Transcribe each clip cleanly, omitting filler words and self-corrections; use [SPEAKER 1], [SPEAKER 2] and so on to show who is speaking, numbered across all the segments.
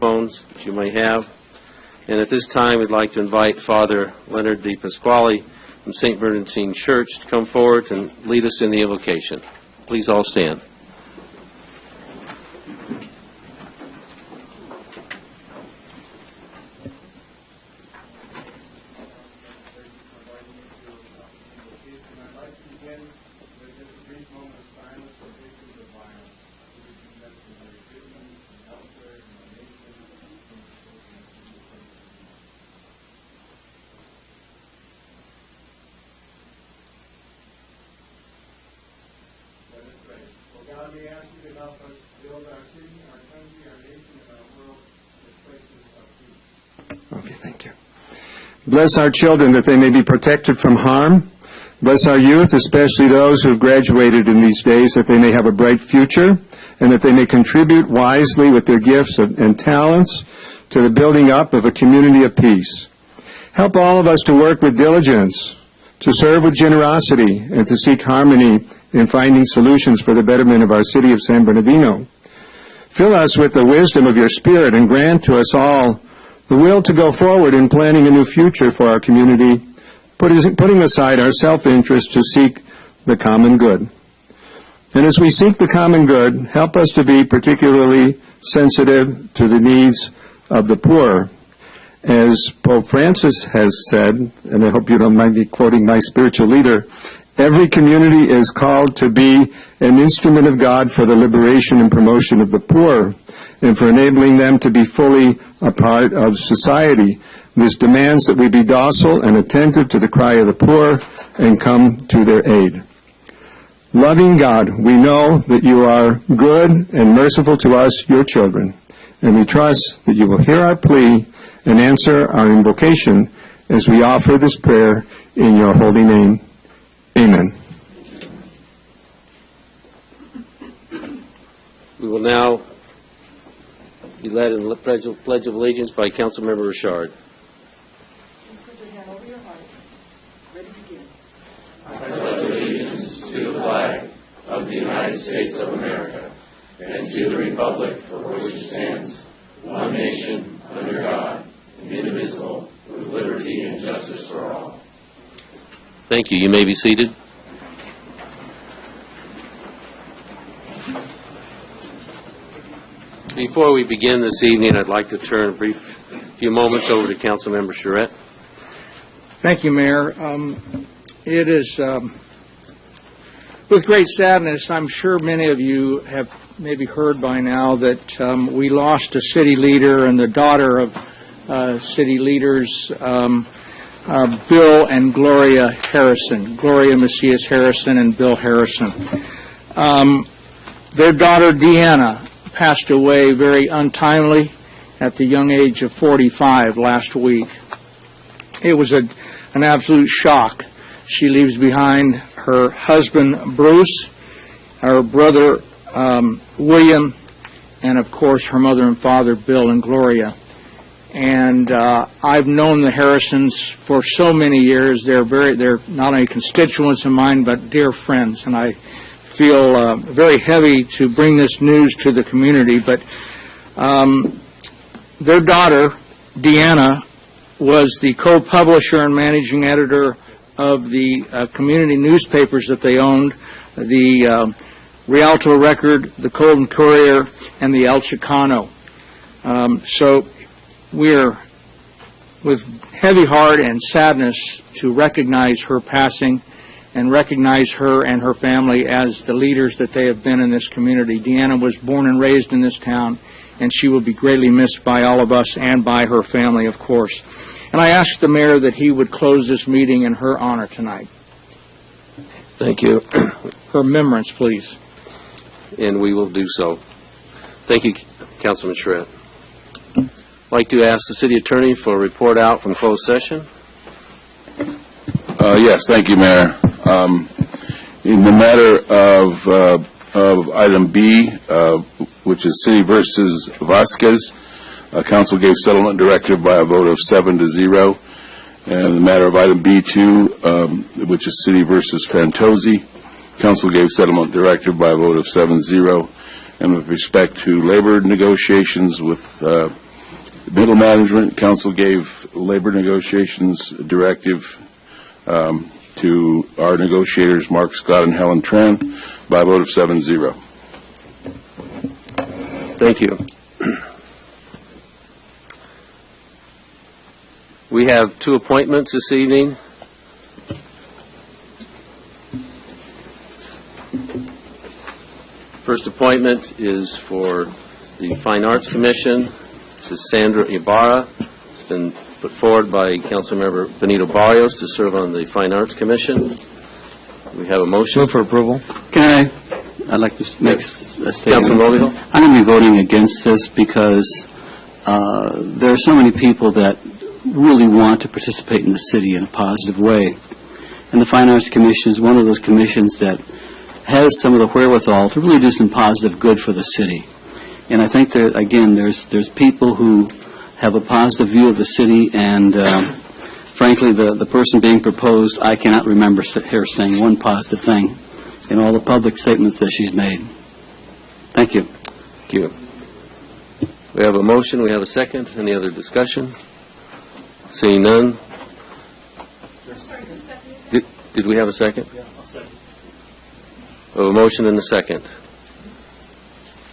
[SPEAKER 1] microphones that you may have. And at this time, we'd like to invite Father Leonard D. Pasquale from St. Bernardine Church to come forward and lead us in the invocation. Please all stand.
[SPEAKER 2] God, we ask you to help us build our city, our country, our nation, and our world with places of peace.
[SPEAKER 3] Okay, thank you. Bless our children that they may be protected from harm. Bless our youth, especially those who have graduated in these days, that they may have a bright future and that they may contribute wisely with their gifts and talents to the building up of a community of peace. Help all of us to work with diligence, to serve with generosity, and to seek harmony in finding solutions for the betterment of our city of San Bernardino. Fill us with the wisdom of your Spirit and grant to us all the will to go forward in planning a new future for our community, putting aside our self-interest to seek the common good. And as we seek the common good, help us to be particularly sensitive to the needs of the poor. As Pope Francis has said, and I hope you don't mind me quoting my spiritual leader, every community is called to be an instrument of God for the liberation and promotion of the poor and for enabling them to be fully a part of society. This demands that we be docile and attentive to the cry of the poor and come to their aid. Loving God, we know that you are good and merciful to us, your children, and we trust that you will hear our plea and answer our invocation as we offer this prayer in your holy name. Amen.
[SPEAKER 1] We will now be led in the Pledge of Allegiance by Councilmember Richard.
[SPEAKER 4] Please put your hand over your heart. Ready to begin.
[SPEAKER 5] I pledge allegiance to the flag of the United States of America and to the republic for which it stands, one nation, under God, indivisible, with liberty and justice for all.
[SPEAKER 1] Thank you. You may be seated. Before we begin this evening, I'd like to turn a few moments over to Councilmember Charette.
[SPEAKER 4] Thank you, Mayor. It is with great sadness, I'm sure many of you have maybe heard by now that we lost a city leader and the daughter of city leaders, Bill and Gloria Harrison, Gloria Macias Harrison and Bill Harrison. Their daughter, Deanna, passed away very untimely at the young age of 45 last week. It was an absolute shock. She leaves behind her husband, Bruce, her brother, William, and, of course, her mother and father, Bill and Gloria. And I've known the Harrisons for so many years. They're not only constituents of mine, but dear friends. And I feel very heavy to bring this news to the community. But their daughter, Deanna, was the co-publisher and managing editor of the community newspapers that they owned, the Rialto Record, the Colton Courier, and the El Chicano. So we're with heavy heart and sadness to recognize her passing and recognize her and her family as the leaders that they have been in this community. Deanna was born and raised in this town, and she will be greatly missed by all of us and by her family, of course. And I asked the mayor that he would close this meeting in her honor tonight.
[SPEAKER 1] Thank you.
[SPEAKER 4] Her remembrance, please.
[SPEAKER 1] And we will do so. Thank you, Councilman Charette. I'd like to ask the city attorney for a report out from closed session.
[SPEAKER 6] Yes, thank you, Mayor. In the matter of item B, which is City versus Vasquez, Council gave settlement directive by a vote of 7-0. And in the matter of item B2, which is City versus Fantozzi, Council gave settlement directive by a vote of 7-0. And with respect to labor negotiations with Middle management, council gave labor negotiations directive to our negotiators, Mark Scott and Helen Tran, by a vote of 7-0.
[SPEAKER 1] Thank you. We have two appointments this evening. First appointment is for the Fine Arts Commission. This is Sandra Ibarra. It's been put forward by Councilmember Benito Barrios to serve on the Fine Arts Commission. We have a motion.
[SPEAKER 7] Move for approval.
[SPEAKER 8] I'd like to make a statement.
[SPEAKER 1] Councilman Mulvihill?
[SPEAKER 8] I'm going to be voting against this because there are so many people that really want to participate in the city in a positive way. And the Fine Arts Commission is one of those commissions that has some of the wherewithal to really do some positive good for the city. And I think that, again, there's people who have a positive view of the city, and frankly, the person being proposed, I cannot remember her saying one positive thing in all the public statements that she's made. Thank you.
[SPEAKER 1] Thank you. We have a motion. We have a second. Any other discussion? Seeing none. Did we have a second? Yeah, I'll second. We have a motion and a second.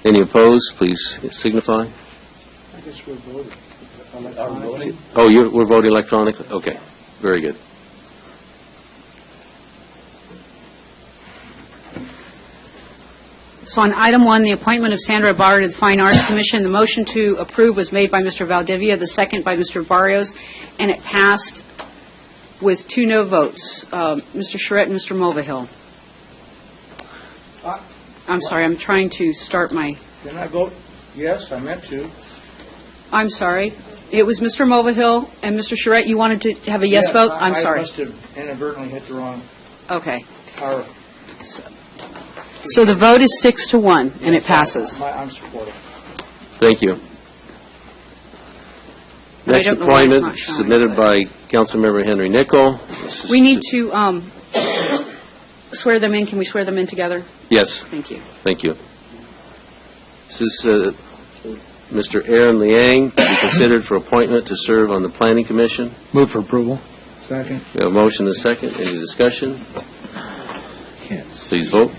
[SPEAKER 1] Any opposed, please signify.
[SPEAKER 2] I guess we're voting.
[SPEAKER 1] Oh, we're voting electronically? Okay, very good.
[SPEAKER 9] So on item 1, the appointment of Sandra Ibarra to the Fine Arts Commission, the motion to approve was made by Mr. Valdivia, the second by Mr. Barrios, and it passed with 2 no votes, Mr. Charette and Mr. Mulvihill. I'm sorry, I'm trying to start my...
[SPEAKER 4] Didn't I vote yes? I meant to.
[SPEAKER 9] I'm sorry. It was Mr. Mulvihill and Mr. Charette. You wanted to have a yes vote? I'm sorry.
[SPEAKER 4] I must have inadvertently hit the wrong
[SPEAKER 9] Okay.
[SPEAKER 4] power.
[SPEAKER 9] So the vote is 6-1, and it passes.
[SPEAKER 4] I'm supportive.
[SPEAKER 1] Thank you.
[SPEAKER 9] I
[SPEAKER 1] Next
[SPEAKER 9] don't know why it's
[SPEAKER 1] appointment
[SPEAKER 9] not showing,
[SPEAKER 1] submitted
[SPEAKER 9] but-
[SPEAKER 1] by Councilmember Henry Nickel. This is
[SPEAKER 9] We need to swear them in. Can we swear them in together?
[SPEAKER 1] Yes,
[SPEAKER 9] Thank you.
[SPEAKER 1] thank you. This is Mr. Aaron Liang, to be considered for appointment to serve on the Planning Commission.
[SPEAKER 7] Move for approval.
[SPEAKER 4] Second.
[SPEAKER 1] We have a motion and a second. Any discussion? Please vote.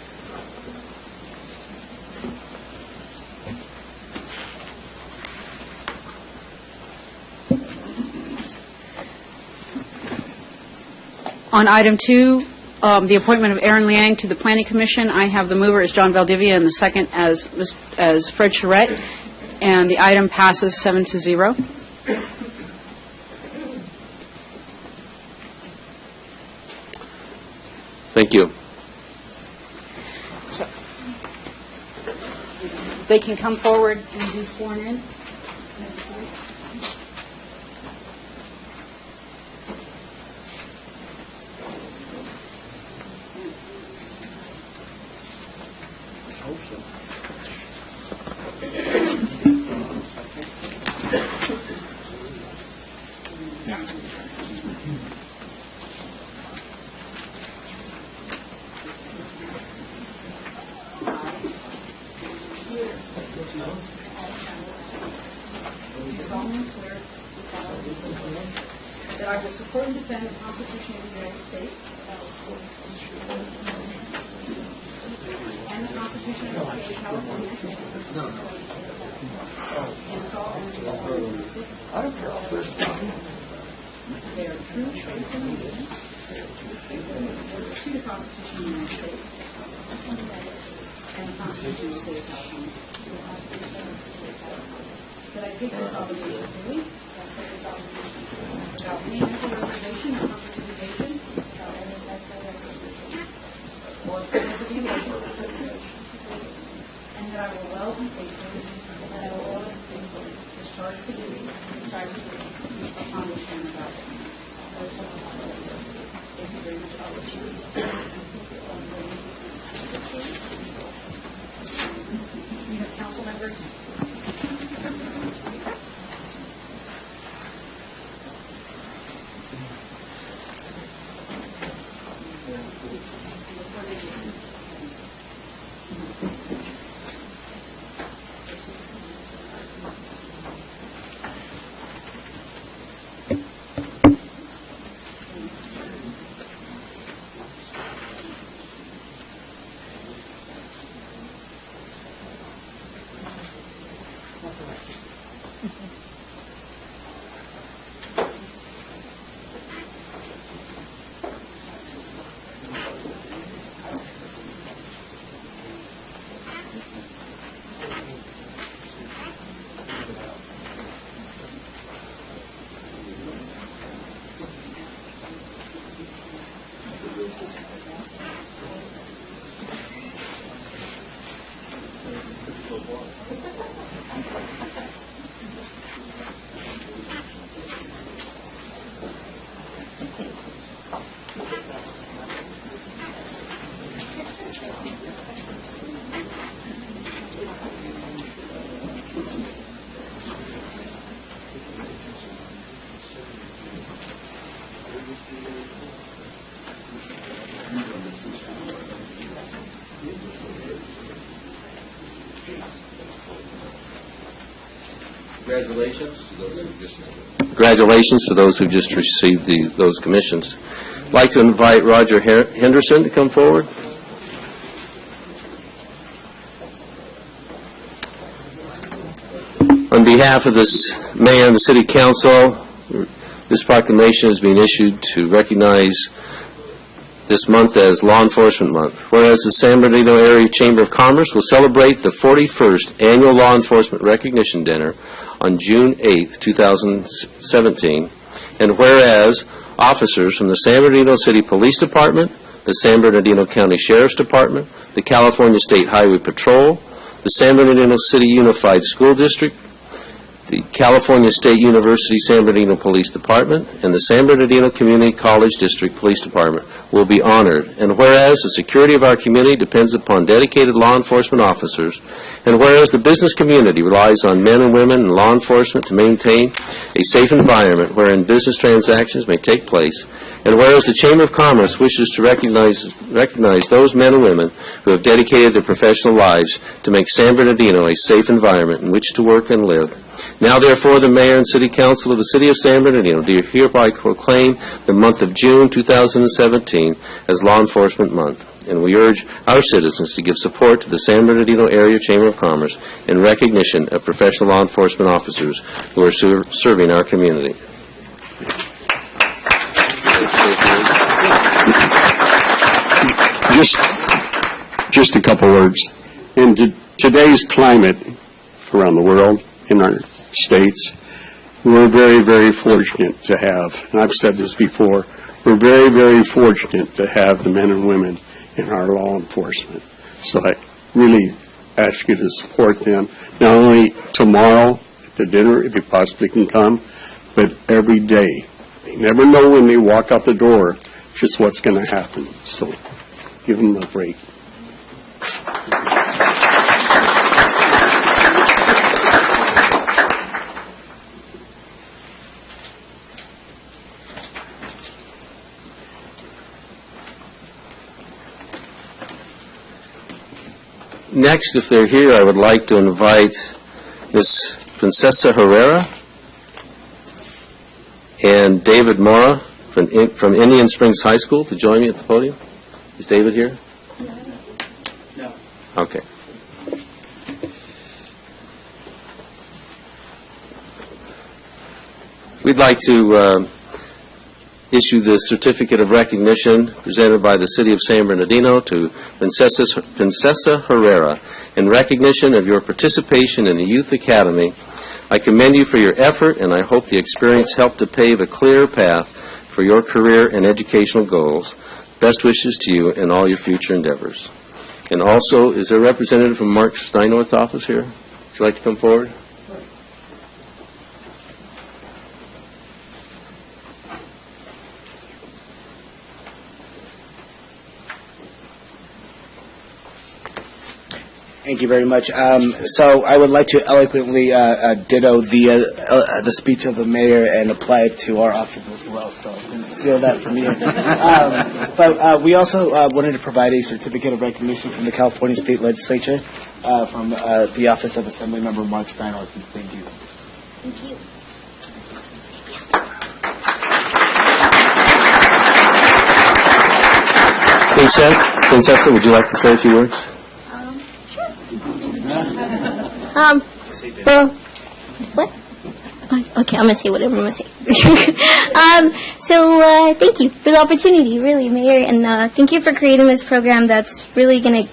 [SPEAKER 9] On item 2, the appointment of Aaron Liang to the Planning Commission, I have the mover as John Valdivia and the second as Fred Charette, and the item passes 7-0.
[SPEAKER 1] Thank you.
[SPEAKER 9] They can come forward and be sworn in. That I will support and defend the Constitution of the United States and the Constitution of the State of California. And so I don't care. They are true faith and allegiance to the Constitution of the United States and the Constitution of the State of California. That I take this obligation freely. Without any mental reservation or purpose of evasion. Or purpose of evasion. And that I will well and faithfully. Discharge the duties upon which I am about to enter. Thank you very much. I'll let you. You have council members.
[SPEAKER 1] Congratulations to those who've just received those commissions. I'd like to invite Roger Henderson to come forward. On behalf of this mayor and the city council, this proclamation is being issued to recognize this month as Law Enforcement Month. Whereas the San Bernardino Area Chamber of Commerce will celebrate the 41st Annual Law Enforcement Recognition Dinner on June 8, 2017, and whereas officers from the San Bernardino City Police Department, the San Bernardino County Sheriff's Department, the California State Highway Patrol, the San Bernardino City Unified School District, the California State University San Bernardino Police Department, and the San Bernardino Community College District Police Department will be honored. And whereas the security of our community depends upon dedicated law enforcement officers, and whereas the business community relies on men and women in law enforcement to maintain a safe environment wherein business transactions may take place, and whereas the Chamber of Commerce wishes to recognize those men and women who have dedicated their professional lives to make San Bernardino a safe environment in which to work and live. Now, therefore, the Mayor and City Council of the City of San Bernardino do hereby proclaim the month of June 2017 as Law Enforcement Month, and we urge our citizens to give support to the San Bernardino Area Chamber of Commerce in recognition of professional law enforcement officers who are serving our community.
[SPEAKER 7] Just a couple words. In today's climate around the world, in our states, we're very, very fortunate to have, and I've said this before, we're very, very fortunate to have the men and women in our law enforcement. So I really ask you to support them, not only tomorrow at the dinner, if you possibly can come, but every day. They never know when they walk out the door just what's going to happen. So give them a break.
[SPEAKER 1] Next, if they're here, I would like to invite Ms. Princesa Herrera and David Mora from Indian Springs High School to join me at the podium. Is David here? No. Okay. We'd like to issue the certificate of recognition presented by the City of San Bernardino to Princesa Herrera. In recognition of your participation in the Youth Academy, I commend you for your effort, and I hope the experience helped to pave a clear path for your career and educational goals. Best wishes to you in all your future endeavors. And also, is there a representative from Mark Steinworth's office here? Would you like to come forward?
[SPEAKER 10] Thank you very much. So I would like to eloquently ditto the speech of the mayor and apply it to our office as well. So I'm going to steal that from you. But we also wanted to provide a certificate of recognition from the California State Legislature from the office of Assemblymember Mark Steinworth. Thank you.
[SPEAKER 9] Thank you.
[SPEAKER 1] Princesa, would you like to say a few words?
[SPEAKER 9] Well,
[SPEAKER 11] What? Okay, I'm going to say whatever I'm going to say. Thank you for the opportunity, really, Mayor, and thank you for creating this program that's really going to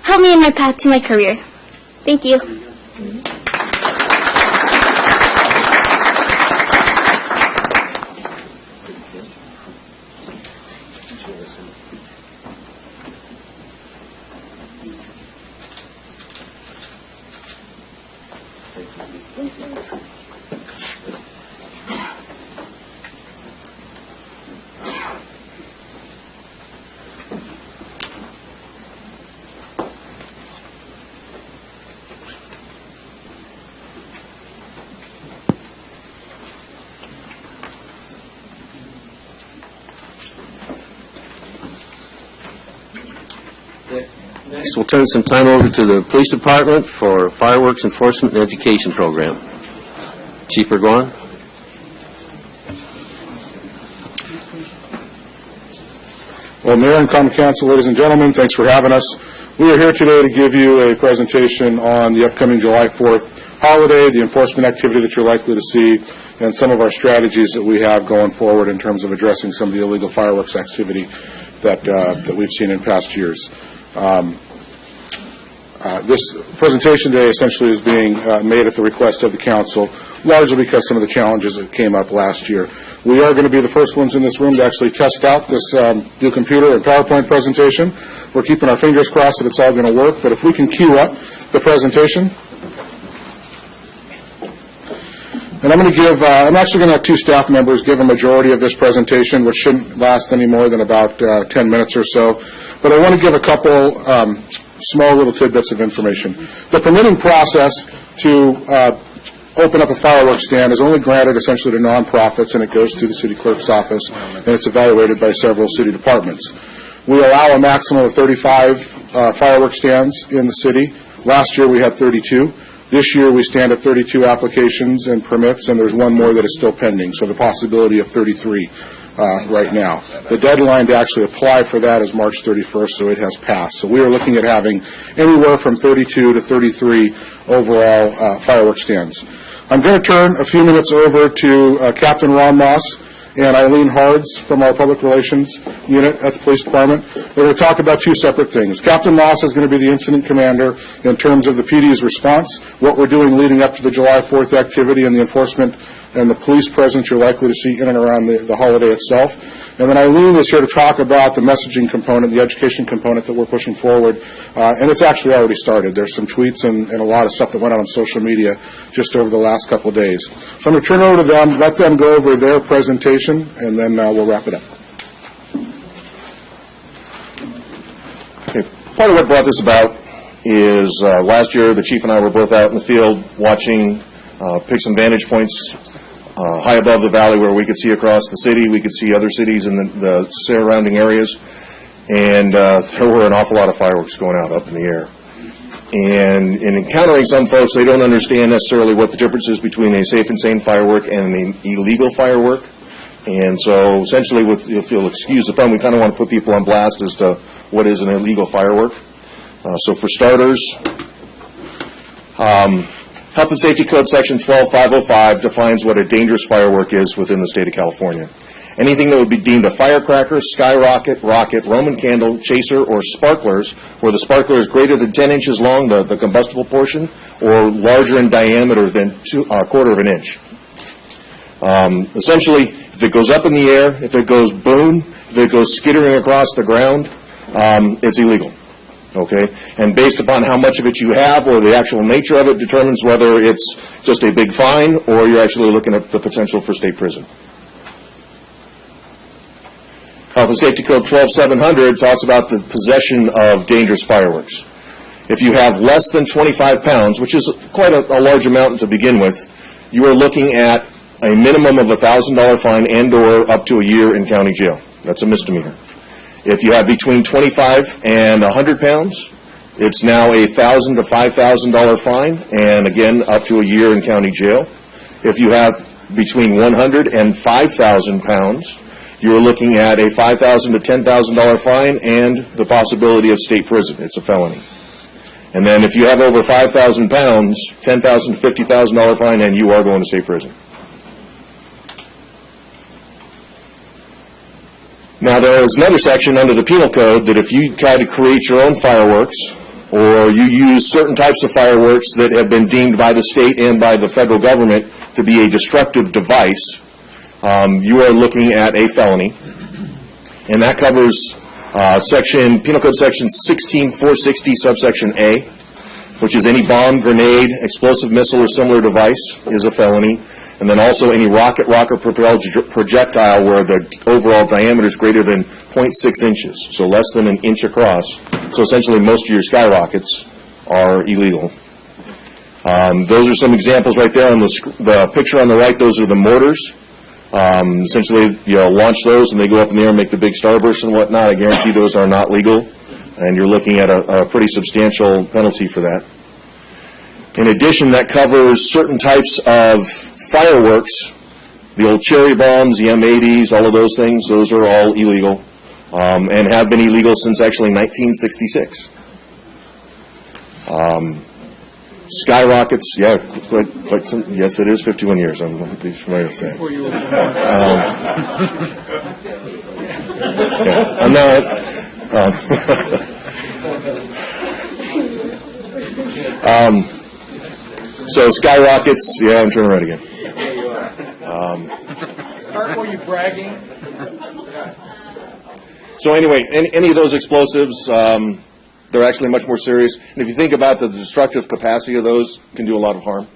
[SPEAKER 11] help me in my path to my career. Thank you.
[SPEAKER 1] Next, we'll turn some time over to the Police Department for Fireworks Enforcement and Education Program. Chief Burgoyne.
[SPEAKER 12] Well, Mayor and Common Council, ladies and gentlemen, thanks for having us. We are here today to give you a presentation on the upcoming July 4th holiday, the enforcement activity that you're likely to see, and some of our strategies that we have going forward in terms of addressing some of the illegal fireworks activity that we've seen in past years. This presentation today essentially is being made at the request of the council, largely because some of the challenges that came up last year. We are going to be the first ones in this room to actually test out this new computer and PowerPoint presentation. We're keeping our fingers crossed that it's all going to work, but if we can queue up the presentation. And I'm actually going to have two staff members give a majority of this presentation, which shouldn't last any more than about 10 minutes or so. But I want to give a couple small little tidbits of information. The permitting process to open up a fireworks stand is only granted essentially to nonprofits, and it goes through the city clerk's office, and it's evaluated by several city departments. We allow a maximum of 35 fireworks stands in the city. Last year we had 32. This year we stand at 32 applications and permits, and there's one more that is still pending, so the possibility of 33 right now. The deadline to actually apply for that is March 31st, so it has passed. So we are looking at having anywhere from 32 to 33 overall fireworks stands. I'm going to turn a few minutes over to Captain Ron Moss and Eileen Hards from our Public Relations Unit at the Police Department. We're going to talk about two separate things. Captain Moss is going to be the incident commander in terms of the PD's response, what we're doing leading up to the July 4th activity and the enforcement and the police presence you're likely to see in and around the holiday itself. And then Eileen is here to talk about the messaging component, the education component that we're pushing forward. And it's actually already started. There's some tweets and a lot of stuff that went out on social media just over the last couple of days. So I'm going to turn it over to them, let them go over their presentation, and then we'll wrap it up.
[SPEAKER 13] Okay. Part of what brought this about is last year the chief and I were both out in the field watching, pick some vantage points high above the valley where we could see across the city, we could see other cities in the surrounding areas, and there were an awful lot of fireworks going out up in the air. And in encountering some folks, they don't understand necessarily what the difference is between a safe and sane firework and an illegal firework. And so essentially, if you'll excuse the pun, we kind of want to put people on blast as to what is an illegal firework. So for starters, Health and Safety Code Section 12505 defines what a dangerous firework is within the state of California. Anything that would be deemed a firecracker, skyrocket, rocket, Roman candle, chaser, or sparklers, where the sparkler is greater than 10 inches long, the combustible portion, or larger in diameter than a quarter of an inch. Essentially, if it goes up in the air, if it goes boom, if it goes skittering across the ground, it's illegal. Okay, and based upon how much of it you have or the actual nature of it determines whether it's just a big fine or you're actually looking at the potential for state prison. Health and Safety Code 12700 talks about the possession of dangerous fireworks. If you have less than 25 pounds, which is quite a large amount to begin with, you are looking at a minimum of a $1,000 fine and or up to a year in county jail. That's a misdemeanor. If you have between 25 and 100 pounds, it's now a $1,000 to $5,000 fine, and again, up to a year in county jail. If you have between 100 and 5,000 pounds, you're looking at a $5,000 to $10,000 fine and the possibility of state prison. It's a felony. And then if you have over 5,000 pounds, $10,000 to $50,000 fine, and you are going to state prison. Now, there is another section under the penal code that if you try to create your own fireworks, or you use certain types of fireworks that have been deemed by the state and by the federal government to be a destructive device, you are looking at a felony. And that covers Penal Code Section 16460, subsection A, which is any bomb, grenade, explosive missile, or similar device is a felony. And then also any rocket propelled projectile where the overall diameter is greater than 0.6 inches, so less than an inch across. So essentially most of your skyrockets are illegal. Those are some examples right there on the picture on the right. Those are the mortars. Essentially, you launch those and they go up in the air and make the big starbursts and whatnot. I guarantee those are not legal, and you're looking at a pretty substantial penalty for that. In addition, that covers certain types of fireworks, the old cherry bombs, the M80s, all of those things. Those are all illegal, and have been illegal since actually 1966. Skyrockets, yeah, quite some, yes, it is 51 years. I'm familiar with that. Yeah, I'm not. So skyrockets, yeah, I'm turning around again.
[SPEAKER 4] Were you bragging?
[SPEAKER 13] So anyway, any of those explosives, they're actually much more serious. And if you think about the destructive capacity of those, can do a lot of harm.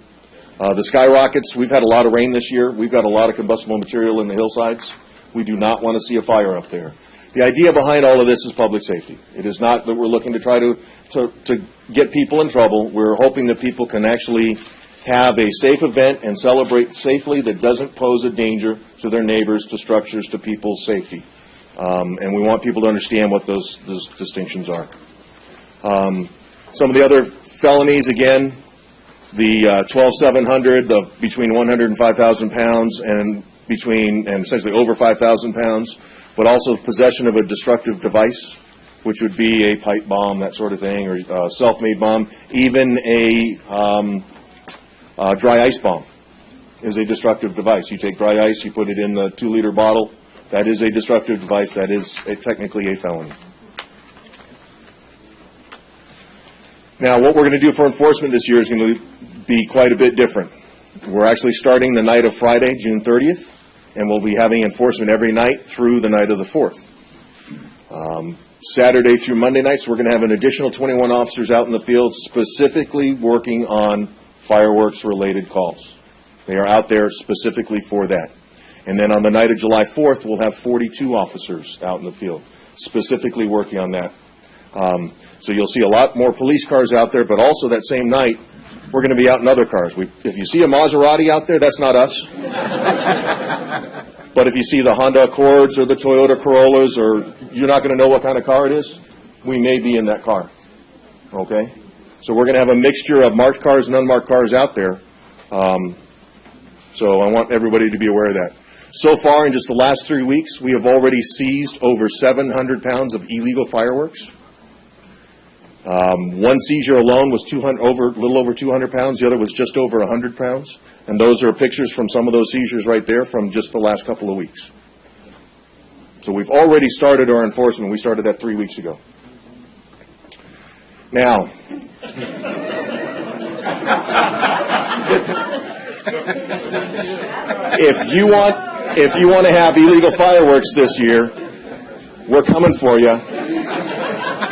[SPEAKER 13] The skyrockets, we've had a lot of rain this year. We've got a lot of combustible material in the hillsides. We do not want to see a fire up there. The idea behind all of this is public safety. It is not that we're looking to try to get people in trouble. We're hoping that people can actually have a safe event and celebrate safely that doesn't pose a danger to their neighbors, to structures, to people's safety. And we want people to understand what those distinctions are. Some of the other felonies, again, the 12700, the between 100 and 5,000 pounds, and essentially over 5,000 pounds, but also possession of a destructive device, which would be a pipe bomb, that sort of thing, or a self-made bomb. Even a dry ice bomb is a destructive device. You take dry ice, you put it in the 2-liter bottle. That is a destructive device. That is technically a felony. Now, what we're going to do for enforcement this year is going to be quite a bit different. We're actually starting the night of Friday, June 30th, and we'll be having enforcement every night through the night of the 4th. Saturday through Monday nights, we're going to have an additional 21 officers out in the field specifically working on fireworks-related calls. They are out there specifically for that. And then on the night of July 4th, we'll have 42 officers out in the field specifically working on that. So you'll see a lot more police cars out there, but also that same night, we're going to be out in other cars. If you see a Maserati out there, that's not us. But if you see the Honda Accords or the Toyota Corollas, or you're not going to know what kind of car it is, we may be in that car. Okay? So we're going to have a mixture of marked cars and unmarked cars out there. So I want everybody to be aware of that. So far, in just the last 3 weeks, we have already seized over 700 pounds of illegal fireworks. One seizure alone was a little over 200 pounds. The other was just over 100 pounds. And those are pictures from some of those seizures right there from just the last couple of weeks. So we've already started our enforcement. We started that 3 weeks ago. Now, if you want to have illegal fireworks this year, we're coming for you.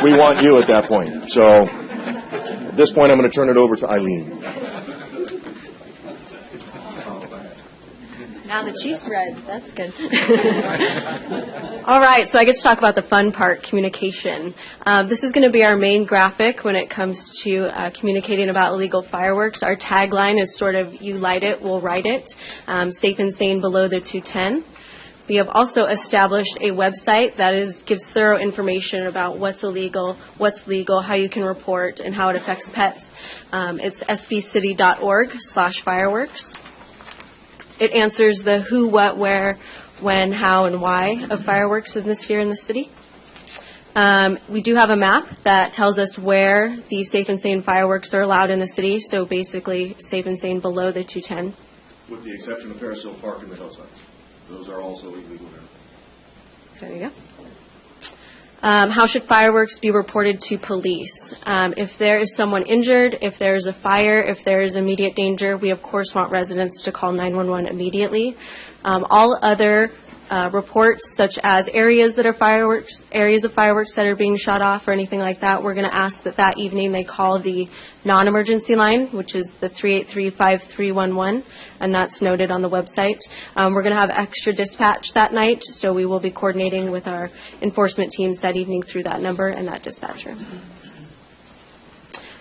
[SPEAKER 13] We want you at that point. So at this point, I'm going to turn it over to Eileen.
[SPEAKER 14] Now the Chiefs read. That's good. All right, so I get to talk about the fun part, communication. This is going to be our main graphic when it comes to communicating about illegal fireworks. Our tagline is sort of, you light it, we'll write it, safe and sane below the 210. We have also established a website that gives thorough information about what's illegal, what's legal, how you can report, and how it affects pets. It's sbcity.org/fireworks. It answers the who, what, where, when, how, and why of fireworks in this year in the city. We do have a map that tells us where the Safe and Sane fireworks are allowed in the city, so basically Safe and Sane below the 210.
[SPEAKER 13] With the exception of Paris Hill Park and the hillsides. Those are also illegal there.
[SPEAKER 14] There you go. How should fireworks be reported to police? If there is someone injured, if there is a fire, if there is immediate danger, we of course want residents to call 911 immediately. All other reports, such as areas of fireworks that are being shot off or anything like that, we're going to ask that evening they call the non-emergency line, which is the 383-5311, and that's noted on the website. We're going to have extra dispatch that night, so we will be coordinating with our enforcement teams that evening through that number and that dispatcher.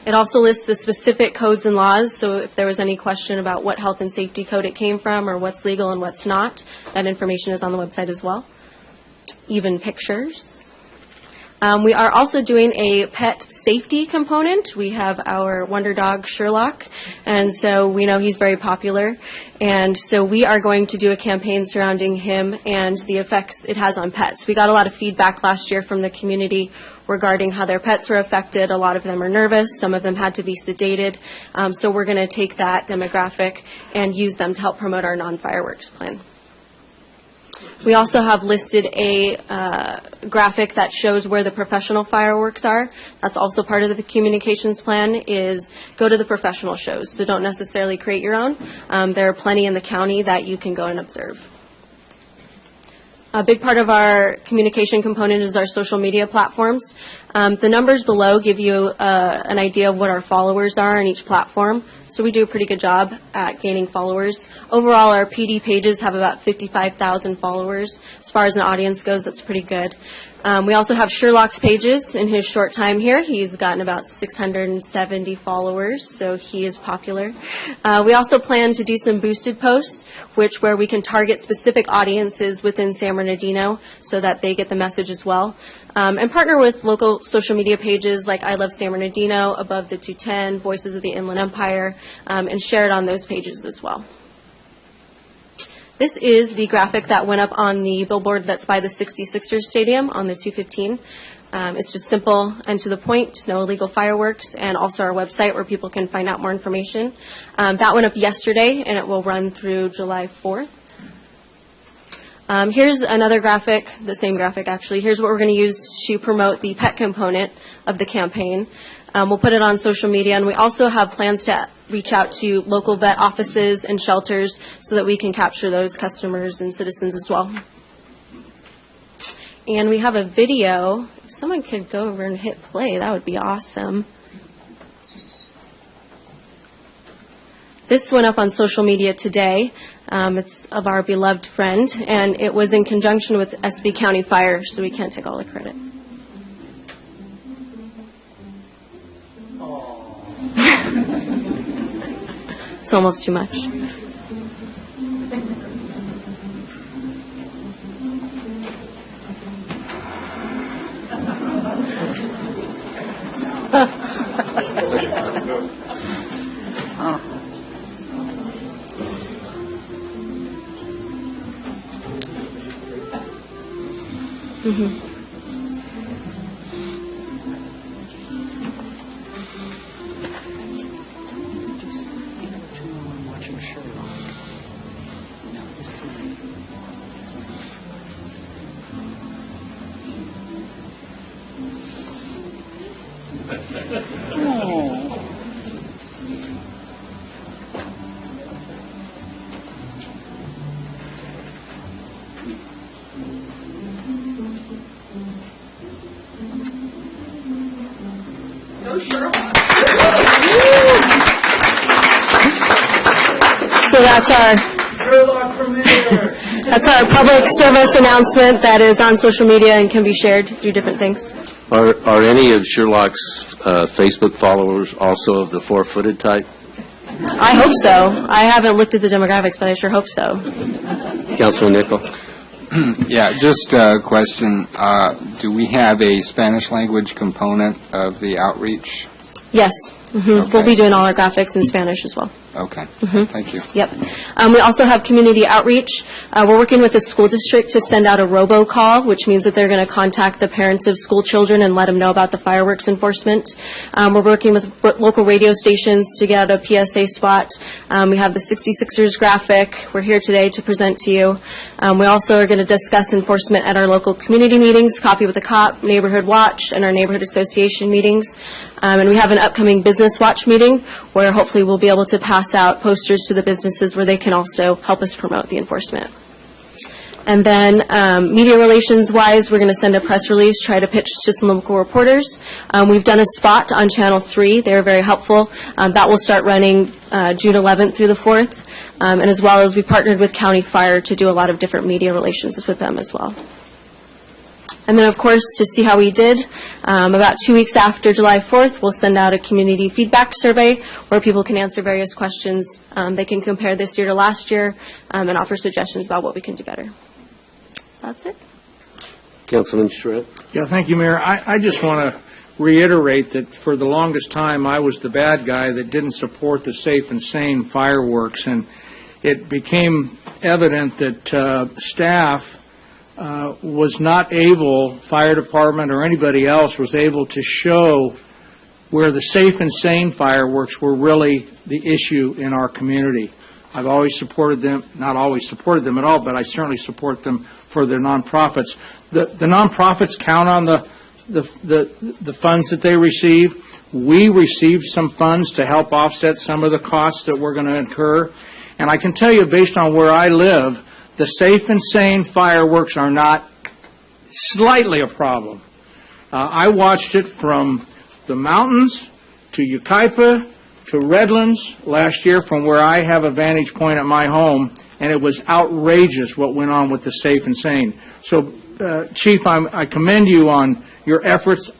[SPEAKER 14] It also lists the specific codes and laws, so if there was any question about what health and safety code it came from or what's legal and what's not, that information is on the website as well. Even pictures. We are also doing a pet safety component. We have our wonder dog, Sherlock, and so we know he's very popular. And so we are going to do a campaign surrounding him and the effects it has on pets. We got a lot of feedback last year from the community regarding how their pets were affected. A lot of them are nervous. Some of them had to be sedated. So we're going to take that demographic and use them to help promote our non-fireworks plan. We also have listed a graphic that shows where the professional fireworks are. That's also part of the communications plan, is go to the professional shows. So don't necessarily create your own. There are plenty in the county that you can go and observe. A big part of our communication component is our social media platforms. The numbers below give you an idea of what our followers are on each platform. So we do a pretty good job at gaining followers. Overall, our PD pages have about 55,000 followers. As far as an audience goes, that's pretty good. We also have Sherlock's pages. In his short time here, he's gotten about 670 followers, so he is popular. We also plan to do some boosted posts, where we can target specific audiences within San Bernardino so that they get the message as well. And partner with local social media pages like I Love San Bernardino, Above the 210, Voices of the Inland Empire, and share it on those pages as well. This is the graphic that went up on the billboard that's by the 66ers Stadium on the 215. It's just simple and to the point, no illegal fireworks, and also our website where people can find out more information. That went up yesterday, and it will run through July 4th. Here's another graphic, the same graphic actually. Here's what we're going to use to promote the pet component of the campaign. We'll put it on social media, and we also have plans to reach out to local vet offices and shelters so that we can capture those customers and citizens as well. And we have a video. If someone could go over and hit play, that would be awesome. This went up on social media today. It's of our beloved friend, and it was in conjunction with SB County Fire, so we can't take all the credit. It's almost too much. Mm-hmm. So that's our public service announcement that is on social media and can be shared through different things.
[SPEAKER 1] Are any of Sherlock's Facebook followers also of the four-footed type?
[SPEAKER 14] I hope so. I haven't looked at the demographics, but I sure hope so.
[SPEAKER 1] Councilman Nickel?
[SPEAKER 15] Yeah, just a question. Do we have a Spanish language component of the outreach?
[SPEAKER 14] Yes. Mm-hmm.
[SPEAKER 15] Okay.
[SPEAKER 14] We'll be doing all our graphics in Spanish as well.
[SPEAKER 15] Okay. Thank you.
[SPEAKER 14] Yep. We also have community outreach. We're working with the school district to send out a robocall, which means that they're going to contact the parents of school children and let them know about the fireworks enforcement. We're working with local radio stations to get out a PSA spot. We have the 66ers graphic. We're here today to present to you. We also are going to discuss enforcement at our local community meetings, Coffee with a Cop, Neighborhood Watch, and our neighborhood association meetings. And we have an upcoming Business Watch meeting where hopefully we'll be able to pass out posters to the businesses where they can also help us promote the enforcement. And then media relations-wise, we're going to send a press release, try to pitch to some local reporters. We've done a spot on Channel 3. They were very helpful. That will start running June 11th through the 4th. And as well as we partnered with County Fire to do a lot of different media relations with them as well. And then, of course, to see how we did, about 2 weeks after July 4th, we'll send out a community feedback survey where people can answer various questions. They can compare this year to last year and offer suggestions about what we can do better. So that's it.
[SPEAKER 1] Councilman Schritt.
[SPEAKER 4] Yeah, thank you, Mayor. I just want to reiterate that for the longest time, I was the bad guy that didn't support the safe and sane fireworks, and it became evident that staff was not able, fire department or anybody else, was able to show where the safe and sane fireworks were really the issue in our community. I've always supported them, not always supported them at all, but I certainly support them for their nonprofits. The nonprofits count on the funds that they receive. We received some funds to help offset some of the costs that we're going to incur. And I can tell you, based on where I live, the safe and sane fireworks are not slightly a problem. I watched it from the mountains to Yucaipa to Redlands last year from where I have a vantage point at my home, and it was outrageous what went on with the safe and sane. So, Chief, I commend you on your efforts.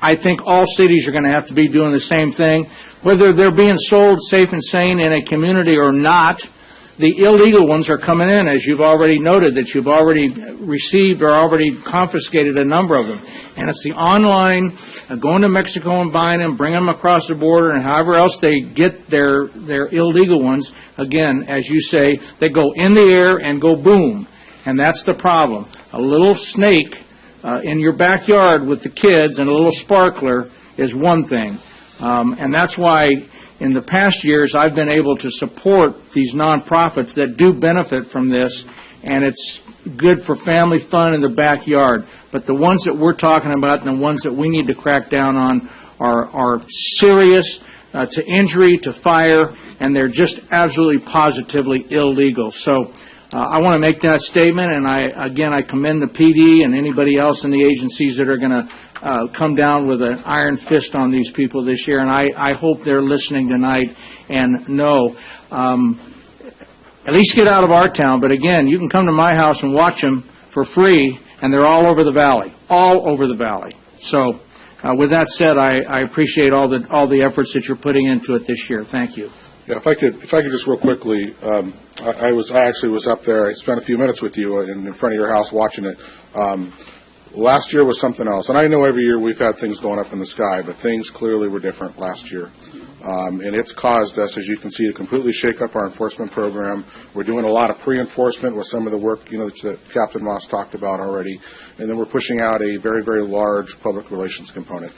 [SPEAKER 4] I think all cities are going to have to be doing the same thing. Whether they're being sold safe and sane in a community or not, the illegal ones are coming in, as you've already noted, that you've already received or already confiscated a number of them. And it's the online, going to Mexico and buying them, bringing them across the border, and however else they get their illegal ones, again, as you say, they go in the air and go boom. And that's the problem. A little snake in your backyard with the kids and a little sparkler is one thing. And that's why in the past years, I've been able to support these nonprofits that do benefit from this, and it's good for family fun in the backyard. But the ones that we're talking about and the ones that we need to crack down on are serious to injury, to fire, and they're just absolutely positively illegal. So I want to make that statement, and I commend the PD and anybody else in the agencies that are going to come down with an iron fist on these people this year, and I hope they're listening tonight and know. At least get out of our town, but again, you can come to my house and watch them for free, and they're all over the valley, all over the valley. So with that said, I appreciate all the efforts that you're putting into it this year. Thank you.
[SPEAKER 12] Yeah, if I could just real quickly, I actually was up there. I spent a few minutes with you in front of your house watching it. Last year was something else, and I know every year we've had things going up in the sky, but things clearly were different last year. And it's caused us, as you can see, to completely shake up our enforcement program. We're doing a lot of pre-enforcement with some of the work, that Captain Moss talked about already, and then we're pushing out a very, very large public relations component.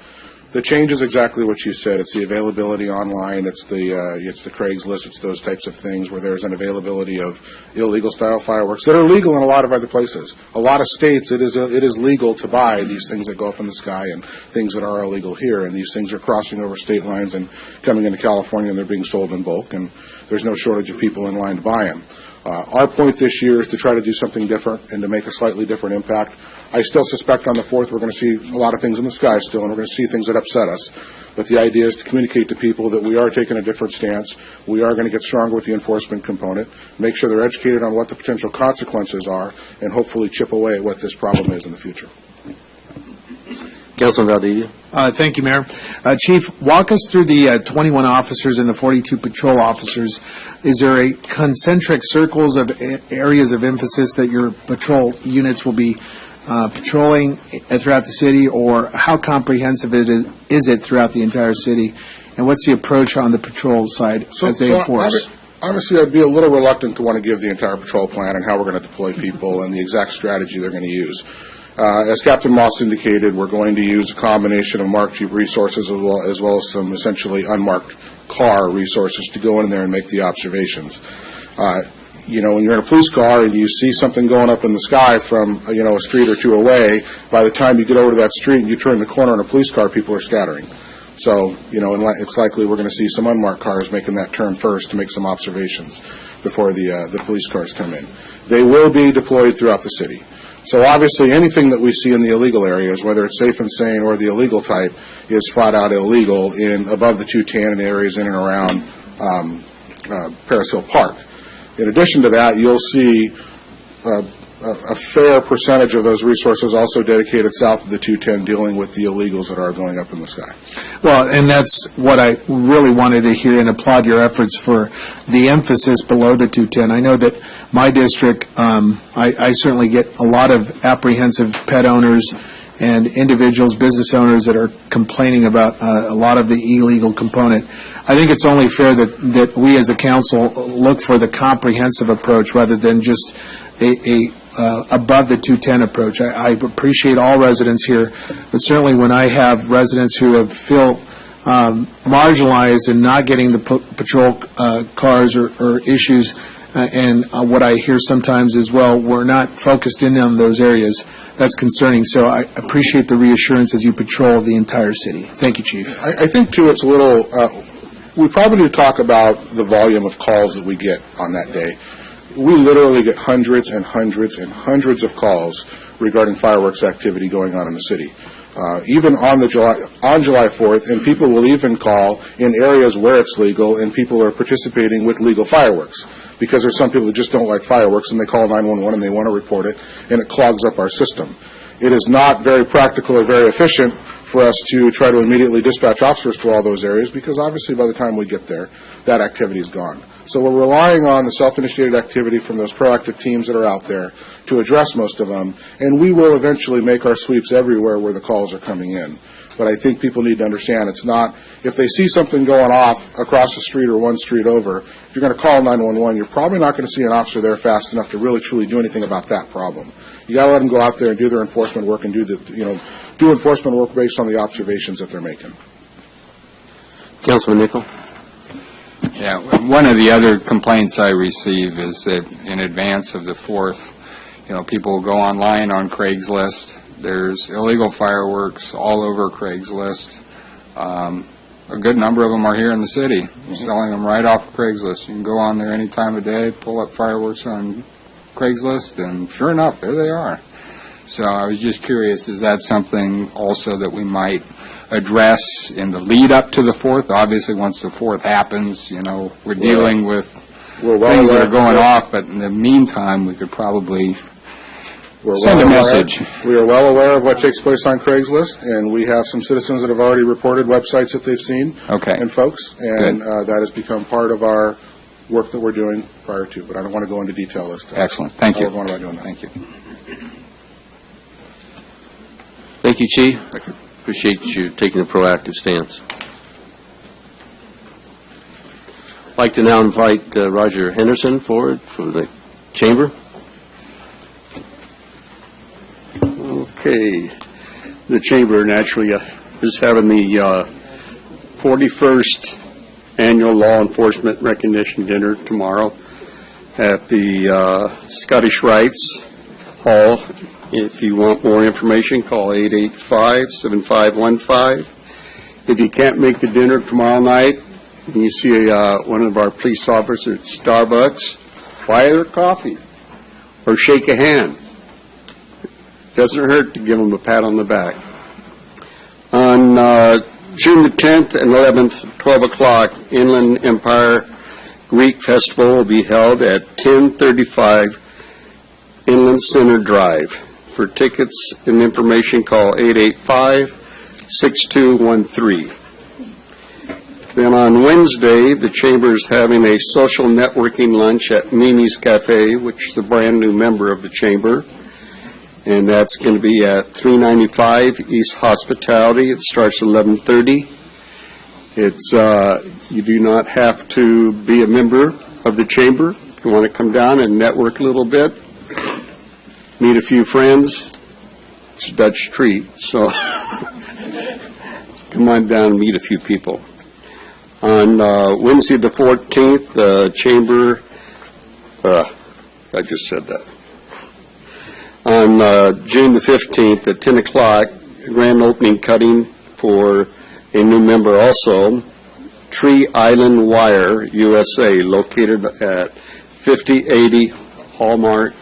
[SPEAKER 12] The change is exactly what you said. It's the availability online. It's the Craigslist. It's those types of things where there's an availability of illegal style fireworks that are legal in a lot of other places. A lot of states, it is legal to buy these things that go up in the sky and things that are illegal here. And these things are crossing over state lines and coming into California, and they're being sold in bulk. And there's no shortage of people in line to buy them. Our point this year is to try to do something different and to make a slightly different impact. I still suspect on the 4th we're going to see a lot of things in the sky still, and we're going to see things that upset us. But the idea is to communicate to people that we are taking a different stance. We are going to get stronger with the enforcement component, make sure they're educated on what the potential consequences are, and hopefully chip away at what this problem is in the future.
[SPEAKER 1] Councilman Valdivia.
[SPEAKER 16] Thank you, Mayor. Chief, walk us through the 21 officers and the 42 patrol officers. Is there a concentric circles of areas of emphasis that your patrol units will be patrolling throughout the city, or how comprehensive is it throughout the entire city? and what's the approach on the patrol side as they enforce?
[SPEAKER 12] Obviously, I'd be a little reluctant to want to give the entire patrol plan and how we're going to deploy people and the exact strategy they're going to use. As Captain Moss indicated, we're going to use a combination of marked Jeep resources as well as some essentially unmarked car resources to go in there and make the observations. When you're in a police car and you see something going up in the sky from, a street or two away, by the time you get over to that street and you turn the corner in a police car, people are scattering. So, it's likely we're going to see some unmarked cars making that turn first to make some observations before the police cars come in. They will be deployed throughout the city. So obviously, anything that we see in the illegal areas, whether it's safe and sane or the illegal type, is flat out illegal in above the 210 and areas in and around Paris Hill Park. In addition to that, you'll see a fair percentage of those resources also dedicated south of the 210 dealing with the illegals that are going up in the sky.
[SPEAKER 16] Well, and that's what I really wanted to hear and applaud your efforts for the emphasis below the 210. I know that my district, I certainly get a lot of apprehensive pet owners and individuals, business owners that are complaining about a lot of the illegal component. I think it's only fair that we as a council look for the comprehensive approach rather than just a above the 210 approach. I appreciate all residents here, but certainly when I have residents who feel marginalized and not getting the patrol cars or issues, and what I hear sometimes as well, we're not focused in on those areas. That's concerning. So I appreciate the reassurance as you patrol the entire city. Thank you, Chief.
[SPEAKER 12] I think, too, it's a little, we probably need to talk about the volume of calls that we get on that day. We literally get hundreds and hundreds and hundreds of calls regarding fireworks activity going on in the city. Even on July 4th, and people will even call in areas where it's legal and people are participating with legal fireworks, because there's some people that just don't like fireworks and they call 911 and they want to report it, and it clogs up our system. It is not very practical or very efficient for us to try to immediately dispatch officers to all those areas, because obviously by the time we get there, that activity is gone. So we're relying on the self-initiated activity from those proactive teams that are out there to address most of them, and we will eventually make our sweeps everywhere where the calls are coming in. But I think people need to understand it's not, if they see something going off across the street or one street over, if you're going to call 911, you're probably not going to see an officer there fast enough to really truly do anything about that problem. You got to let them go out there and do their enforcement work and do enforcement work based on the observations that they're making.
[SPEAKER 1] Councilman Nickel.
[SPEAKER 15] Yeah, one of the other complaints I receive is that in advance of the 4th, people will go online on Craigslist. There's illegal fireworks all over Craigslist. A good number of them are here in the city, selling them right off of Craigslist. You can go on there any time of day, pull up fireworks on Craigslist, and sure enough, there they are. So I was just curious, is that something also that we might address in the lead up to the 4th? Obviously, once the 4th happens, we're dealing with things that are going off, but in the meantime, we could probably send a message.
[SPEAKER 12] We are well aware of what takes place on Craigslist, and we have some citizens that have already reported websites that they've seen and folks, and that has become part of our work that we're doing prior to, but I don't want to go into detail as to
[SPEAKER 15] Excellent. Thank you.
[SPEAKER 12] how we're going about doing that.
[SPEAKER 15] Thank you.
[SPEAKER 1] Thank you, Chief. Thank you. Appreciate you taking a proactive stance. I'd like to now invite Roger Henderson forward for the chamber.
[SPEAKER 7] Okay. The chamber naturally is having the 41st annual Law Enforcement Recognition Dinner tomorrow at the Scottish Rites Hall. If you want more information, call 885-7515. If you can't make the dinner tomorrow night and you see one of our police officers at Starbucks, buy their coffee or shake a hand. Doesn't hurt to give them a pat on the back. On June the 10th and 11th, 12 o'clock, Inland Empire Greek Festival will be held at 1035 Inland Center Drive. For tickets and information, call 885-6213. Then on Wednesday, the Chamber is having a social networking lunch at Mimi's Cafe, which is a brand new member of the Chamber. And that's going to be at 395 East Hospitality. It starts at 11:30. It's, you do not have to be a member of the chamber. If you want to come down and network a little bit, meet a few friends, it's a Dutch treat. So come on down and meet a few people. On Wednesday the 14th, the chamber, I just said that. On June the 15th at 10 o'clock, grand opening cutting for a new member also, Tree Island Wire USA, located at 5080 Hallmark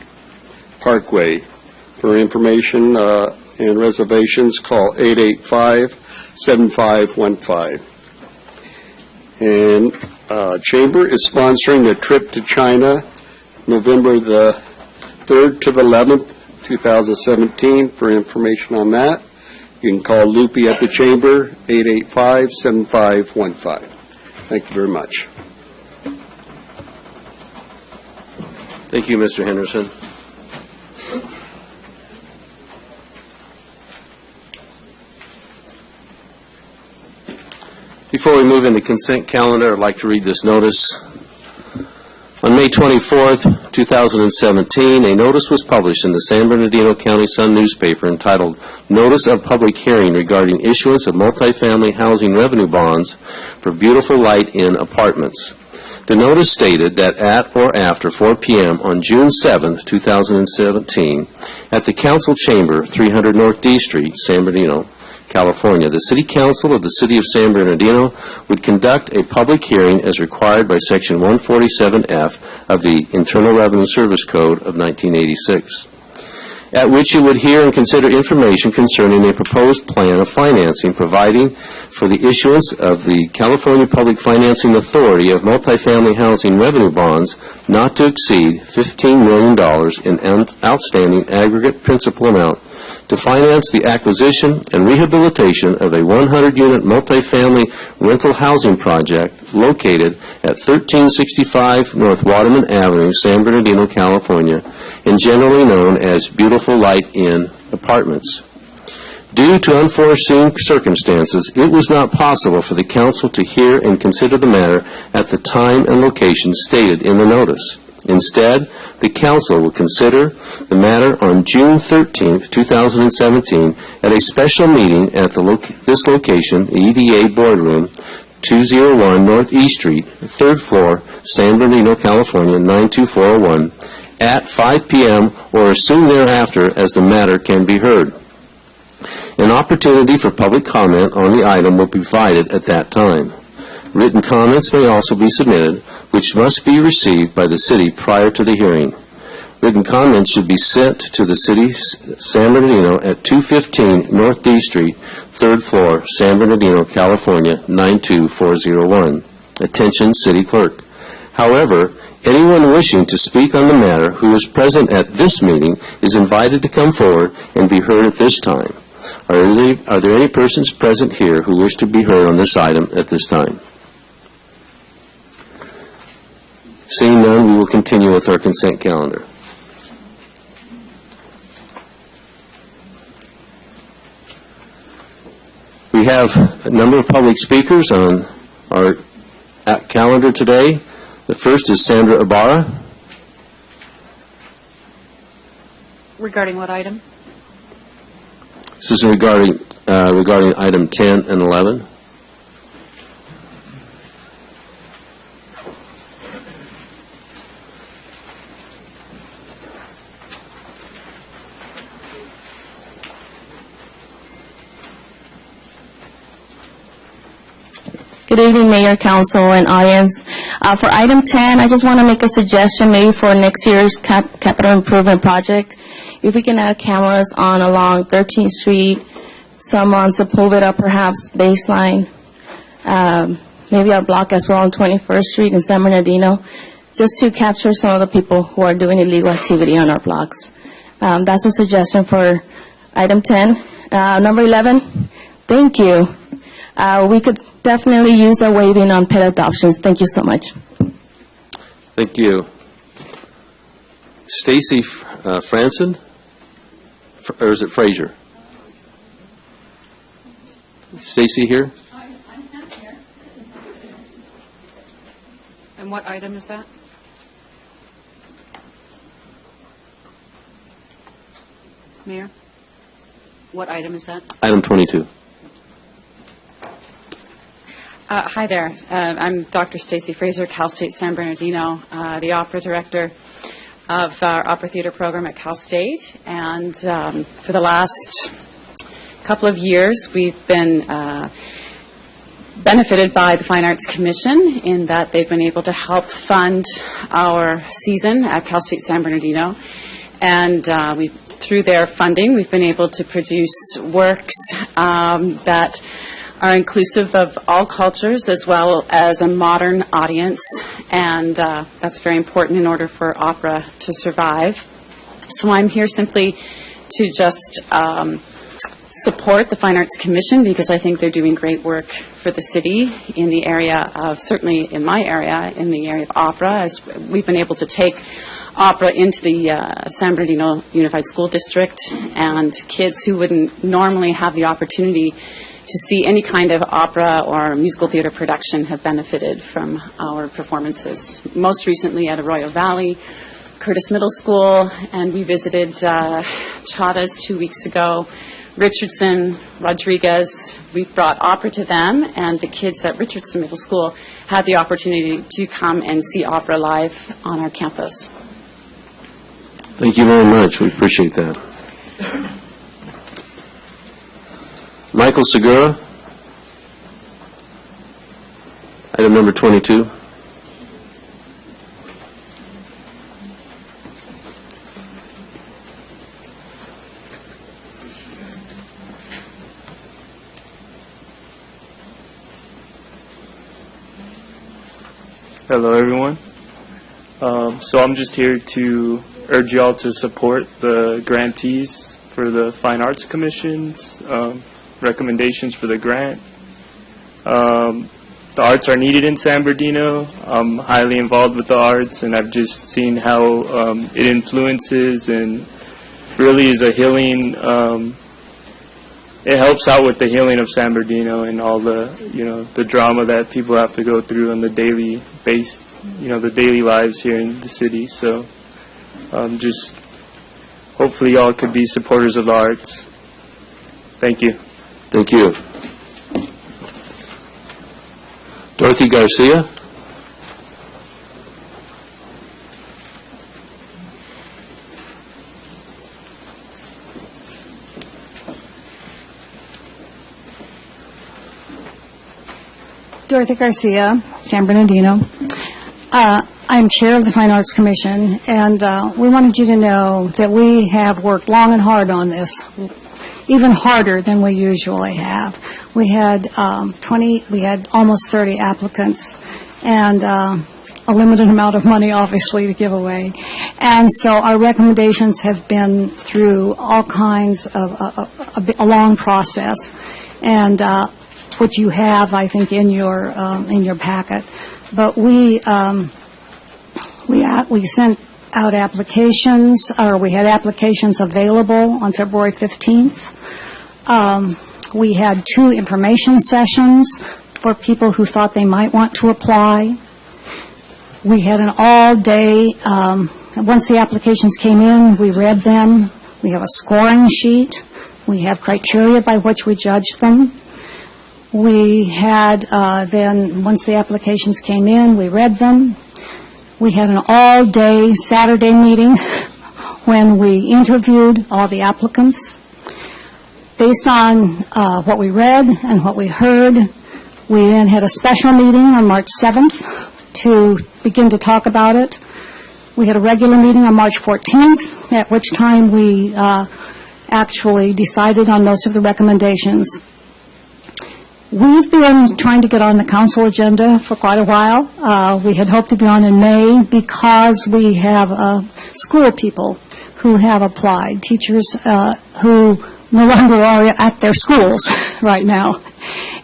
[SPEAKER 7] Parkway. For information and reservations, call 885-7515. And Chamber is sponsoring a trip to China November the 3rd to the 11th, 2017. For information on that, you can call Loopy at the Chamber, 885-7515. Thank you very much.
[SPEAKER 1] Thank you, Mr. Henderson. Before we move into consent calendar, I'd like to read this notice. On May 24th, 2017, a notice was published in the San Bernardino County Sun newspaper entitled Notice of Public Hearing Regarding Issuance of Multifamily Housing Revenue Bonds for Beautiful Light Inn Apartments. The notice stated that at or after 4 p.m. on June 7th, 2017, at the Council Chamber, 300 North D Street, San Bernardino, California, the City Council of the City of San Bernardino would conduct a public hearing as required by Section 147F of the Internal Revenue Service Code of 1986, at which you would hear and consider information concerning a proposed plan of financing providing for the issuance of the California Public Financing Authority of multifamily housing revenue bonds not to exceed $15 million in outstanding aggregate principal amount to finance the acquisition and rehabilitation of a 100-unit multifamily rental housing project located at 1365 North Waterman Avenue, San Bernardino, California, and generally known as Beautiful Light Inn Apartments. Due to unforeseen circumstances, it was not possible for the council to hear and consider the matter at the time and location stated in the notice. Instead, the council will consider the matter on June 13, 2017, at a special meeting at this location, the EDA Boardroom, 201 North E Street, 3rd floor, San Bernardino, California, 92401, at 5 p.m. or as soon thereafter as the matter can be heard. An opportunity for public comment on the item will be provided at that time. Written comments may also be submitted, which must be received by the city prior to the hearing. Written comments should be sent to the city, San Bernardino, at 215 North D Street, 3rd floor, San Bernardino, California, 92401. Attention, City Clerk. However, anyone wishing to speak on the matter who is present at this meeting is invited to come forward and be heard at this time. Are there any persons present here who wish to be heard on this item at this time? Seeing none, we will continue with our consent calendar. We have a number of public speakers on our calendar today. The first is Sandra Ibarra.
[SPEAKER 17] Regarding what item?
[SPEAKER 1] This is regarding item 10 and 11.
[SPEAKER 18] Good evening, Mayor, Council, and audience. For item 10, I just want to make a suggestion maybe for next year's capital improvement project. If we can add cameras on along 13th Street, some on Sepulveda, perhaps Baseline, maybe our block as well on 21st Street in San Bernardino, just to capture some of the people who are doing illegal activity on our blocks. That's a suggestion for item 10. Number 11, thank you. We could definitely use a waiving on pet adoptions. Thank you so much.
[SPEAKER 1] Thank you. Stacy Franson? Or is it Frazier? Stacy here?
[SPEAKER 9] I'm not here.
[SPEAKER 17] And what item is that? Mayor? What item is that?
[SPEAKER 1] Item 22.
[SPEAKER 17] Hi there. I'm Dr. Stacy Fraser, Cal State San Bernardino, the opera director of our opera theater program at Cal State. And for the last couple of years, we've been benefited by the Fine Arts Commission in that they've been able to help fund our season at Cal State San Bernardino. And through their funding, we've been able to produce works that are inclusive of all cultures as well as a modern audience, and that's very important in order for opera to survive. So I'm here simply to just support the Fine Arts Commission because I think they're doing great work for the city in the area of, certainly in my area, in the area of opera, as we've been able to take opera into the San Bernardino Unified School District, and kids who wouldn't normally have the opportunity to see any kind of opera or musical theater production have benefited from our performances. Most recently at Arroyo Valley, Curtis Middle School, and we visited Chadas 2 weeks ago, Richardson, Rodriguez. We've brought opera to them, and the kids at Richardson Middle School had the opportunity to come and see opera live on our campus.
[SPEAKER 1] Thank you very much. We appreciate that. Michael Segura, item number 22.
[SPEAKER 19] Hello, everyone. So I'm just here to urge y'all to support the grantees for the Fine Arts Commission's recommendations for the grant. The arts are needed in San Bernardino. I'm highly involved with the arts, and I've just seen how it influences and really is a healing. It helps out with the healing of San Bernardino and all the, the drama that people have to go through on the daily base, the daily lives here in the city. So, just hopefully y'all could be supporters of the arts. Thank you.
[SPEAKER 1] Thank you. Dorothy Garcia.
[SPEAKER 20] Dorothy Garcia, San Bernardino. I'm chair of the Fine Arts Commission, and we wanted you to know that we have worked long and hard on this, even harder than we usually have. We had almost 30 applicants, and a limited amount of money, obviously, to give away. And so our recommendations have been through all kinds of a long process, and which you have, I think, in your packet. But we sent out applications, or we had applications available on February 15th. We had 2 information sessions for people who thought they might want to apply. We had an all-day, once the applications came in, we read them. We have a scoring sheet. We have criteria by which we judge them. We had then, once the applications came in, we read them. We had an all-day Saturday meeting when we interviewed all the applicants. Based on what we read and what we heard, we then had a special meeting on March 7th to begin to talk about it. We had a regular meeting on March 14th, at which time we actually decided on most of the recommendations. We've been trying to get on the council agenda for quite a while. We had hoped to be on in May because we have school people who have applied, teachers who no longer are at their schools right now.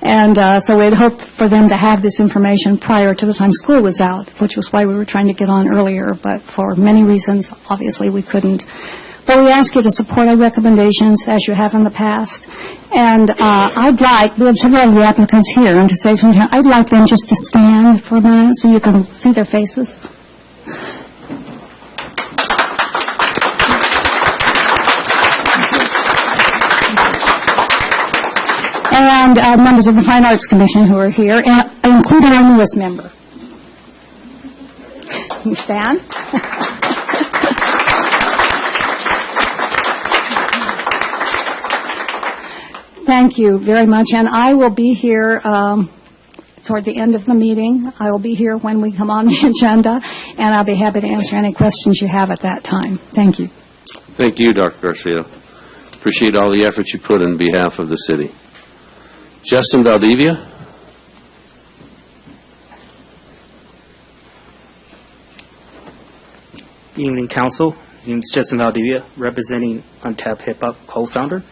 [SPEAKER 20] And so we had hoped for them to have this information prior to the time school was out, which was why we were trying to get on earlier. But for many reasons, obviously, we couldn't. But we ask you to support our recommendations as you have in the past. And we have several of the applicants here, and to save some time, I'd like them just to stand for a minute so you can see their faces. And members of the Fine Arts Commission who are here, and including our newest member. You stand. Thank you very much, and I will be here toward the end of the meeting. I will be here when we come on the agenda, and I'll be happy to answer any questions you have at that time. Thank you.
[SPEAKER 1] Thank you, Dr. Garcia. Appreciate all the efforts you put in behalf of the city. Justin Valdivia.
[SPEAKER 21] Evening, Council. My name is Justin Valdivia, representing Untapped Hip Hop co-founder.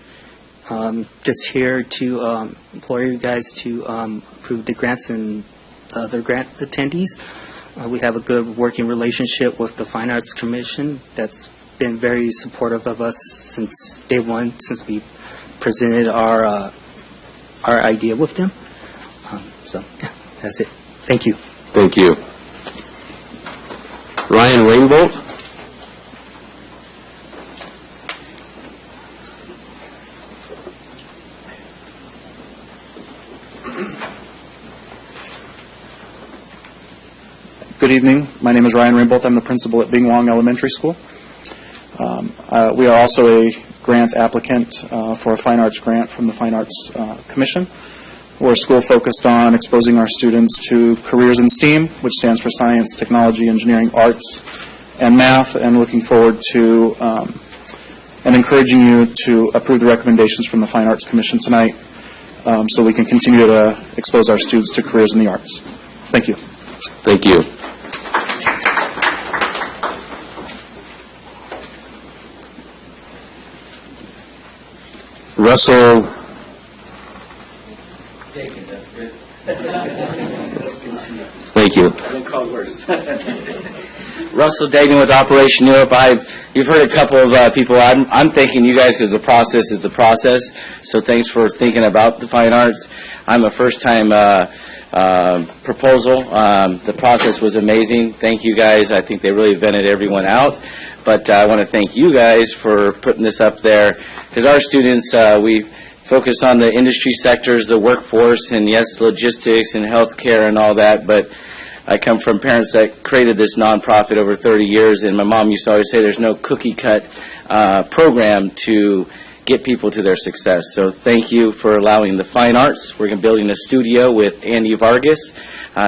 [SPEAKER 21] Just here to implore you guys to approve the grants and other grant attendees. We have a good working relationship with the Fine Arts Commission that's been very supportive of us since day one, since we presented our idea with them. So, yeah, that's it. Thank you.
[SPEAKER 1] Thank you. Ryan Rainbolt.
[SPEAKER 22] Good evening. My name is Ryan Rainbolt. I'm the principal at Bing Wong Elementary School. We are also a grant applicant for a fine arts grant from the Fine Arts Commission. We're a school focused on exposing our students to careers in STEAM, which stands for science, technology, engineering, arts, and math, and looking forward to and encouraging you to approve the recommendations from the Fine Arts Commission tonight so we can continue to expose our students to careers in the arts. Thank you.
[SPEAKER 1] Thank you. Russell. Thank you.
[SPEAKER 23] Russell Dagan with Operation Europe. You've heard a couple of people. I'm thanking you guys because the process is the process. So thanks for thinking about the fine arts. I'm a first-time proposal. The process was amazing. Thank you guys. I think they really vetted everyone out. But I want to thank you guys for putting this up there because our students, we focus on the industry sectors, the workforce, and yes, logistics and healthcare and all that. But I come from parents that created this nonprofit over 30 years, and my mom used to always say there's no cookie-cut program to get people to their success. So thank you for allowing the fine arts. We're building a studio with Andy Vargas.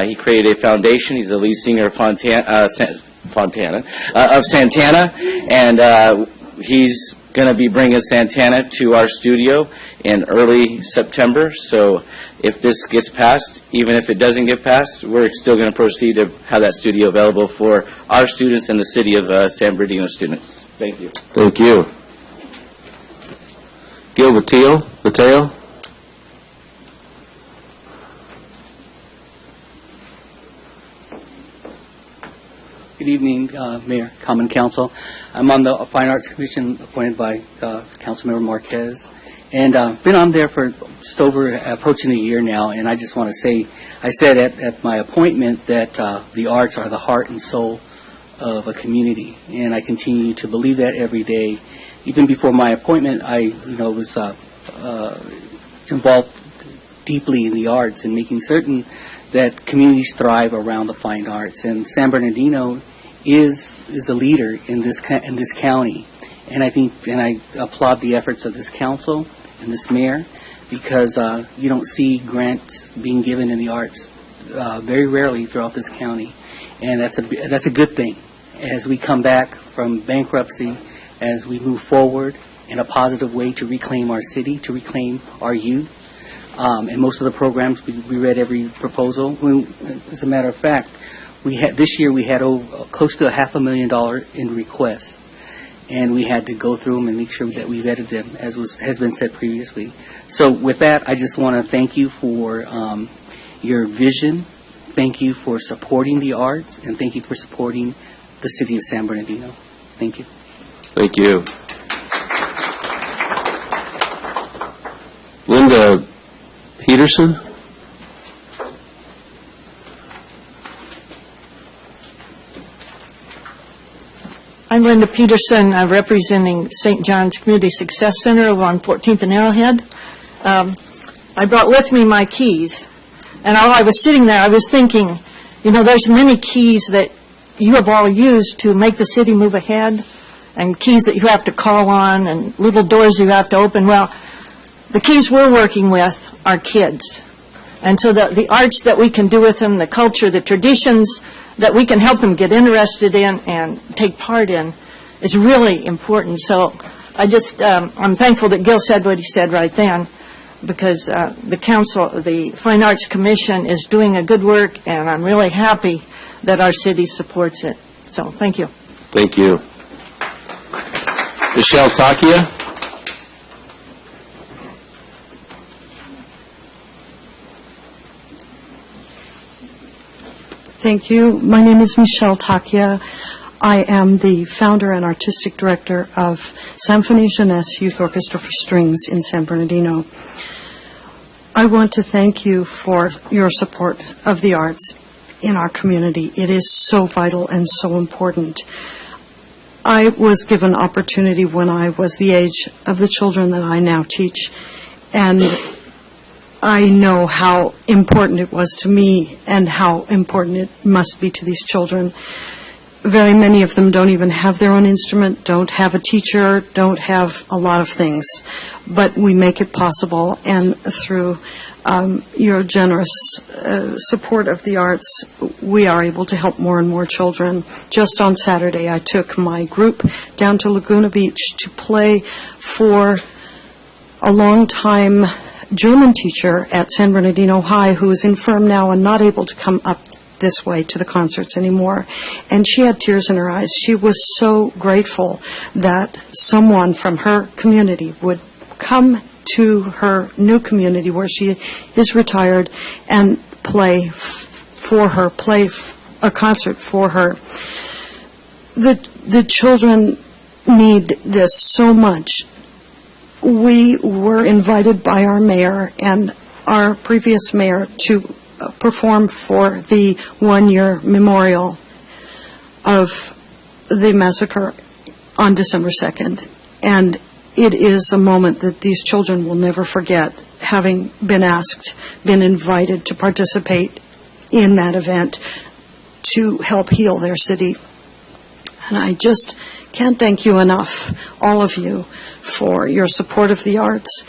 [SPEAKER 23] He created a foundation. He's the lead singer of Santana, and he's going to be bringing Santana to our studio in early September. So if this gets passed, even if it doesn't get passed, we're still going to proceed to have that studio available for our students and the city of San Bernardino students. Thank you.
[SPEAKER 1] Thank you. Gil Mateo.
[SPEAKER 24] Good evening, Mayor, Common Council. I'm on the Fine Arts Commission appointed by Councilmember Marquez. And been on there for just over approaching a year now, and I just want to say, I said at my appointment that the arts are the heart and soul of a community, and I continue to believe that every day. Even before my appointment, I was involved deeply in the arts and making certain that communities thrive around the fine arts. And San Bernardino is a leader in this county, and I applaud the efforts of this council and this mayor, because you don't see grants being given in the arts very rarely throughout this county, and that's a good thing. As we come back from bankruptcy, as we move forward in a positive way to reclaim our city, to reclaim our youth, and most of the programs, we read every proposal. As a matter of fact, this year we had close to $500,000 in requests. And we had to go through them and make sure that we vetted them, as has been said previously. So with that, I just want to thank you for your vision. Thank you for supporting the arts, and thank you for supporting the city of San Bernardino. Thank you.
[SPEAKER 1] Thank you. Linda Peterson?
[SPEAKER 3] I'm Linda Peterson, representing St. John's Community Success Center over on 14th and Arrowhead. I brought with me my keys, and while I was sitting there, I was thinking, there's many keys that you have all used to make the city move ahead, and keys that you have to call on, and little doors you have to open. Well, the keys we're working with are kids. And so the arts that we can do with them, the culture, the traditions that we can help them get interested in and take part in is really important. So I'm thankful that Gil said what he said right then, because the council, the Fine Arts Commission is doing a good work, and I'm really happy that our city supports it. So thank you.
[SPEAKER 1] Thank you. Michelle Takia?
[SPEAKER 5] Thank you. My name is Michelle Takia. I am the founder and artistic director of Symphonie Jeunesse Youth Orchestra for Strings in San Bernardino. I want to thank you for your support of the arts in our community. It is so vital and so important. I was given opportunity when I was the age of the children that I now teach, and I know how important it was to me and how important it must be to these children. Very many of them don't even have their own instrument, don't have a teacher, don't have a lot of things. But we make it possible, and through your generous support of the arts, we are able to help more and more children. Just on Saturday, I took my group down to Laguna Beach to play for a long-time German teacher at San Bernardino High who is infirm now and not able to come up this way to the concerts anymore. And she had tears in her eyes. She was so grateful that someone from her community would come to her new community where she is retired and play for her, play a concert for her. The children need this so much. We were invited by our mayor and our previous mayor to perform for the one-year memorial of the massacre on December 2nd. And it is a moment that these children will never forget, having been asked, been invited to participate in that event to help heal their city. And I just can't thank you enough, all of you, for your support of the arts.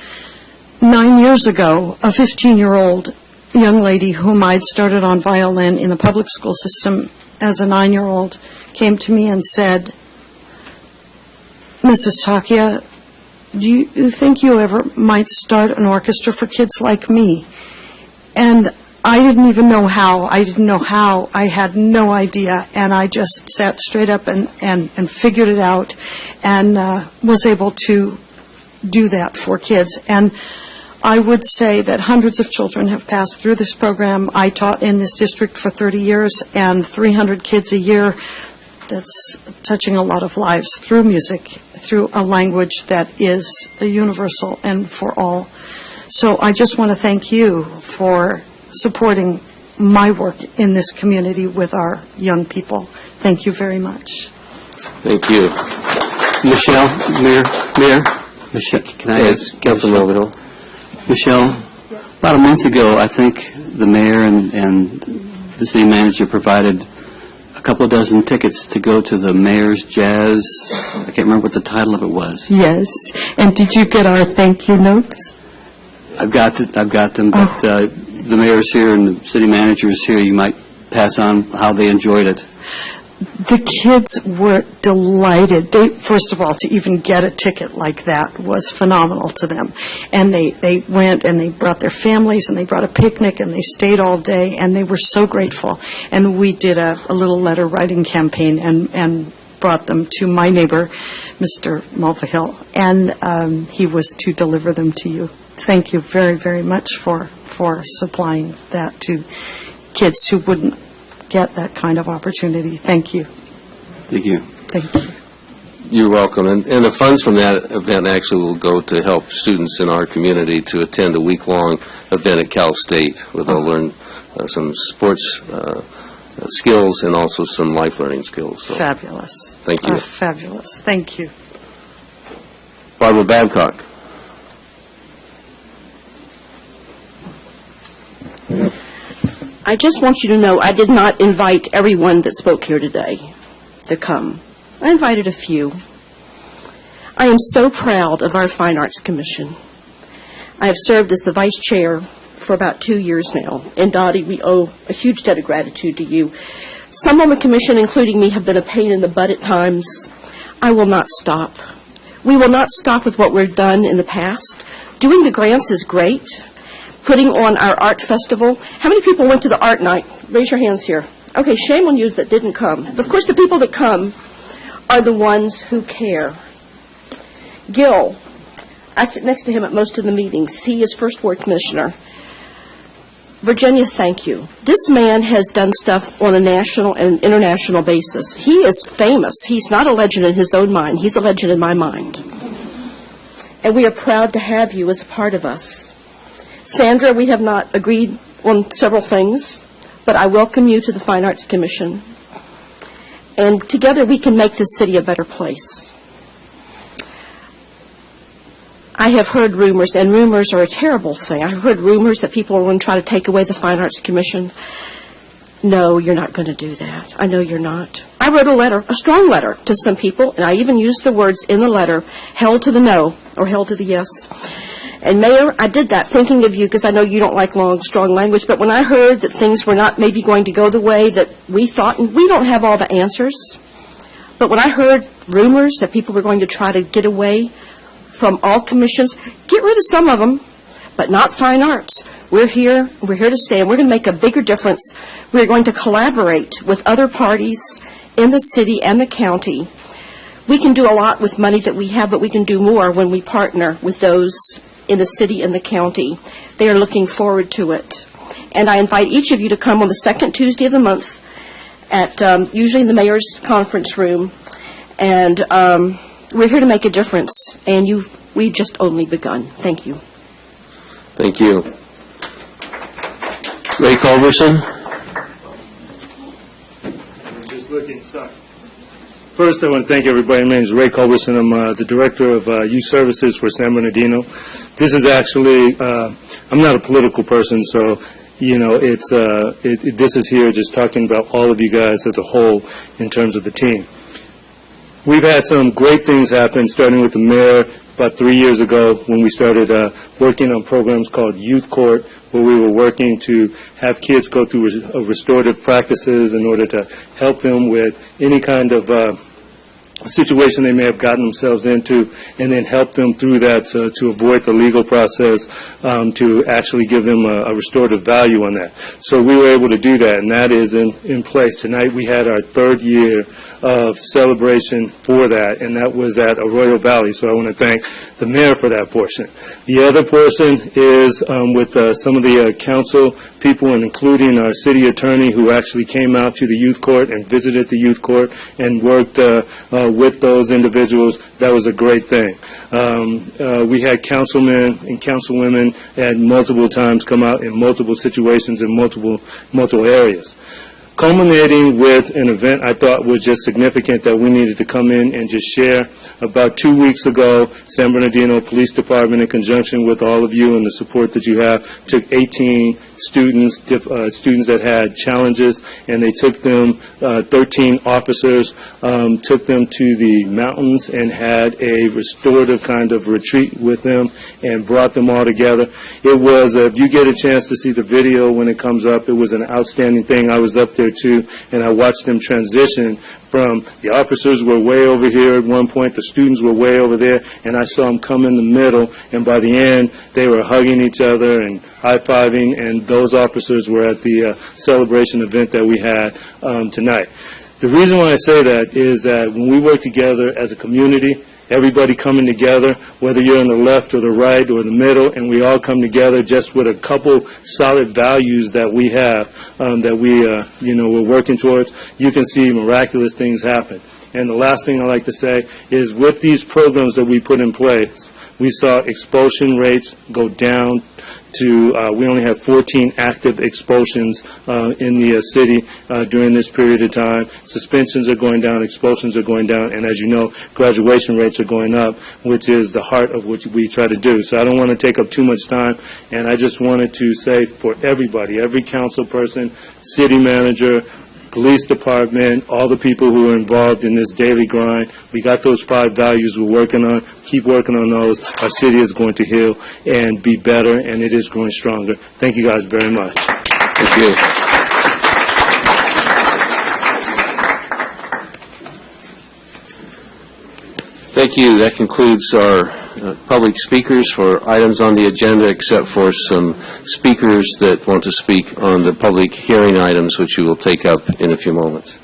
[SPEAKER 5] 9 years ago, a 15-year-old young lady whom I'd started on violin in the public school system as a 9-year-old came to me and said, Mrs. Takia, do you think you ever might start an orchestra for kids like me? And I didn't even know how. I didn't know how. I had no idea. And I just sat straight up and figured it out and was able to do that for kids. And I would say that hundreds of children have passed through this program. I taught in this district for 30 years, and 300 kids a year. That's touching a lot of lives through music, through a language that is universal and for all. So I just want to thank you for supporting my work in this community with our young people. Thank you very much.
[SPEAKER 1] Thank you.
[SPEAKER 6] Michelle, Mayor, Michelle, can I ask?
[SPEAKER 1] Councilman Overhill.
[SPEAKER 6] Michelle, about a month ago, I think the mayor and the city manager provided a couple of dozen tickets to go to the mayor's jazz. I can't remember what the title of it was.
[SPEAKER 5] Yes. And did you get our thank you notes?
[SPEAKER 6] I've got them, but the mayor's here and the city manager is here. You might pass on how they enjoyed it.
[SPEAKER 5] The kids were delighted. First of all, to even get a ticket like that was phenomenal to them. And they went and they brought their families and they brought a picnic and they stayed all day and they were so grateful. And we did a little letter writing campaign and brought them to my neighbor, Mr. Mulvihill, and he was to deliver them to you. Thank you very, very much for supplying that to kids who wouldn't get that kind of opportunity. Thank you.
[SPEAKER 6] Thank you.
[SPEAKER 5] Thank you.
[SPEAKER 1] You're welcome. And the funds from that event actually will go to help students in our community to attend a week-long event at Cal State, where they'll learn some sports skills and also some life learning skills. So,
[SPEAKER 5] Fabulous.
[SPEAKER 1] thank you.
[SPEAKER 5] Fabulous. Thank you.
[SPEAKER 1] Barbara Babcock.
[SPEAKER 2] I just want you to know I did not invite everyone that spoke here today to come. I invited a few. I am so proud of our Fine Arts Commission. I have served as the vice chair for about 2 years now. And Dottie, we owe a huge debt of gratitude to you. Some on the commission, including me, have been a pain in the butt at times. I will not stop. We will not stop with what we've done in the past. Doing the grants is great. Putting on our art festival. How many people went to the art night? Raise your hands here. Okay, shame on you that didn't come. Of course, the people that come are the ones who care. Gil, I sit next to him at most of the meetings. He is First Ward Commissioner. Virginia, thank you. This man has done stuff on a national and international basis. He is famous. He's not a legend in his own mind. He's a legend in my mind. And we are proud to have you as a part of us. Sandra, we have not agreed on several things, but I welcome you to the Fine Arts Commission. And together we can make this city a better place. I have heard rumors, and rumors are a terrible thing. I've heard rumors that people are going to try to take away the Fine Arts Commission. No, you're not going to do that. I know you're not. I wrote a letter, a strong letter, to some people, and I even used the words in the letter, held to the no, or held to the yes. And Mayor, I did that thinking of you because I know you don't like long, strong language, but when I heard that things were not maybe going to go the way that we thought, and we don't have all the answers, but when I heard rumors that people were going to try to get away from all commissions, get rid of some of them, but not fine arts. We're here to stay, and we're going to make a bigger difference. We're going to collaborate with other parties in the city and the county. We can do a lot with money that we have, but we can do more when we partner with those in the city and the county. They are looking forward to it. And I invite each of you to come on the second Tuesday of the month at usually in the mayor's conference room. And we're here to make a difference. And we've just only begun. Thank you.
[SPEAKER 1] Thank you. Ray Culberson.
[SPEAKER 8] Just looking, sorry. First, I want to thank everybody. My name is Ray Culberson. I'm the Director of Youth Services for San Bernardino. This is actually, I'm not a political person, so, you know, this is here just talking about all of you guys as a whole in terms of the team. We've had some great things happen, starting with the mayor about 3 years ago when we started working on programs called Youth Court, where we were working to have kids go through restorative practices in order to help them with any kind of situation they may have gotten themselves into, and then help them through that to avoid the legal process, to actually give them a restorative value on that. So we were able to do that, and that is in place. Tonight we had our third year of celebration for that, and that was at Arroyo Valley, so I want to thank the mayor for that portion. The other portion is with some of the council people, and including our city attorney, who actually came out to the youth court and visited the youth court and worked with those individuals. That was a great thing. We had councilmen and councilwomen at multiple times come out in multiple situations in multiple areas. Culminating with an event I thought was just significant that we needed to come in and just share. About 2 weeks ago, San Bernardino Police Department, in conjunction with all of you and the support that you have, took 18 students that had challenges, and they took them, 13 officers, took them to the mountains and had a restorative kind of retreat with them and brought them all together. It was, if you get a chance to see the video when it comes up, it was an outstanding thing. I was up there too, and I watched them transition from the officers were way over here at one point, the students were way over there, and I saw them come in the middle, and by the end, they were hugging each other and high-fiving, and those officers were at the celebration event that we had tonight. The reason why I say that is that when we work together as a community, everybody coming together, whether you're on the left or the right or the middle, and we all come together just with a couple solid values that we have, that we're working towards, you can see miraculous things happen. And the last thing I'd like to say is with these programs that we put in place, we saw expulsion rates go down to, we only have 14 active expulsions in the city during this period of time. Suspensions are going down, expulsions are going down, and as you know, graduation rates are going up, which is the heart of what we try to do. So I don't want to take up too much time, and I just wanted to say for everybody, every council person, city manager, police department, all the people who are involved in this daily grind. We got those 5 values we're working on. Keep working on those. Our city is going to heal and be better, and it is growing stronger. Thank you guys very much.
[SPEAKER 1] Thank you. Thank you. That concludes our public speakers for items on the agenda, except for some speakers that want to speak on the public hearing items, which we will take up in a few moments.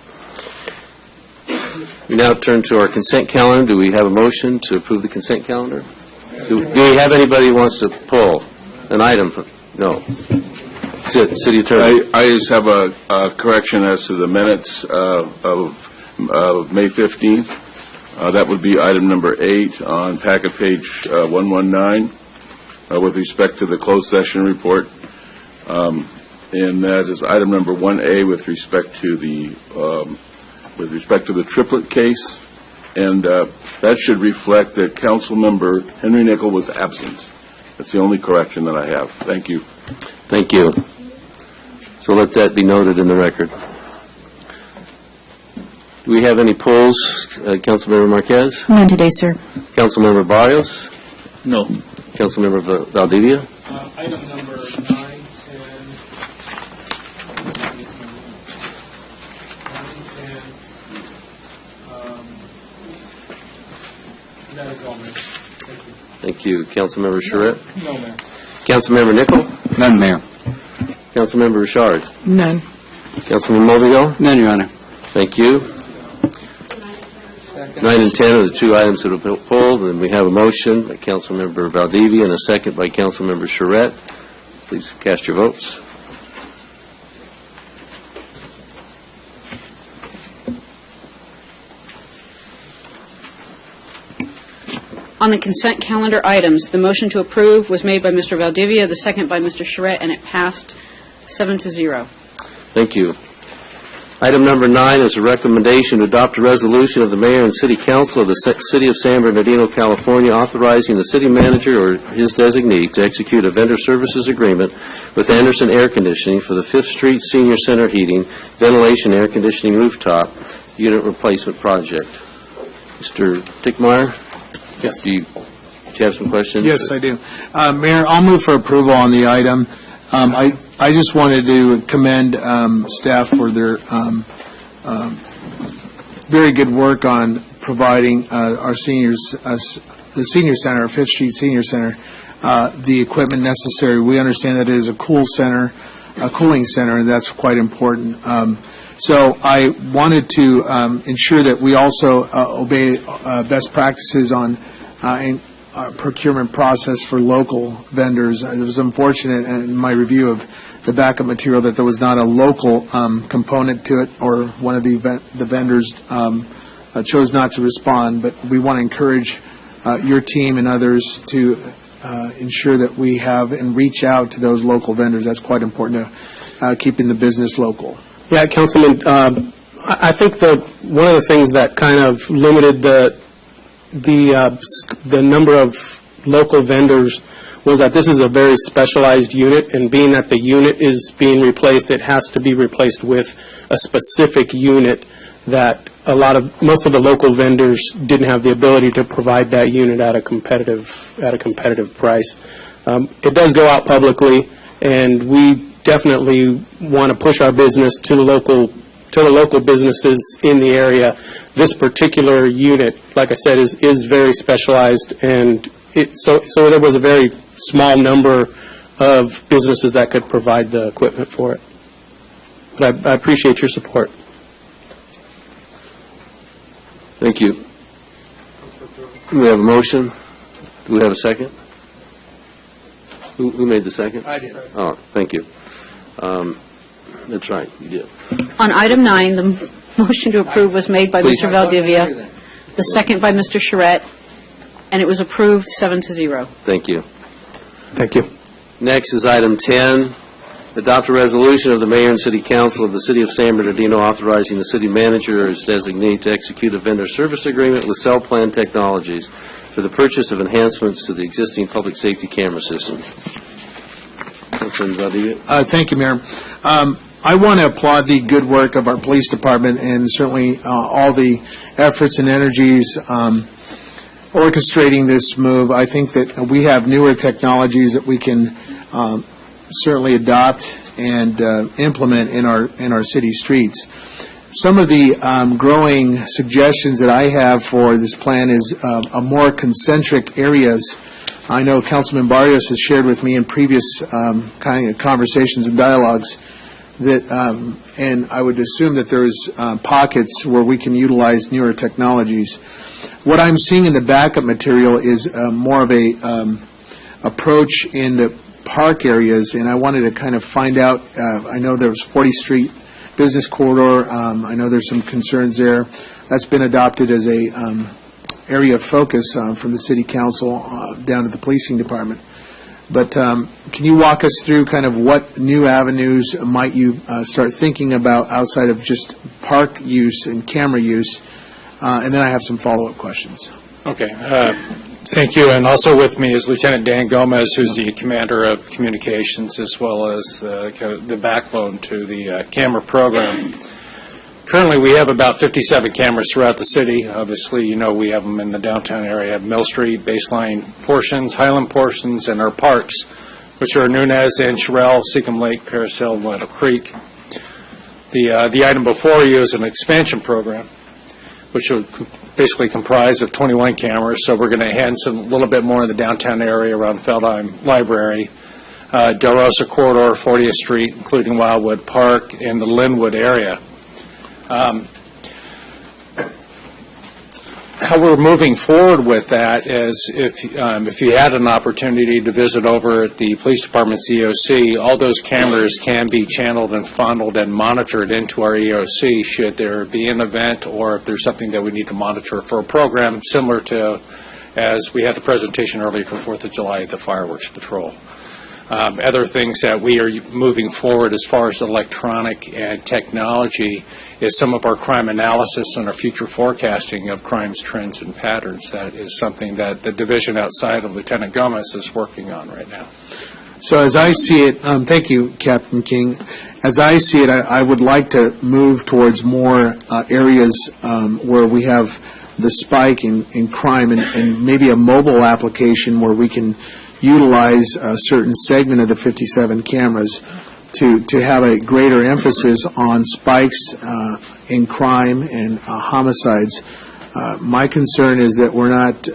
[SPEAKER 1] We now turn to our consent calendar. Do we have a motion to approve the consent calendar? Do we have anybody who wants to pull an item? No. City Attorney.
[SPEAKER 10] I just have a correction as to the minutes of May 15th. That would be item number 8 on packet page 119 with respect to the closed session report. And that is item number 1A with respect to the triplet case. And that should reflect that Councilmember Henry Nickel was absent. That's the only correction that I have. Thank you.
[SPEAKER 1] Thank you. So let that be noted in the record. Do we have any polls? Councilmember Marquez?
[SPEAKER 5] None today, sir.
[SPEAKER 1] Councilmember Barrios?
[SPEAKER 10] No.
[SPEAKER 1] Councilmember Valdivia?
[SPEAKER 16] Item number 9, 10, 9, 10, that is all, Mayor. Thank you.
[SPEAKER 1] Thank you. Councilmember Charette?
[SPEAKER 16] No, Mayor.
[SPEAKER 1] Councilmember Nickel?
[SPEAKER 15] None, Mayor.
[SPEAKER 1] Councilmember Richard?
[SPEAKER 3] None.
[SPEAKER 1] Councilmember Movigo?
[SPEAKER 6] None, Your Honor.
[SPEAKER 1] Thank you. 9 and 10 are the 2 items that have been pulled, and we have a motion by Councilmember Valdivia and a second by Councilmember Charette. Please cast your votes.
[SPEAKER 11] On the consent calendar items, the motion to approve was made by Mr. Valdivia, the second by Mr. Charette, and it passed 7-0.
[SPEAKER 1] Thank you. Item number 9 is a recommendation to adopt a resolution of the mayor and city council of the city of San Bernardino, California, authorizing the city manager or his designee to execute a vendor services agreement with Anderson Air Conditioning for the 5th Street Senior Center Heating, Ventilation, Air Conditioning Rooftop Unit Replacement Project. Mr. Tickmeyer?
[SPEAKER 16] Yes.
[SPEAKER 1] Do you have some questions?
[SPEAKER 16] Yes, I do. Mayor, I'll move for approval on the item. I just wanted to commend staff for their very good work on providing our seniors, the senior center, our 5th Street Senior Center, the equipment necessary. We understand that it is a cooling center, and that's quite important. So I wanted to ensure that we also obey best practices on our procurement process for local vendors. It was unfortunate in my review of the backup material that there was not a local component to it, or one of the vendors chose not to respond. But we want to encourage your team and others to ensure that we have and reach out to those local vendors. That's quite important to keeping the business local.
[SPEAKER 13] Yeah, Councilman, I think that one of the things that kind of limited the number of local vendors was that this is a very specialized unit, and being that the unit is being replaced, it has to be replaced with a specific unit that most of the local vendors didn't have the ability to provide that unit at a competitive price. It does go out publicly, and we definitely want to push our business to the local businesses in the area. This particular unit, like I said, is very specialized, and so there was a very small number of businesses that could provide the equipment for it. But I appreciate your support.
[SPEAKER 1] Thank you. Do we have a motion? Do we have a second? Who made the second?
[SPEAKER 13] I did.
[SPEAKER 1] Oh, thank you. That's right, you did.
[SPEAKER 11] On item 9, the motion to approve was made by
[SPEAKER 1] Please.
[SPEAKER 11] Mr. Valdivia, the second by Mr. Charette, and it was approved 7-0.
[SPEAKER 1] Thank you.
[SPEAKER 13] Thank you.
[SPEAKER 1] Next is item 10, adopt a resolution of the mayor and city council of the city of San Bernardino authorizing the city manager as designee to execute a vendor service agreement with Cell Plan Technologies for the purchase of enhancements to the existing public safety camera system. Councilman Valdivia.
[SPEAKER 16] Thank you, Mayor. I want to applaud the good work of our police department and certainly all the efforts and energies orchestrating this move. I think that we have newer technologies that we can certainly adopt and implement in our city streets. Some of the growing suggestions that I have for this plan is a more concentric areas. I know Councilman Barrios has shared with me in previous kind of conversations and dialogues that, and I would assume that there's pockets where we can utilize newer technologies. What I'm seeing in the backup material is more of a approach in the park areas, and I wanted to kind of find out, I know there was 40th Street Business Corridor, I know there's some concerns there. That's been adopted as a area of focus from the City Council down to the Policing Department. But can you walk us through kind of what new avenues might you start thinking about outside of just park use and camera use? And then I have some follow-up questions.
[SPEAKER 4] Okay. Thank you. And also with me is Lieutenant Dan Gomez, who's the commander of communications, as well as the backbone to the camera program. Currently, we have about 57 cameras throughout the city. Obviously, you know, we have them in the downtown area, Mill Street, Baseline portions, Highland portions, and our parks, which are Nunez and Sherrill, Seacom Lake, Paris Hill, and Little Creek. The item before you is an expansion program, which will basically comprise of 21 cameras. So we're going to enhance a little bit more in the downtown area around Feldheim Library, Del Rosa Corridor, 40th Street, including Wildwood Park, and the Linwood area. How we're moving forward with that is if you had an opportunity to visit over at the police department's EOC, all those cameras can be channeled and funneled and monitored into our EOC should there be an event or if there's something that we need to monitor for a program similar to as we had the presentation earlier for 4th of July, the fireworks patrol. Other things that we are moving forward as far as electronic and technology is some of our crime analysis and our future forecasting of crimes, trends, and patterns. That is something that the division outside of Lieutenant Gomez is working on right now.
[SPEAKER 16] So as I see it, thank you, Captain King. As I see it, I would like to move towards more areas where we have the spike in crime and maybe a mobile application where we can utilize a certain segment of the 57 cameras to have a greater emphasis on spikes in crime and homicides. My concern is that we're not,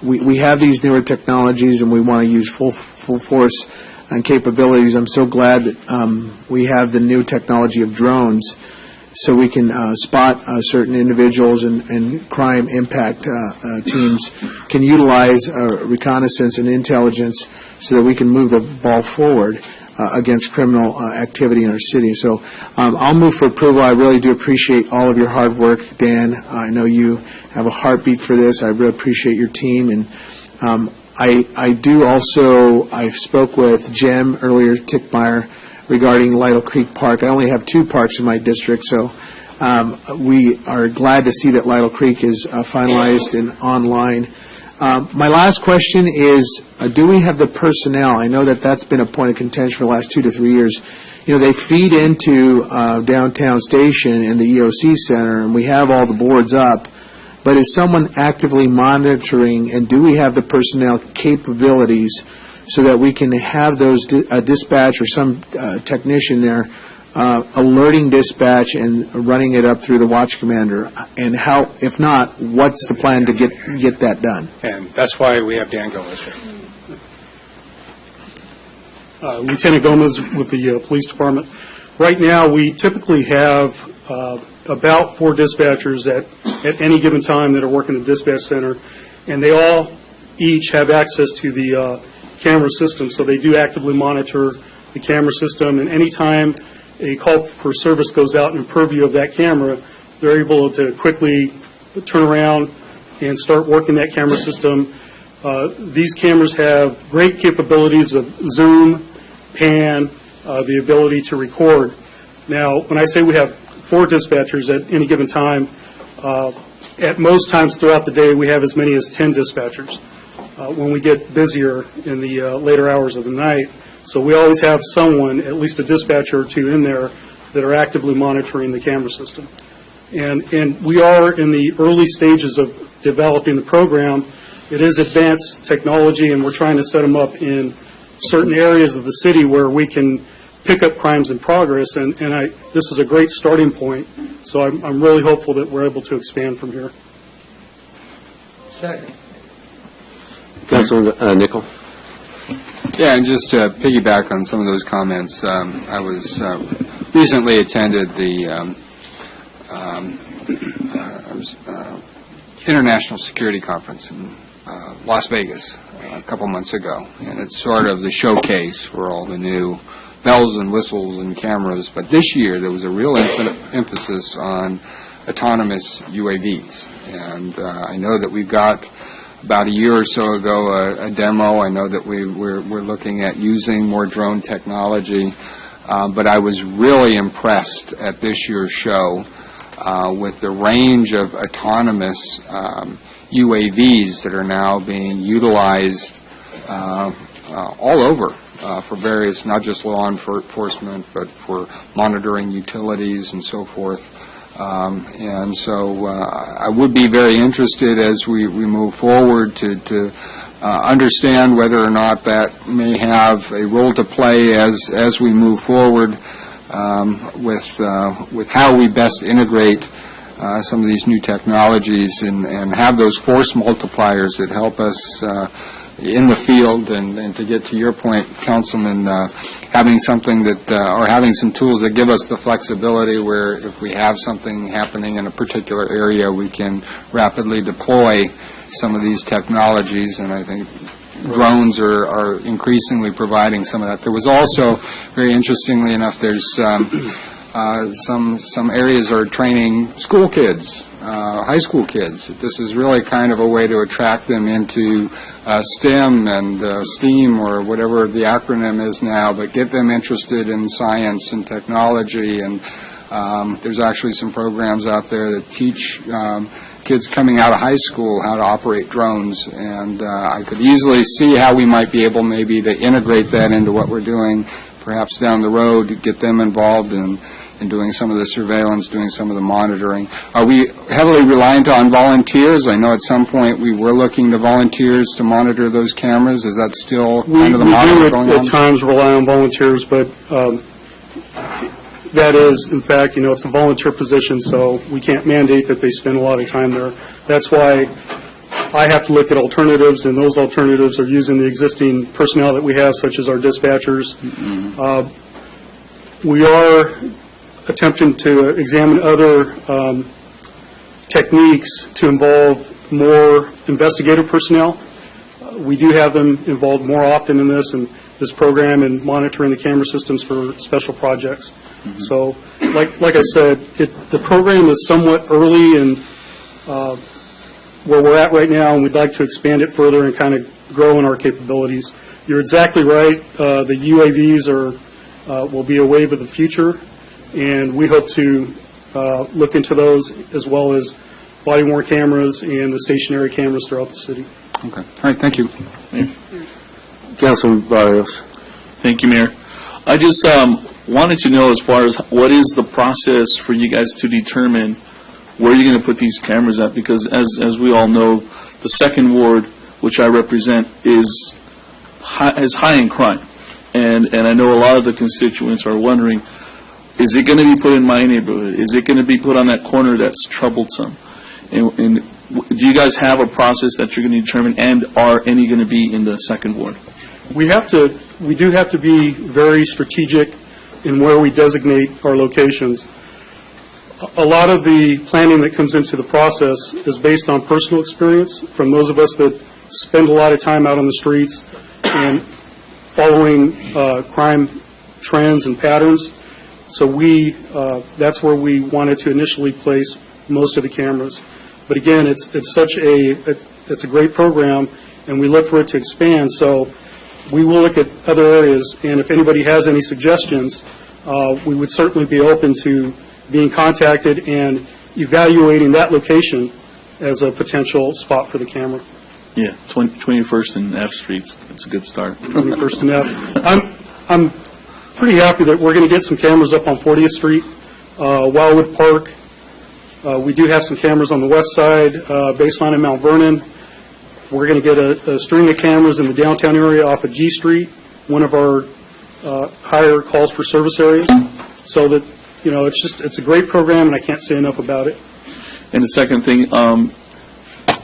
[SPEAKER 16] we have these newer technologies and we want to use full force and capabilities. I'm so glad that we have the new technology of drones so we can spot certain individuals and crime impact teams can utilize reconnaissance and intelligence so that we can move the ball forward against criminal activity in our city. So I'll move for approval. I really do appreciate all of your hard work, Dan. I know you have a heartbeat for this. I really appreciate your team. And I do also, I spoke with Jim earlier, Tickmeyer, regarding Lytle Creek Park. I only have 2 parks in my district, so we are glad to see that Lytle Creek is finalized and online. My last question is, do we have the personnel? I know that that's been a point of contention for the last 2 to 3 years. You know, they feed into downtown station and the EOC Center, and we have all the boards up, but is someone actively monitoring, and do we have the personnel capabilities so that we can have those dispatch or some technician there alerting dispatch and running it up through the watch commander? And how, if not, what's the plan to get that done?
[SPEAKER 4] And that's why we have Dan Gomez here.
[SPEAKER 7] Lieutenant Gomez with the police department. Right now, we typically have about 4 dispatchers at any given time that are working at the dispatch center, and they all each have access to the camera system, so they do actively monitor the camera system, and anytime a call for service goes out in purview of that camera, they're able to quickly turn around and start working that camera system. These cameras have great capabilities of zoom, pan, the ability to record. Now, when I say we have 4 dispatchers at any given time, at most times throughout the day, we have as many as 10 dispatchers when we get busier in the later hours of the night. So we always have someone, at least a dispatcher or 2 in there, that are actively monitoring the camera system. And we are in the early stages of developing the program. It is advanced technology, and we're trying to set them up in certain areas of the city where we can pick up crimes in progress, and this is a great starting point, so I'm really hopeful that we're able to expand from here.
[SPEAKER 1] Second. Councilman Nickel.
[SPEAKER 15] Yeah, and just to piggyback on some of those comments, I was recently attended the International Security Conference in Las Vegas a couple months ago, and it's sort of the showcase for all the new bells and whistles and cameras. But this year there was a real emphasis on autonomous UAVs, and I know that we've got about a year or so ago a demo. I know that we're looking at using more drone technology, but I was really impressed at this year's show with the range of autonomous UAVs that are now being utilized all over for various, not just law enforcement, but for monitoring utilities and so forth. And so I would be very interested as we move forward to understand whether or not that may have a role to play as we move forward with how we best integrate some of these new technologies and have those force multipliers that help us in the field, and to get to your point, Councilman, having something that, or having some tools that give us the flexibility where if we have something happening in a particular area, we can rapidly deploy some of these technologies, and I think drones are increasingly providing some of that. There was also, very interestingly enough, there's some areas are training school kids, high school kids. This is really kind of a way to attract them into STEM and STEAM, or whatever the acronym is now, but get them interested in science and technology. And there's actually some programs out there that teach kids coming out of high school how to operate drones. And I could easily see how we might be able maybe to integrate that into what we're doing, perhaps down the road, to get them involved in doing some of the surveillance, doing some of the monitoring. Are we heavily reliant on volunteers? I know at some point we were looking to volunteers to monitor those cameras. Is that still kind of the model going on?
[SPEAKER 7] We do at times rely on volunteers, but that is, in fact, it's a volunteer position, so we can't mandate that they spend a lot of time there. That's why I have to look at alternatives, and those alternatives are using the existing personnel that we have, such as our dispatchers. We are attempting to examine other techniques to involve more investigative personnel. We do have them involved more often in this program and monitoring the camera systems for special projects. So, like I said, the program is somewhat early in where we're at right now, and we'd like to expand it further and kind of grow in our capabilities. You're exactly right. The UAVs will be a wave of the future, and we hope to look into those as well as body-worn cameras and the stationary cameras throughout the city.
[SPEAKER 15] Okay. All right. Thank you.
[SPEAKER 1] Councilman Barrios.
[SPEAKER 9] Thank you, Mayor. I just wanted to know, as far as what is the process for you guys to determine where you're going to put these cameras at, because as we all know, the second ward, which I represent, is high in crime. And I know a lot of the constituents are wondering, is it going to be put in my neighborhood? Is it going to be put on that corner that's troublesome? And do you guys have a process that you're going to determine, and are any going to be in the second ward?
[SPEAKER 7] We do have to be very strategic in where we designate our locations. A lot of the planning that comes into the process is based on personal experience from those of us that spend a lot of time out on the streets and following crime trends and patterns. So that's where we wanted to initially place most of the cameras. But again, it's a great program, and we look for it to expand. So we will look at other areas, and if anybody has any suggestions, we would certainly be open to being contacted and evaluating that location as a potential spot for the camera.
[SPEAKER 9] Yeah, 21st and F Streets. It's a good start.
[SPEAKER 7] 21st and F. I'm pretty happy that we're going to get some cameras up on 40th Street, Wildwood Park. We do have some cameras on the west side, Baseline in Mount Vernon. We're going to get a string of cameras in the downtown area off of G Street, one of our higher calls for service areas. So that, it's a great program, and I can't say enough about it.
[SPEAKER 9] And the second thing,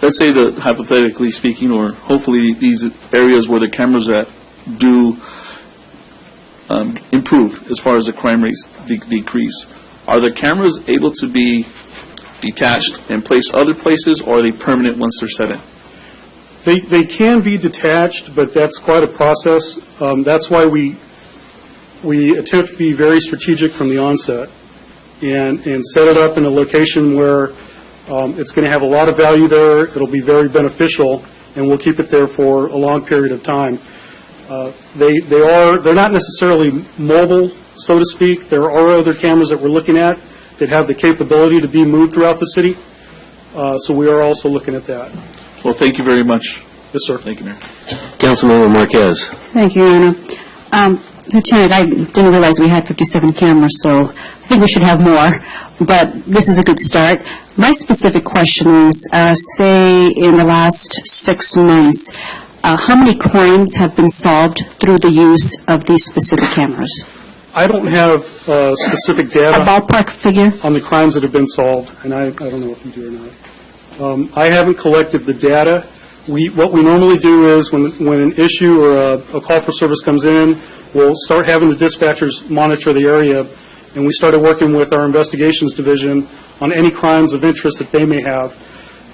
[SPEAKER 9] let's say that hypothetically speaking, or hopefully these areas where the cameras at do improve as far as the crime rates decrease. Are the cameras able to be detached and placed other places, or are they permanent once they're set in?
[SPEAKER 7] They can be detached, but that's quite a process. That's why we attempt to be very strategic from the onset and set it up in a location where it's going to have a lot of value there. It'll be very beneficial, and we'll keep it there for a long period of time. They're not necessarily mobile, so to speak. There are other cameras that we're looking at that have the capability to be moved throughout the city. So we are also looking at that.
[SPEAKER 9] Well, thank you very much.
[SPEAKER 7] Yes, sir.
[SPEAKER 9] Thank you, Mayor.
[SPEAKER 1] Councilmember Marquez.
[SPEAKER 12] Thank you, Your Honor. Lieutenant, I didn't realize we had 57 cameras, so I think we should have more, but this is a good start. My specific question is, say in the last 6 months, how many crimes have been solved through the use of these specific cameras?
[SPEAKER 7] I don't have specific data.
[SPEAKER 12] A ballpark figure?
[SPEAKER 7] On the crimes that have been solved, and I don't know if you do or not. I haven't collected the data. What we normally do is when an issue or a call for service comes in, we'll start having the dispatchers monitor the area, and we started working with our investigations division on any crimes of interest that they may have.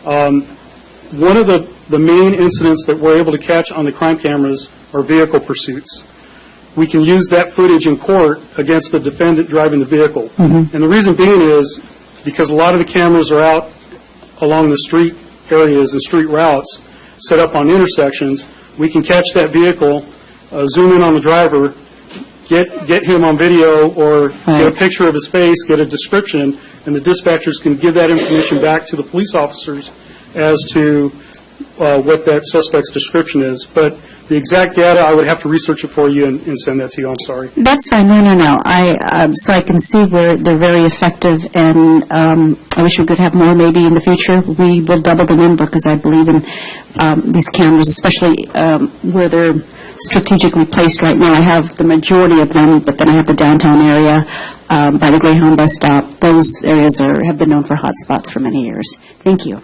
[SPEAKER 7] One of the main incidents that we're able to catch on the crime cameras are vehicle pursuits. We can use that footage in court against the defendant driving the vehicle.
[SPEAKER 12] Mm-hmm.
[SPEAKER 7] And the reason being is because a lot of the cameras are out along the street areas and street routes set up on intersections. We can catch that vehicle, zoom in on the driver, get him on video or get a picture of his face, get a description, and the dispatchers can give that information back to the police officers as to what that suspect's description is. But the exact data, I would have to research it for you and send that to you. I'm sorry.
[SPEAKER 12] That's fine. No. So I can see where they're very effective, and I wish we could have more maybe in the future. We will double the number because I believe in these cameras, especially where they're strategically placed right now. I have the majority of them, but then I have the downtown area by the Greyhound bus stop. Those areas have been known for hot spots for many years. Thank you.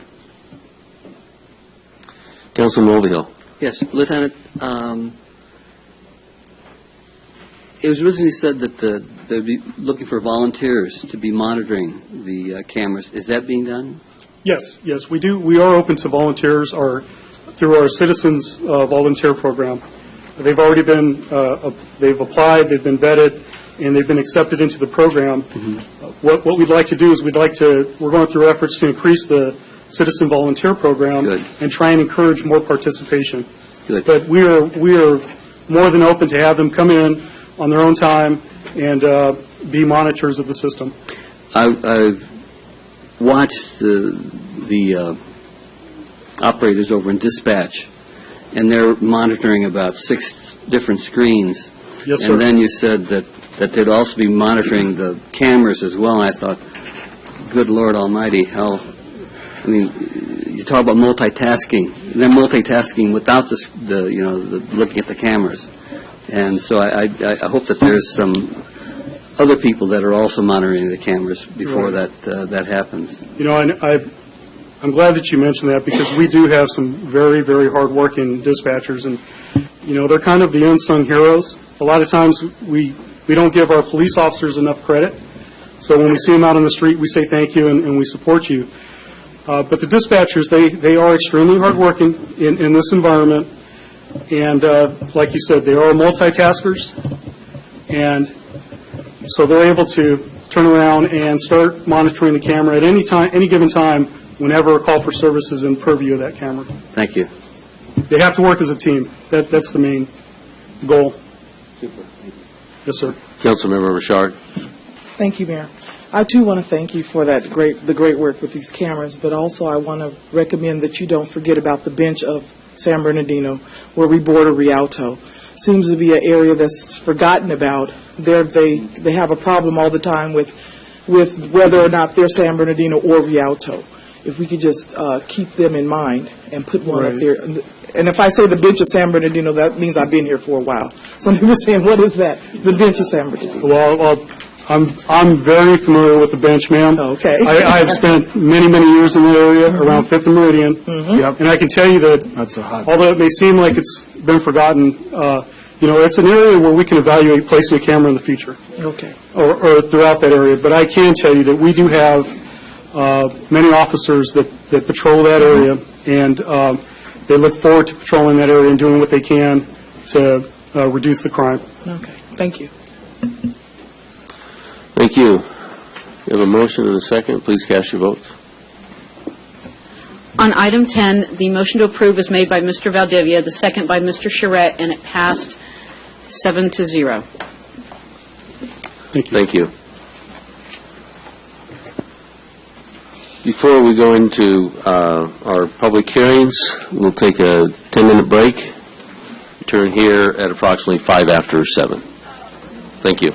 [SPEAKER 1] Councilman Mulvihill.
[SPEAKER 6] Yes, Lieutenant, it was originally said that they'd be looking for volunteers to be monitoring the cameras. Is that being done?
[SPEAKER 7] Yes, we do. We are open to volunteers through our Citizens Volunteer Program. They've already been, they've applied, they've been vetted, and they've been accepted into the program. Mm-hmm. What we'd like to do is we're going through efforts to increase the Citizen Volunteer Program. Good. And try and encourage more participation. Good. But we are more than open to have them come in on their own time and be monitors of the system.
[SPEAKER 6] I've watched the operators over in dispatch, and they're monitoring about 6 different screens.
[SPEAKER 7] Yes, sir.
[SPEAKER 6] And then you said that they'd also be monitoring the cameras as well, and I thought, good Lord Almighty, how, I mean, you talk about multitasking. They're multitasking without the looking at the cameras. And so I hope that there's some other people that are also monitoring the cameras before that happens.
[SPEAKER 7] And I'm glad that you mentioned that because we do have some very, very hard-working dispatchers, and they're kind of the unsung heroes. A lot of times we don't give our police officers enough credit. So when we see them out on the street, we say thank you and we support you. But the dispatchers, they are extremely hardworking in this environment, and like you said, they are multitaskers, and so they're able to turn around and start monitoring the camera at any time, any given time, whenever a call for service is in purview of that camera.
[SPEAKER 6] Thank you.
[SPEAKER 7] They have to work as a team. That's the main goal. Yes, sir.
[SPEAKER 1] Councilmember Richard.
[SPEAKER 14] Thank you, Mayor. I, too, want to thank you for the great work with these cameras, but also I want to recommend that you don't forget about the bench of San Bernardino where we border Rialto. Seems to be an area that's forgotten about. They have a problem all the time with whether or not they're San Bernardino or Rialto. If we could just keep them in mind and put one up there. And if I say the bench of San Bernardino, that means I've been here for a while. Some people are saying, what is that? The bench of San Bernardino.
[SPEAKER 7] Well, I'm very familiar with the bench, ma'am.
[SPEAKER 14] Okay.
[SPEAKER 7] I have spent many, many years in the area around 5th and Meridian.
[SPEAKER 14] Mhm.
[SPEAKER 7] And I can tell you that although it may seem like it's been forgotten, it's an area where we can evaluate placing a camera in the future.
[SPEAKER 14] Okay.
[SPEAKER 7] Or throughout that area. But I can tell you that we do have many officers that patrol that area, and they look forward to patrolling that area and doing what they can to reduce the crime.
[SPEAKER 14] Okay. Thank you.
[SPEAKER 1] Thank you. We have a motion and a second. Please cast your votes.
[SPEAKER 11] On item 10, the motion to approve was made by Mr. Valdivia, the second by Mr. Charette, and it passed 7-0.
[SPEAKER 1] Thank you. Before we go into our public hearings, we'll take a 10-minute break. Return here at approximately 5 after 7. Thank you.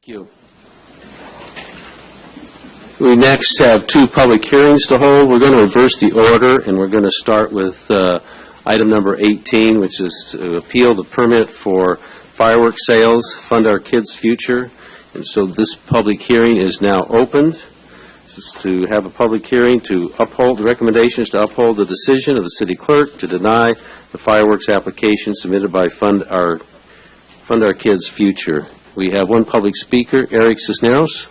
[SPEAKER 1] Thank you. We next have two public hearings to hold. We're going to reverse the order, and we're going to start with item number 18, which is to appeal the permit for fireworks sales, Fund Our Kids' Future. And so this public hearing is now opened. This is to have a public hearing to uphold, the recommendation is to uphold the decision of the city clerk to deny the fireworks application submitted by Fund Our Kids' Future. We have one public speaker, Eric Cisneros.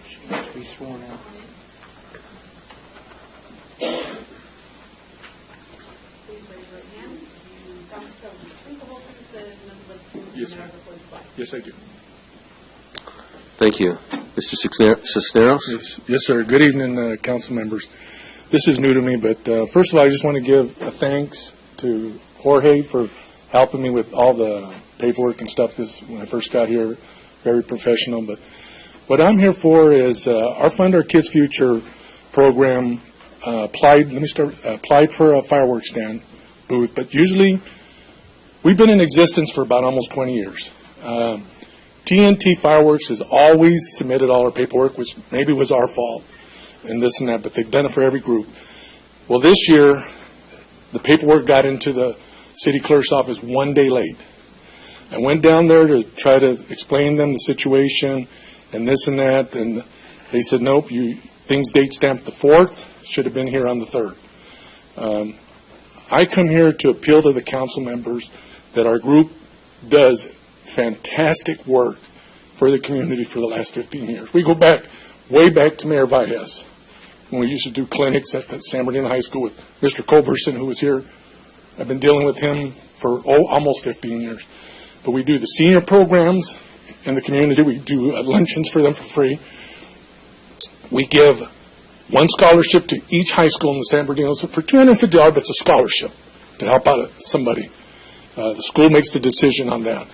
[SPEAKER 17] Yes, I do.
[SPEAKER 1] Thank you. Mr. Cisneros?
[SPEAKER 17] Yes, sir. Good evening, council members. This is new to me, but first of all, I just want to give a thanks to Jorge for helping me with all the paperwork and stuff when I first got here. Very professional. But what I'm here for is our Fund Our Kids' Future program applied for a fireworks stand booth, but usually we've been in existence for about almost 20 years. TNT Fireworks has always submitted all our paperwork, which maybe was our fault and this and that, but they've done it for every group. Well, this year, the paperwork got into the city clerk's office one day late. I went down there to try to explain them the situation and this and that, and they said, nope, things date stamped the 4th, should have been here on the 3rd. I come here to appeal to the council members that our group does fantastic work for the community for the last 15 years. We go back, way back to Mayor Valles, when we used to do clinics at the San Bernardino High School with Mr. Culberson, who was here. I've been dealing with him for almost 15 years. But we do the senior programs in the community. We do luncheons for them for free. We give one scholarship to each high school in the San Bernardino. So for $250, it's a scholarship to help out somebody. The school makes the decision on that.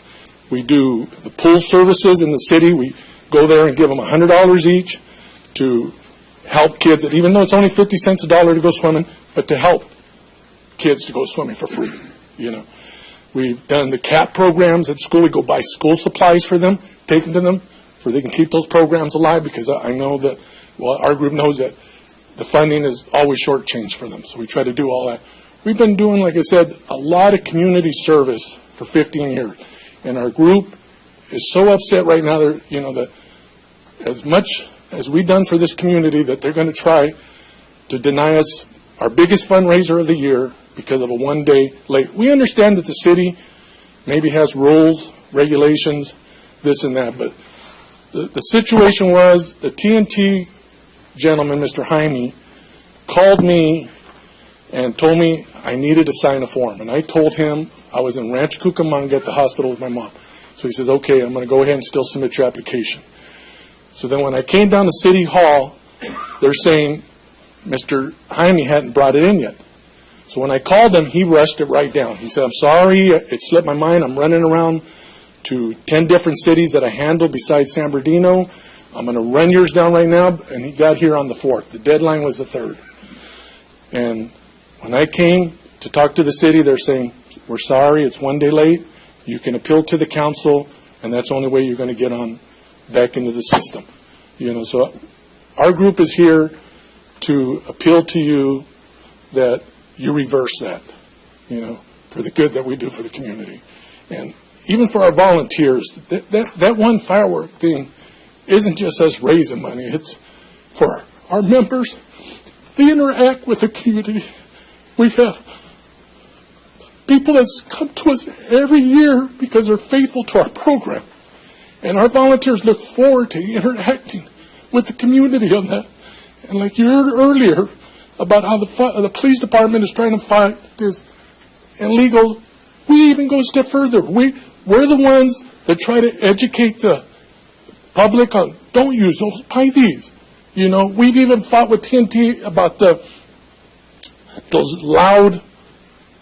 [SPEAKER 17] We do the pool services in the city. We go there and give them $100 each to help kids, that even though it's only 50 cents a dollar to go swimming, but to help kids to go swimming for free, you know. We've done the CAP programs at school. We go buy school supplies for them, take them to them, so they can keep those programs alive, because I know that, well, our group knows that the funding is always shortchanged for them, so we try to do all that. We've been doing, like I said, a lot of community service for 15 years, and our group is so upset right now, that as much as we've done for this community, that they're going to try to deny us our biggest fundraiser of the year because of a one-day late. We understand that the city maybe has rules, regulations, this and that, but the situation was the TNT gentleman, Mr. Jaime, called me and told me I needed to sign a form. And I told him I was in Rancho Cucamonga at the hospital with my mom. So he says, okay, I'm going to go ahead and still submit your application. So then when I came down to City Hall, they're saying Mr. Jaime hadn't brought it in yet. So when I called him, he rushed it right down. He said, I'm sorry, it slipped my mind. I'm running around to 10 different cities that I handle besides San Bernardino. I'm going to run yours down right now. And he got here on the 4th. The deadline was the 3rd. And when I came to talk to the city, they're saying, we're sorry, it's one day late. You can appeal to the council, and that's the only way you're going to get on back into the system. So our group is here to appeal to you that you reverse that, for the good that we do for the community. And even for our volunteers, that one firework thing isn't just us raising money. It's for our members. They interact with the community. We have people that come to us every year because they're faithful to our program. And our volunteers look forward to interacting with the community on that. And like you heard earlier about how the police department is trying to fight this illegal, we even go a step further. We're the ones that try to educate the public on, don't use those, buy these. We've even fought with TNT about those loud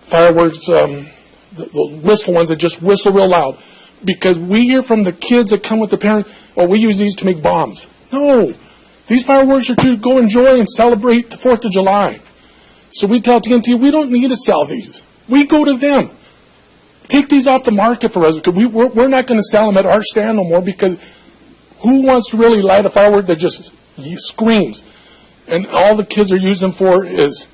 [SPEAKER 17] fireworks, the whistle ones that just whistle real loud. Because we hear from the kids that come with the parents, we use these to make bombs. No, these fireworks are to go enjoy and celebrate the 4th of July. So we tell TNT, we don't need to sell these. We go to them. Take these off the market for us, because we're not going to sell them at our stand no more, because Who wants to really light a firework that just screams, and all the kids are using for is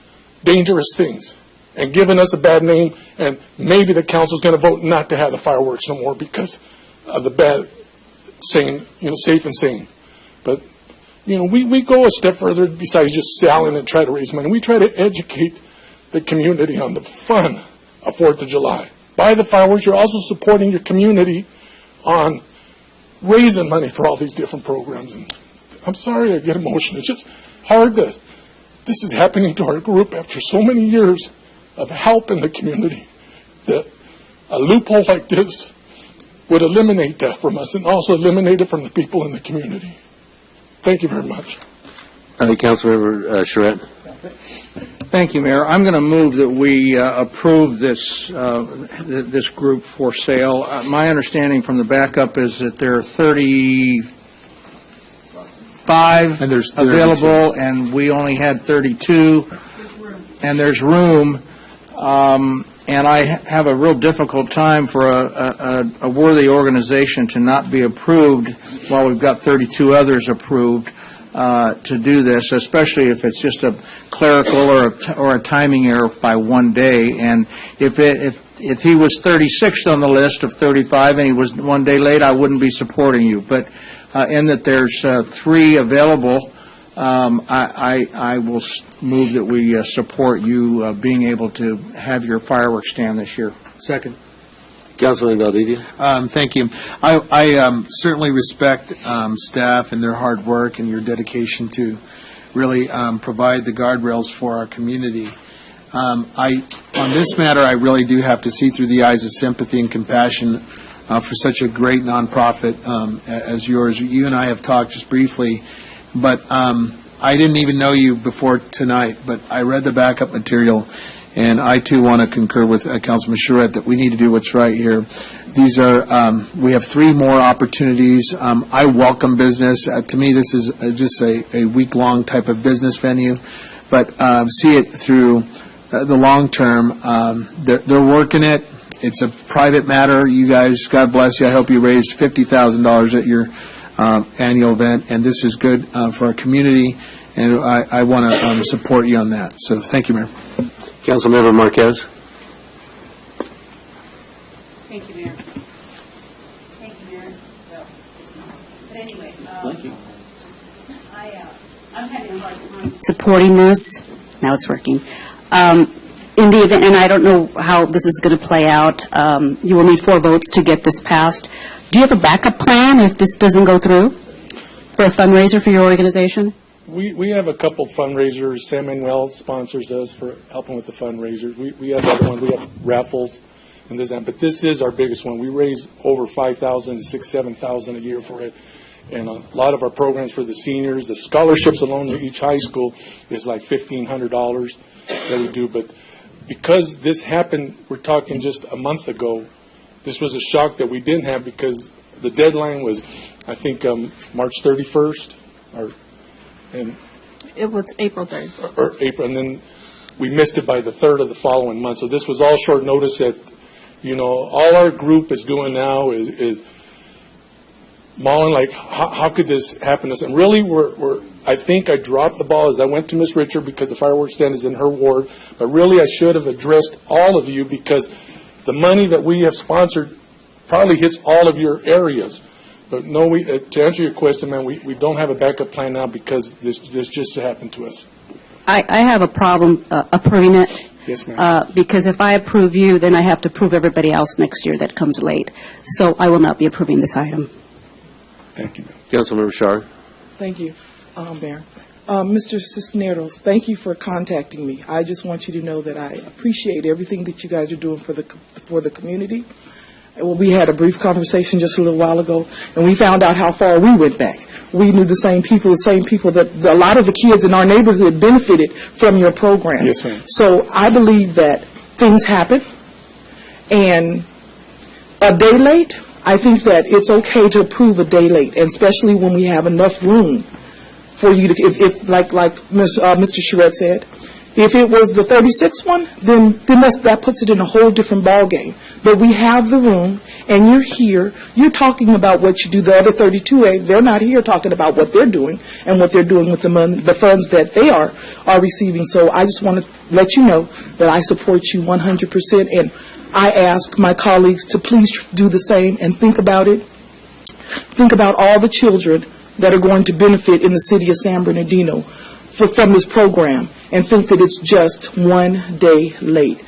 [SPEAKER 17] dangerous things, and giving us a bad name, and maybe the council's going to vote not to have the fireworks no more because of the bad saying, safe and sane. But, we go a step further besides just selling and try to raise money. We try to educate the community on the fun of 4th of July. By the fireworks, you're also supporting your community on raising money for all these different programs. And I'm sorry I get emotional. It's just hard that this is happening to our group after so many years of helping the community, that a loophole like this would eliminate that from us and also eliminate it from the people in the community. Thank you very much.
[SPEAKER 1] Councilmember Charette.
[SPEAKER 18] Thank you, Mayor. I'm going to move that we approve this this group for sale. My understanding from the backup is that there are 35
[SPEAKER 16] And there's
[SPEAKER 18] available, and we only had 32, and there's room. And I have a real difficult time for a worthy organization to not be approved while we've got 32 others approved to do this, especially if it's just a clerical or a timing error by one day. And if he was 36th on the list of 35 and he was one day late, I wouldn't be supporting you. But in that there's 3 available, I will move that we support you being able to have your fireworks stand this year.
[SPEAKER 16] Second.
[SPEAKER 1] Councilman Valdivia.
[SPEAKER 16] Thank you. I certainly respect staff and their hard work and your dedication to really provide the guardrails for our community. On this matter, I really do have to see through the eyes of sympathy and compassion for such a great nonprofit as yours. You and I have talked just briefly, but I didn't even know you before tonight, but I read the backup material, and I too want to concur with Councilman Charette that we need to do what's right here. These are, we have 3 more opportunities. I welcome business. To me, this is just a week-long type of business venue, but see it through the long term. They're working it. It's a private matter. You guys, God bless you. I hope you raise $50,000 at your annual event, and this is good for our community, and I want to support you on that. So thank you, Mayor.
[SPEAKER 1] Councilmember Marquez.
[SPEAKER 11] Thank you, Mayor. Thank you, Mayor. Well, it's not. But anyway,
[SPEAKER 1] Thank you.
[SPEAKER 11] I'm having a hard time
[SPEAKER 12] supporting this. Now it's working. In the event, and I don't know how this is going to play out, you will need 4 votes to get this passed. Do you have a backup plan if this doesn't go through for a fundraiser for your organization?
[SPEAKER 17] We have a couple fundraisers. San Manuel sponsors us for helping with the fundraisers. We have other ones. We have raffles and this and that. But this is our biggest one. We raise over $5,000 to $6,000, $7,000 a year for it. And a lot of our programs for the seniors, the scholarships alone to each high school is like $1,500 that we do. But because this happened, we're talking just a month ago, this was a shock that we didn't have because the deadline was, I think, March 31st, and
[SPEAKER 3] It was April 3rd.
[SPEAKER 17] or April, and then we missed it by the 3rd of the following month. So this was all short notice that, all our group is doing now is mauling like, how could this happen to us? And really, I think I dropped the ball as I went to Ms. Richard because the fireworks stand is in her ward, but really I should have addressed all of you because the money that we have sponsored probably hits all of your areas. But no, to answer your question, man, we don't have a backup plan now because this just happened to us.
[SPEAKER 12] I have a problem approving it.
[SPEAKER 17] Yes, ma'am.
[SPEAKER 12] Because if I approve you, then I have to approve everybody else next year that comes late. So I will not be approving this item.
[SPEAKER 17] Thank you.
[SPEAKER 1] Councilmember Shar.
[SPEAKER 14] Thank you, Mayor. Mr. Cisneros, thank you for contacting me. I just want you to know that I appreciate everything that you guys are doing for the community. Well, we had a brief conversation just a little while ago, and we found out how far we went back. We knew the same people that a lot of the kids in our neighborhood benefited from your program.
[SPEAKER 17] Yes, ma'am.
[SPEAKER 14] So I believe that things happen, and a day late, I think that it's okay to approve a day late, and especially when we have enough room for you to, if like Mr. Charette said, if it was the 36th one, then that puts it in a whole different ballgame. But we have the room, and you're here, you're talking about what you do. The other 32A, they're not here talking about what they're doing and what they're doing with the funds that they are receiving. So I just want to let you know that I support you 100%, and I ask my colleagues to please do the same and think about it. Think about all the children that are going to benefit in the city of San Bernardino from this program, and think that it's just one day late.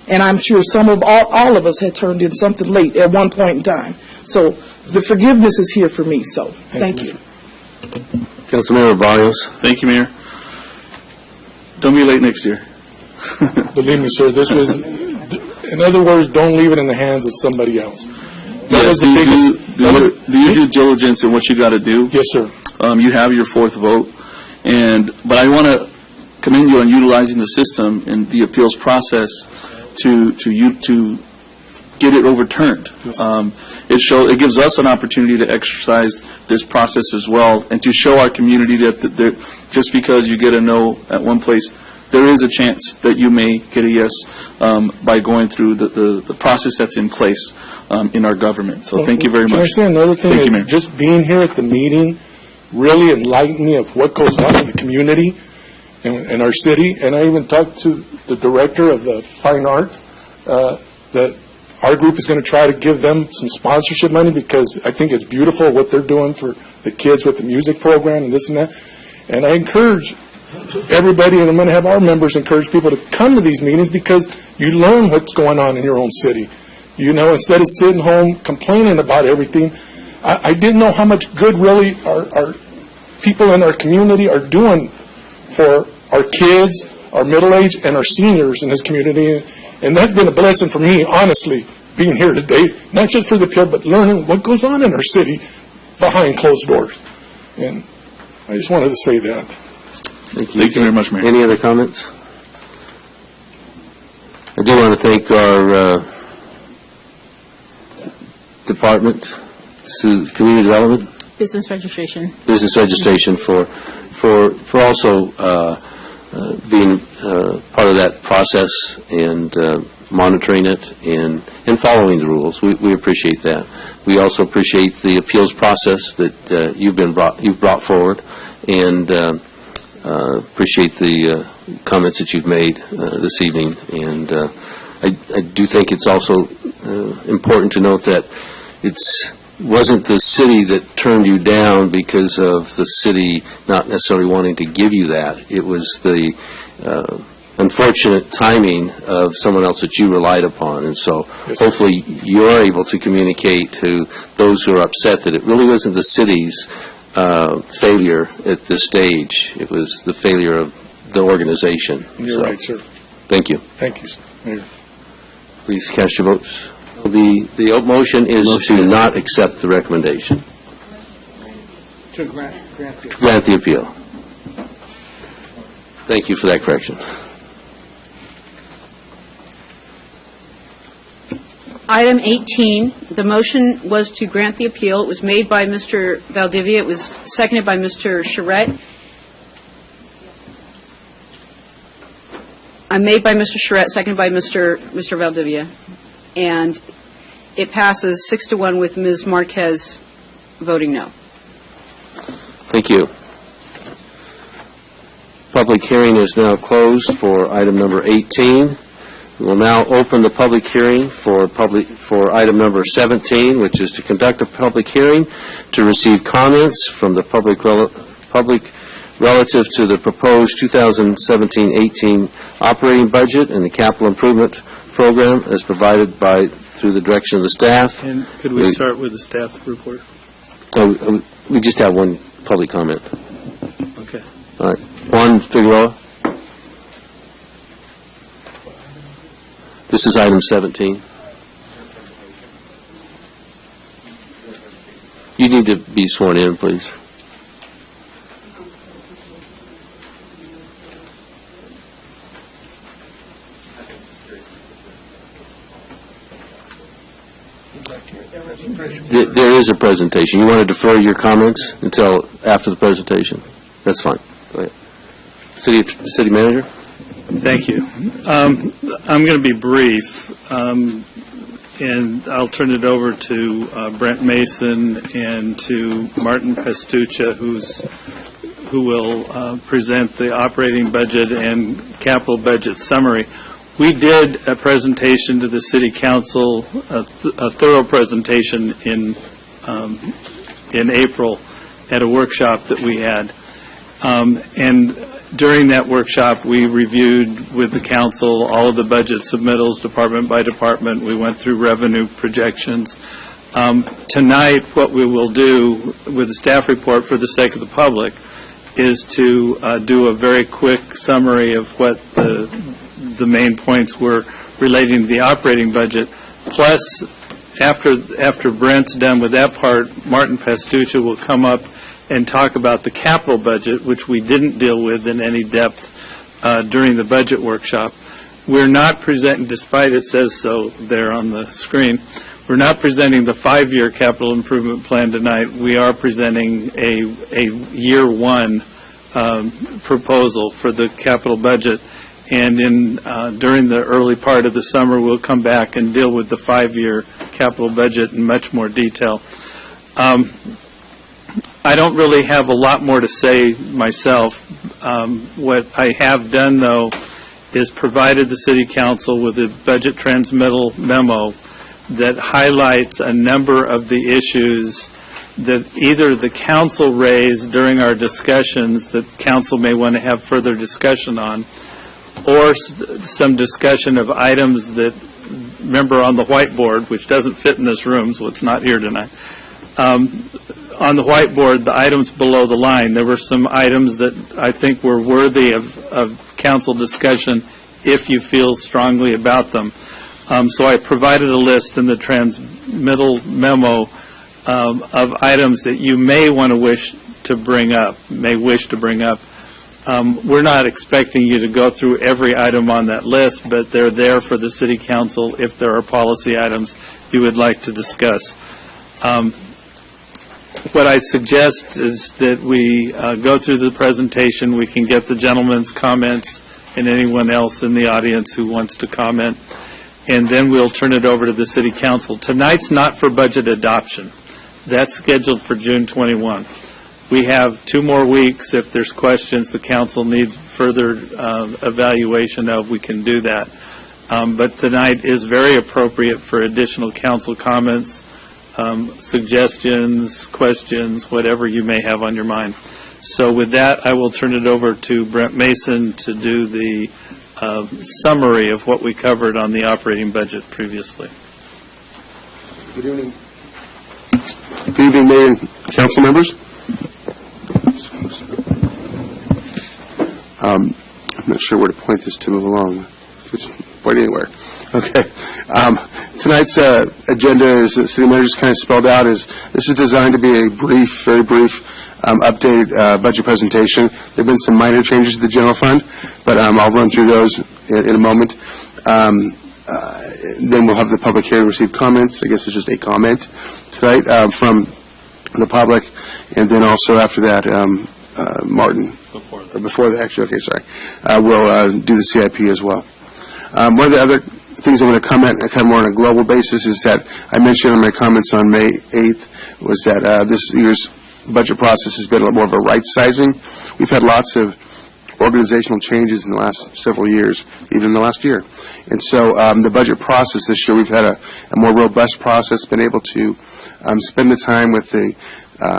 [SPEAKER 14] And I'm sure all of us had turned in something late at one point in time. So the forgiveness is here for me, so thank you.
[SPEAKER 1] Councilmember Barrios.
[SPEAKER 9] Thank you, Mayor. Don't be late next year.
[SPEAKER 17] Believe me, sir, this was, in other words, don't leave it in the hands of somebody else.
[SPEAKER 9] Yes, do you do diligence in what you got to do?
[SPEAKER 17] Yes, sir.
[SPEAKER 9] You have your fourth vote, but I want to commend you on utilizing the system and the appeals process to get it overturned. It gives us an opportunity to exercise this process as well, and to show our community that just because you get a no at one place, there is a chance that you may get a yes by going through the process that's in place in our government. So thank you very much.
[SPEAKER 17] Can I say another thing? Is just being here at the meeting really enlightened me of what goes on in the community in our city. And I even talked to the director of the Fine Arts that our group is going to try to give them some sponsorship money, because I think it's beautiful what they're doing for the kids with the music program and this and that. And I encourage everybody, and I'm going to have our members encourage people to come to these meetings, because you learn what's going on in your own city. You know, instead of sitting home complaining about everything, I didn't know how much good really our people in our community are doing for our kids, our middle-aged, and our seniors in this community. And that's been a blessing for me, honestly, being here today, not just for the appeal, but learning what goes on in our city behind closed doors. And I just wanted to say that.
[SPEAKER 1] Thank you.
[SPEAKER 9] Thank you very much, Mayor.
[SPEAKER 1] Any other comments? I do want to thank our department, Community Development,
[SPEAKER 19] Business registration
[SPEAKER 1] for also being part of that process and monitoring it and following the rules. We appreciate that. We also appreciate the appeals process that you've brought forward, and appreciate the comments that you've made this evening. And I do think it's also important to note that it wasn't the city that turned you down because of the city not necessarily wanting to give you that. It was the unfortunate timing of someone else that you relied upon. And so hopefully you're able to communicate to those who are upset that it really wasn't the city's failure at this stage. It was the failure of the organization.
[SPEAKER 17] You're right, sir.
[SPEAKER 1] Thank you.
[SPEAKER 17] Thank you, Mayor.
[SPEAKER 1] Please cast your votes. The motion is to not accept the recommendation.
[SPEAKER 18] To grant
[SPEAKER 1] Grant the appeal. Thank you for that correction.
[SPEAKER 11] Item 18, the motion was to grant the appeal. It was made by Mr. Valdivia. It was seconded by Mr. Charette. Made by Mr. Charette, seconded by Mr. Valdivia. And it passes 6-1 with Ms. Marquez voting no.
[SPEAKER 1] Thank you. Public hearing is now closed for item number 18. We will now open the public hearing for item number 17, which is to conduct a public hearing to receive comments from the public relative to the proposed 2017-18 operating budget and the capital improvement program as provided through the direction of the staff.
[SPEAKER 20] And could we start with the staff report?
[SPEAKER 1] We just have one public comment.
[SPEAKER 20] Okay.
[SPEAKER 1] All right. Juan Figueroa. This is item 17. You need to be sworn in, please. There is a presentation. You want to defer your comments until after the presentation? That's fine. Go ahead. City Manager?
[SPEAKER 20] Thank you. I'm going to be brief. and I'll turn it over to Brent Mason and to Martin Pastucha, who will present the operating budget and capital budget summary. We did a presentation to the City Council, a thorough presentation in April at a workshop that we had. And during that workshop, we reviewed with the council all of the budget submittals, department by department. We went through revenue projections. Tonight, what we will do with the staff report for the sake of the public is to do a very quick summary of what the main points were relating to the operating budget. Plus, after Brent's done with that part, Martin Pastucha will come up and talk about the capital budget, which we didn't deal with in any depth during the budget workshop. We're not presenting, despite it says so there on the screen, we're not presenting the 5-year capital improvement plan tonight. We are presenting a year one proposal for the capital budget. And during the early part of the summer, we'll come back and deal with the 5-year capital budget in much more detail. I don't really have a lot more to say myself. What I have done, though, is provided the City Council with a budget transmittal memo that highlights a number of the issues that either the council raised during our discussions that council may want to have further discussion on, or some discussion of items that, remember on the whiteboard, which doesn't fit in this room, so it's not here tonight, on the whiteboard, the items below the line, there were some items that I think were worthy of council discussion if you feel strongly about them. So I provided a list in the transmittal memo of items that you may want to wish to bring up. We're not expecting you to go through every item on that list, but they're there for the City Council if there are policy items you would like to discuss. What I suggest is that we go through the presentation. We can get the gentleman's comments and anyone else in the audience who wants to comment, and then we'll turn it over to the City Council. Tonight's not for budget adoption. That's scheduled for June 21. We have 2 more weeks. If there's questions the council needs further evaluation of, we can do that. But tonight is very appropriate for additional council comments, suggestions, questions, whatever you may have on your mind. So with that, I will turn it over to Brent Mason to do the summary of what we covered on the operating budget previously.
[SPEAKER 19] Good evening. Good evening, Mayor and council members. I'm not sure where to point this to move along. Just point anywhere. Okay. Tonight's agenda, as the city manager just kind of spelled out, is this is designed to be a brief, very brief, updated budget presentation. There have been some minor changes to the general fund, but I'll run through those in a moment. Then we'll have the public hearing receive comments. I guess it's just a comment tonight from the public, and then also after that, Martin. Before that, actually, okay, sorry. We'll do the CIP as well. One of the other things I want to comment kind of more on a global basis is that I mentioned in my comments on May 8th was that this year's budget process has been a lot more of a right-sizing. We've had lots of organizational changes in the last several years, even in the last year. And so the budget process this year, we've had a more robust process, been able to spend the time with the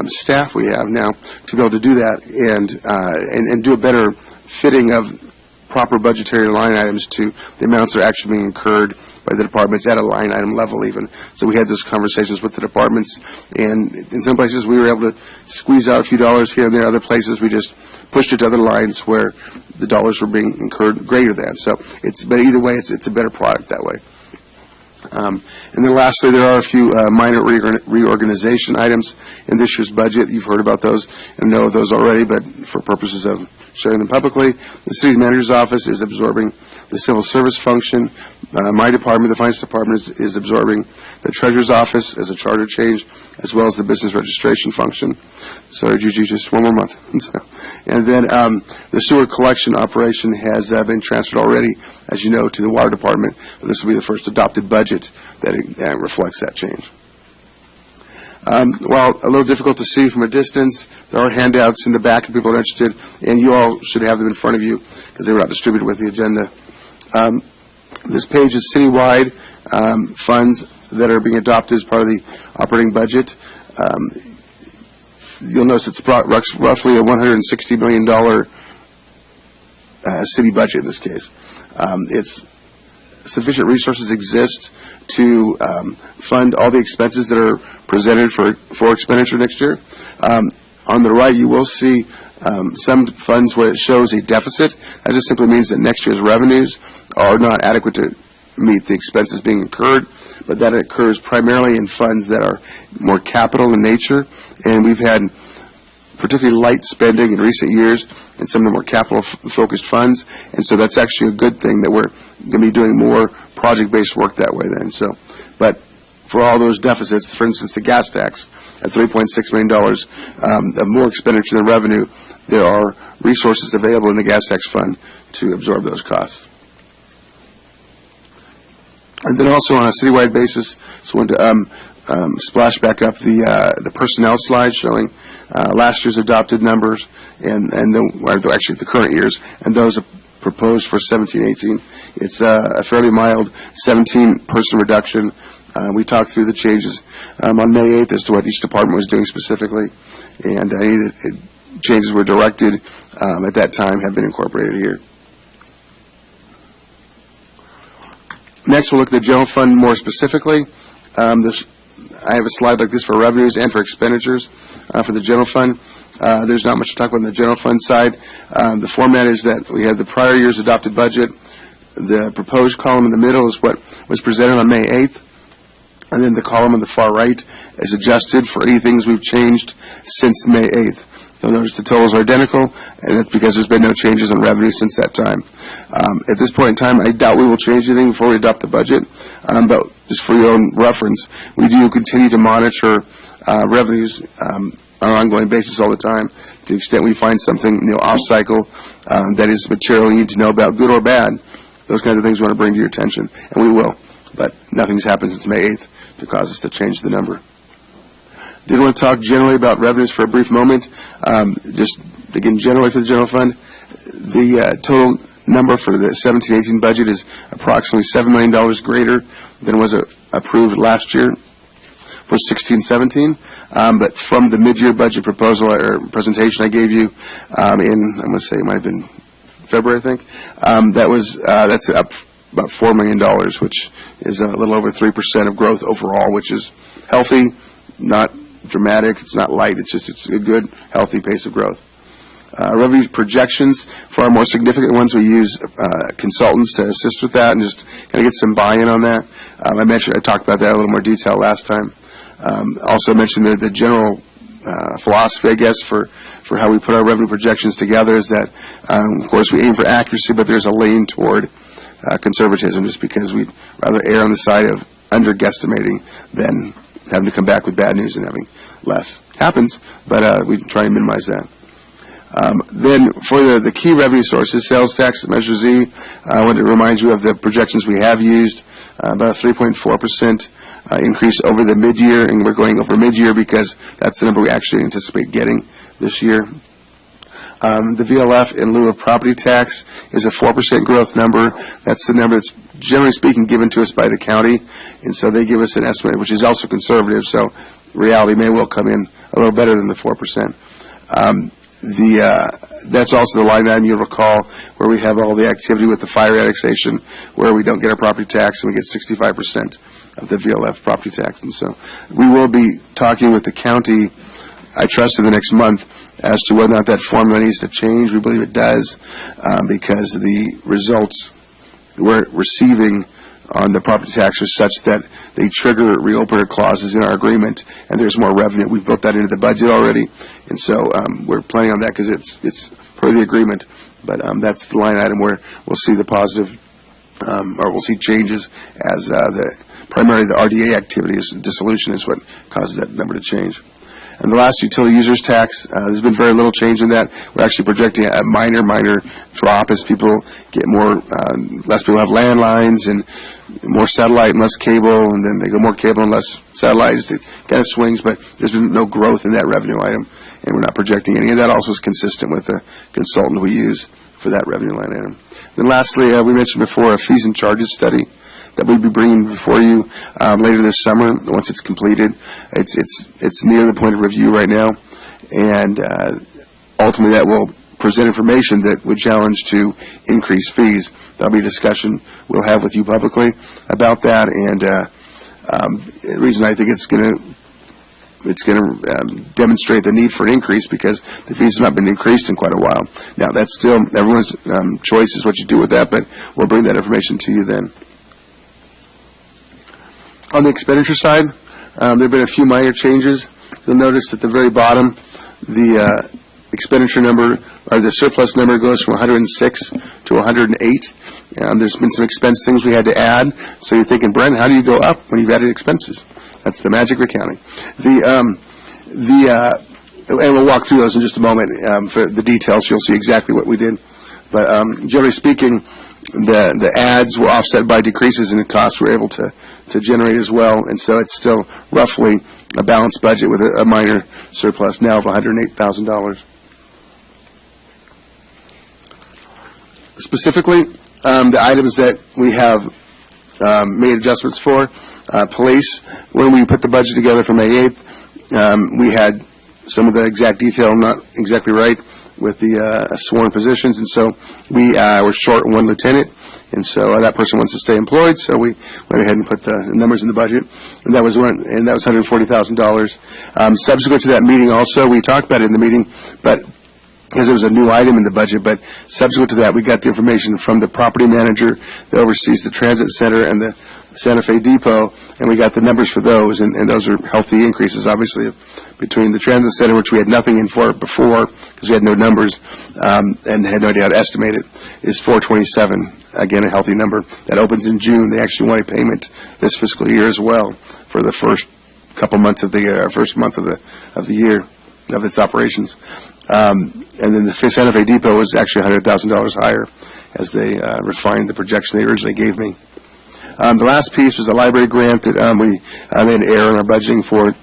[SPEAKER 19] staff we have now to be able to do that and do a better fitting of proper budgetary line items to the amounts that are actually being incurred by the departments at a line item level even. So we had those conversations with the departments, and in some places we were able to squeeze out a few dollars here and there. Other places we just pushed it to other lines where the dollars were being incurred greater than. So but either way, it's a better product that way. And then lastly, there are a few minor reorganization items in this year's budget. You've heard about those and know of those already, but for purposes of sharing them publicly, the city manager's office is absorbing the civil service function. My department, the finance department, is absorbing the treasurer's office as a charter change, as well as the business registration function. Sorry, Juju, just one more month. And then the sewer collection operation has been transferred already, as you know, to the water department. This will be the first adopted budget that reflects that change. While a little difficult to see from a distance, there are handouts in the back if people are interested, and you all should have them in front of you because they were not distributed with the agenda. This page is citywide funds that are being adopted as part of the operating budget. You'll notice it's roughly a $160 million city budget in this case. Sufficient resources exist to fund all the expenses that are presented for expenditure next year. On the right, you will see some funds where it shows a deficit. That just simply means that next year's revenues are not adequate to meet the expenses being incurred, but that occurs primarily in funds that are more capital in nature, and we've had particularly light spending in recent years in some of the more capital-focused funds, and so that's actually a good thing that we're going to be doing more project-based work that way then. So, but for all those deficits, for instance, the gas tax at $3.6 million of more expenditure than revenue, there are resources available in the gas tax fund to absorb those costs. And then also on a citywide basis, so I wanted to splash back up the personnel slide showing last year's adopted numbers and actually the current years, and those proposed for 17-18. It's a fairly mild 17-person reduction. We talked through the changes on May 8th as to what each department was doing specifically, and any changes were directed at that time have been incorporated here. Next, we'll look at the general fund more specifically. I have a slide like this for revenues and for expenditures for the general fund. There's not much to talk about on the general fund side. The format is that we have the prior year's adopted budget. The proposed column in the middle is what was presented on May 8th. And then the column on the far right is adjusted for any things we've changed since May 8th. You'll notice the totals are identical, and that's because there's been no changes in revenue since that time. At this point in time, I doubt we will change anything before we adopt the budget, but just for your own reference, we do continue to monitor revenues on an ongoing basis all the time to the extent we find something off-cycle that is material you need to know about, good or bad. Those kinds of things we want to bring to your attention, and we will, but nothing's happened since May 8th to cause us to change the number. Did want to talk generally about revenues for a brief moment. Just again, generally for the general fund, the total number for the 17-18 budget is approximately $7 million greater than was approved last year for 16-17. But from the mid-year budget proposal or presentation I gave you I'm going to say it might have been February, I think, that's up about $4 million, which is a little over 3% of growth overall, which is healthy, not dramatic, it's not light, it's a good, healthy pace of growth. Revenue projections, for our more significant ones, we use consultants to assist with that and just kind of get some buy-in on that. I talked about that in a little more detail last time. Also mentioned the general philosophy, I guess, for how we put our revenue projections together is that, of course, we aim for accuracy, but there's a lean toward conservatism just because we'd rather err on the side of under-guesstimating than having to come back with bad news and having less. Happens, but we try and minimize that. Then for the key revenue sources, sales tax, Measure Z, I want to remind you of the projections we have used, about a 3.4% increase over the mid-year, and we're going over mid-year because that's the number we actually anticipate getting this year. The VLF in lieu of property tax is a 4% growth number. That's the number that's generally speaking given to us by the county, and so they give us an estimate which is also conservative, so reality may well come in a little better than the 4%. That's also the line item you'll recall where we have all the activity with the fire annexation where we don't get our property tax and we get 65% of the VLF property tax. And so we will be talking with the county, I trust, in the next month as to whether or not that formula needs to change. We believe it does because the results we're receiving on the property tax are such that they trigger reopener clauses in our agreement, and there's more revenue. We've built that into the budget already, and so we're planning on that because it's per the agreement. But that's the line item where we'll see the positive, or we'll see changes as primarily the RDA activity, dissolution is what causes that number to change. And the last utility users tax, there's been very little change in that. We're actually projecting a minor drop as people get more, less people have landlines and more satellite and less cable, and then they go more cable and less satellite. It kind of swings, but there's been no growth in that revenue item, and we're not projecting any. And that also is consistent with the consultant we use for that revenue line item. Then lastly, we mentioned before a fees and charges study that we'll be bringing before you later this summer. Once it's completed, it's near the point of review right now, and ultimately that will present information that would challenge to increase fees. That'll be a discussion we'll have with you publicly about that, and the reason I think it's going to demonstrate the need for an increase because the fees have not been increased in quite a while. Now, that's still everyone's choice is what you do with that, but we'll bring that information to you then. On the expenditure side, there have been a few minor changes. You'll notice at the very bottom, the expenditure number, or the surplus number goes from 106 to 108. There's been some expense things we had to add. So you're thinking, Brent, how do you go up when you've added expenses? That's the magic of accounting. And we'll walk through those in just a moment for the details. You'll see exactly what we did. But generally speaking, the adds were offset by decreases in the costs we're able to generate as well, and so it's still roughly a balanced budget with a minor surplus now of $108,000. Specifically, the items that we have made adjustments for, police, when we put the budget together for May 8th, we had some of the exact detail not exactly right with the sworn positions, and so we were short one lieutenant, and so that person wants to stay employed, so we went ahead and put the numbers in the budget, and that was $140,000. Subsequent to that meeting also, we talked about it in the meeting, but because there was a new item in the budget, but subsequent to that, we got the information from the property manager that oversees the transit center and the Santa Fe Depot, and we got the numbers for those, and those are healthy increases, obviously, between the transit center, which we had nothing in for before because we had no numbers and had no idea how to estimate it, is $427. Again, a healthy number. That opens in June. They actually want a payment this fiscal year as well for the first couple months of the year, first month of the year of its operations. And then the Santa Fe Depot was actually $100,000 higher as they refined the projection they originally gave me. The last piece was a library grant that we made an error in our budgeting for.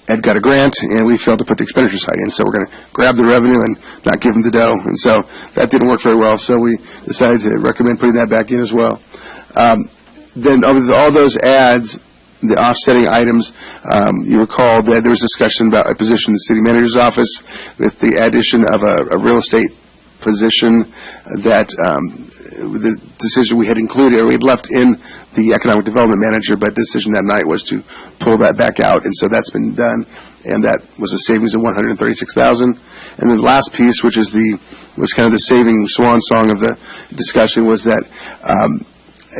[SPEAKER 19] Ed got a grant, and we failed to put the expenditure side in, so we're going to grab the revenue and not give them the dough, and so that didn't work very well, so we decided to recommend putting that back in as well. Then of all those adds, the offsetting items, you recall that there was discussion about a position in the city manager's office with the addition of a real estate position that the decision we had included, or we had left in the economic development manager, but the decision that night was to pull that back out, and so that's been done, and that was a savings of $136,000. And then the last piece, which is was kind of the saving swan song of the discussion, was that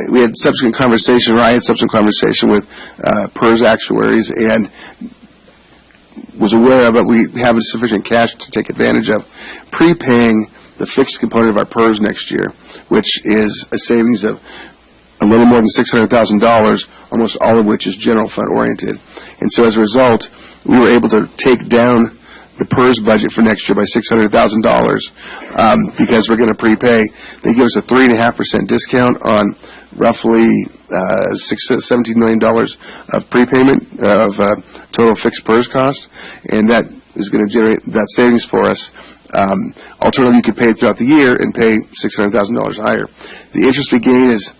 [SPEAKER 19] we had subsequent conversation, or I had subsequent conversation with PERS actuaries, and was aware of it. We have sufficient cash to take advantage of prepaying the fixed component of our PERS next year, which is a savings of a little more than $600,000, almost all of which is general fund oriented. And so as a result, we were able to take down the PERS budget for next year by $600,000 because we're going to prepay. They give us a 3.5% discount on roughly $17 million of prepayment of total fixed PERS cost, and that is going to generate that savings for us. Alternatively, you could pay it throughout the year and pay $600,000 higher. The interest we gain is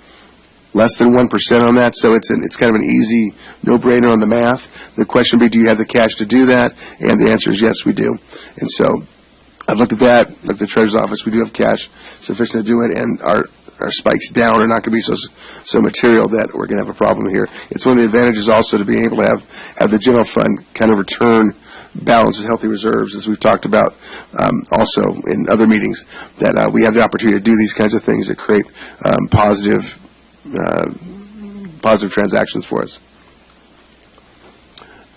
[SPEAKER 19] less than 1% on that, so it's kind of an easy no-brainer on the math. The question would be, do you have the cash to do that? And the answer is yes, we do. And so I've looked at that, looked at the Treasurer's Office. We do have cash sufficient to do it, and our spikes down are not going to be so material that we're going to have a problem here. It's one of the advantages also to being able to have the general fund kind of return balance with healthy reserves, as we've talked about also in other meetings, that we have the opportunity to do these kinds of things that create positive transactions for us.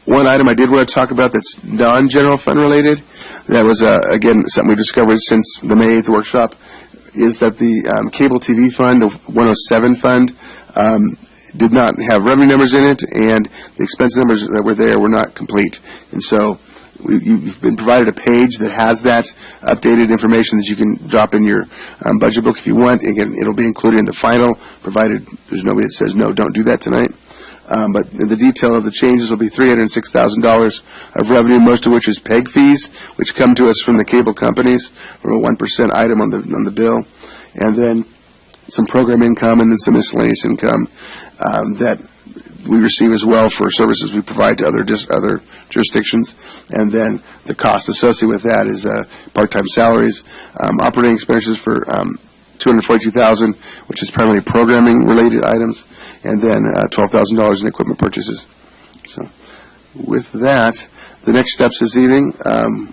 [SPEAKER 19] One item I did want to talk about that's non-general fund related, that was, again, something we discovered since the May 8th workshop, is that the cable TV fund, the 107 fund, did not have revenue numbers in it, and the expense numbers that were there were not complete. And so you've been provided a page that has that updated information that you can drop in your budget book if you want. Again, it'll be included in the final, provided there's nobody that says, no, don't do that tonight. But the detail of the changes will be $306,000 of revenue, most of which is PEG fees, which come to us from the cable companies, from a 1% item on the bill, and then some program income and then some miscellaneous income that we receive as well for services we provide to other jurisdictions. And then the cost associated with that is part-time salaries, operating expenses for $242,000, which is primarily programming-related items, and then $12,000 in equipment purchases. So with that, the next steps this evening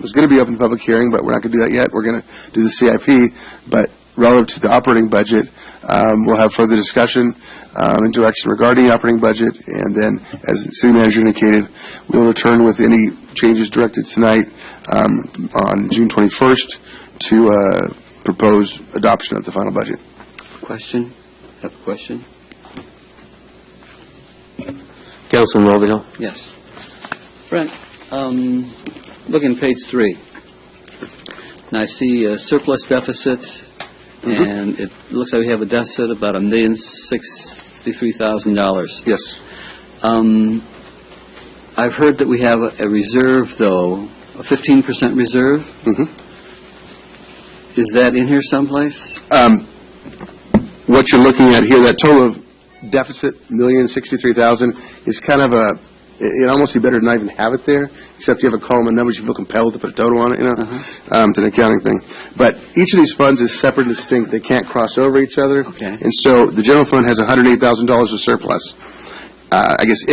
[SPEAKER 19] was going to be open public hearing, but we're not going to do that yet. We're going to do the CIP, but relative to the operating budget, we'll have further discussion and direction regarding the operating budget, and then, as the city manager indicated, we'll return with any changes directed tonight on June 21st to propose adoption of the final budget.
[SPEAKER 6] Question? Have a question?
[SPEAKER 1] Councilman Mulvihill?
[SPEAKER 6] Yes. Brent, look in page 3. And I see a surplus deficit, and it looks like we have a deficit of about $1,063,000.
[SPEAKER 19] Yes.
[SPEAKER 6] I've heard that we have a reserve, though, a 15% reserve.
[SPEAKER 19] Mm-hmm.
[SPEAKER 6] Is that in here someplace?
[SPEAKER 19] What you're looking at here, that total of deficit, $1,063,000, is kind of it'd almost be better to not even have it there, except you have a column of numbers, you feel compelled to put a total on it, It's an accounting thing. But each of these funds is separate and distinct. They can't cross over each other.
[SPEAKER 6] Okay.
[SPEAKER 19] And so the general fund has $108,000 of surplus. I guess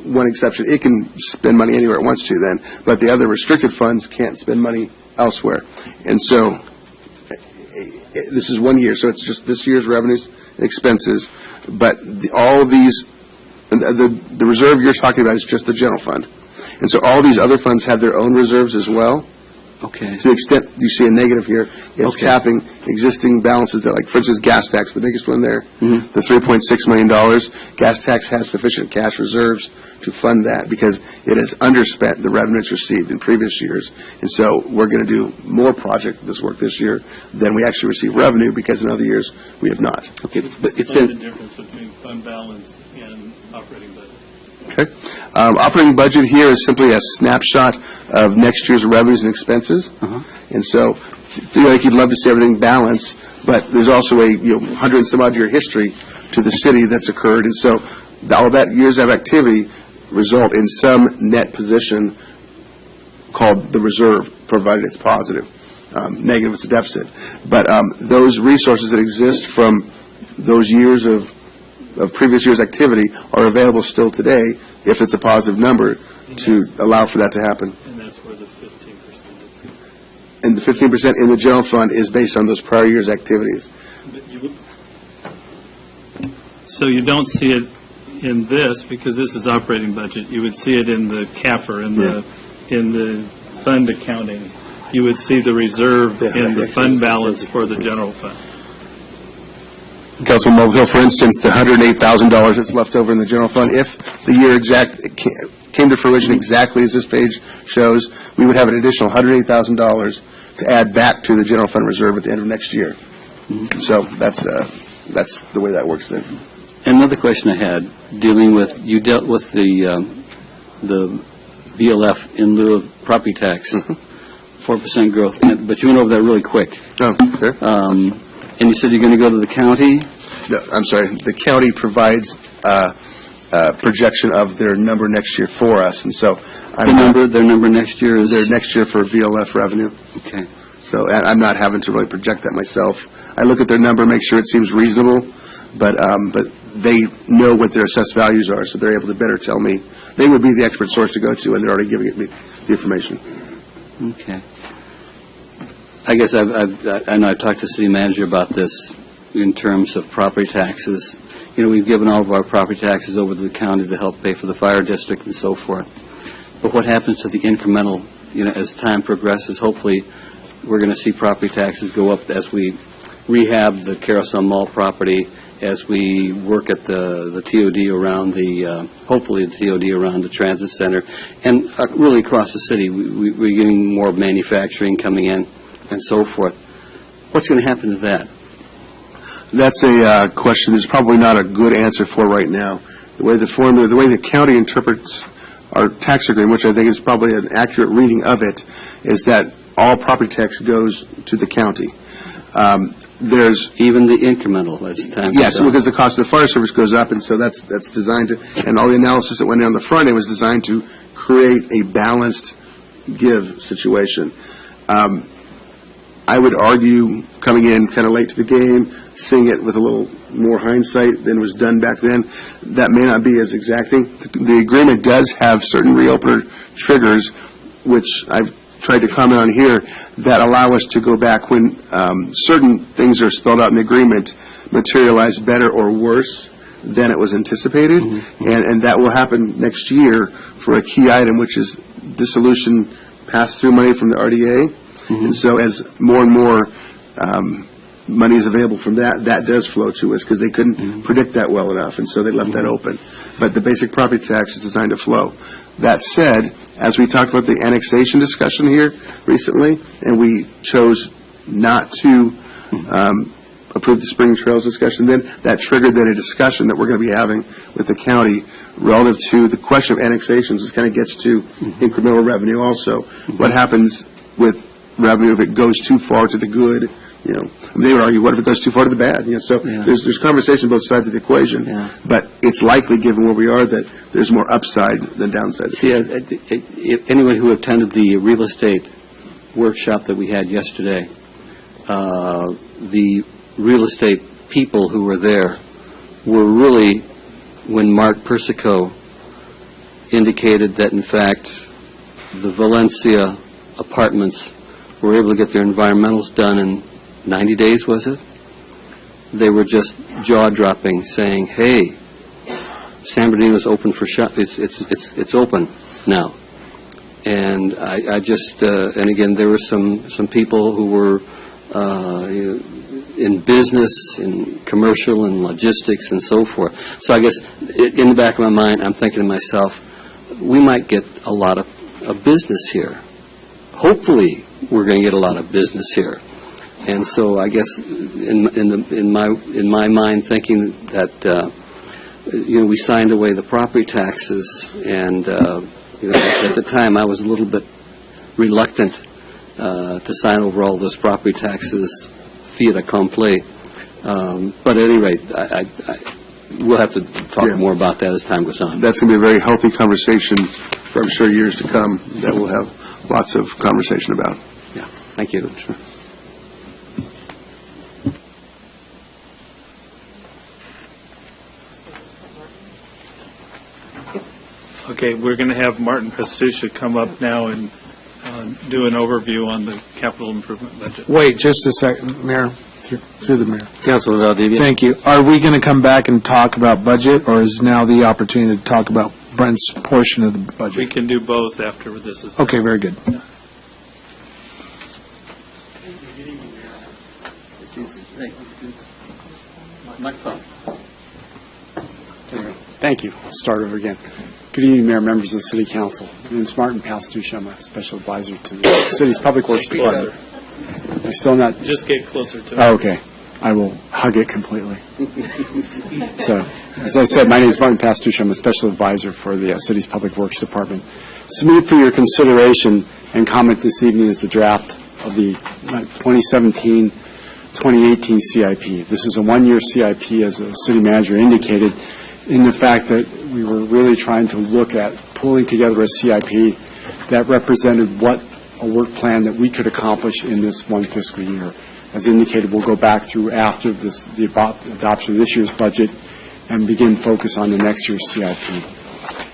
[SPEAKER 19] one exception, it can spend money anywhere it wants to then, but the other restricted funds can't spend money elsewhere. And so this is 1 year, so it's just this year's revenues and expenses, but all these, the reserve you're talking about is just the general fund. And so all these other funds have their own reserves as well.
[SPEAKER 6] Okay.
[SPEAKER 19] To the extent you see a negative here, it's capping existing balances that, like, for instance, gas tax, the biggest one there, the $3.6 million. Gas tax has sufficient cash reserves to fund that because it has underspent the revenues received in previous years. And so we're going to do more this work this year than we actually receive revenue because in other years we have not.
[SPEAKER 6] Okay, but it's
[SPEAKER 20] the difference between fund balance and operating budget.
[SPEAKER 19] Okay. Operating budget here is simply a snapshot of next year's revenues and expenses. And so, theoretically, you'd love to see everything balanced, but there's also a 100 and some odd year history to the city that's occurred. And so, all of that years of activity result in some net position called the reserve, provided it's positive. Negative, it's a deficit. But those resources that exist from those years of previous year's activity are available still today if it's a positive number to allow for that to happen.
[SPEAKER 20] And that's where the 15% is.
[SPEAKER 19] And the 15% in the general fund is based on those prior year's activities.
[SPEAKER 20] So you don't see it in this because this is operating budget. You would see it in the CAFR, in the fund accounting. You would see the reserve in the fund balance for the general fund.
[SPEAKER 19] Councilman Mulvihill, for instance, the $108,000 that's left over in the general fund, if the year came to fruition exactly as this page shows, we would have an additional $108,000 to add back to the general fund reserve at the end of next year. So that's the way that works then.
[SPEAKER 6] Another question I had, you dealt with the VLF in lieu of property tax, 4% growth, but you went over that really quick.
[SPEAKER 19] Oh, okay.
[SPEAKER 6] And you said you're going to go to the county?
[SPEAKER 19] No, I'm sorry. The county provides a projection of their number next year for us, and so
[SPEAKER 6] their number next year is
[SPEAKER 19] their next year for VLF revenue.
[SPEAKER 6] Okay.
[SPEAKER 19] So I'm not having to really project that myself. I look at their number, make sure it seems reasonable, but they know what their assessed values are, so they're able to better tell me. They would be the expert source to go to, and they're already giving me the information.
[SPEAKER 6] Okay. I guess I know I've talked to the city manager about this in terms of property taxes. We've given all of our property taxes over to the county to help pay for the fire district and so forth. But what happens to the incremental, as time progresses? Hopefully, we're going to see property taxes go up as we rehab the Carousel Mall property as we work at the TOD around hopefully the TOD around the transit center, and really across the city, we're getting more manufacturing coming in and so forth. What's going to happen to that?
[SPEAKER 19] That's a question there's probably not a good answer for right now. The way the county interprets our tax agreement, which I think is probably an accurate reading of it, is that all property tax goes to the county. There's
[SPEAKER 6] even the incremental. That's time.
[SPEAKER 19] Yes, because the cost of the fire service goes up, and so that's designed to, and all the analysis that went in on the front end was designed to create a balanced give situation. I would argue, coming in kind of late to the game, seeing it with a little more hindsight than was done back then, that may not be as exacting. The agreement does have certain reopener triggers, which I've tried to comment on here, that allow us to go back when certain things are spelled out in the agreement materialize better or worse than it was anticipated, and that will happen next year for a key item, which is dissolution pass-through money from the RDA. And so as more and more money is available from that does flow to us, because they couldn't predict that well enough, and so they left that open. But the basic property tax is designed to flow. That said, as we talked about the annexation discussion here recently, and we chose not to approve the Spring Trails discussion, then that triggered then a discussion that we're going to be having with the county relative to the question of annexations, which kind of gets to incremental revenue also. What happens with revenue if it goes too far to the good? You know, I mean, they would argue, what if it goes too far to the bad? You know, so there's conversation both sides of the equation, but it's likely, given where we are, that there's more upside than downside.
[SPEAKER 6] See, anyone who attended the real estate workshop that we had yesterday, the real estate people who were there were really, when Mark Persico indicated that, in fact, the Valencia apartments were able to get their environmentals done in 90 days, was it? They were just jaw-dropping, saying, "Hey, San Bernardino's open for it's open now." And I just and again, there were some people who were in business, in commercial, and logistics, and so forth. So I guess in the back of my mind, I'm thinking to myself, we might get a lot of business here. Hopefully, we're going to get a lot of business here. And so I guess in my mind, thinking that we signed away the property taxes, and at the time I was a little bit reluctant to sign over all those property taxes fiat accompli. But at any rate, we'll have to talk more about that as time goes on.
[SPEAKER 19] That's going to be a very healthy conversation for, I'm sure, years to come that we'll have lots of conversation about.
[SPEAKER 6] Yeah, thank you. Sure.
[SPEAKER 20] Okay, we're going to have Martin Pastucha come up now and do an overview on the capital improvement budget.
[SPEAKER 16] Wait just a second, Mayor, through the Mayor.
[SPEAKER 1] Councilman Valdivia.
[SPEAKER 16] Thank you. Are we going to come back and talk about budget, or is now the opportunity to talk about Brent's portion of the budget?
[SPEAKER 20] We can do both after this is done.
[SPEAKER 16] Okay, very good.
[SPEAKER 20] Yeah.
[SPEAKER 21] Thank you. I'll start over again. Good evening, Mayor, members of the City Council. My name is Martin Pastucha. I'm a special advisor to the city's Public Works Department. I'm still not...
[SPEAKER 20] Just get closer to it.
[SPEAKER 21] Oh, okay. I will hug it completely. So, as I said, my name is Martin Pastucha. I'm a special advisor for the city's Public Works Department. Submitted for your consideration and comment this evening is the draft of the 2017-2018 CIP. This is a one-year CIP, as the city manager indicated, in the fact that we were really trying to look at pulling together a CIP that represented what a work plan that we could accomplish in this one fiscal year. As indicated, we'll go back through after the adoption of this year's budget and begin focus on the next year's CIP.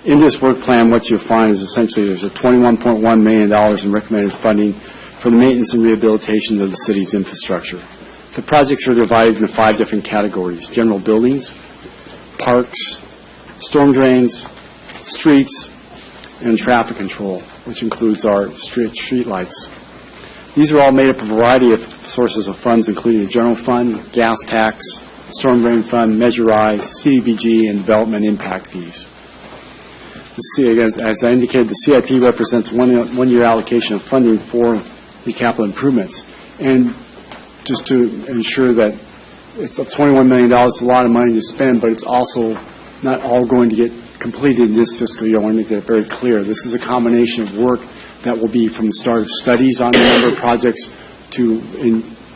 [SPEAKER 21] In this work plan, what you'll find is essentially there's a $21.1 million in recommended funding for the maintenance and rehabilitation of the city's infrastructure. The projects are divided into 5 different categories: general buildings, parks, storm drains, streets, and traffic control, which includes our street lights. These are all made up of a variety of sources of funds, including the general fund, gas tax, storm drain fund, Measure I, CDBG, and development impact fees. As I indicated, the CIP represents one-year allocation of funding for the capital improvements. And just to ensure that it's $21 million, it's a lot of money to spend, but it's also not all going to get completed in this fiscal year. I want to make that very clear. This is a combination of work that will be from the start of studies on a number of projects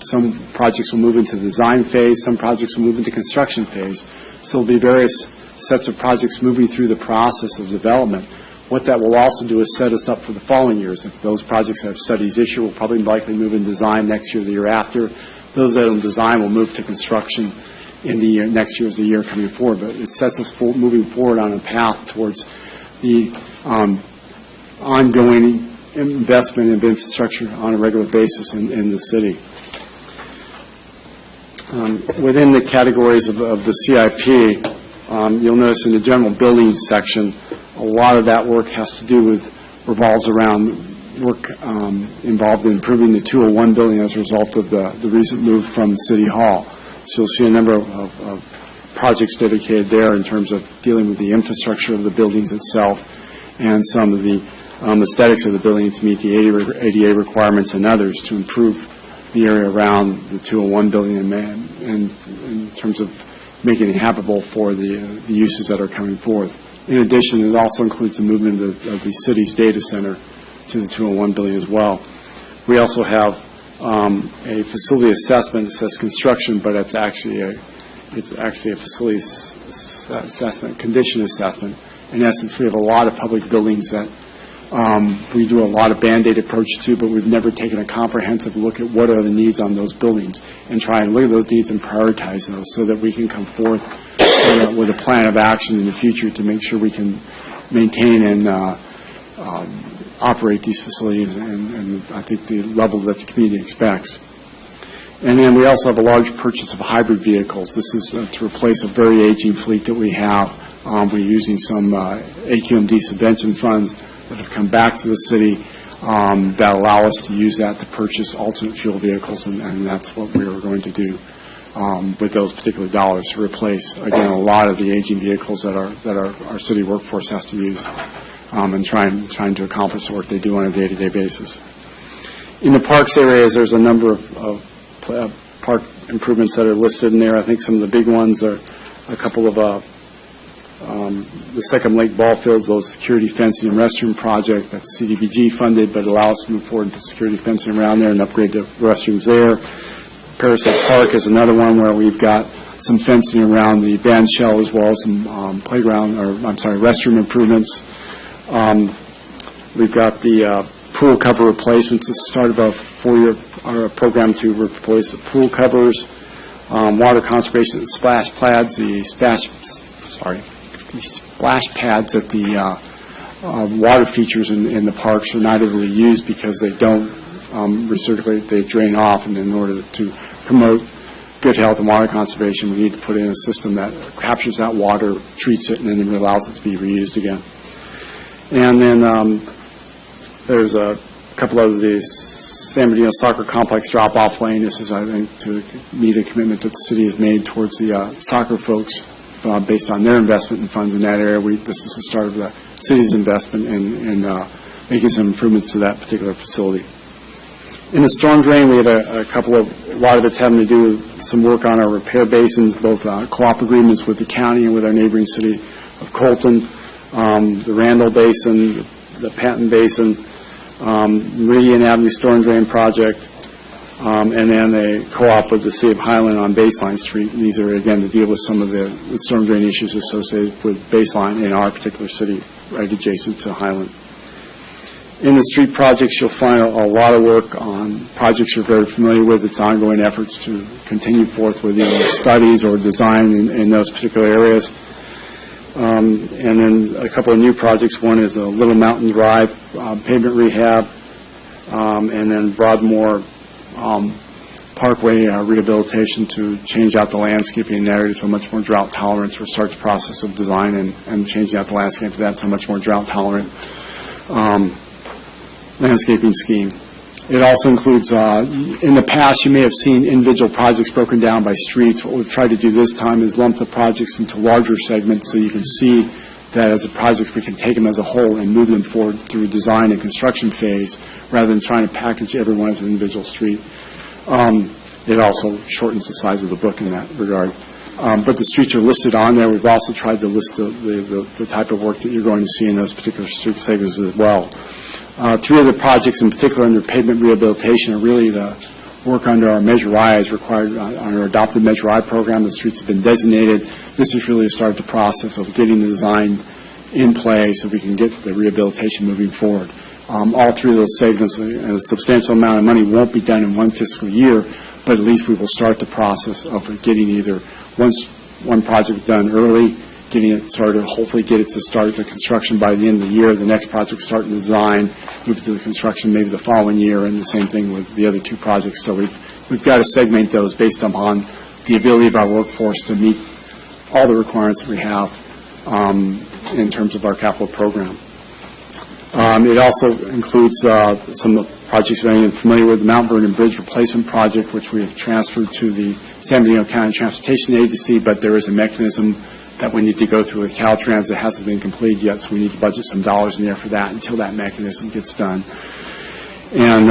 [SPEAKER 21] some projects will move into the design phase, some projects will move into construction phase. So there'll be various sets of projects moving through the process of development. What that will also do is set us up for the following years. If those projects have studies this year, we'll probably likely move in design next year, the year after. Those that are in design will move to construction in the year, next year is the year coming forward. But it sets us moving forward on a path towards the ongoing investment in infrastructure on a regular basis in the city. Within the categories of the CIP, you'll notice in the general buildings section, a lot of that work revolves around work involved in improving the 201 building as a result of the recent move from City Hall. So you'll see a number of projects dedicated there in terms of dealing with the infrastructure of the buildings itself and some of the aesthetics of the building to meet the ADA requirements and others to improve the area around the 201 building and in terms of making it habitable for the uses that are coming forth. In addition, it also includes the movement of the city's data center to the 201 building as well. We also have a facility assessment. It says construction, but it's actually a facility assessment, condition assessment. In essence, we have a lot of public buildings that we do a lot of Band-Aid approach to, but we've never taken a comprehensive look at what are the needs on those buildings and try and look at those needs and prioritize those so that we can come forth with a plan of action in the future to make sure we can maintain and operate these facilities and I think the level that the community expects. And then we also have a large purchase of hybrid vehicles. This is to replace a very aging fleet that we have. We're using some AQMD subvention funds that have come back to the city that allow us to use that to purchase alternate fuel vehicles, and that's what we are going to do with those particular dollars to replace, again, a lot of the aging vehicles that our city workforce has to use and trying to accomplish the work they do on a day-to-day basis. In the parks areas, there's a number of park improvements that are listed in there. I think some of the big ones are a couple of the Second Lake ball fields, those security fencing and restroom project that's CDBG funded, but allow us to move forward with security fencing around there and upgrade the restrooms there. Parasite Park is another one where we've got some fencing around the band shell as well as some restroom improvements. We've got the pool cover replacements. It's the start of a 4-year program to replace the pool covers, water conservation, the splash pads, the splash pads that the water features in the parks are not really used because they don't recirculate, they drain off, and in order to promote good health and water conservation, we need to put in a system that captures that water, treats it, and then allows it to be reused again. And then there's a couple of these San Bernardino Soccer Complex drop-off lane. This is, I think, to meet a commitment that the city has made towards the soccer folks based on their investment in funds in that area. This is the start of the city's investment in making some improvements to that particular facility. In the storm drain, we had a lot of it's having to do with some work on our repair basins, both co-op agreements with the county and with our neighboring city of Colton, the Randall Basin, the Patton Basin, Meridian Avenue Storm Drain Project, and then a co-op with the City of Highland on Baseline Street. And these are, again, to deal with some of the storm drain issues associated with Baseline in our particular city, right adjacent to Highland. In the street projects, you'll find a lot of work on projects you're very familiar with. It's ongoing efforts to continue forth with either studies or design in those particular areas. And then a couple of new projects. One is a Little Mountain Drive pavement rehab, and then Broadmoor Parkway rehabilitation to change out the landscaping in the area to a much more drought tolerant. We'll start the process of design and changing out the landscape to that to a much more drought tolerant landscaping scheme. It also includes, in the past, you may have seen individual projects broken down by streets. What we've tried to do this time is lump the projects into larger segments so you can see that as a project we can take them as a whole and move them forward through design and construction phase rather than trying to package every one as an individual street. It also shortens the size of the book in that regard. But the streets are listed on there. We've also tried to list the type of work that you're going to see in those particular street segments as well. Three of the projects in particular under pavement rehabilitation are really the work under our Measure I as required under our adopted Measure I program. The streets have been designated. This is really to start the process of getting the design in place so we can get the rehabilitation moving forward. All three of those segments, a substantial amount of money won't be done in one fiscal year, but at least we will start the process of getting either one project done early, getting it started, hopefully get it to start the construction by the end of the year, the next project starting the design, move to the construction maybe the following year, and the same thing with the other two projects. So we've got to segment those based upon the ability of our workforce to meet all the requirements that we have in terms of our capital program. It also includes some of the projects that I'm familiar with, the Mount Vernon Bridge Replacement Project, which we have transferred to the San Bernardino County Transportation Agency, but there is a mechanism that we need to go through with Caltrans that hasn't been completed yet, so we need to budget some dollars in there for that until that mechanism gets done. And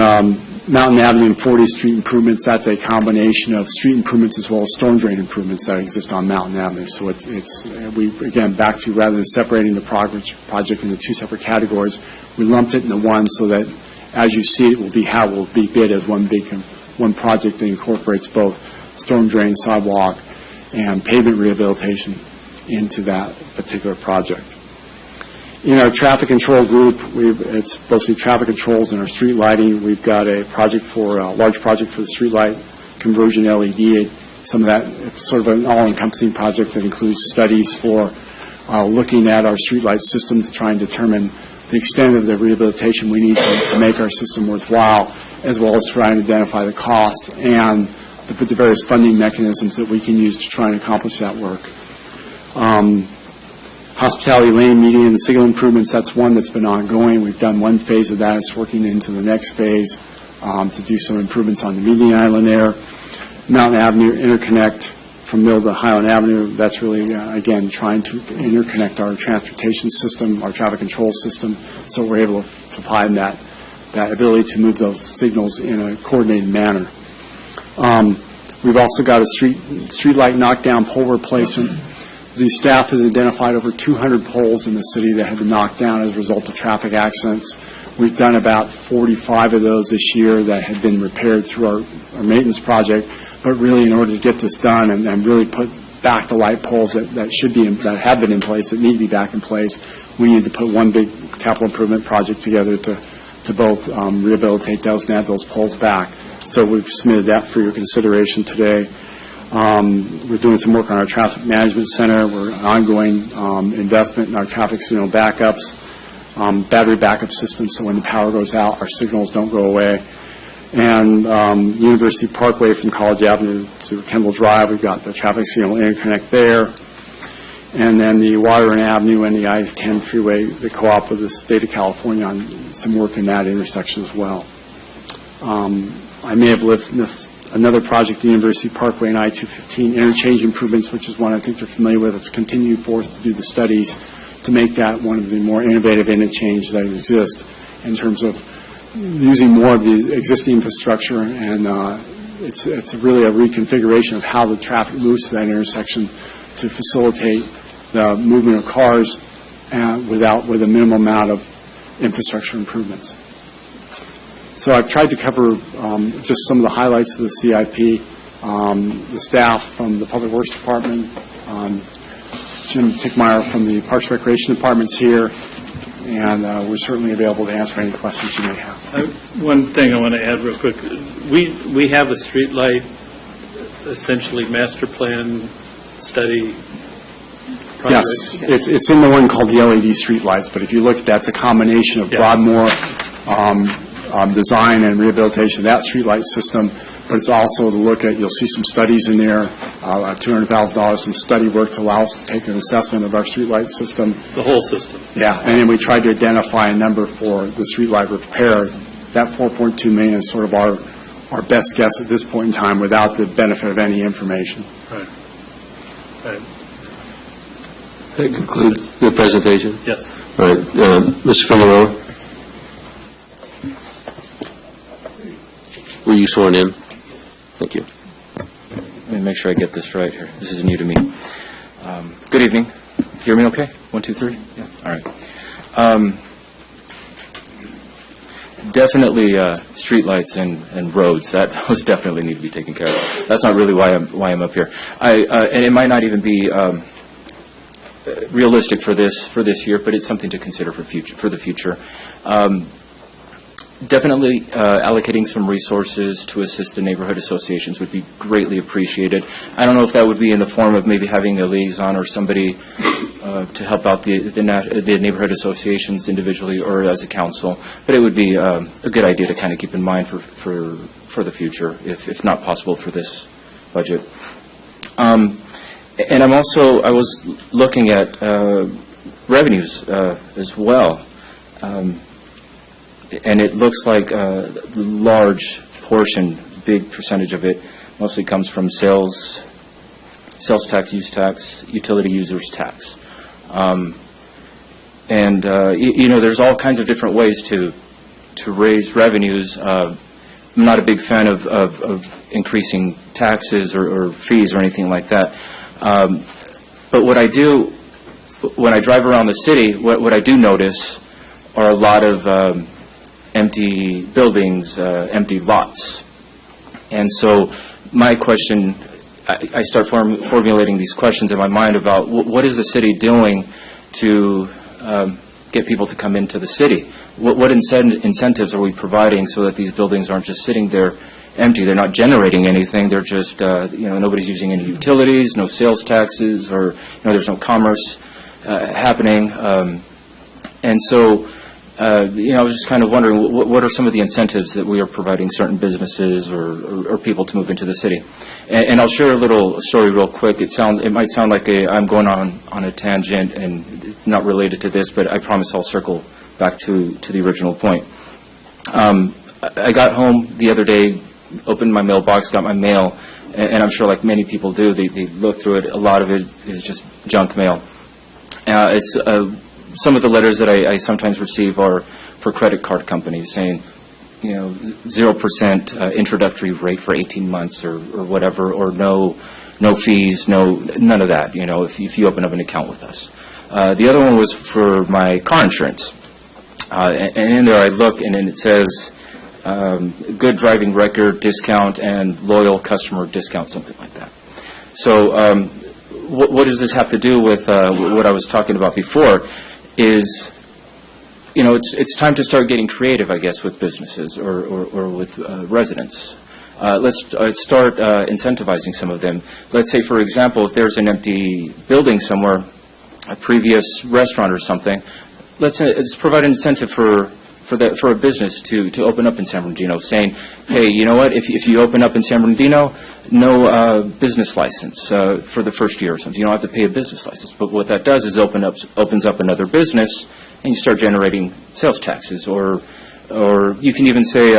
[SPEAKER 21] Mountain Avenue and 40th Street improvements, that's a combination of street improvements as well as storm drain improvements that exist on Mountain Avenue. So again, back to rather than separating the project into two separate categories, we lumped it into one so that as you see it will be bid as one project that incorporates both storm drain, sidewalk, and pavement rehabilitation into that particular project. In our traffic control group, it's mostly traffic controls and our street lighting. We've got a large project for the street light conversion LED. Some of that, it's sort of an all-encompassing project that includes studies for looking at our street light system to try and determine the extent of the rehabilitation we need to make our system worthwhile, as well as try and identify the costs and the various funding mechanisms that we can use to try and accomplish that work. Hospitality lane median and signal improvements, that's one that's been ongoing. We've done one phase of that. It's working into the next phase to do some improvements on the median island there. Mountain Avenue interconnect from Mill to Highland Avenue, that's really, again, trying to interconnect our transportation system, our traffic control system, so we're able to provide that ability to move those signals in a coordinated manner. We've also got a street light knockdown pole replacement. The staff has identified over 200 poles in the city that have been knocked down as a result of traffic accidents. We've done about 45 of those this year that have been repaired through our maintenance project. But really, in order to get this done and really put back the light poles that have been in place, that need to be back in place, we need to put one big capital improvement project together to both rehabilitate those and add those poles back. So we've submitted that for your consideration today. We're doing some work on our traffic management center. We're ongoing investment in our traffic signal backups, battery backup systems, so when the power goes out, our signals don't go away. And University Parkway from College Avenue to Kendall Drive, we've got the traffic signal interconnect there. And then the Waterman Avenue and the I-10 freeway, the co-op with the state of California on some work in that intersection as well. I may have missed another project, the University Parkway and I-215 interchange improvements, which is one I think you're familiar with. It's continuing forth to do the studies to make that one of the more innovative interchanges that exist in terms of using more of the existing infrastructure, and it's really a reconfiguration of how the traffic moves to that intersection to facilitate the movement of cars with a minimal amount of infrastructure improvements. So I've tried to cover just some of the highlights of the CIP. The staff from the Public Works Department, Jim Tickmeyer from the Parks and Recreation Department's here, and we're certainly available to answer any questions you may have.
[SPEAKER 20] One thing I want to add real quick. We have a street light, essentially master plan study project.
[SPEAKER 21] Yes, it's in the one called the LED street lights, but if you look at that, it's a combination of Broadmoor design and rehabilitation of that street light system, but it's also to look at, you'll see some studies in there, $200,000, some study work to allow us to take an assessment of our street light system.
[SPEAKER 20] The whole system.
[SPEAKER 21] Yeah, and then we tried to identify a number for the street light repair that $4.2 million is sort of our best guess at this point in time without the benefit of any information.
[SPEAKER 8] Right. Right.
[SPEAKER 1] That concludes the presentation?
[SPEAKER 8] Yes.
[SPEAKER 1] All right. Mr. Figueroa? Were you sworn in? Thank you.
[SPEAKER 2] Let me make sure I get this right here. This is new to me. Good evening. Hear me okay? 1, 2, 3? Yeah. All right. Definitely streetlights and roads. Those definitely need to be taken care of. That's not really why I'm up here. And it might not even be realistic for this year, but it's something to consider for the future. Definitely allocating some resources to assist the neighborhood associations would be greatly appreciated. I don't know if that would be in the form of maybe having a liaison or somebody to help out the neighborhood associations individually or as a council, but it would be a good idea to kind of keep in mind for the future, if not possible for this budget. And I was looking at revenues as well. And it looks like a large portion, big percentage of it, mostly comes from sales tax, use tax, utility users tax. There's all kinds of different ways to raise revenues. I'm not a big fan of increasing taxes or fees or anything like that. But what I do, when I drive around the city, what I do notice are a lot of empty buildings, empty lots. And so my question, I start formulating these questions in my mind about what is the city doing to get people to come into the city? What incentives are we providing so that these buildings aren't just sitting there empty? They're not generating anything. They're just, nobody's using any utilities, no sales taxes, or, there's no commerce happening. And so, I was just kind of wondering, what are some of the incentives that we are providing certain businesses or people to move into the city? And I'll share a little story real quick. It might sound like I'm going on a tangent, and it's not related to this, but I promise I'll circle back to the original point. I got home the other day, opened my mailbox, got my mail, and I'm sure like many people do, they look through it. A lot of it is just junk mail. Some of the letters that I sometimes receive are for credit card companies saying, 0% introductory rate for 18 months or whatever, or no fees, none of that, if you open up an account with us. The other one was for my car insurance. And in there I look, and then it says good driving record discount and loyal customer discount, something like that. So what does this have to do with what I was talking about before? Is, it's time to start getting creative, I guess, with businesses or with residents. Let's start incentivizing some of them. Let's say, for example, if there's an empty building somewhere, a previous restaurant or something, let's provide an incentive for a business to open up in San Bernardino, saying, hey, you know what, if you open up in San Bernardino, no business license for the first year or something. You don't have to pay a business license. But what that does is opens up another business, and you start generating sales taxes. Or you can even say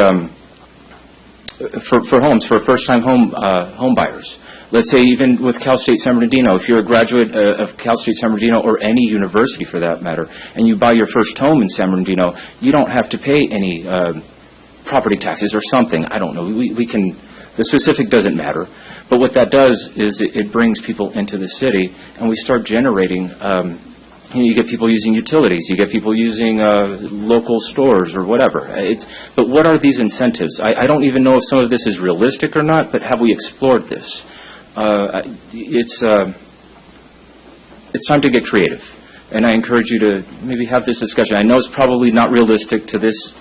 [SPEAKER 2] for homes, for first-time home buyers. Let's say even with Cal State San Bernardino, if you're a graduate of Cal State San Bernardino or any university for that matter, and you buy your first home in San Bernardino, you don't have to pay any property taxes or something. I don't know. We can. The specific doesn't matter. But what that does is it brings people into the city, and we start generating. You get people using utilities. You get people using local stores or whatever. But what are these incentives? I don't even know if some of this is realistic or not, but have we explored this? It's time to get creative, and I encourage you to maybe have this discussion. I know it's probably not realistic to this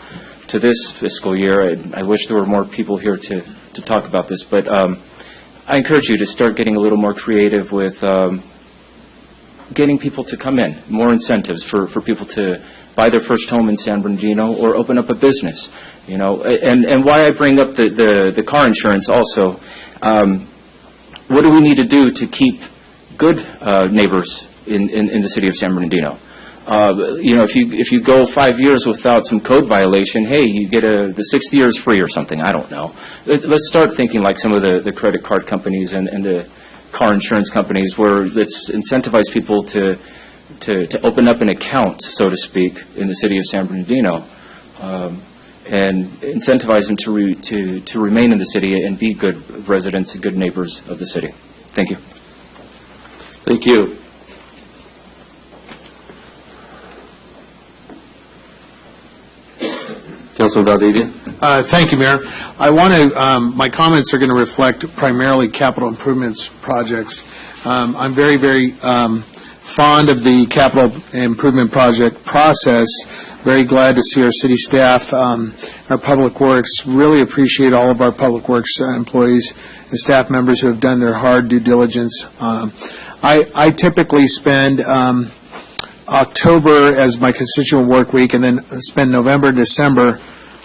[SPEAKER 2] fiscal year. I wish there were more people here to talk about this, but I encourage you to start getting a little more creative with getting people to come in, more incentives for people to buy their first home in San Bernardino or open up a business. And why I bring up the car insurance also. What do we need to do to keep good neighbors in the city of San Bernardino? If you go 5 years without some code violation, hey, you get the 6th year is free or something. I don't know. Let's start thinking like some of the credit card companies and the car insurance companies, where let's incentivize people to open up an account, so to speak, in the city of San Bernardino, and incentivize them to remain in the city and be good residents and good neighbors of the city. Thank you.
[SPEAKER 1] Thank you. Councilman Valdivia?
[SPEAKER 16] Thank you, Mayor. I want to, my comments are going to reflect primarily capital improvements projects. I'm very, very fond of the capital improvement project process. Very glad to see our city staff, our public works, really appreciate all of our public works employees and staff members who have done their hard due diligence. I typically spend October as my constituent work week, and then spend November, December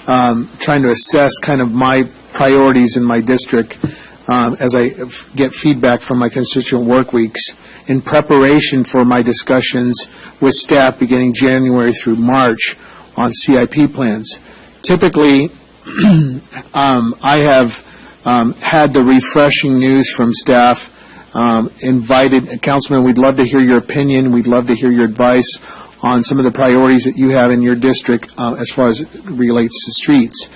[SPEAKER 16] trying to assess kind of my priorities in my district as I get feedback from my constituent work weeks in preparation for my discussions with staff beginning January through March on CIP plans. Typically, I have had the refreshing news from staff, invited, Councilman, we'd love to hear your opinion, we'd love to hear your advice on some of the priorities that you have in your district as far as it relates to streets.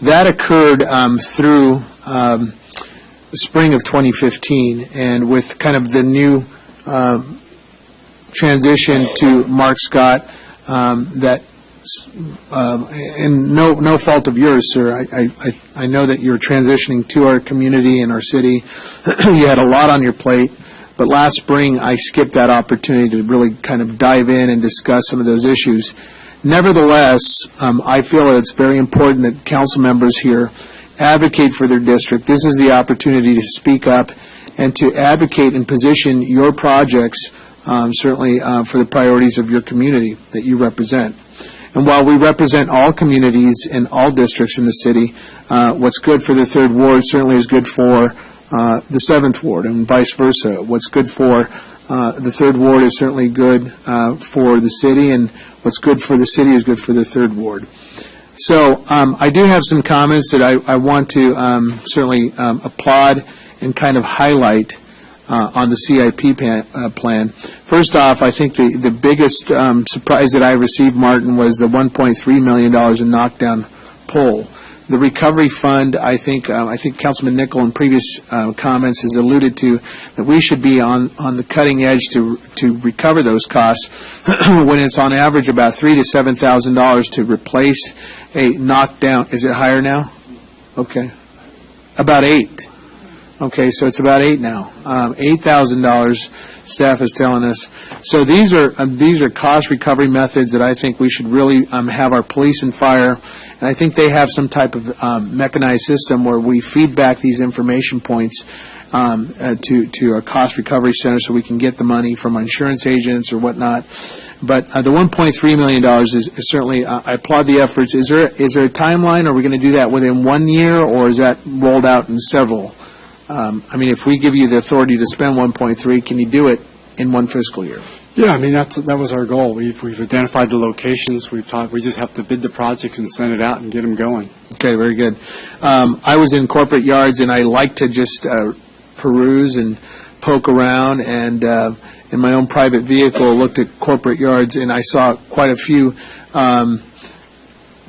[SPEAKER 16] That occurred through the spring of 2015, and with kind of the new transition to Mark Scott, that and no fault of yours, sir. I know that you're transitioning to our community and our city. You had a lot on your plate, but last spring I skipped that opportunity to really kind of dive in and discuss some of those issues. Nevertheless, I feel that it's very important that council members here advocate for their district. This is the opportunity to speak up and to advocate and position your projects, certainly for the priorities of your community that you represent. And while we represent all communities and all districts in the city, what's good for the 3rd Ward certainly is good for the 7th Ward, and vice versa. What's good for the 3rd Ward is certainly good for the city, and what's good for the city is good for the 3rd Ward. So I do have some comments that I want to certainly applaud and kind of highlight on the CIP plan. First off, I think the biggest surprise that I received, Martin, was the $1.3 million in knockdown pole. The recovery fund, I think Councilman Nickel in previous comments has alluded to that we should be on the cutting edge to recover those costs when it's on average about $3,000 to $7,000 to replace a knockdown. Is it higher now? Okay. About 8. Okay, so it's about 8 now. $8,000, staff is telling us. So these are cost recovery methods that I think we should really have our police and fire, and I think they have some type of mechanized system where we feed back these information points to a cost recovery center so we can get the money from insurance agents or whatnot. But the $1.3 million is certainly, I applaud the efforts. Is there a timeline? Are we going to do that within 1 year, or is that rolled out in several? I mean, if we give you the authority to spend 1.3, can you do it in 1 fiscal year?
[SPEAKER 21] Yeah, I mean, that was our goal. We've identified the locations. We just have to bid the projects and send it out and get them going.
[SPEAKER 16] Okay, very good. I was in corporate yards, and I like to just peruse and poke around, and in my own private vehicle looked at corporate yards, and I saw quite a few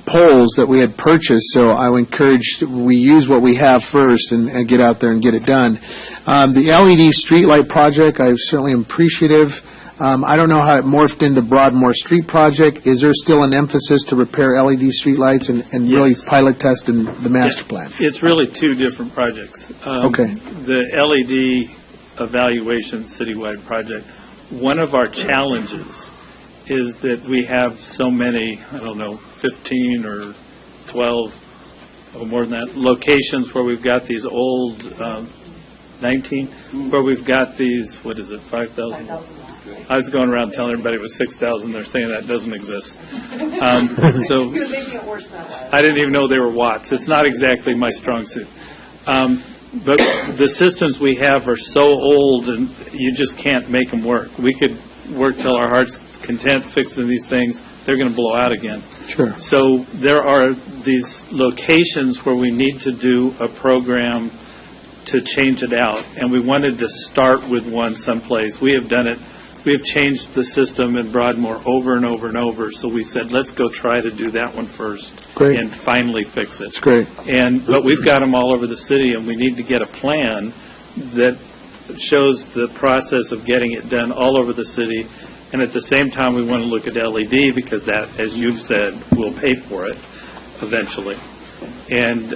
[SPEAKER 16] poles that we had purchased, so I would encourage we use what we have first and get out there and get it done. The LED streetlight project, I certainly am appreciative. I don't know how it morphed into Broadmoor Street project. Is there still an emphasis to repair LED streetlights and
[SPEAKER 20] Yes.
[SPEAKER 16] really pilot test in the master plan?
[SPEAKER 20] It's really 2 different projects.
[SPEAKER 16] Okay.
[SPEAKER 20] The LED evaluation citywide project, one of our challenges is that we have so many, 15 or 12 or more than that, locations where we've got these old, 19, where we've got these, 5,000? I was going around telling everybody it was 6,000. They're saying that doesn't exist. So I didn't even know they were watts. It's not exactly my strong suit. But the systems we have are so old, and you just can't make them work. We could work till our heart's content fixing these things, they're going to blow out again.
[SPEAKER 16] Sure.
[SPEAKER 20] So there are these locations where we need to do a program to change it out, and we wanted to start with one someplace. We have done it. We have changed the system in Broadmoor over and over and over, so we said, let's go try to do that one first.
[SPEAKER 16] Great.
[SPEAKER 20] And finally fix it.
[SPEAKER 16] That's great.
[SPEAKER 20] But we've got them all over the city, and we need to get a plan that shows the process of getting it done all over the city. And at the same time, we want to look at LED because that, as you've said, will pay for it eventually. And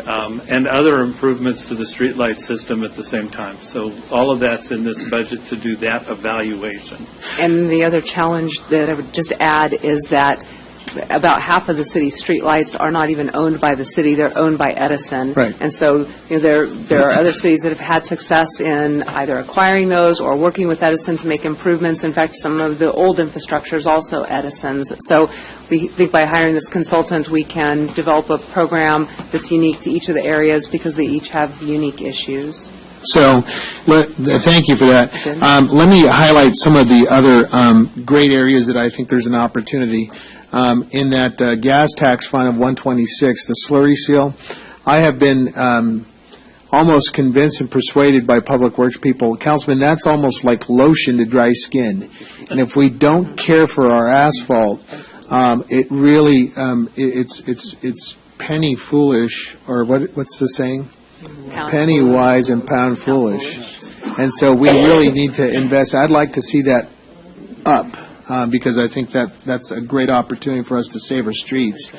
[SPEAKER 20] other improvements to the streetlight system at the same time. So all of that's in this budget to do that evaluation.
[SPEAKER 5] And the other challenge that I would just add is that about half of the city's streetlights are not even owned by the city, they're owned by Edison.
[SPEAKER 16] Right.
[SPEAKER 5] And so there are other cities that have had success in either acquiring those or working with Edison to make improvements. In fact, some of the old infrastructure is also Edison's. So we think by hiring this consultant, we can develop a program that's unique to each of the areas because they each have unique issues.
[SPEAKER 16] So, thank you for that. Let me highlight some of the other great areas that I think there's an opportunity. In that gas tax fund of 126, the slurry seal, I have been almost convinced and persuaded by Public Works people, Councilman, that's almost like lotion to dry skin. And if we don't care for our asphalt, it really, it's penny foolish, or what's the saying? Penny wise and pound foolish. And so we really need to invest. I'd like to see that up. Because I think that's a great opportunity for us to save our streets.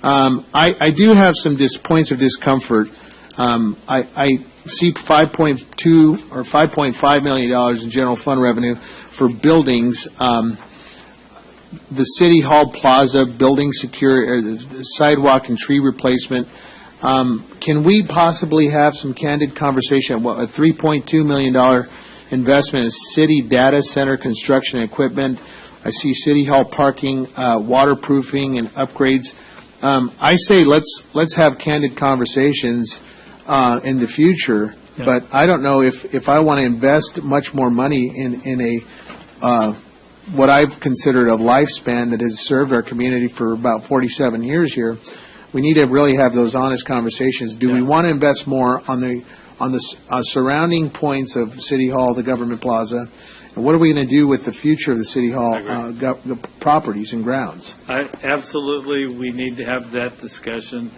[SPEAKER 16] I do have some points of discomfort. I see $5.2 or $5.5 million in general fund revenue for buildings. The City Hall Plaza, building sidewalk and tree replacement. Can we possibly have some candid conversation about a $3.2 million investment in city data center construction equipment? I see City Hall parking, waterproofing, and upgrades. I say let's have candid conversations in the future, but I don't know if I want to invest much more money in a what I've considered a lifespan that has served our community for about 47 years here. We need to really have those honest conversations. Do we want to invest more on the surrounding points of City Hall, the Government Plaza, and what are we going to do with the future of the City Hall properties and grounds?
[SPEAKER 20] Absolutely, we need to have that discussion.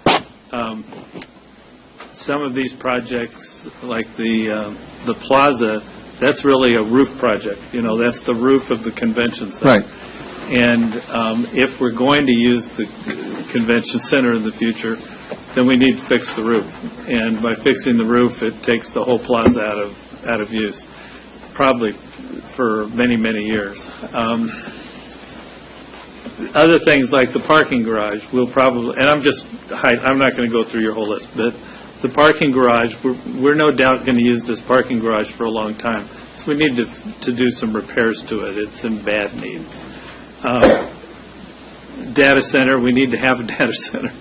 [SPEAKER 20] Some of these projects, like the plaza, that's really a roof project. That's the roof of the convention center.
[SPEAKER 16] Right.
[SPEAKER 20] And if we're going to use the convention center in the future, then we need to fix the roof. And by fixing the roof, it takes the whole plaza out of use, probably for many, many years. Other things like the parking garage, we'll probably, and I'm not going to go through your whole list, but the parking garage, we're no doubt going to use this parking garage for a long time. So we need to do some repairs to it. It's in bad need. Data center, we need to have a data center.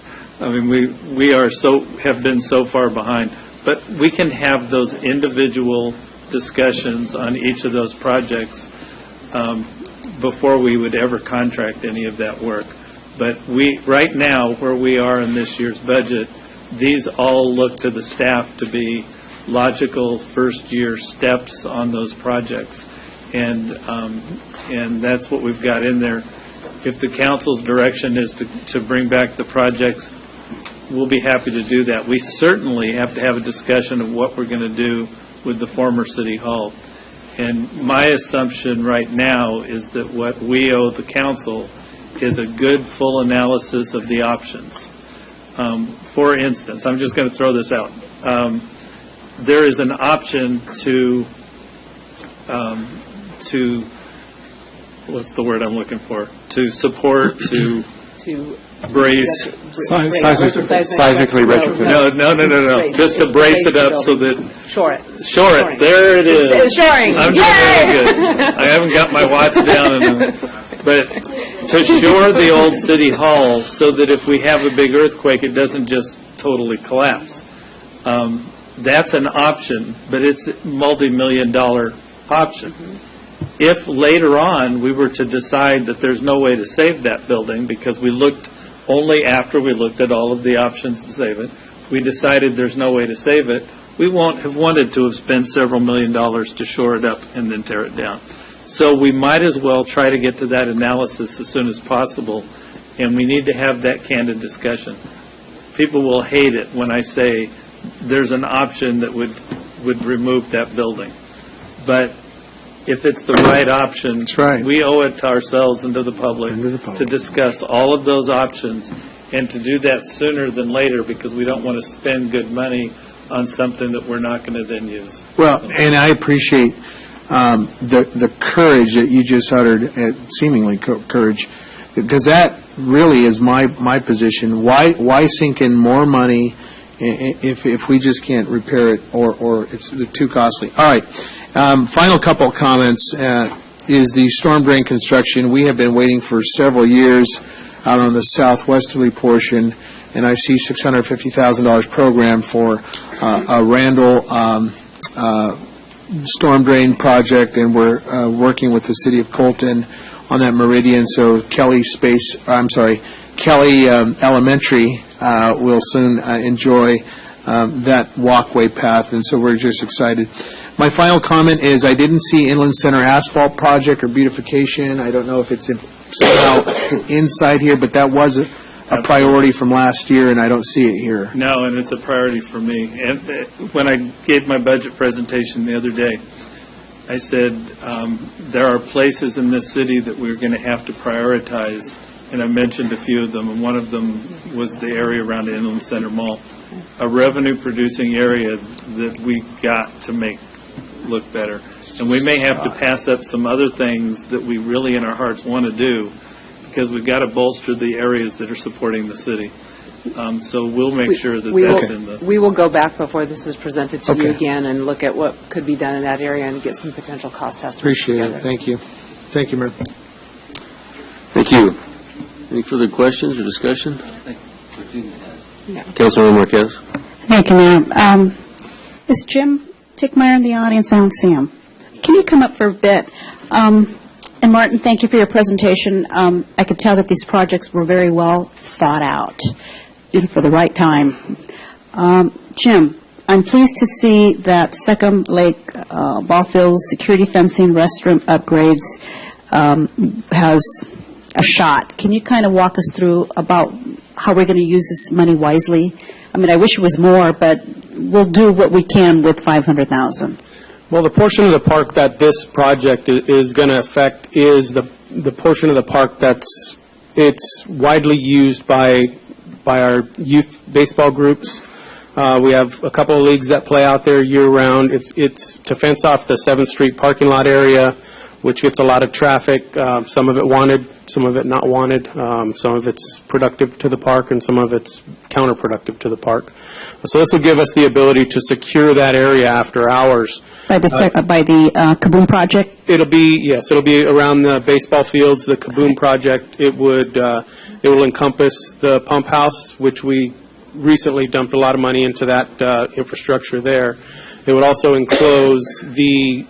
[SPEAKER 20] I mean, we have been so far behind, but we can have those individual discussions on each of those projects before we would ever contract any of that work. But right now, where we are in this year's budget, these all look to the staff to be logical first-year steps on those projects, and that's what we've got in there. If the council's direction is to bring back the projects, we'll be happy to do that. We certainly have to have a discussion of what we're going to do with the former City Hall. And my assumption right now is that what we owe the council is a good, full analysis of the options. For instance, I'm just going to throw this out. There is an option to what's the word I'm looking for? To support, to brace.
[SPEAKER 21] Seismically retrofit.
[SPEAKER 20] No. Just to brace it up so that.
[SPEAKER 5] Shore it.
[SPEAKER 20] There it is.
[SPEAKER 5] It's shoring.
[SPEAKER 20] I'm doing very good. I haven't got my watts down. But to shore the old City Hall so that if we have a big earthquake, it doesn't just totally collapse. That's an option, but it's a multi-million-dollar option. If later on we were to decide that there's no way to save that building, because we looked only after we looked at all of the options to save it, we decided there's no way to save it, we won't have wanted to have spent several $1 million to shore it up and then tear it down. So we might as well try to get to that analysis as soon as possible, and we need to have that candid discussion. People will hate it when I say there's an option that would remove that building. But if it's the right option, we owe it to ourselves and to the public to discuss all of those options, and to do that sooner than later, because we don't want to spend good money on something that we're not going to then use.
[SPEAKER 16] Well, and I appreciate the courage that you just uttered, seemingly courage, because that really is my position. Why sink in more money if we just can't repair it, or it's too costly? All right. Final couple of comments is the storm drain construction. We have been waiting for several years out on the southwesterly portion, and I see $650,000 program for a Randall storm drain project, and we're working with the city of Colton on that meridian. So Kelly Elementary will soon enjoy that walkway path, and so we're just excited. My final comment is I didn't see Inland Center asphalt project or beautification. I don't know if it's somehow inside here, but that was a priority from last year, and I don't see it here.
[SPEAKER 20] No, and it's a priority for me. And when I gave my budget presentation the other day, I said there are places in this city that we're going to have to prioritize, and I mentioned a few of them, and one of them was the area around the Inland Center Mall, a revenue-producing area that we got to make look better. And we may have to pass up some other things that we really in our hearts want to do, because we've got to bolster the areas that are supporting the city. So we'll make sure that that's in the...
[SPEAKER 5] We will go back before this is presented to you again and look at what could be done in that area and get some potential cost estimates
[SPEAKER 16] Appreciate
[SPEAKER 5] together.
[SPEAKER 16] it. Thank you. Thank you, Mayor.
[SPEAKER 1] Thank you. Any further questions or discussion?
[SPEAKER 5] Yeah.
[SPEAKER 1] Councilwoman Marquez?
[SPEAKER 12] Thank you, Mayor. Is Jim Tickmeyer in the audience? I don't see him. Can you come up for a bit? And Martin, thank you for your presentation. I could tell that these projects were very well thought out, for the right time. Jim, I'm pleased to see that Secum Lake ball fields, security fencing, restroom upgrades has a shot. Can you kind of walk us through about how we're going to use this money wisely? I mean, I wish it was more, but we'll do what we can with $500,000.
[SPEAKER 13] Well, the portion of the park that this project is going to affect is the portion of the park it's widely used by our youth baseball groups. We have a couple of leagues that play out there year-round. It's to fence off the 7th Street parking lot area, which gets a lot of traffic, some of it wanted, some of it not wanted. Some of it's productive to the park, and some of it's counterproductive to the park. So this will give us the ability to secure that area after hours.
[SPEAKER 12] By the Kaboom project?
[SPEAKER 13] It'll be around the baseball fields, the Kaboom project. It will encompass the pump house, which we recently dumped a lot of money into that infrastructure there. It would also enclose the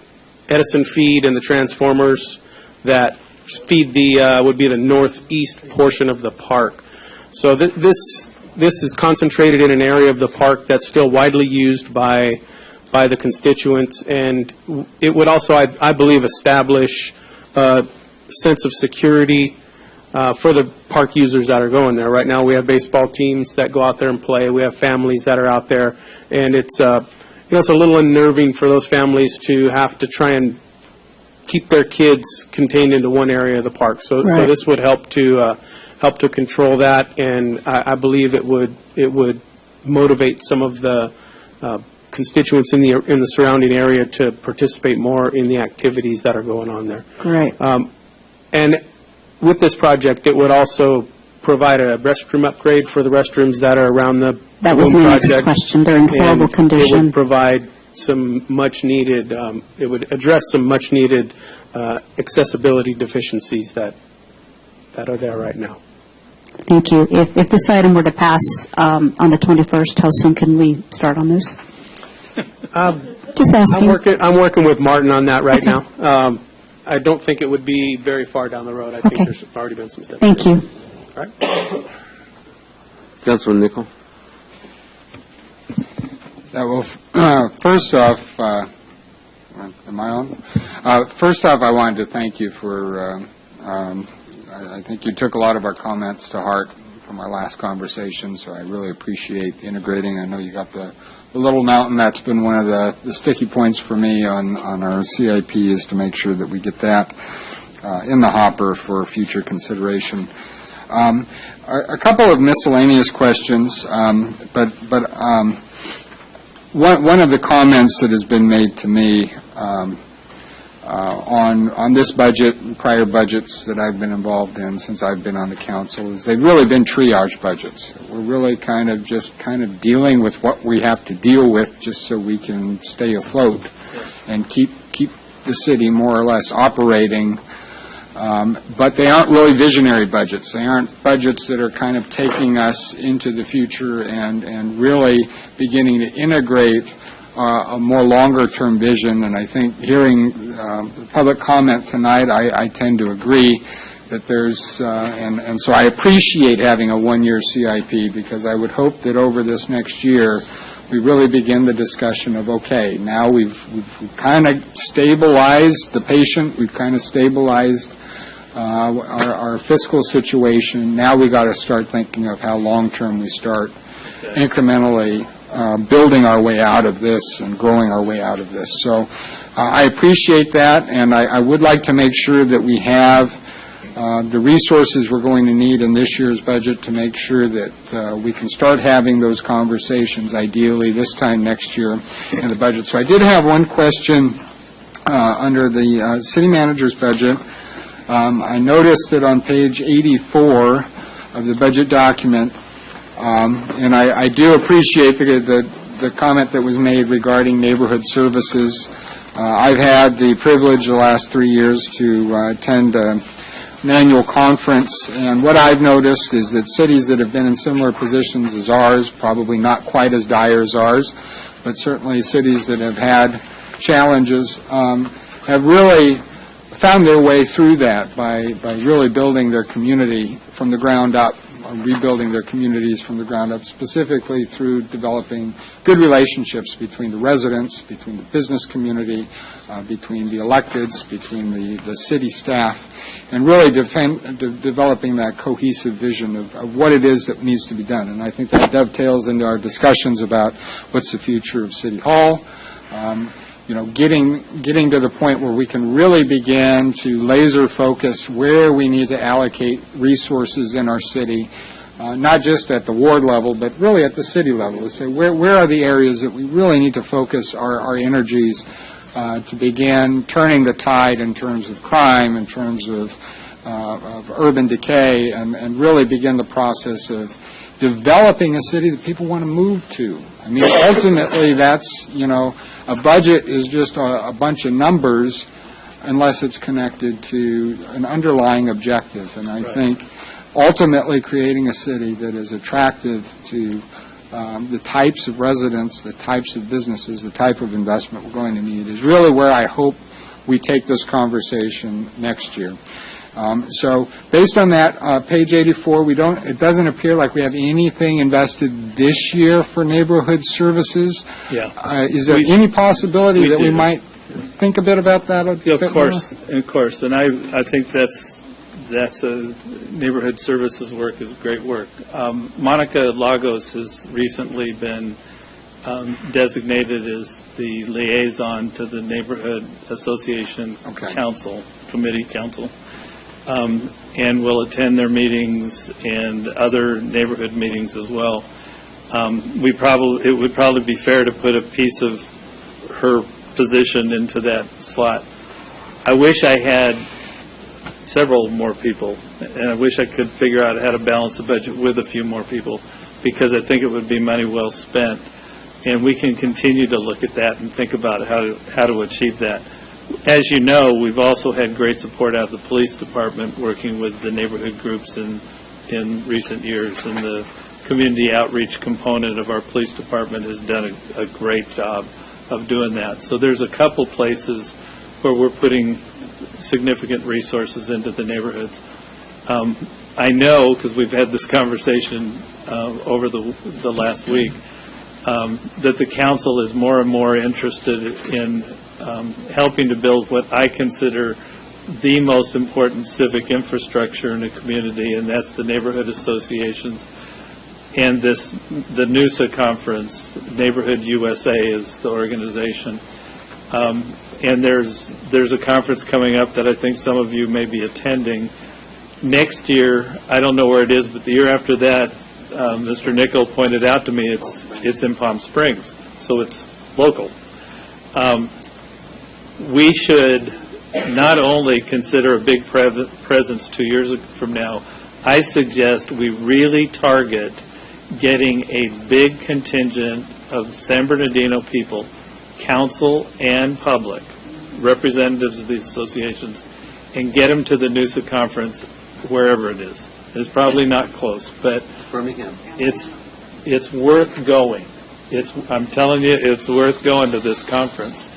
[SPEAKER 13] Edison feed and the transformers that feed would be the northeast portion of the park. So this is concentrated in an area of the park that's still widely used by the constituents, and it would also, I believe, establish a sense of security for the park users that are going there. Right now, we have baseball teams that go out there and play. We have families that are out there, and it's it's a little unnerving for those families to have to try and keep their kids contained into one area of the park. So this would help to control that, and I believe it would motivate some of the constituents in the surrounding area to participate more in the activities that are going on there.
[SPEAKER 12] Great.
[SPEAKER 13] And with this project, it would also provide a restroom upgrade for the restrooms that are around the
[SPEAKER 12] That was
[SPEAKER 13] Kaboom
[SPEAKER 12] my next
[SPEAKER 13] project.
[SPEAKER 12] question. They're in horrible
[SPEAKER 13] And
[SPEAKER 12] condition.
[SPEAKER 13] It would provide some much-needed, it would address some much-needed accessibility deficiencies that are there right now.
[SPEAKER 12] Thank you. If this item were to pass on the 21st, how soon can we start on this? Just asking.
[SPEAKER 13] I'm working with Martin on that right now. I don't think it would be very far down the road. I think there's already been some steps.
[SPEAKER 12] Thank you.
[SPEAKER 13] All right.
[SPEAKER 1] Councilman Nichol?
[SPEAKER 15] First off, am I on? First off, I wanted to thank you for, I think you took a lot of our comments to heart from our last conversation, so I really appreciate integrating. I know you got the Little Mountain. That's been one of the sticky points for me on our CIP, is to make sure that we get that in the hopper for future consideration. A couple of miscellaneous questions, but one of the comments that has been made to me on this budget and prior budgets that I've been involved in since I've been on the council is they've really been triage budgets. We're really kind of dealing with what we have to deal with just so we can stay afloat and keep the city more or less operating. But they aren't really visionary budgets. They aren't budgets that are kind of taking us into the future and really beginning to integrate a more longer-term vision. And I think hearing public comment tonight, I tend to agree that there's, and so I appreciate having a one-year CIP, because I would hope that over this next year, we really begin the discussion of, okay, now we've kind of stabilized the patient, we've kind of stabilized our fiscal situation. Now we got to start thinking of how long-term we start incrementally building our way out of this and growing our way out of this. So I appreciate that, and I would like to make sure that we have the resources we're going to need in this year's budget to make sure that we can start having those conversations, ideally this time next year in the budget. So I did have one question under the city manager's budget. I noticed that on page 84 of the budget document, and I do appreciate the comment that was made regarding neighborhood services. I've had the privilege the last 3 years to attend an annual conference, and what I've noticed is that cities that have been in similar positions as ours, probably not quite as dire as ours, but certainly cities that have had challenges, have really found their way through that by really building their community from the ground up, or rebuilding their communities from the ground up, specifically through developing good relationships between the residents, between the business community, between the electeds, between the city staff, and really developing that cohesive vision of what it is that needs to be done. And I think that dovetails into our discussions about what's the future of City Hall, getting to the point where we can really begin to laser focus where we need to allocate resources in our city, not just at the ward level, but really at the city level, to say where are the areas that we really need to focus our energies to begin turning the tide in terms of crime, in terms of urban decay, and really begin the process of developing a city that people want to move to. I mean, ultimately, that's, a budget is just a bunch of numbers unless it's connected to an underlying objective. And I think ultimately creating a city that is attractive to the types of residents, the types of businesses, the type of investment we're going to need is really where I hope we take this conversation next year. So based on that, page 84, it doesn't appear like we have anything invested this year for neighborhood services.
[SPEAKER 20] Yeah.
[SPEAKER 15] Is there any possibility that we might think a bit about that?
[SPEAKER 20] Of course. And I think that's a neighborhood services work is great work. Monica Lagos has recently been designated as the liaison to the Neighborhood Association Council. And will attend their meetings and other neighborhood meetings as well. It would probably be fair to put a piece of her position into that slot. I wish I had several more people, and I wish I could figure out how to balance the budget with a few more people, because I think it would be money well spent. And we can continue to look at that and think about how to achieve that. As you know, we've also had great support out of the police department working with the neighborhood groups in recent years, and the community outreach component of our police department has done a great job of doing that. So there's a couple places where we're putting significant resources into the neighborhoods. I know, because we've had this conversation over the last week, that the council is more and more interested in helping to build what I consider the most important civic infrastructure in a community, and that's the neighborhood associations. And the NUSA conference, Neighborhood USA is the organization. And there's a conference coming up that I think some of you may be attending. Next year, I don't know where it is, but the year after that, Mr. Nickel pointed out to me it's in Palm Springs, so it's local. We should not only consider a big presence 2 years from now, I suggest we really target getting a big contingent of San Bernardino people, council and public, representatives of these associations, and get them to the NUSA conference wherever it is. It's probably not close, but
[SPEAKER 1] Birmingham.
[SPEAKER 20] It's worth going. I'm telling you, it's worth going to this conference.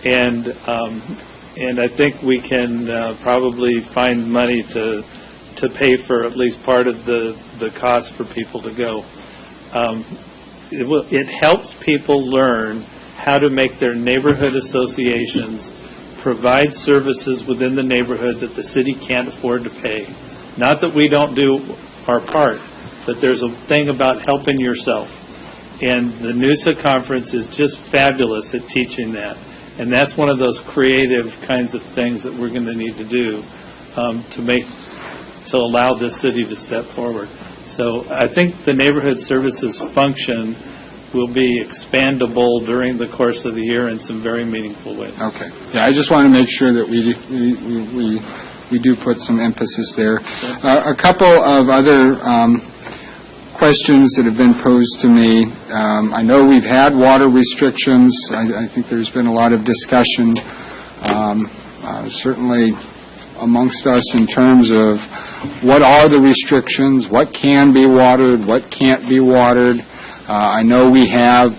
[SPEAKER 20] And I think we can probably find money to pay for at least part of the cost for people to go. It helps people learn how to make their neighborhood associations provide services within the neighborhood that the city can't afford to pay. Not that we don't do our part, but there's a thing about helping yourself. And the NUSA conference is just fabulous at teaching that. And that's one of those creative kinds of things that we're going to need to do to allow this city to step forward. So I think the neighborhood services function will be expandable during the course of the year in some very meaningful ways.
[SPEAKER 15] Okay. Yeah, I just want to make sure that we do put some emphasis there. A couple of other questions that have been posed to me. I know we've had water restrictions. I think there's been a lot of discussion, certainly amongst us, in terms of what are the restrictions, what can be watered, what can't be watered. I know we have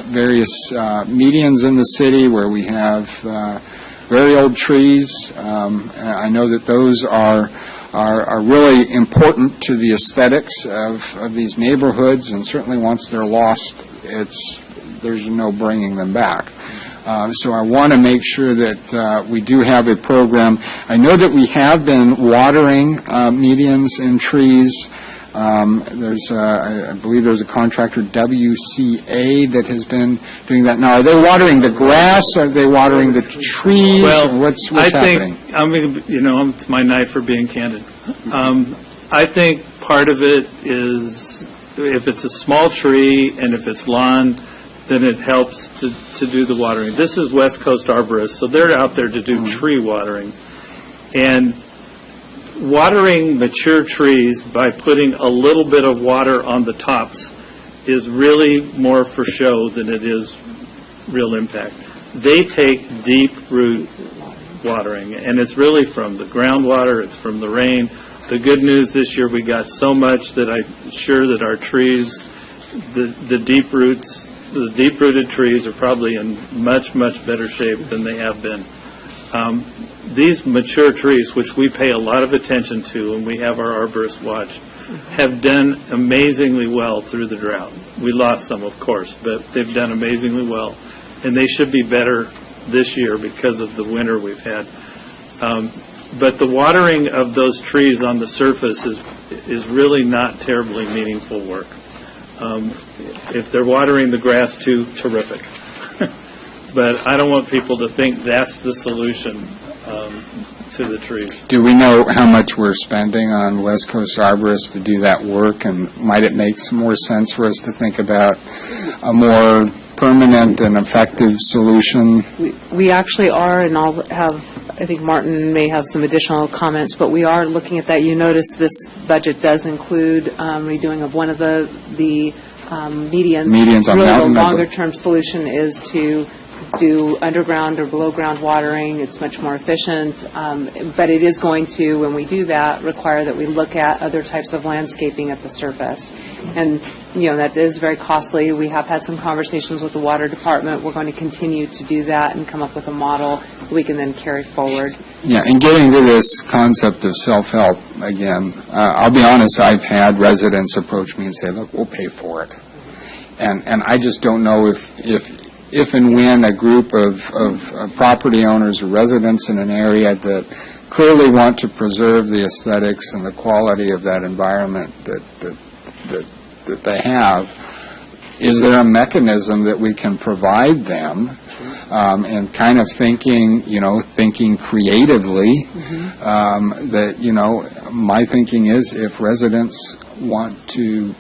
[SPEAKER 15] various medians in the city where we have very old trees. I know that those are really important to the aesthetics of these neighborhoods, and certainly once they're lost, there's no bringing them back. So I want to make sure that we do have a program. I know that we have been watering medians and trees. I believe there's a contractor, WCA, that has been doing that. Now, are they watering the grass? Are they watering the trees?
[SPEAKER 20] Well,
[SPEAKER 15] what's happening?
[SPEAKER 20] It's my night for being candid. I think part of it is if it's a small tree and if it's lawn, then it helps to do the watering. This is West Coast Arborists, so they're out there to do tree watering. And watering mature trees by putting a little bit of water on the tops is really more for show than it is real impact. They take deep root watering, and it's really from the groundwater, it's from the rain. The good news this year, we got so much that I'm sure that our trees, the deep-rooted trees are probably in much, much better shape than they have been. These mature trees, which we pay a lot of attention to and we have our arborists watch, have done amazingly well through the drought. We lost some, of course, but they've done amazingly well. And they should be better this year because of the winter we've had. But the watering of those trees on the surface is really not terribly meaningful work. If they're watering the grass too, terrific. But I don't want people to think that's the solution to the trees.
[SPEAKER 15] Do we know how much we're spending on West Coast Arborists to do that work, and might it make some more sense for us to think about a more permanent and effective solution?
[SPEAKER 5] We actually are, and I think Martin may have some additional comments, but we are looking at that. You notice this budget does include redoing of one of the medians.
[SPEAKER 15] Medians on
[SPEAKER 5] really,
[SPEAKER 15] Mountain.
[SPEAKER 5] the longer-term solution is to do underground or below-ground watering. It's much more efficient, but it is going to, when we do that, require that we look at other types of landscaping at the surface. And, that is very costly. We have had some conversations with the water department. We're going to continue to do that and come up with a model that we can then carry forward.
[SPEAKER 15] Yeah, and getting to this concept of self-help, again, I'll be honest, I've had residents approach me and say, look, we'll pay for it. And I just don't know if and when a group of property owners or residents in an area that clearly want to preserve the aesthetics and the quality of that environment that they have, is there a mechanism that we can provide them, and kind of thinking creatively, that, my thinking is if residents want to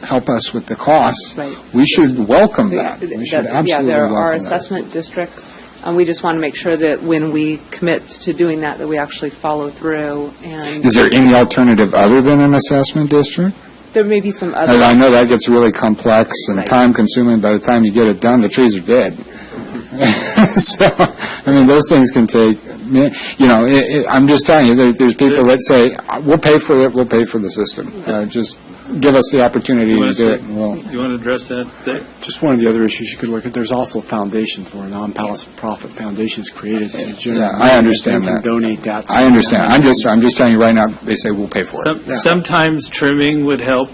[SPEAKER 15] help us with the costs,
[SPEAKER 5] Right.
[SPEAKER 15] we should welcome that. We should absolutely welcome that.
[SPEAKER 5] Yeah, there are assessment districts. We just want to make sure that when we commit to doing that we actually follow through. And
[SPEAKER 15] Is there any alternative other than an assessment district?
[SPEAKER 5] there may be some other.
[SPEAKER 15] As I know that gets really complex and
[SPEAKER 5] Right.
[SPEAKER 15] time-consuming. By the time you get it done, the trees are dead. So, those things can take, I'm just telling you, there's people that say, we'll pay for it, we'll pay for the system. Just give us the opportunity
[SPEAKER 20] You
[SPEAKER 15] to
[SPEAKER 20] want
[SPEAKER 15] do
[SPEAKER 20] to
[SPEAKER 15] it. and we'll-
[SPEAKER 20] You want to address that, Dick?
[SPEAKER 21] Just one of the other issues you could look at, there's also foundations where non-profit foundations created to generate.
[SPEAKER 15] Yeah, I understand
[SPEAKER 21] money and
[SPEAKER 15] that.
[SPEAKER 21] donate that.
[SPEAKER 15] I understand. I'm just telling you right now, they say we'll pay for it.
[SPEAKER 20] Sometimes trimming would help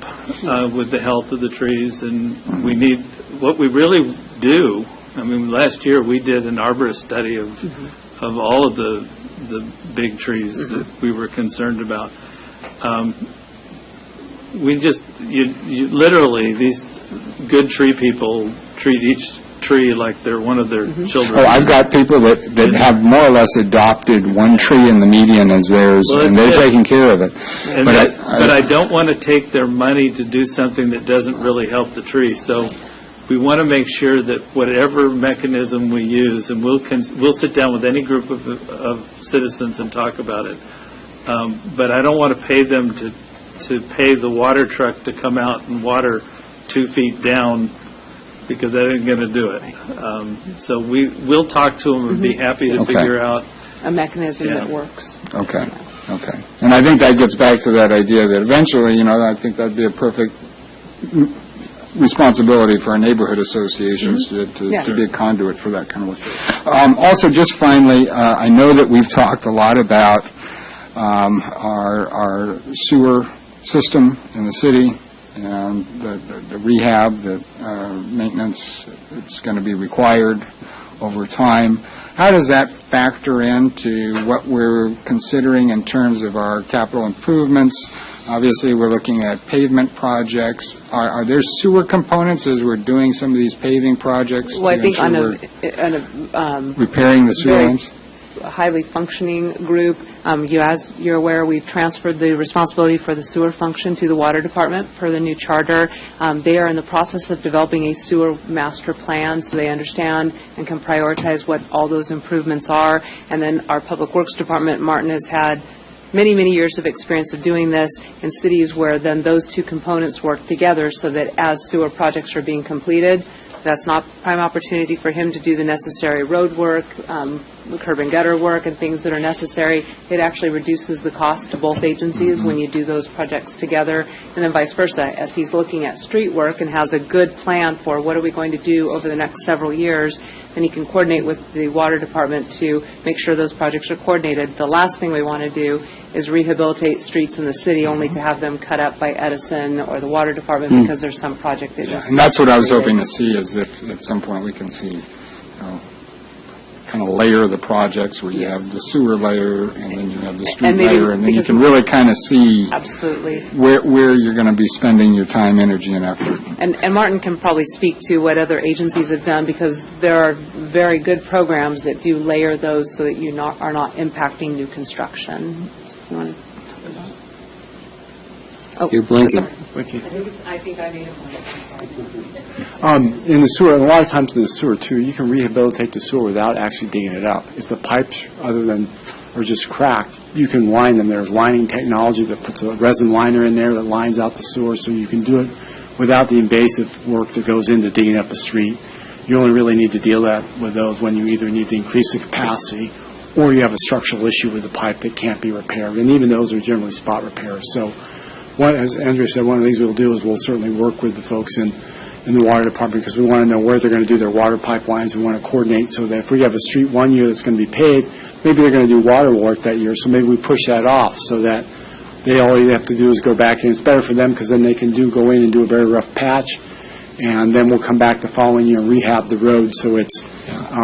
[SPEAKER 20] with the health of the trees, and we need, what we really do, last year we did an arborist study of all of the big trees that we were concerned about. We just, you literally, these good tree people treat each tree like they're one of their children.
[SPEAKER 15] Oh, I've got people that have more or less adopted one tree in the median as theirs,
[SPEAKER 20] Well,
[SPEAKER 15] and
[SPEAKER 20] it's
[SPEAKER 15] they're taking care of it.
[SPEAKER 20] And but I don't want to take their money to do something that doesn't really help the tree. So we want to make sure that whatever mechanism we use, and we'll sit down with any group of citizens and talk about it. But I don't want to pay them to pay the water truck to come out and water 2 feet down, because that ain't going to do it. So we'll talk to them and be happy to
[SPEAKER 15] Okay.
[SPEAKER 20] figure out.
[SPEAKER 5] A mechanism that works.
[SPEAKER 15] Okay. And I think that gets back to that idea that eventually, I think that'd be a perfect responsibility for our neighborhood associations to be a conduit for that kind of work. Also, just finally, I know that we've talked a lot about our sewer system in the city and the rehab, the maintenance that's going to be required over time. How does that factor into what we're considering in terms of our capital improvements? Obviously, we're looking at pavement projects. Are there sewer components as we're doing some of these paving projects?
[SPEAKER 5] Well, I
[SPEAKER 15] to
[SPEAKER 5] think
[SPEAKER 15] ensure
[SPEAKER 5] on a
[SPEAKER 15] repairing the sewer
[SPEAKER 5] very
[SPEAKER 15] lines?
[SPEAKER 5] highly functioning group. As you're aware, we've transferred the responsibility for the sewer function to the water department per the new charter. They are in the process of developing a sewer master plan, so they understand and can prioritize what all those improvements are. And then our public works department, Martin, has had many, many years of experience of doing this in cities where then those two components work together, so that as sewer projects are being completed, that's not prime opportunity for him to do the necessary road work, curb and gutter work, and things that are necessary. It actually reduces the cost to both agencies when you do those projects together, and then vice versa. As he's looking at street work and has a good plan for what are we going to do over the next several years, then he can coordinate with the water department to make sure those projects are coordinated. The last thing we want to do is rehabilitate streets in the city only to have them cut up by Edison or the water department because there's some project that needs.
[SPEAKER 15] And that's what I was hoping to see, is if at some point we can see, kind of layer the projects where you have the sewer layer and then you have the street layer, and then you can really kind of see
[SPEAKER 5] absolutely
[SPEAKER 15] where you're going to be spending your time, energy, and effort.
[SPEAKER 5] And Martin can probably speak to what other agencies have done, because there are very good programs that do layer those so that you are not impacting new construction. So you want to talk about? Oh,
[SPEAKER 6] You're blinking.
[SPEAKER 5] I think I made a point.
[SPEAKER 21] In the sewer, and a lot of times in the sewer too, you can rehabilitate the sewer without actually digging it up. If the pipes, other than are just cracked, you can line them. There's lining technology that puts a resin liner in there that lines out the sewer, so you can do it without the invasive work that goes into digging up a street. You only really need to deal with those when you either need to increase the capacity or you have a structural issue with the pipe that can't be repaired. And even those are generally spot repairs. So, as Andrea said, one of the things we'll do is we'll certainly work with the folks in the water department because we want to know where they're going to do their water pipelines. We want to coordinate so that if we have a street one year that's going to be paved, maybe they're going to do water work that year. So maybe we push that off so that all they have to do is go back, and it's better for them because then they can go in and do a very rough patch, and then we'll come back the following year and rehab the road so it's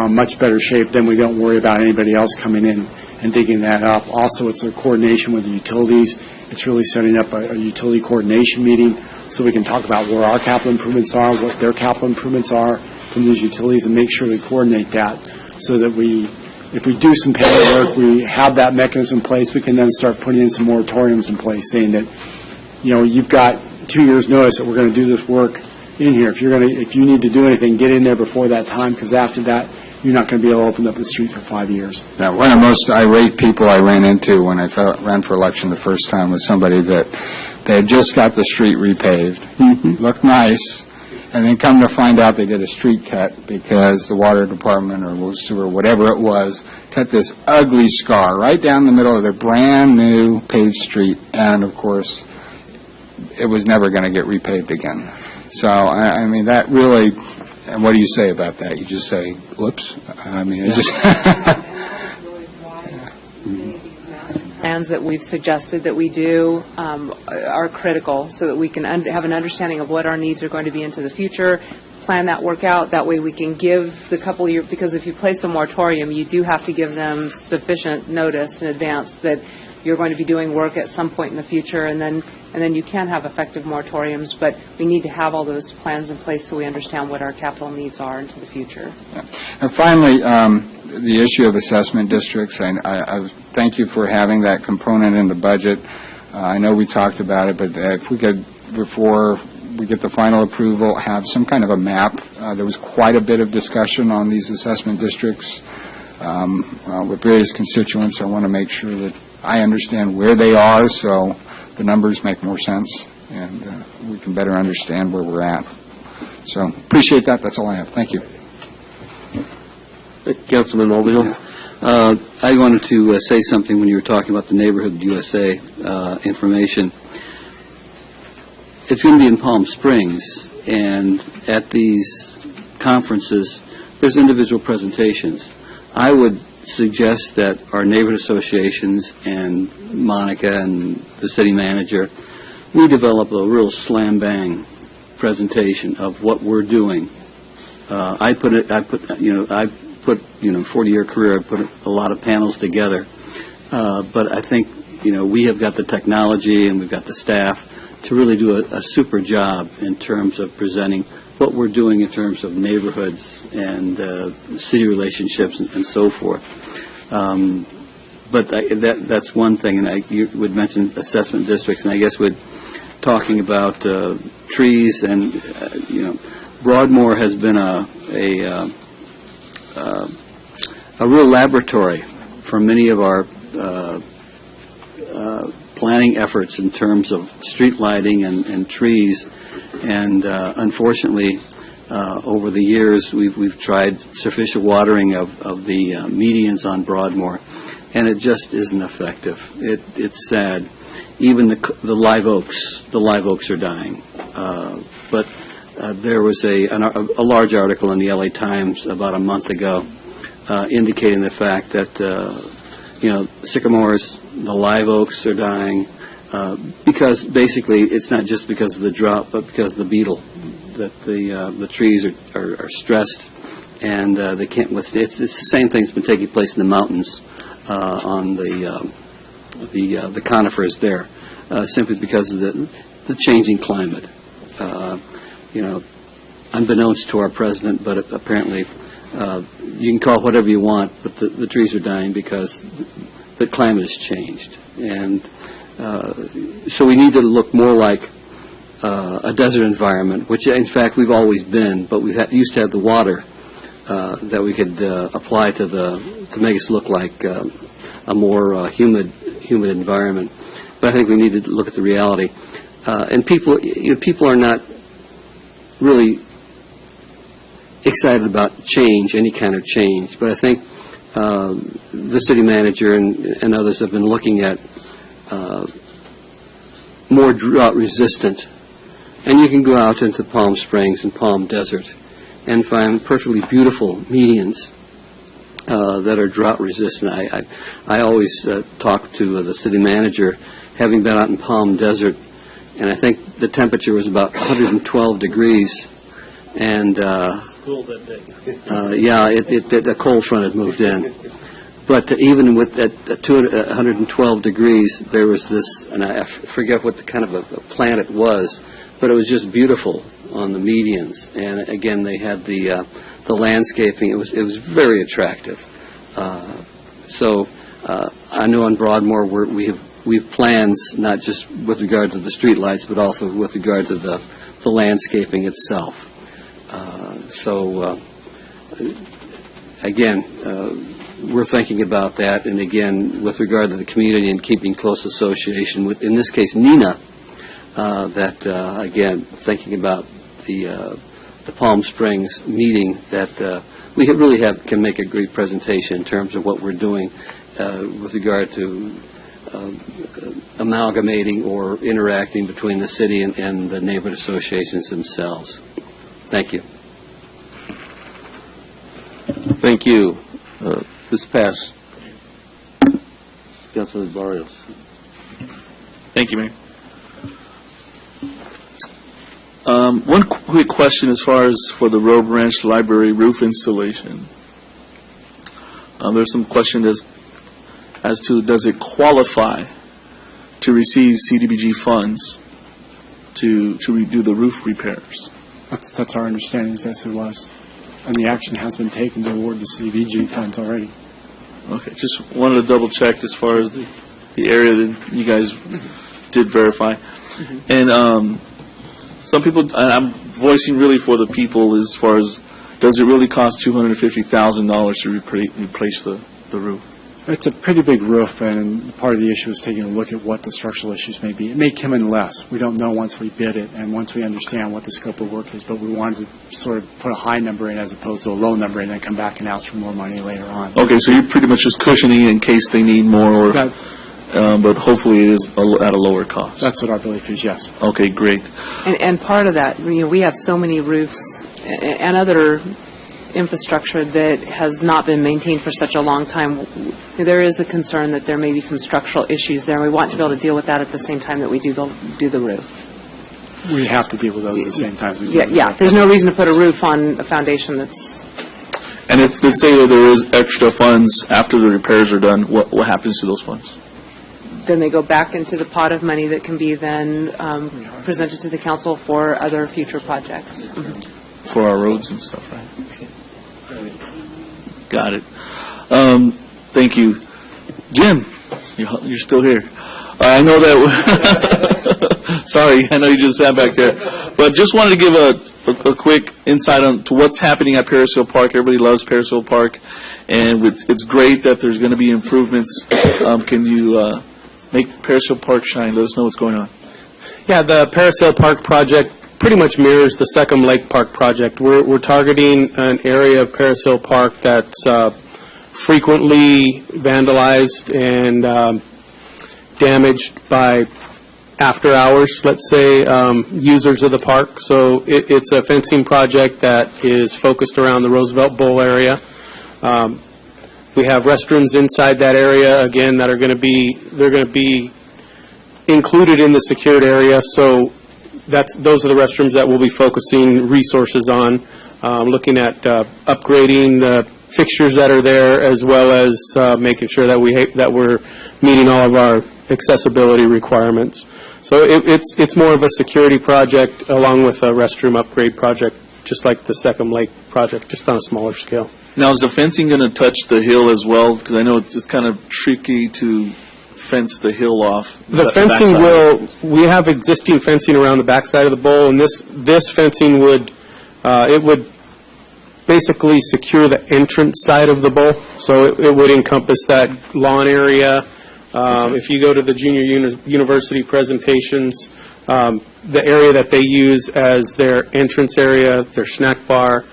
[SPEAKER 21] much better shape. Then we don't worry about anybody else coming in and digging that up. Also, it's a coordination with the utilities. It's really setting up a utility coordination meeting so we can talk about where our capital improvements are, what their capital improvements are from these utilities, and make sure we coordinate that so that if we do some paving work, we have that mechanism in place, we can then start putting in some moratoriums in place saying that, you've got 2 years' notice that we're going to do this work in here. If you need to do anything, get in there before that time, because after that, you're not going to be able to open up the street for 5 years.
[SPEAKER 15] Now, one of the most irate people I ran into when I ran for election the first time was somebody that they had just got the street repaved, looked nice, and then come to find out they did a street cut because the water department or sewer, whatever it was, cut this ugly scar right down the middle of their brand-new paved street, and, of course, it was never going to get repaved again. So, I mean, that really, and what do you say about that? You just say, whoops? I mean, it's just...
[SPEAKER 5] Plans that we've suggested that we do are critical so that we can have an understanding of what our needs are going to be into the future, plan that work out. That way we can give the couple of years, because if you place a moratorium, you do have to give them sufficient notice in advance that you're going to be doing work at some point in the future, and then you can have effective moratoriums, but we need to have all those plans in place so we understand what our capital needs are into the future.
[SPEAKER 15] Yeah. And finally, the issue of assessment districts, and I thank you for having that component in the budget. I know we talked about it, but if we could, before we get the final approval, have some kind of a map. There was quite a bit of discussion on these assessment districts with various constituents. I want to make sure that I understand where they are so the numbers make more sense and we can better understand where we're at. So appreciate that. That's all I have. Thank you.
[SPEAKER 6] Councilman Mulvihill. I wanted to say something when you were talking about the Neighborhood USA information. It's going to be in Palm Springs, and at these conferences, there's individual presentations. I would suggest that our neighborhood associations and Monica and the city manager, we develop a real slam-bang presentation of what we're doing. I put 40-year career, I put a lot of panels together. But I think, we have got the technology and we've got the staff to really do a super job in terms of presenting what we're doing in terms of neighborhoods and city relationships and so forth. But that's one thing, and you would mention assessment districts, and I guess we're talking about trees, and Broadmoor has been a real laboratory for many of our planning efforts in terms of street lighting and trees. And unfortunately, over the years, we've tried sufficient watering of the medians on Broadmoor, and it just isn't effective. It's sad. Even the live oaks are dying. But there was a large article in the LA Times about a month ago indicating the fact that sycamores, the live oaks are dying because basically it's not just because of the drought, but because of the beetle. That the trees are stressed and they can't withstand. It's the same thing that's been taking place in the mountains on the conifers there, simply because of the changing climate. Unbeknownst to our president, but apparently you can call it whatever you want, but the trees are dying because the climate has changed. And so we need to look more like a desert environment, which in fact we've always been, but we used to have the water that we could apply to make us look like a more humid environment. But I think we need to look at the reality. And people are not really excited about change, any kind of change. But I think the city manager and others have been looking at more drought-resistant. And you can go out into Palm Springs and Palm Desert and find perfectly beautiful medians that are drought-resistant. I always talk to the city manager, having been out in Palm Desert, and I think the temperature was about 112 degrees. And
[SPEAKER 1] Cool that day.
[SPEAKER 6] yeah, the cold front had moved in. But even with that 112 degrees, there was this, and I forget what the kind of a plant it was, but it was just beautiful on the medians. And again, they had the landscaping. It was very attractive. So I know on Broadmoor we have plans not just with regard to the street lights, but also with regard to the landscaping itself. So again, we're thinking about that, and again, with regard to the community and keeping close association with, in this case, NINA, that, again, thinking about the Palm Springs meeting, that we really can make a great presentation in terms of what we're doing with regard to amalgamating or interacting between the city and the neighborhood associations themselves. Thank you.
[SPEAKER 1] Thank you. This pass. Councilman Barrios.
[SPEAKER 9] Thank you, Mayor. One quick question as far as for the Roe Branch Library roof installation. There's some question as to does it qualify to receive CDBG funds to redo the roof repairs?
[SPEAKER 21] That's our understanding, yes, it was. And the action has been taken to award the CDBG funds already.
[SPEAKER 9] Okay, just wanted to double check as far as the area that you guys did verify. And some people, and I'm voicing really for the people as far as, does it really cost $250,000 to replace the roof?
[SPEAKER 21] It's a pretty big roof, and part of the issue is taking a look at what the structural issues may be. It may come in less. We don't know once we bid it and once we understand what the scope of work is, but we wanted to sort of put a high number in as opposed to a low number and then come back and ask for more money later on.
[SPEAKER 9] Okay, so you're pretty much just cushioning in case they need more, but hopefully it is at a lower cost.
[SPEAKER 21] That's what our belief is, yes.
[SPEAKER 9] Okay, great.
[SPEAKER 5] And part of that, we have so many roofs and other infrastructure that has not been maintained for such a long time. There is a concern that there may be some structural issues there, and we want to be able to deal with that at the same time that we do the roof.
[SPEAKER 21] We have to deal with those at the same time as we do the roof.
[SPEAKER 5] Yeah, there's no reason to put a roof on a foundation that's...
[SPEAKER 9] And if, let's say that there is extra funds after the repairs are done, what happens to those funds?
[SPEAKER 5] Then they go back into the pot of money that can be then presented to the council for other future projects.
[SPEAKER 9] For our roads and stuff, right? Got it. Thank you. Jim, you're still here. I know that, sorry, I know you just sat back there. But just wanted to give a quick insight on to what's happening at Paris Hill Park. Everybody loves Paris Hill Park, and it's great that there's going to be improvements. Can you make Paris Hill Park shine? Let us know what's going on.
[SPEAKER 13] Yeah, the Paris Hill Park project pretty much mirrors the Second Lake Park project. We're targeting an area of Paris Hill Park that's frequently vandalized and damaged by after hours, let's say, users of the park. So it's a fencing project that is focused around the Roosevelt Bowl area. We have restrooms inside that area, again, that are going to be included in the secured area. So those are the restrooms that we'll be focusing resources on, looking at upgrading the fixtures that are there, as well as making sure that we're meeting all of our accessibility requirements. So it's more of a security project along with a restroom upgrade project, just like the Second Lake project, just on a smaller scale.
[SPEAKER 9] Now, is the fencing going to touch the hill as well? Because I know it's kind of tricky to fence the hill off.
[SPEAKER 13] The fencing we have existing fencing around the backside of the bowl, and this fencing would basically secure the entrance side of the bowl, so it would encompass that lawn area. If you go to the junior university presentations, the area that they use as their entrance area, their snack bar.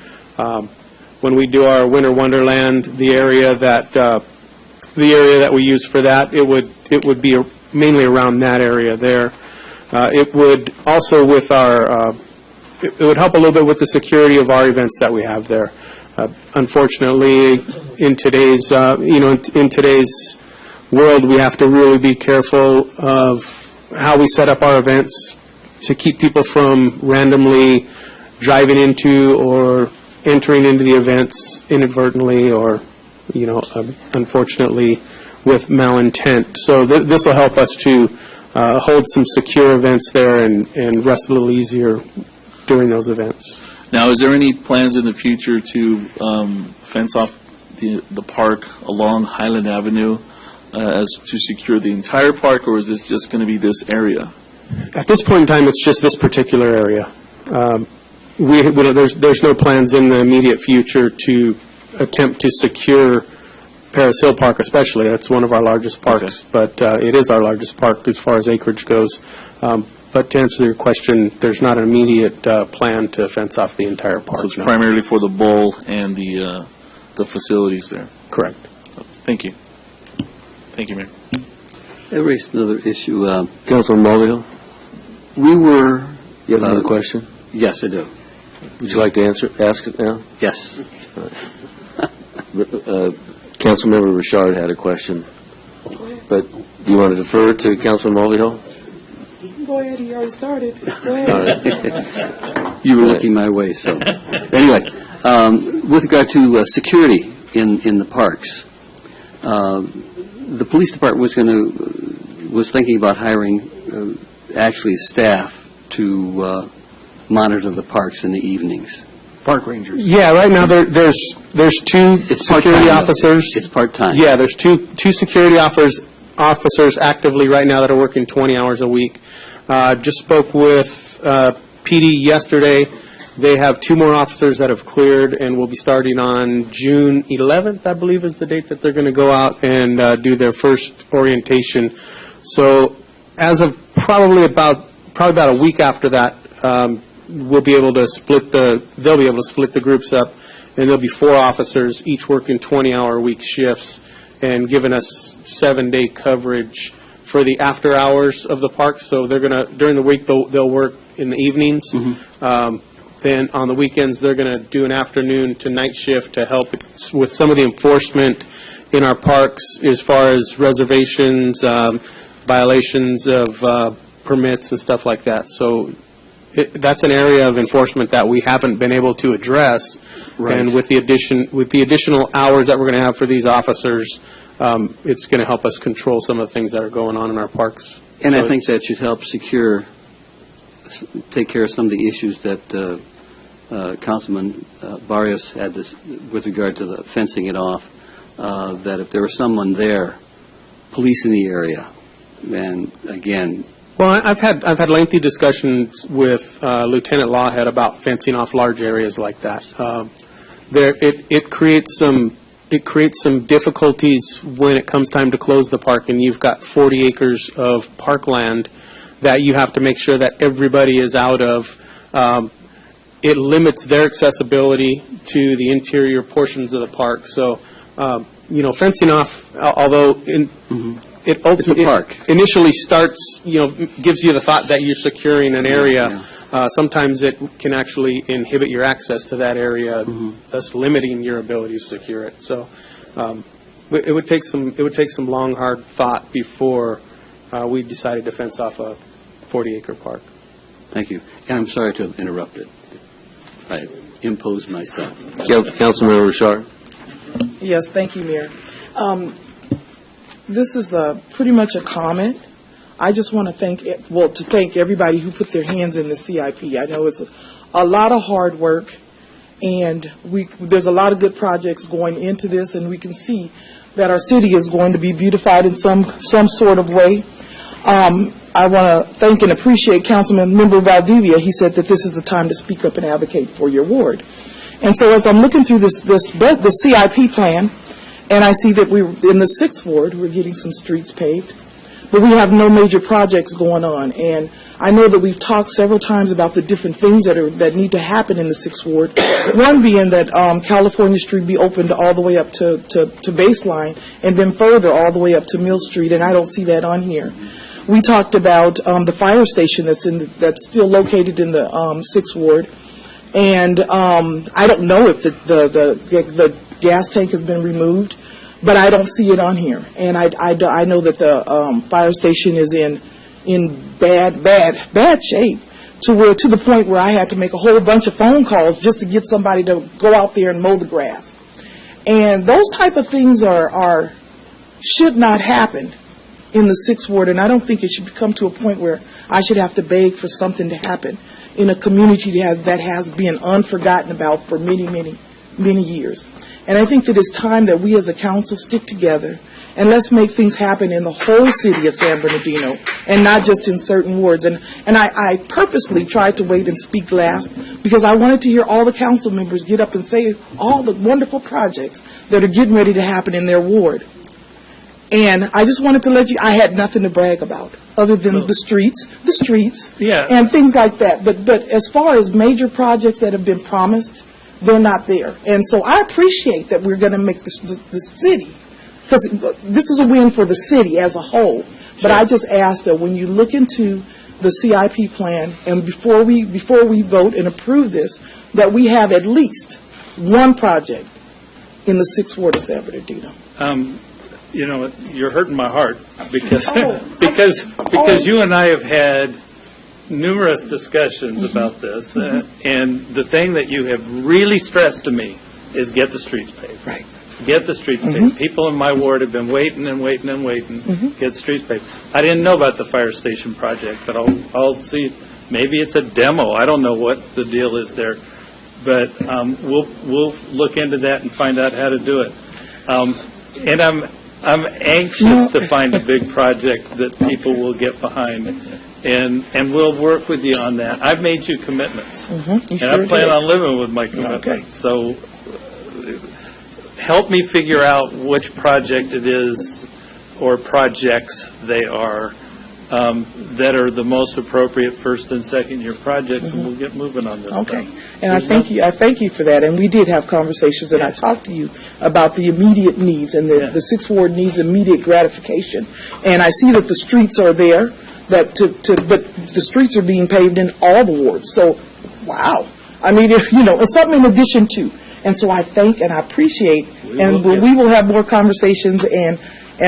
[SPEAKER 13] When we do our Winter Wonderland, the area that we use for that, it would be mainly around that area there. It would also with our, it would help a little bit with the security of our events that we have there. Unfortunately, in today's, in today's world, we have to really be careful of how we set up our events to keep people from randomly driving into or entering into the events inadvertently or, unfortunately, with malintent. So this will help us to hold some secure events there and rest a little easier during those events.
[SPEAKER 9] Now, is there any plans in the future to fence off the park along Highland Avenue as to secure the entire park, or is this just going to be this area?
[SPEAKER 13] At this point in time, it's just this particular area. There's no plans in the immediate future to attempt to secure Paris Hill Park especially. That's one of our largest parks, but it is our largest park as far as acreage goes. But to answer your question, there's not an immediate plan to fence off the entire park.
[SPEAKER 9] So it's
[SPEAKER 13] no.
[SPEAKER 9] primarily for the bowl and the facilities there?
[SPEAKER 13] Correct.
[SPEAKER 9] Thank you. Thank you, Mayor.
[SPEAKER 6] That raised another issue.
[SPEAKER 1] Councilman Mulvihill,
[SPEAKER 6] We were...
[SPEAKER 1] you have another question?
[SPEAKER 6] Yes, I do.
[SPEAKER 1] Would you like to ask it now?
[SPEAKER 6] Yes.
[SPEAKER 1] Councilmember Richard had a question, but do you want to defer to Councilman Mulvihill?
[SPEAKER 14] You can go ahead, he already started. Go ahead.
[SPEAKER 1] All right.
[SPEAKER 6] You were looking my way, so. Anyway, with regard to security in the parks, the police department was thinking about hiring actually staff to monitor the parks in the evenings.
[SPEAKER 13] Park rangers. Yeah, right now there's two security officers.
[SPEAKER 6] It's part-time.
[SPEAKER 13] Yeah, there's two security officers actively right now that are working 20 hours a week. Just spoke with PD yesterday. They have two more officers that have cleared and will be starting on June 11th, I believe is the date that they're going to go out and do their first orientation. So as of probably about a week after that, they'll be able to split the groups up, and there'll be 4 officers, each working 20-hour-a-week shifts, and giving us 7-day coverage for the after hours of the park. So they're going to, during the week, they'll work in the evenings. Then on the weekends, they're going to do an afternoon to night shift to help with some of the enforcement in our parks as far as reservations, violations of permits and stuff like that. So that's an area of enforcement that we haven't been able to address.
[SPEAKER 6] Right.
[SPEAKER 13] And with the additional hours that we're going to have for these officers, it's going to help us control some of the things that are going on in our parks.
[SPEAKER 6] And
[SPEAKER 13] So
[SPEAKER 6] I think
[SPEAKER 13] it's-
[SPEAKER 6] that should help take care of some of the issues that Councilman Barrios had with regard to the fencing it off, that if there was someone there policing the area, and again...
[SPEAKER 13] Well, I've had lengthy discussions with Lieutenant Lawhead about fencing off large areas like that. It creates some difficulties when it comes time to close the park, and you've got 40 acres of parkland that you have to make sure that everybody is out of. It limits their accessibility to the interior portions of the park. So, fencing off, although
[SPEAKER 6] It's a park.
[SPEAKER 13] It initially starts, gives you the thought that you're securing an area. Sometimes it can actually inhibit your access to that area, thus limiting your ability to secure it. So, it would take some long, hard thought before we decided to fence off a 40-acre park.
[SPEAKER 6] Thank you. And I'm sorry to have interrupted. I imposed myself.
[SPEAKER 1] Councilmember Richard.
[SPEAKER 14] Yes, thank you, Mayor. This is pretty much a comment. I just want to thank everybody who put their hands in the CIP. I know it's a lot of hard work, and there's a lot of good projects going into this, and we can see that our city is going to be beautified in some sort of way. I want to thank and appreciate Councilman Member Valdivia. He said that this is the time to speak up and advocate for your ward. And so as I'm looking through the CIP plan, and I see that in the 6th ward, we're getting some streets paved. but we have no major projects going on. And I know that we've talked several times about the different things that need to happen in the 6th Ward. One being that California Street be opened all the way up to Baseline, and then further all the way up to Mill Street, and I don't see that on here. We talked about the fire station that's still located in the 6th Ward, and I don't know if the gas tank has been removed, but I don't see it on here. And I know that the fire station is in bad shape to the point where I had to make a whole bunch of phone calls just to get somebody to go out there and mow the grass. And those type of things should not happen in the 6th Ward, and I don't think it should come to a point where I should have to beg for something to happen in a community that has been unforgotten about for many, many, many years. And I think that it's time that we as a council stick together and let's make things happen in the whole city of San Bernardino and not just in certain wards. And I purposely tried to wait and speak last because I wanted to hear all the council members get up and say all the wonderful projects that are getting ready to happen in their ward. And I just wanted to let you, I had nothing to brag about other than the streets,
[SPEAKER 20] Yeah.
[SPEAKER 14] and things like that. But as far as major projects that have been promised, they're not there. And so I appreciate that we're going to make the city, because this is a win for the city as a whole. But I just ask that when you look into the CIP plan, and before we vote and approve this, that we have at least one project in the 6th Ward of San Bernardino.
[SPEAKER 20] You know, you're hurting my heart because you and I have had numerous discussions about this, and the thing that you have really stressed to me is get the streets paved.
[SPEAKER 14] Right.
[SPEAKER 20] Get the streets paved. People in my ward have been waiting and waiting and waiting. Get the streets paved. I didn't know about the fire station project, but I'll see. Maybe it's a demo. I don't know what the deal is there, but we'll look into that and find out how to do it. And I'm anxious to find a big project that people will get behind, and we'll work with you on that. I've made you commitments, and I plan on living with my commitments. So help me figure out which project it is, or projects they are, that are the most appropriate first and second year projects, and we'll get moving on this stuff.
[SPEAKER 14] And I thank you for that. And we did have conversations, and I talked to you about the immediate needs, and the 6th Ward needs immediate gratification. And I see that the streets are there, but the streets are being paved in all the wards. So, wow. I mean, it's something in addition to. And so I thank and I appreciate, and we will have more conversations, and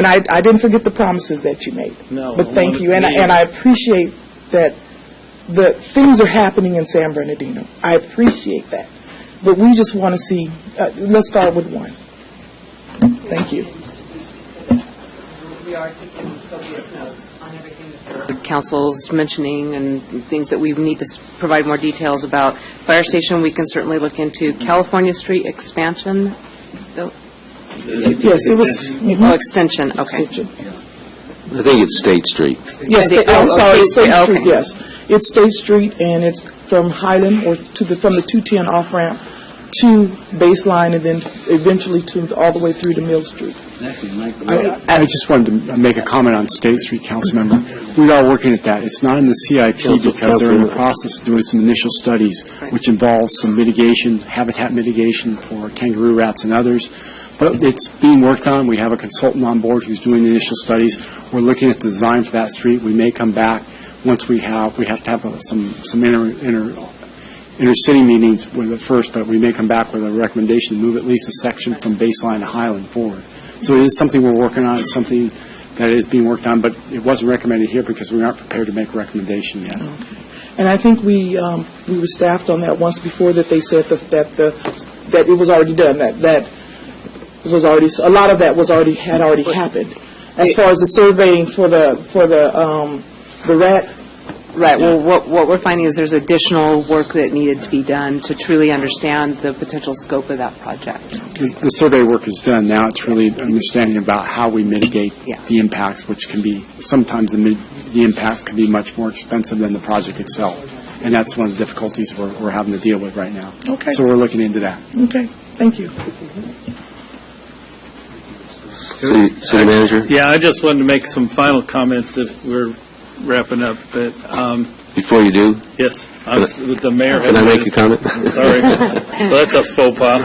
[SPEAKER 14] I didn't forget the promises that you made.
[SPEAKER 20] No,
[SPEAKER 14] but thank you, and I appreciate that the things are happening in San Bernardino. I appreciate that. But we just want to see, let's start with one. Thank you.
[SPEAKER 5] We are taking copious notes on everything that the council's mentioning and things that we need to provide more details about. Fire station, we can certainly look into. California Street expansion, though?
[SPEAKER 14] Yes, it was.
[SPEAKER 5] Oh, extension, okay.
[SPEAKER 14] Extension.
[SPEAKER 1] I think it's State Street.
[SPEAKER 14] Yes, I'm sorry, State Street, yes. It's State Street, and it's from Highland, or from the 210 off-ramp to Baseline, and then eventually all the way through to Mill Street.
[SPEAKER 21] I just wanted to make a comment on State Street, Councilmember. We are working at that. It's not in the CIP because they're in the process of doing some initial studies, which involves some mitigation, habitat mitigation for kangaroo rats and others. But it's being worked on. We have a consultant on board who's doing the initial studies. We're looking at the design for that street. We may come back once we have to have some inter-city meetings with it first, but we may come back with a recommendation to move at least a section from Baseline to Highland forward. So it is something we're working on. It's something that is being worked on, but it wasn't recommended here because we aren't prepared to make a recommendation yet.
[SPEAKER 14] Okay. And I think we were staffed on that once before, that they said that it was already done, that it was already, a lot of that had already happened. As far as the surveying for the rat.
[SPEAKER 5] Right. Well, what we're finding is there's additional work that needed to be done to truly understand the potential scope of that project.
[SPEAKER 21] The survey work is done. Now it's really understanding about how we mitigate the impacts, which can be, sometimes the impacts can be much more expensive than the project itself. And that's one of the difficulties we're having to deal with right now.
[SPEAKER 14] Okay.
[SPEAKER 21] So we're looking into that.
[SPEAKER 14] Okay. Thank you.
[SPEAKER 1] City Manager?
[SPEAKER 20] Yeah, I just wanted to make some final comments if we're wrapping up, but,
[SPEAKER 1] Before you do,
[SPEAKER 20] yes, with the mayor.
[SPEAKER 1] can I make a comment?
[SPEAKER 20] Sorry. Well, that's a faux pas.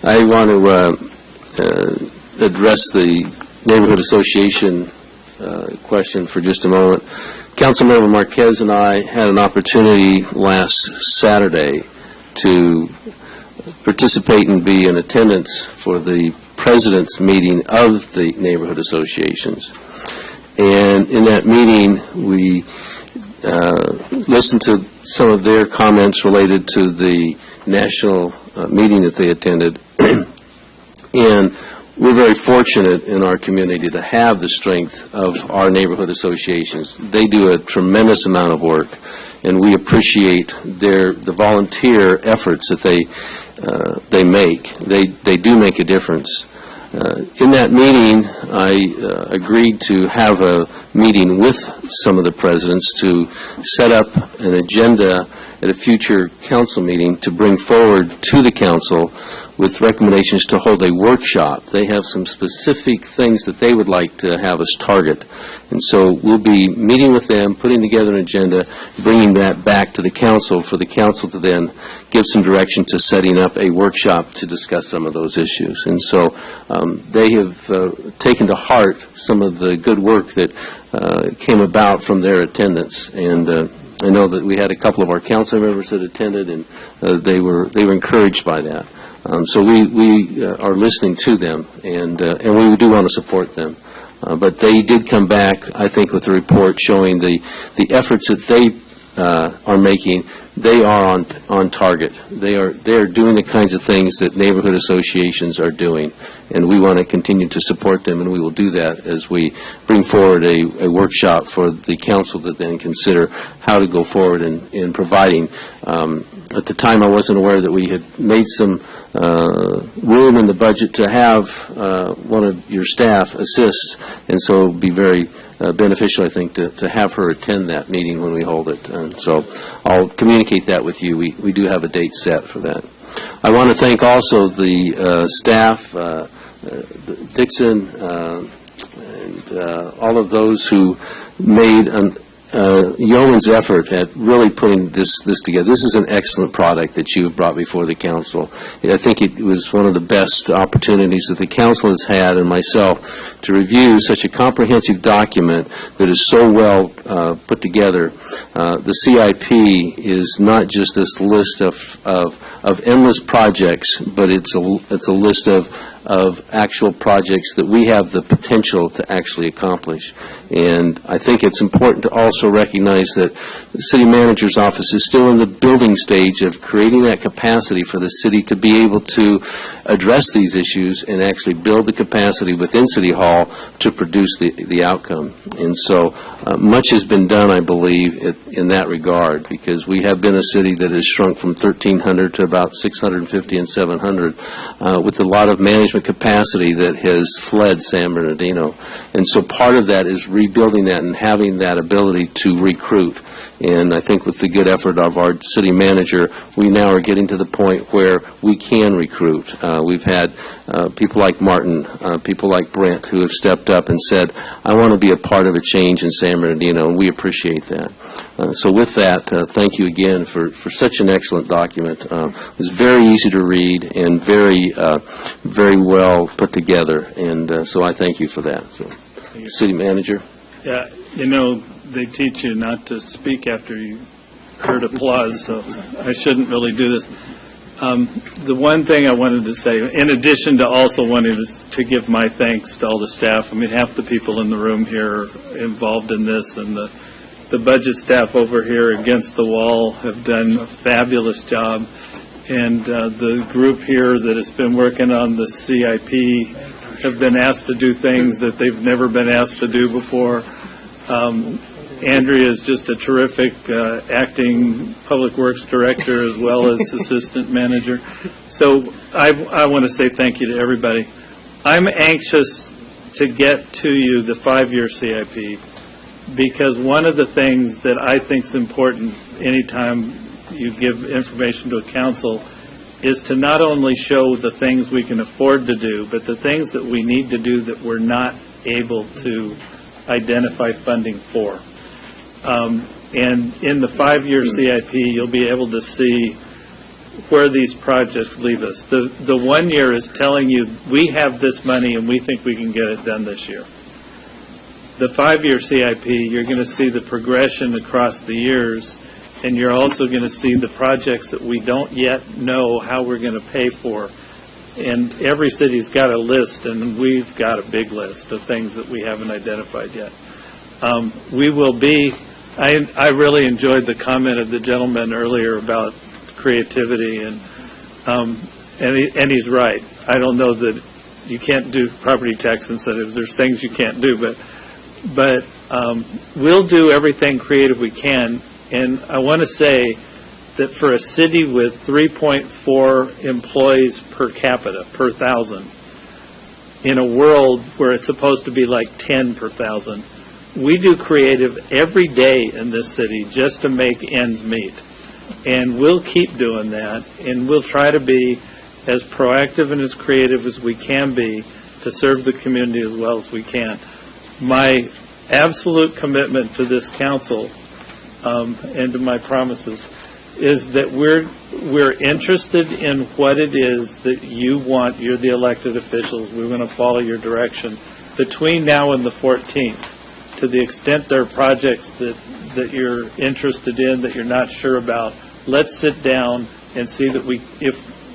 [SPEAKER 1] I want to address the Neighborhood Association question for just a moment. Councilmember Marquez and I had an opportunity last Saturday to participate and be in attendance for the president's meeting of the neighborhood associations. And in that meeting, we listened to some of their comments related to the national meeting that they attended. And we're very fortunate in our community to have the strength of our neighborhood associations. They do a tremendous amount of work, and we appreciate the volunteer efforts that they make. They do make a difference. In that meeting, I agreed to have a meeting with some of the presidents to set up an agenda at a future council meeting to bring forward to the council with recommendations to hold a workshop. They have some specific things that they would like to have us target. And so we'll be meeting with them, putting together an agenda, bringing that back to the council for the council to then give some direction to setting up a workshop to discuss some of those issues. And so they have taken to heart some of the good work that came about from their attendance. And I know that we had a couple of our council members that attended, and they were encouraged by that. So we are listening to them, and we do want to support them. But they did come back, I think, with a report showing the efforts that they are making. They are on target. They are doing the kinds of things that neighborhood associations are doing, and we want to continue to support them, and we will do that as we bring forward a workshop for the council to then consider how to go forward in providing. At the time, I wasn't aware that we had made some room in the budget to have one of your staff assist, and so it would be very beneficial, I think, to have her attend that meeting when we hold it. And so I'll communicate that with you. We do have a date set for that. I want to thank also the staff, Dixon, and all of those who made an yeoman's effort at really putting this together. This is an excellent product that you have brought before the council. I think it was one of the best opportunities that the council has had, and myself, to review such a comprehensive document that is so well put together. The CIP is not just this list of endless projects, but it's a list of actual projects that we have the potential to actually accomplish. And I think it's important to also recognize that the city manager's office is still in the building stage of creating that capacity for the city to be able to address these issues and actually build the capacity within City Hall to produce the outcome. And so much has been done, I believe, in that regard, because we have been a city that has shrunk from 1,300 to about 650 and 700 with a lot of management capacity that has fled San Bernardino. And so part of that is rebuilding that and having that ability to recruit. And I think with the good effort of our city manager, we now are getting to the point where we can recruit. We've had people like Martin, people like Brent, who have stepped up and said, I want to be a part of a change in San Bernardino, and we appreciate that. So with that, thank you again for such an excellent document. It was very easy to read and very well put together, and so I thank you for that. So, City Manager?
[SPEAKER 20] Yeah, they teach you not to speak after you heard applause, so I shouldn't really do this. The one thing I wanted to say, in addition to also wanting to give my thanks to all the staff, I mean, half the people in the room here are involved in this, and the budget staff over here against the wall have done a fabulous job. And the group here that has been working on the CIP have been asked to do things that they've never been asked to do before. Andrea is just a terrific acting public works director as well as assistant manager. So I want to say thank you to everybody. I'm anxious to get to you the 5-year CIP, because one of the things that I think is important anytime you give information to a council is to not only show the things we can afford to do, but the things that we need to do that we're not able to identify funding for. And in the 5-year CIP, you'll be able to see where these projects leave us. The 1 year is telling you, we have this money and we think we can get it done this year. The 5-year CIP, you're going to see the progression across the years, and you're also going to see the projects that we don't yet know how we're going to pay for. And every city's got a list, and we've got a big list of things that we haven't identified yet. We will be, I really enjoyed the comment of the gentleman earlier about creativity, and he's right. I don't know that you can't do property tax incentives. There's things you can't do, but we'll do everything creative we can. And I want to say that for a city with 3.4 employees per capita, per thousand, in a world where it's supposed to be like 10 per thousand, we do creative every day in this city just to make ends meet. And we'll keep doing that, and we'll try to be as proactive and as creative as we can be to serve the community as well as we can. My absolute commitment to this council and to my promises is that we're interested in what it is that you want. You're the elected officials. We're going to follow your direction. Between now and the 14th, to the extent there are projects that you're interested in, that you're not sure about, let's sit down and see that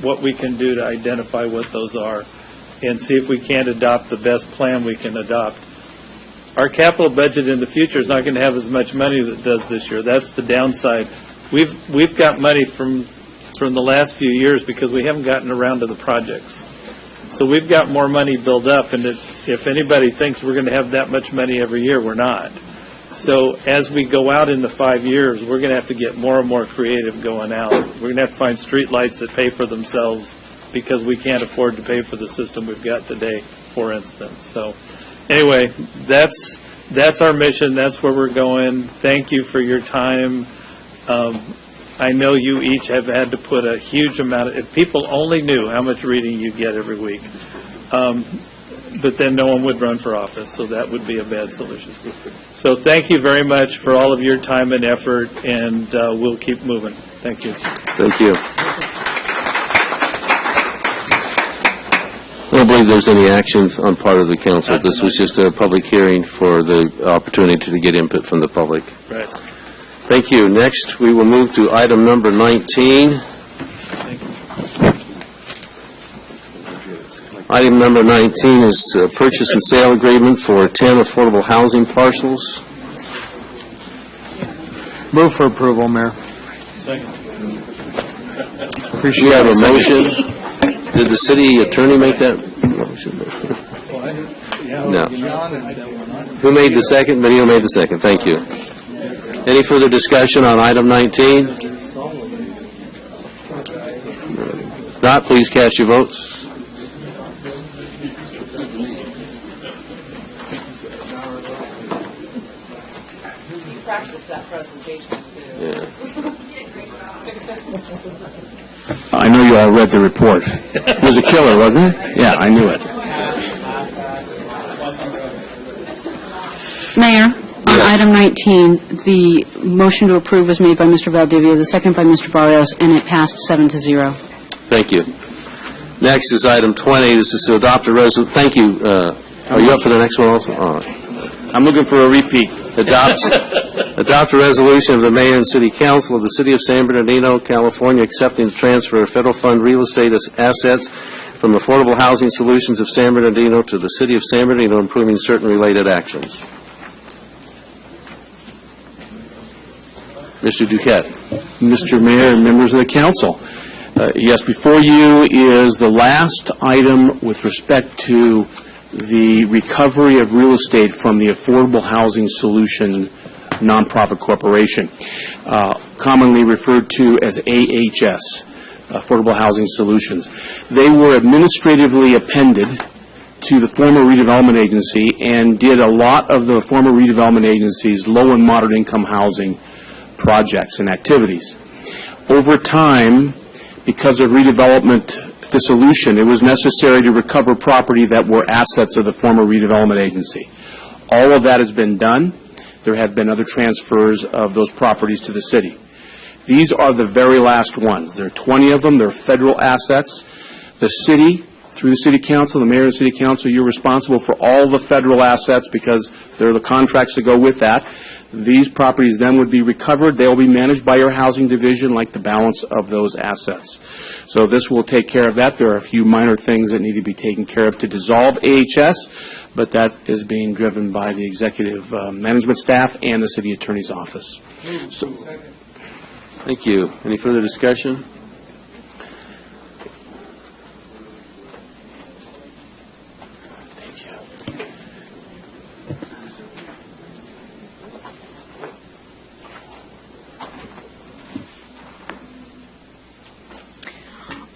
[SPEAKER 20] what we can do to identify what those are, and see if we can't adopt the best plan we can adopt. Our capital budget in the future is not going to have as much money as it does this year. That's the downside. We've got money from the last few years because we haven't gotten around to the projects. So we've got more money built up, and if anybody thinks we're going to have that much money every year, we're not. So as we go out in the 5 years, we're going to have to get more and more creative going out. We're going to have to find street lights that pay for themselves because we can't afford to pay for the system we've got today, for instance. So anyway, that's our mission. That's where we're going. Thank you for your time. I know you each have had to put a huge amount of, if people only knew how much reading you get every week, but then no one would run for office, so that would be a bad solution. So thank you very much for all of your time and effort, and we'll keep moving. Thank you.
[SPEAKER 1] Thank you. I don't believe there's any action on part of the council. This was just a public hearing for the opportunity to get input from the public.
[SPEAKER 20] Right.
[SPEAKER 1] Thank you. Next, we will move to item number 19. Item number 19 is a purchase and sale agreement for 10 affordable housing parcels.
[SPEAKER 16] Move for approval, Mayor.
[SPEAKER 20] Second.
[SPEAKER 1] We have a motion. Did the city attorney make that motion? No. Who made the second? Benito made the second. Thank you. Any further discussion on item 19? If not, please cast your votes.
[SPEAKER 5] You practiced that presentation, too.
[SPEAKER 1] Yeah.
[SPEAKER 6] I know you all read the report. It was a killer, wasn't it? Yeah, I knew it.
[SPEAKER 11] Mayor, on item 19, the motion to approve was made by Mr. Valdivia, the second by Mr. Barrios, and it passed 7-0.
[SPEAKER 1] Thank you. Next is item 20. This is to adopt a resolution. Thank you. Are you up for the next one also? All right.
[SPEAKER 6] I'm looking for a repeat.
[SPEAKER 1] Adopt a resolution of the Mayor and City Council of the City of San Bernardino, California, accepting the transfer of federal fund real estate assets from Affordable Housing Solutions of San Bernardino to the City of San Bernardino, improving certain related actions. Mr. Duquette.
[SPEAKER 10] Mr. Mayor and members of the council, yes, before you is the last item with respect to the recovery of real estate from the Affordable Housing Solution nonprofit corporation, commonly referred to as AHS, Affordable Housing Solutions. They were administratively appended to the former redevelopment agency and did a lot of the former redevelopment agency's low and moderate income housing projects and activities. Over time, because of redevelopment dissolution, it was necessary to recover property that were assets of the former redevelopment agency. All of that has been done. There have been other transfers of those properties to the city. These are the very last ones. There are 20 of them. They're federal assets. The city, through the city council, the mayor and city council, you're responsible for all the federal assets because there are the contracts to go with that. These properties then would be recovered. They will be managed by your housing division like the balance of those assets. So this will take care of that. There are a few minor things that need to be taken care of to dissolve AHS, but that is being driven by the executive management staff and the city attorney's office. So,
[SPEAKER 1] Thank you. Any further discussion?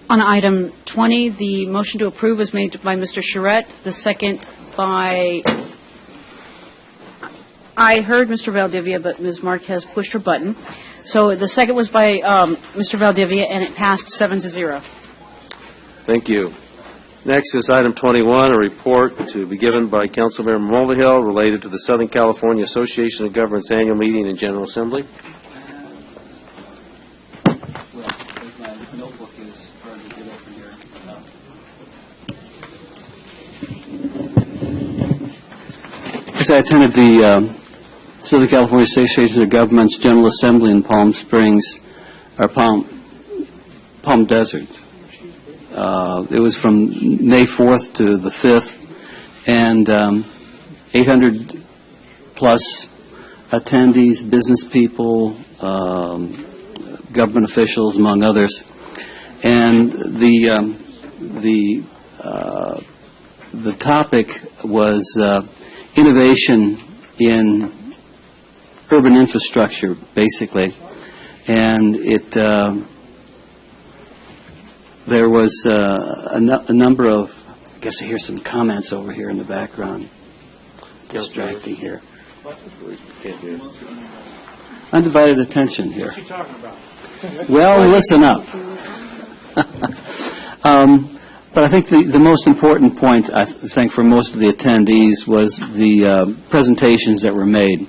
[SPEAKER 11] On item 20, the motion to approve was made by Mr. Charette, the second by, I heard Mr. Valdivia, but Ms. Marquez pushed her button. So the second was by Mr. Valdivia, and it passed 7-0.
[SPEAKER 1] Thank you. Next is item 21, a report to be given by Councilmember Mulvihill related to the Southern California Association of Governments Annual Meeting and General Assembly.
[SPEAKER 6] I attended the Southern California Association of Governments General Assembly in Palm Springs, or Palm Desert. It was from May 4th to the 5th, and 800-plus attendees, business people, government officials, among others. And the topic was innovation in urban infrastructure, basically. And there was a number of, I guess I hear some comments over here in the background, distracting here. Undivided attention here.
[SPEAKER 18] What's he talking about?
[SPEAKER 6] Well, listen up. But I think the most important point, I think, for most of the attendees was the presentations that were made.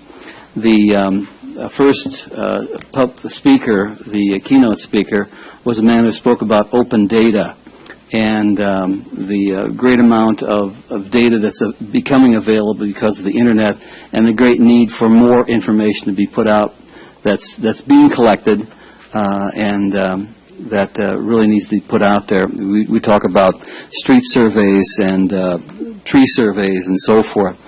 [SPEAKER 6] The first speaker, the keynote speaker, was a man who spoke about open data and the great amount of data that's becoming available because of the Internet and the great need for more information to be put out that's being collected and that really needs to be put out there. We talk about street surveys and tree surveys and so forth,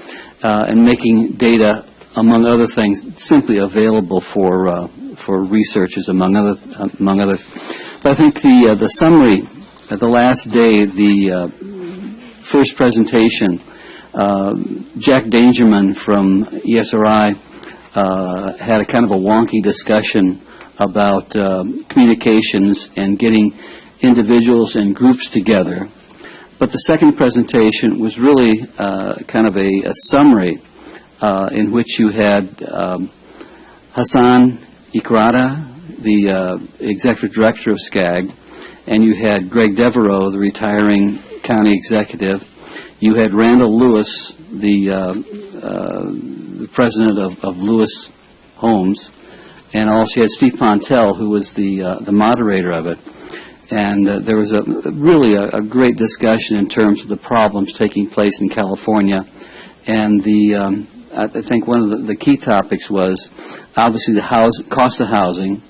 [SPEAKER 6] and making data, among other things, simply available for researchers, among others. But I think the summary at the last day, the first presentation, Jack Dangerman from ESRI had a kind of a wonky discussion about communications and getting individuals and groups together. But the second presentation was really kind of a summary in which you had Hassan Ikrada, the executive director of SCAG, and you had Greg Devereaux, the retiring county executive. You had Randall Lewis, the president of Lewis Homes, and also you had Steve Pontel, who was the moderator of it. And there was really a great discussion in terms of the problems taking place in California. And I think one of the key topics was obviously the cost of housing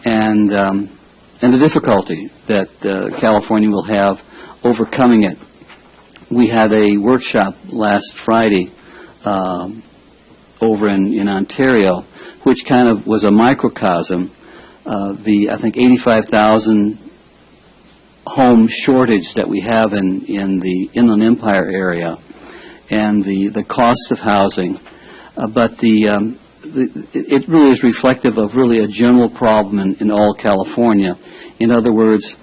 [SPEAKER 6] and the difficulty that California will have overcoming it. We had a workshop last Friday over in Ontario, which kind of was a microcosm. I think 85,000 home shortage that we have in the Inland Empire area, and the cost of housing. But it really is reflective of really a general problem in all California. In other words,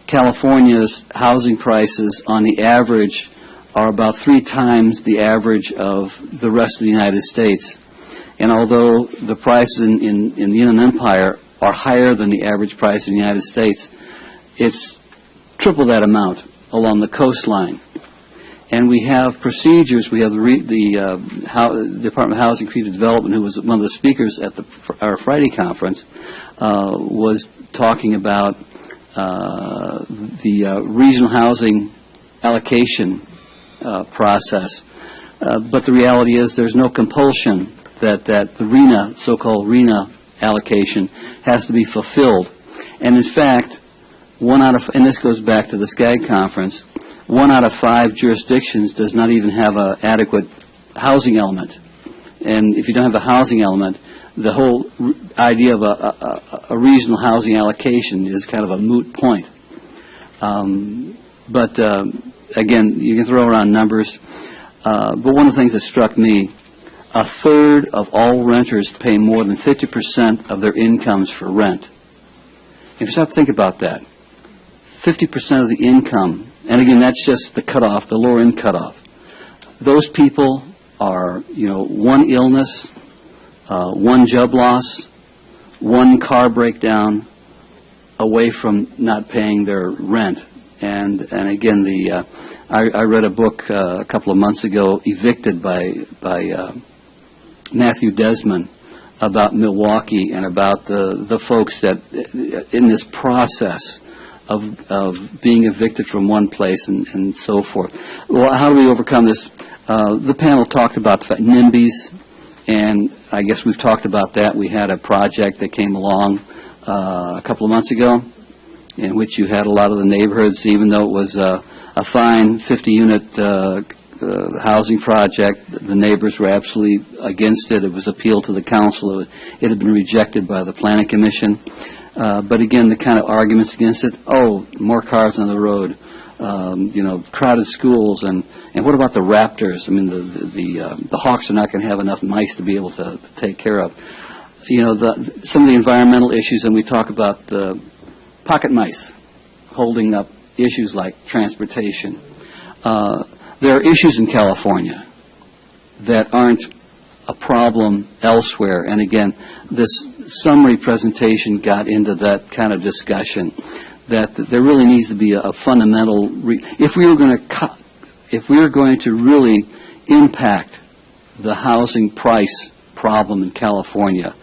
[SPEAKER 6] California's housing prices on the average are about 3 times the average of the rest of the United States. And although the prices in the Inland Empire are higher than the average price in the United States, it's triple that amount along the coastline. And we have procedures. We have the Department of Housing and Community Development, who was one of the speakers at our Friday conference, was talking about the regional housing allocation process. But the reality is there's no compulsion that the RHNA, so-called RHNA allocation, has to be fulfilled. And in fact, and this goes back to the SCAG conference, 1 out of 5 jurisdictions does not even have an adequate housing element. And if you don't have a housing element, the whole idea of a regional housing allocation is kind of a moot point. But again, you can throw around numbers. But one of the things that struck me, a third of all renters pay more than 50% of their incomes for rent. If you start to think about that, 50% of the income, and again, that's just the cutoff, the lower end cutoff. Those people are, one illness, one job loss, one car breakdown away from not paying their rent. And again, I read a book a couple of months ago, Evicted by Matthew Desmond, about Milwaukee and about the folks that in this process of being evicted from one place and so forth. Well, how do we overcome this? The panel talked about the fact, NIMBYs, and I guess we've talked about that. We had a project that came along a couple of months ago in which you had a lot of the neighborhoods, even though it was a fine 50-unit housing project, the neighbors were absolutely against it. It was appealed to the council. It had been rejected by the planning commission. But again, the kind of arguments against it, more cars on the road, crowded schools, and what about the raptors? I mean, the hawks are not going to have enough mice to be able to take care of. Some of the environmental issues, and we talk about the pocket mice holding up issues like transportation. There are issues in California that aren't a problem elsewhere. And again, this summary presentation got into that kind of discussion, that there really needs to be a fundamental, if we were going to really impact the housing price problem in California,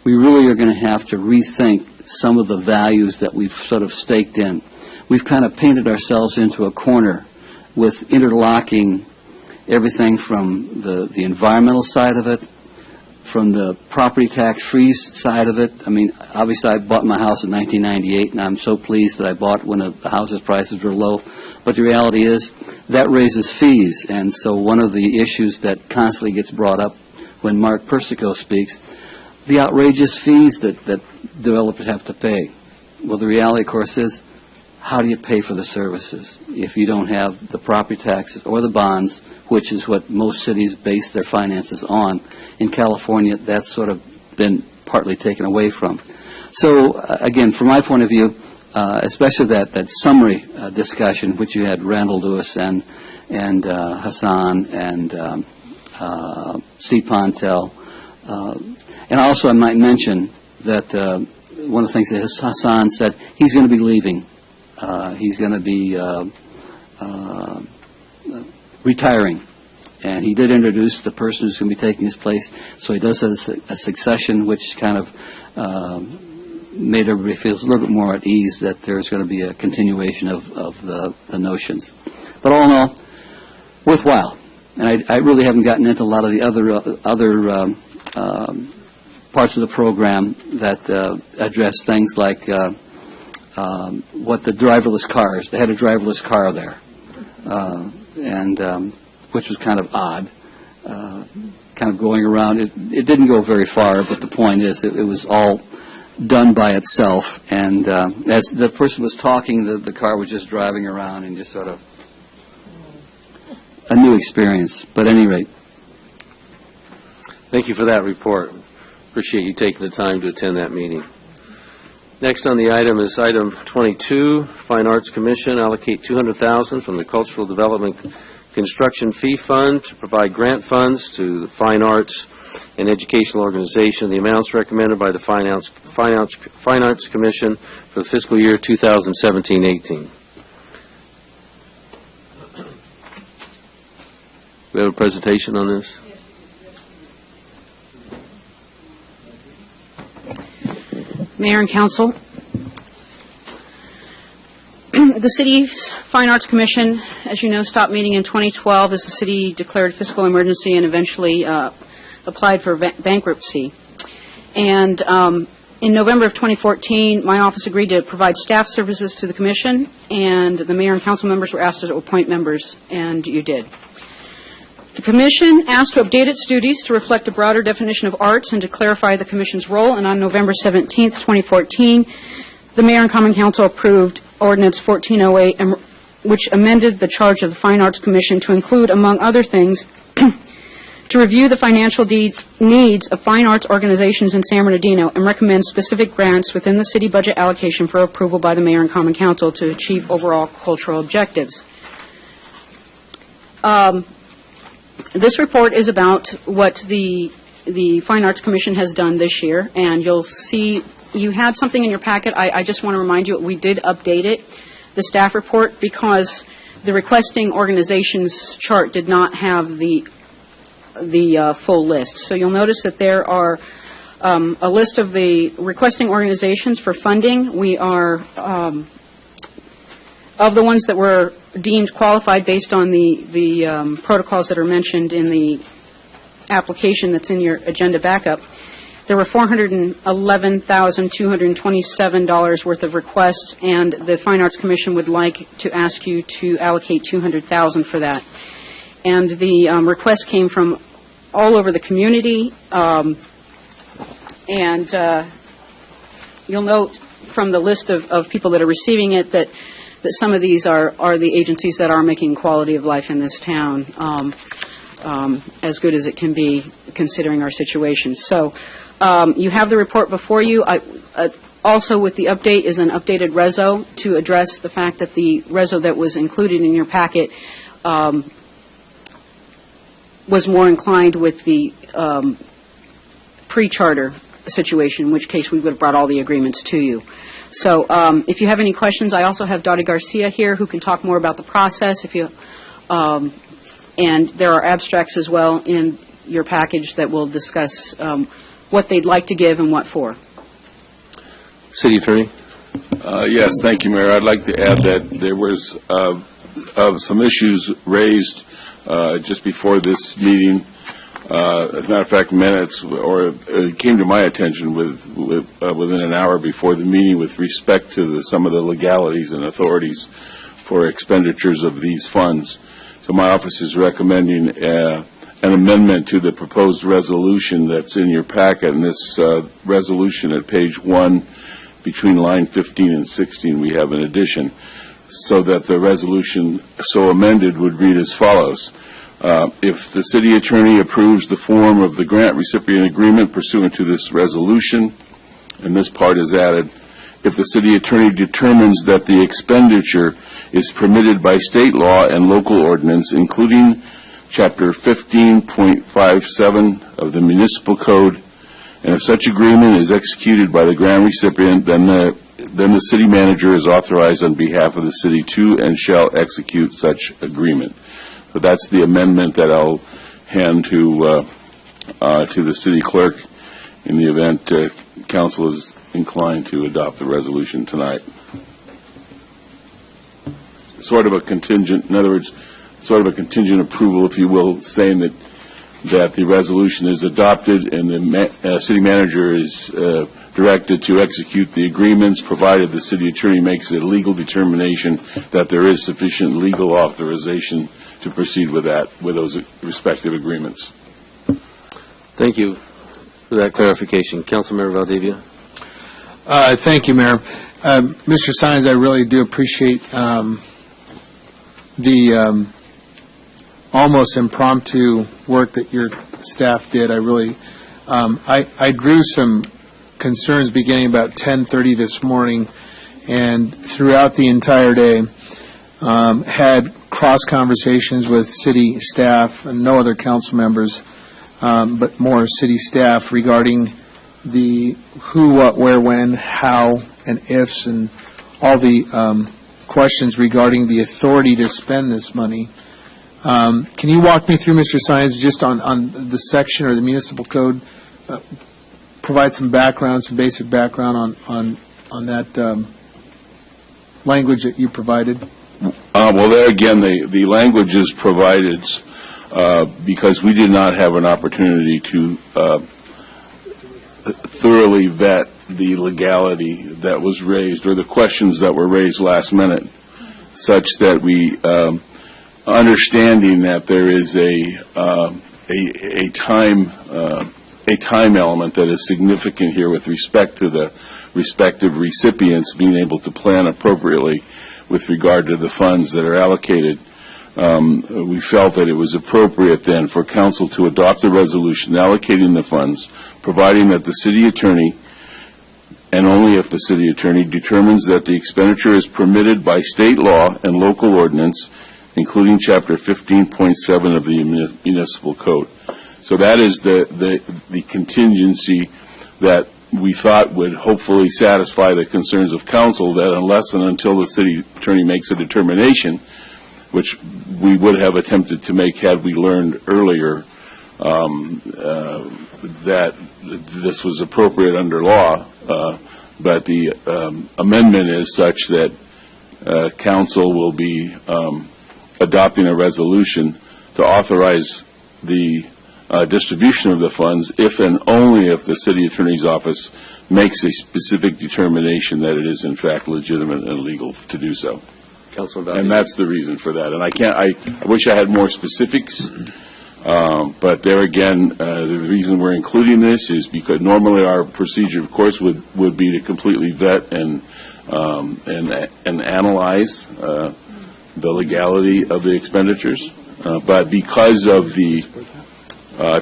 [SPEAKER 6] we really are going to have to rethink some of the values that we've sort of staked in. We've kind of painted ourselves into a corner with interlocking everything from the environmental side of it, from the property tax freeze side of it. I mean, obviously I bought my house in 1998, and I'm so pleased that I bought when the houses prices were low. But the reality is that raises fees, and so one of the issues that constantly gets brought up when Mark Persico speaks, the outrageous fees that developers have to pay. Well, the reality, of course, is how do you pay for the services if you don't have the property taxes or the bonds, which is what most cities base their finances on? In California, that's sort of been partly taken away from. So, again, from my point of view, especially that summary discussion, which you had Randall Lewis and Hassan and C. Pontel. And also I might mention that one of the things that Hassan said, he's going to be leaving. He's going to be retiring. And he did introduce the person who's going to be taking his place. So he does a succession, which kind of made everybody feel a little bit more at ease that there's going to be a continuation of the notions. But all in all, worthwhile. And I really haven't gotten into a lot of the other parts of the program that address things like what the driverless cars. They had a driverless car there, and which was kind of odd, kind of going around. It didn't go very far, but the point is it was all done by itself. And as the person was talking, the car was just driving around and just sort of a new experience. But at any rate.
[SPEAKER 1] Thank you for that report. Appreciate you taking the time to attend that meeting. Next on the item is item 22, Fine Arts Commission, allocate $200,000 from the Cultural Development Construction Fee Fund to provide grant funds to the Fine Arts and educational organization. The amounts recommended by the Fine Arts Commission for the fiscal year 2017-18. We have a presentation on this?
[SPEAKER 11] Mayor and Council, the City's Fine Arts Commission, as you know, stopped meeting in 2012 as the city declared fiscal emergency and eventually applied for bankruptcy. And in November of 2014, my office agreed to provide staff services to the commission, and the mayor and council members were asked to appoint members, and you did. The Commission asked to update its duties to reflect a broader definition of arts and to clarify the Commission's role, and on November 17, 2014, the Mayor and Common Council approved Ordinance 1408, which amended the charge of the Fine Arts Commission to include, among other things, to review the financial needs of fine arts organizations in San Bernardino and recommend specific grants within the city budget allocation for approval by the Mayor and Common Council to achieve overall cultural objectives. This report is about what the Fine Arts Commission has done this year, and you'll see you had something in your packet. I just want to remind you, we did update it, the staff report, because the requesting organizations chart did not have the full list. So you'll notice that there are a list of the requesting organizations for funding. We are, of the ones that were deemed qualified based on the protocols that are mentioned in the application that's in your agenda backup, there were $411,227 worth of requests, and the Fine Arts Commission would like to ask you to allocate $200,000 for that. And the request came from all over the community, and you'll note from the list of people that are receiving it that some of these are the agencies that are making quality of life in this town as good as it can be considering our situation. So you have the report before you. Also with the update is an updated reso to address the fact that the reso that was included in your packet was more inclined with the pre-charter situation, in which case we would have brought all the agreements to you. So if you have any questions, I also have Dottie Garcia here who can talk more about the process. And there are abstracts as well in your package that will discuss what they'd like to give and what for.
[SPEAKER 1] City Attorney.
[SPEAKER 4] Yes, thank you, Mayor. I'd like to add that there was some issues raised just before this meeting. As a matter of fact, minutes, or it came to my attention within an hour before the meeting with respect to some of the legalities and authorities for expenditures of these funds. So my office is recommending an amendment to the proposed resolution that's in your packet. And this resolution at page 1, between line 15 and 16, we have an addition, so that the resolution so amended would read as follows. If the city attorney approves the form of the grant recipient agreement pursuant to this resolution, and this part is added, if the city attorney determines that the expenditure is permitted by state law and local ordinance, including Chapter 15.57 of the Municipal Code, and if such agreement is executed by the grant recipient, then the city manager is authorized on behalf of the city to and shall execute such agreement. So that's the amendment that I'll hand to the city clerk in the event council is inclined to adopt the resolution tonight. Sort of a contingent, in other words, sort of a contingent approval, if you will, saying that the resolution is adopted and the city manager is directed to execute the agreements, provided the city attorney makes a legal determination that there is sufficient legal authorization to proceed with those respective agreements.
[SPEAKER 1] Thank you for that clarification. Councilmember Valdivia.
[SPEAKER 16] Thank you, Mayor. Mr. Sines, I really do appreciate the almost impromptu work that your staff did. I drew some concerns beginning about 10:30 this morning, and throughout the entire day had cross conversations with city staff and no other council members but more city staff regarding the who, what, where, when, how, and ifs, and all the questions regarding the authority to spend this money. Can you walk me through, Mr. Sines, just on the section or the municipal code, provide some background, some basic background on that language that you provided?
[SPEAKER 4] Well, there again, the language is provided because we did not have an opportunity to thoroughly vet the legality that was raised or the questions that were raised last minute, such that we, understanding that there is a time element that is significant here with respect to the respective recipients being able to plan appropriately with regard to the funds that are allocated. We felt that it was appropriate then for council to adopt a resolution allocating the funds, providing that the city attorney, and only if the city attorney determines that the expenditure is permitted by state law and local ordinance, including Chapter 15.7 of the municipal code. So that is the contingency that we thought would hopefully satisfy the concerns of council, that unless and until the city attorney makes a determination, which we would have attempted to make had we learned earlier that this was appropriate under law, but the amendment is such that council will be adopting a resolution to authorize the distribution of the funds if and only if the city attorney's office makes a specific determination that it is in fact legitimate and legal to do so. And that's the reason for that. And I wish I had more specifics, but there again, the reason we're including this is because normally our procedure, of course, would be to completely vet and analyze the legality of the expenditures. But because of the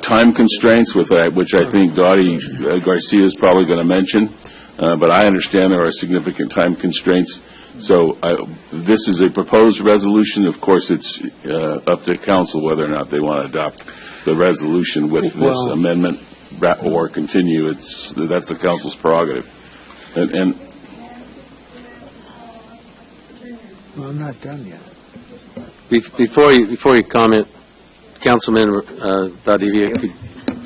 [SPEAKER 4] time constraints, which I think Dottie Garcia is probably going to mention, but I understand there are significant time constraints. So this is a proposed resolution. Of course, it's up to council whether or not they want to adopt the resolution with this amendment or continue. That's the council's prerogative. And
[SPEAKER 16] Well, I'm not done yet.
[SPEAKER 1] Before you comment, Councilman Valdivia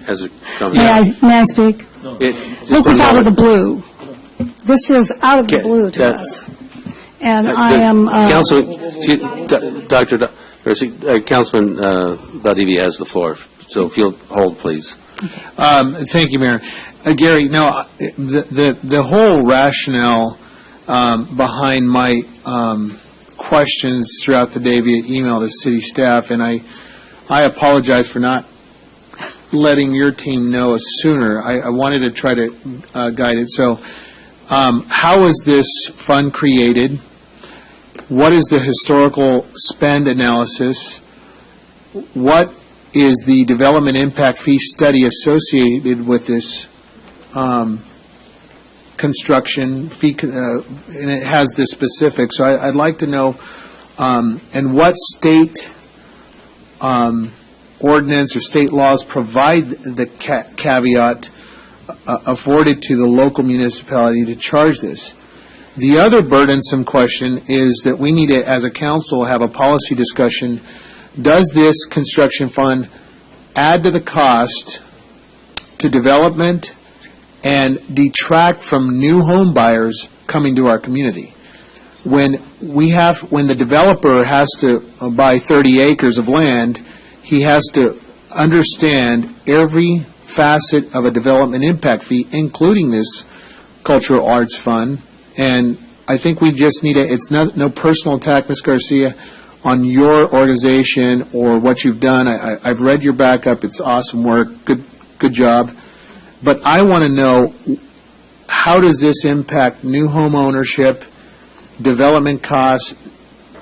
[SPEAKER 1] has a comment.
[SPEAKER 7] May I speak? This is out of the blue. This is out of the blue to us. And I am... Councilman
[SPEAKER 1] Valdivia has the floor, so if you'll hold, please.
[SPEAKER 16] Thank you, Mayor. Gary, no, the whole rationale behind my questions throughout the day via email to city staff, and I apologize for not letting your team know sooner. I wanted to try to guide it. So how is this fund created? What is the historical spend analysis? What is the development impact fee study associated with this construction fee? And it has the specifics. So I'd like to know, and what state ordinance or state laws provide the caveat afforded to the local municipality to charge this? The other burdensome question is that we need to, as a council, have a policy discussion. Does this construction fund add to the cost to development and detract from new home buyers coming to our community? When the developer has to buy 30 acres of land, he has to understand every facet of a development impact fee, including this cultural arts fund. And I think we just need it's no personal attack, Ms. Garcia, on your organization or what you've done. I've read your backup. It's awesome work. Good job. But I want to know, how does this impact new home ownership, development costs?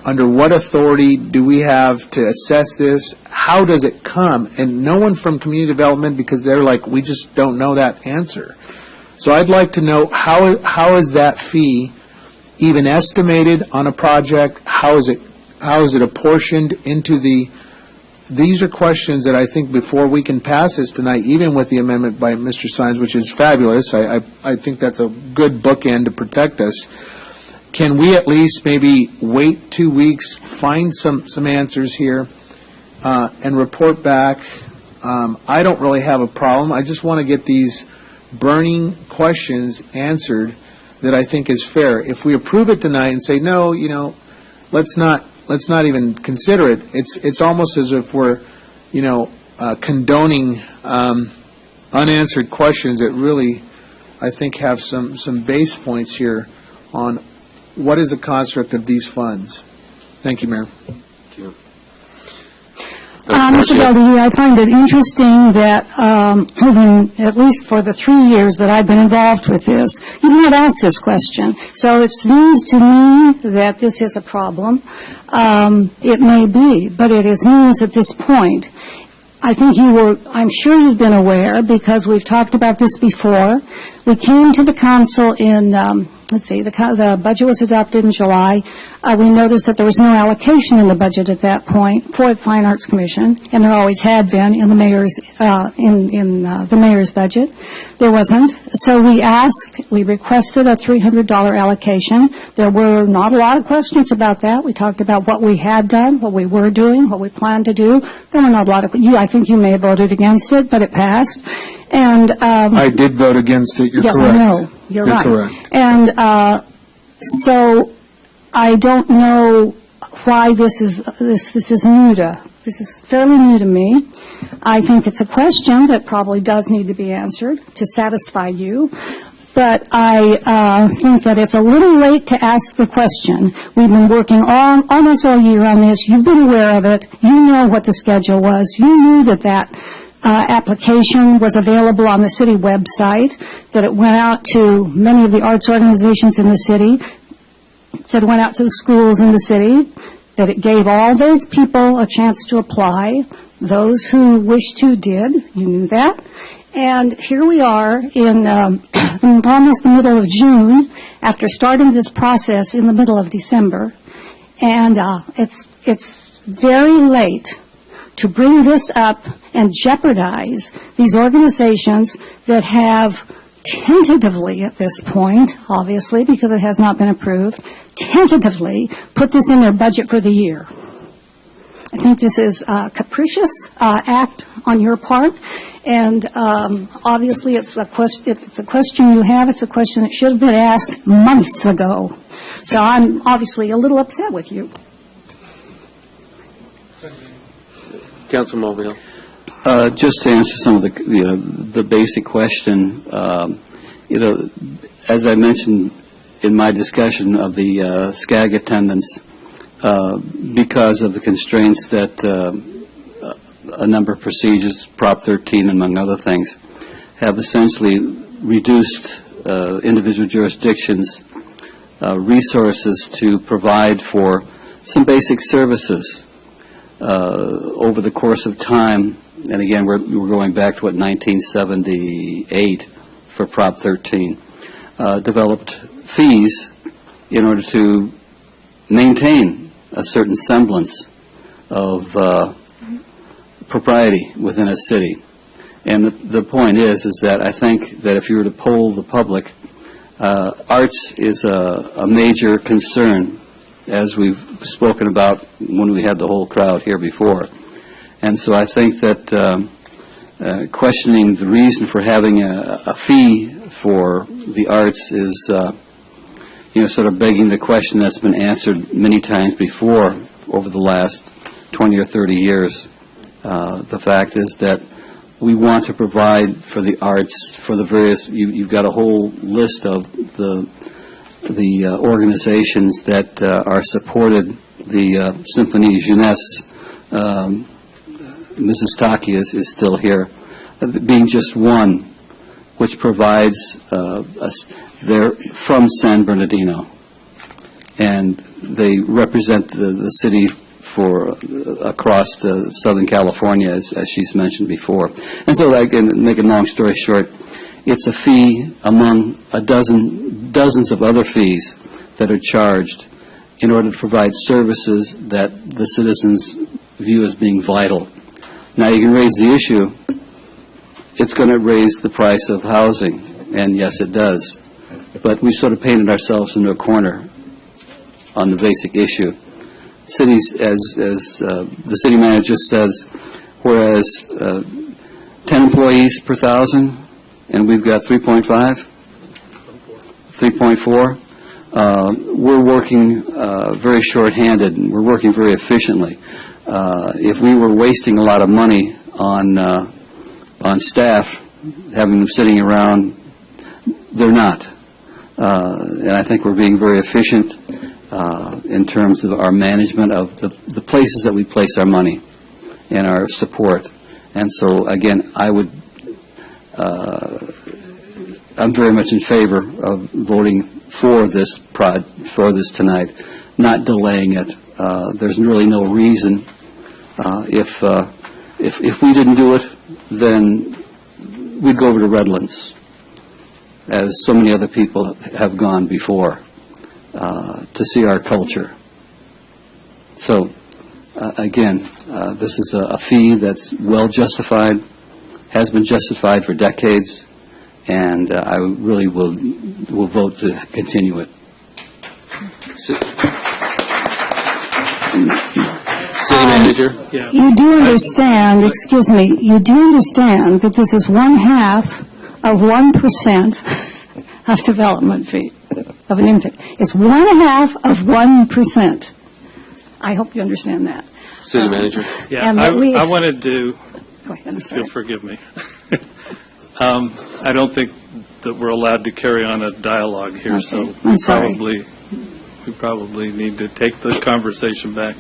[SPEAKER 16] Under what authority do we have to assess this? How does it come? And no one from community development, because they're like, we just don't know that answer. So I'd like to know, how is that fee even estimated on a project? How is it apportioned into the these are questions that I think before we can pass this tonight, even with the amendment by Mr. Sines, which is fabulous, I think that's a good bookend to protect us. Can we at least maybe wait 2 weeks, find some answers here, and report back? I don't really have a problem. I just want to get these burning questions answered that I think is fair. If we approve it tonight and say, no, let's not even consider it, it's almost as if we're, condoning unanswered questions that really, I think, have some base points here on what is the construct of these funds. Thank you, Mayor.
[SPEAKER 7] Mr. Valdez, I find it interesting that, at least for the 3 years that I've been involved with this, you've not asked this question. So it's news to me that this is a problem. It may be, but it is news at this point. I'm sure you've been aware, because we've talked about this before. We came to the council in, the budget was adopted in July. We noticed that there was no allocation in the budget at that point for the Fine Arts Commission, and there always had been in the mayor's the mayor's budget. There wasn't. So we requested a $300 allocation. There were not a lot of questions about that. We talked about what we had done, what we were doing, what we planned to do. There were not a lot of. I think you may have voted against it, but it passed. And
[SPEAKER 16] I did vote against it. You're correct.
[SPEAKER 7] Yes, I know. You're right.
[SPEAKER 16] Correct.
[SPEAKER 7] And so I don't know why this is new to. This is fairly new to me. I think it's a question that probably does need to be answered to satisfy you. But I think that it's a little late to ask the question. We've been working almost all year on this. You've been aware of it. You know what the schedule was. You knew that application was available on the city website, that it went out to many of the arts organizations in the city, that it went out to the schools in the city, that it gave all those people a chance to apply. Those who wished to did. You knew that. And here we are in almost the middle of June, after starting this process in the middle of December. And it's very late to bring this up and jeopardize these organizations that have tentatively at this point, obviously because it has not been approved, tentatively put this in their budget for the year. I think this is a capricious act on your part, and obviously if it's a question you have, it's a question that should have been asked months ago. So I'm obviously a little upset with you.
[SPEAKER 1] Councilman Mobile.
[SPEAKER 6] Just to answer some of the basic question, as I mentioned in my discussion of the SCAG attendance, because of the constraints that a number of procedures, Prop 13 among other things, have essentially reduced individual jurisdictions' resources to provide for some basic services over the course of time. And again, we're going back to 1978 for Prop 13, developed fees in order to maintain a certain semblance of propriety within a city. And the point is that I think that if you were to poll the public, arts is a major concern, as we've spoken about when we had the whole crowd here before. And so I think that questioning the reason for having a fee for the arts is, sort of begging the question that's been answered many times before over the last 20 or 30 years. The fact is that we want to provide for the arts, for the various, you've got a whole list of the organizations that are supported, the Symphonie Jeunesse. Mrs. Taki is still here, being just one, which provides they're from San Bernardino, and they represent the city for across Southern California, as she's mentioned before. And so, again, make a long story short, it's a fee among dozens of other fees that are charged in order to provide services that the citizens view as being vital Now, you can raise the issue, it's going to raise the price of housing, and yes, it does. But we sort of painted ourselves into a corner on the basic issue. Cities, as the city manager says, whereas 10 employees per 1,000, and we've got 3.5, 3.4, we're working very short-handed, and we're working very efficiently. If we were wasting a lot of money on staff, having them sitting around, they're not. And I think we're being very efficient in terms of our management of the places that we place our money and our support. And so, again, I'm very much in favor of voting for this tonight, not delaying it. There's really no reason. If we didn't do it, then we'd go over to Redlands, as so many other people have gone before, to see our culture. So, again, this is a fee that's well justified, has been justified for decades, and I really will vote to continue it.
[SPEAKER 1] City Manager?
[SPEAKER 7] You do understand, excuse me, you do understand that this is 1/2 of 1% of development fee, of an impact. It's 1/2 of 1%. I hope you understand that.
[SPEAKER 1] City Manager?
[SPEAKER 20] Yeah,
[SPEAKER 7] And that
[SPEAKER 20] I wanted to,
[SPEAKER 7] Go ahead, I'm sorry.
[SPEAKER 20] you'll forgive me. I don't think that we're allowed to carry on a dialogue here, so
[SPEAKER 7] I'm sorry.
[SPEAKER 20] we probably need to take the conversation back.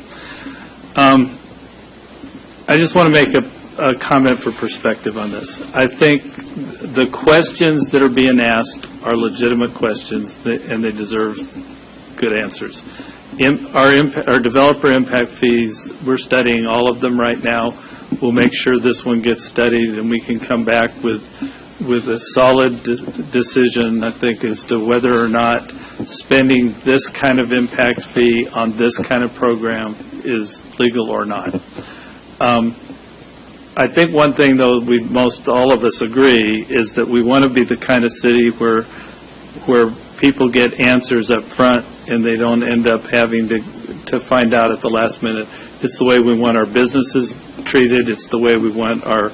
[SPEAKER 20] I just want to make a comment for perspective on this. I think the questions that are being asked are legitimate questions, and they deserve good answers. Our developer impact fees, we're studying all of them right now. We'll make sure this one gets studied, and we can come back with a solid decision, I think, as to whether or not spending this kind of impact fee on this kind of program is legal or not. I think one thing, though, all of us agree, is that we want to be the kind of city where people get answers up front and they don't end up having to find out at the last minute. It's the way we want our businesses treated. It's the way we want our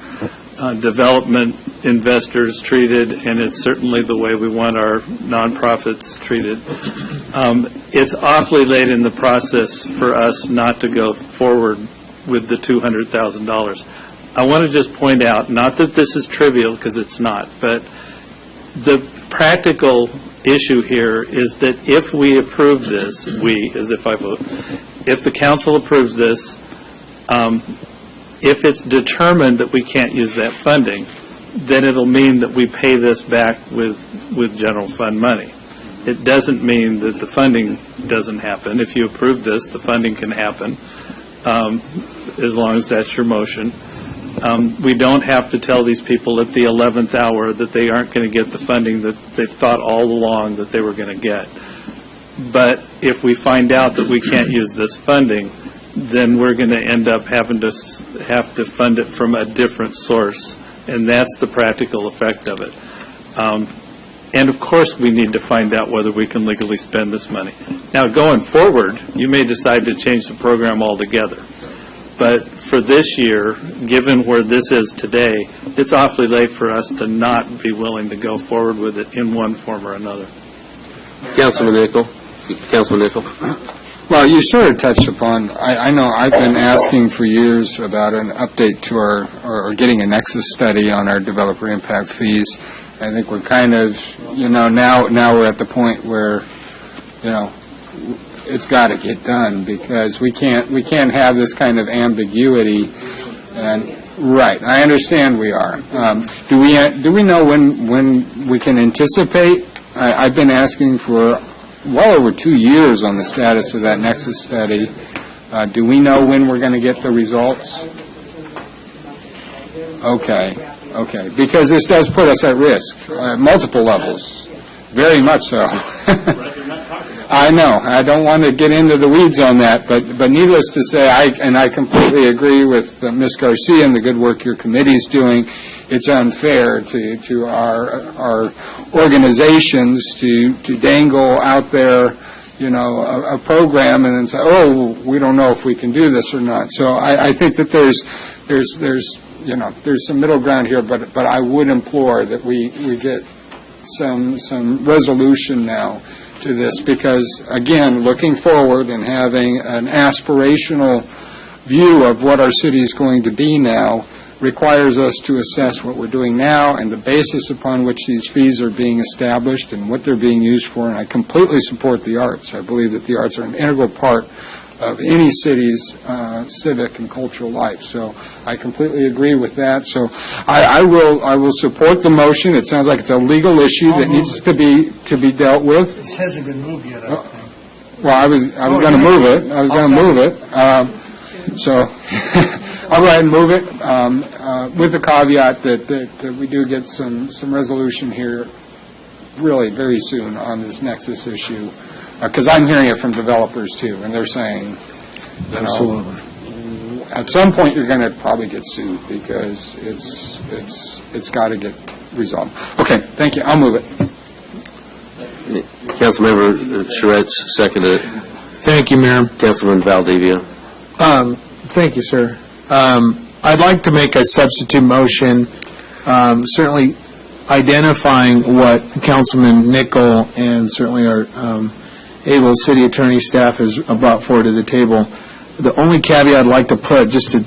[SPEAKER 20] development investors treated, and it's certainly the way we want our nonprofits treated. It's awfully late in the process for us not to go forward with the $200,000. I want to just point out, not that this is trivial, because it's not, but the practical issue here is that if we approve this, as if I vote, if the council approves this, if it's determined that we can't use that funding, then it'll mean that we pay this back with general fund money. It doesn't mean that the funding doesn't happen. If you approve this, the funding can happen, as long as that's your motion. We don't have to tell these people at the 11th hour that they aren't going to get the funding that they've thought all along that they were going to get. But if we find out that we can't use this funding, then we're going to end up having to fund it from a different source, and that's the practical effect of it. And of course, we need to find out whether we can legally spend this money. Now, going forward, you may decide to change the program altogether. But for this year, given where this is today, it's awfully late for us to not be willing to go forward with it in one form or another.
[SPEAKER 1] Councilman Nickel? Councilman Nickel?
[SPEAKER 15] Well, you sort of touched upon, I know I've been asking for years about an update to or getting a nexus study on our developer impact fees. I think we're kind of, now we're at the point where, it's got to get done, because we can't have this kind of ambiguity. And right, I understand we are. Do we know when we can anticipate? I've been asking for well over 2 years on the status of that nexus study. Do we know when we're going to get the results? Okay, because this does put us at risk, multiple levels, very much so. I know, I don't want to get into the weeds on that, but needless to say, I completely agree with Ms. Garcia and the good work your committee's doing. It's unfair to our organizations to dangle out there, a program and then say, oh, we don't know if we can do this or not. So I think that there's some middle ground here, but I would implore that we get some resolution now to this, because, again, looking forward and having an aspirational view of what our city is going to be now requires us to assess what we're doing now and the basis upon which these fees are being established and what they're being used for. And I completely support the arts. I believe that the arts are an integral part of any city's civic and cultural life. So I completely agree with that. So I will support the motion. It sounds like it's a legal issue that needs to be dealt with.
[SPEAKER 18] This hasn't been moved yet, I think.
[SPEAKER 15] Well, I was going to move it. I was going to move it. So I'll go ahead and move it with the caveat that we do get some resolution here really very soon on this Nexus issue. Because I'm hearing it from developers, too, and they're saying,
[SPEAKER 16] Absolutely.
[SPEAKER 15] At some point, you're going to probably get sued because it's got to get resolved. Okay, thank you. I'll move it.
[SPEAKER 1] Councilmember Charette, seconded.
[SPEAKER 16] Thank you, Mayor.
[SPEAKER 1] Councilman Valdivia.
[SPEAKER 16] Thank you, sir. I'd like to make a substitute motion, certainly identifying what Councilman Nickel and certainly our able city attorney staff has brought forward to the table. The only caveat I'd like to put, just to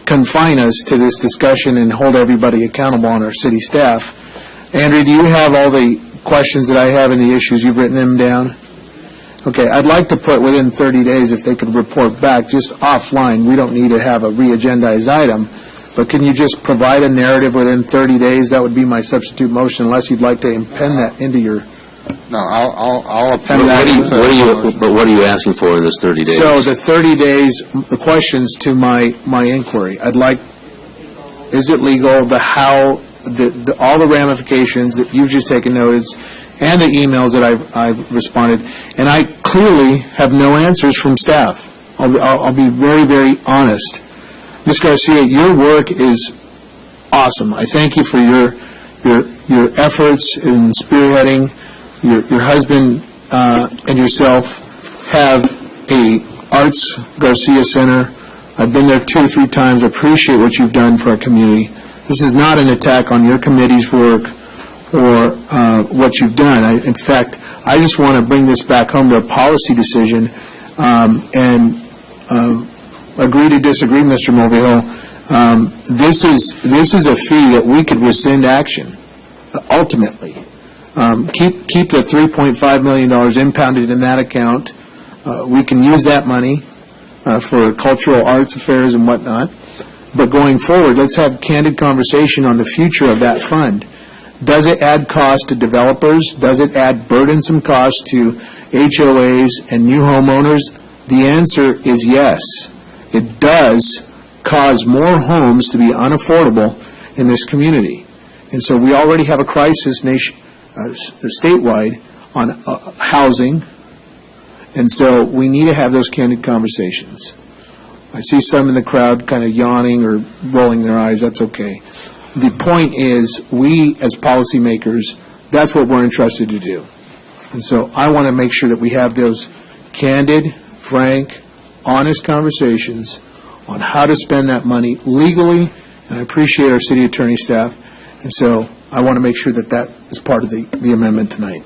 [SPEAKER 16] confine us to this discussion and hold everybody accountable on our city staff. Andrew, do you have all the questions that I have and the issues? You've written them down? Okay, I'd like to put within 30 days, if they could report back, just offline. We don't need to have a re-agendized item, but can you just provide a narrative within 30 days? That would be my substitute motion, unless you'd like to append that into your...
[SPEAKER 15] No, I'll append that.
[SPEAKER 1] What are you asking for in this 30 days?
[SPEAKER 16] So the 30 days, the questions to my inquiry, I'd like, is it legal, all the ramifications that you've just taken notice, and the emails that I've responded, and I clearly have no answers from staff. I'll be very, very honest. Ms. Garcia, your work is awesome. I thank you for your efforts in spearheading. Your husband and yourself have a Arts Garcia Center. I've been there 2 or 3 times. I appreciate what you've done for our community. This is not an attack on your committee's work or what you've done. In fact, I just want to bring this back home to a policy decision and agree to disagree, Mr. Mulvihill. This is a fee that we could rescind action, ultimately. Keep the $3.5 million impounded in that account. We can use that money for cultural arts affairs and whatnot. But going forward, let's have candid conversation on the future of that fund. Does it add cost to developers? Does it add burdensome cost to HOAs and new homeowners? The answer is yes. It does cause more homes to be unaffordable in this community. And so we already have a crisis statewide on housing, and so we need to have those candid conversations. I see some in the crowd kind of yawning or rolling their eyes. That's okay. The point is, we as policymakers, that's what we're entrusted to do. And so I want to make sure that we have those candid, frank, honest conversations on how to spend that money legally, and I appreciate our city attorney staff. And so I want to make sure that that is part of the amendment tonight.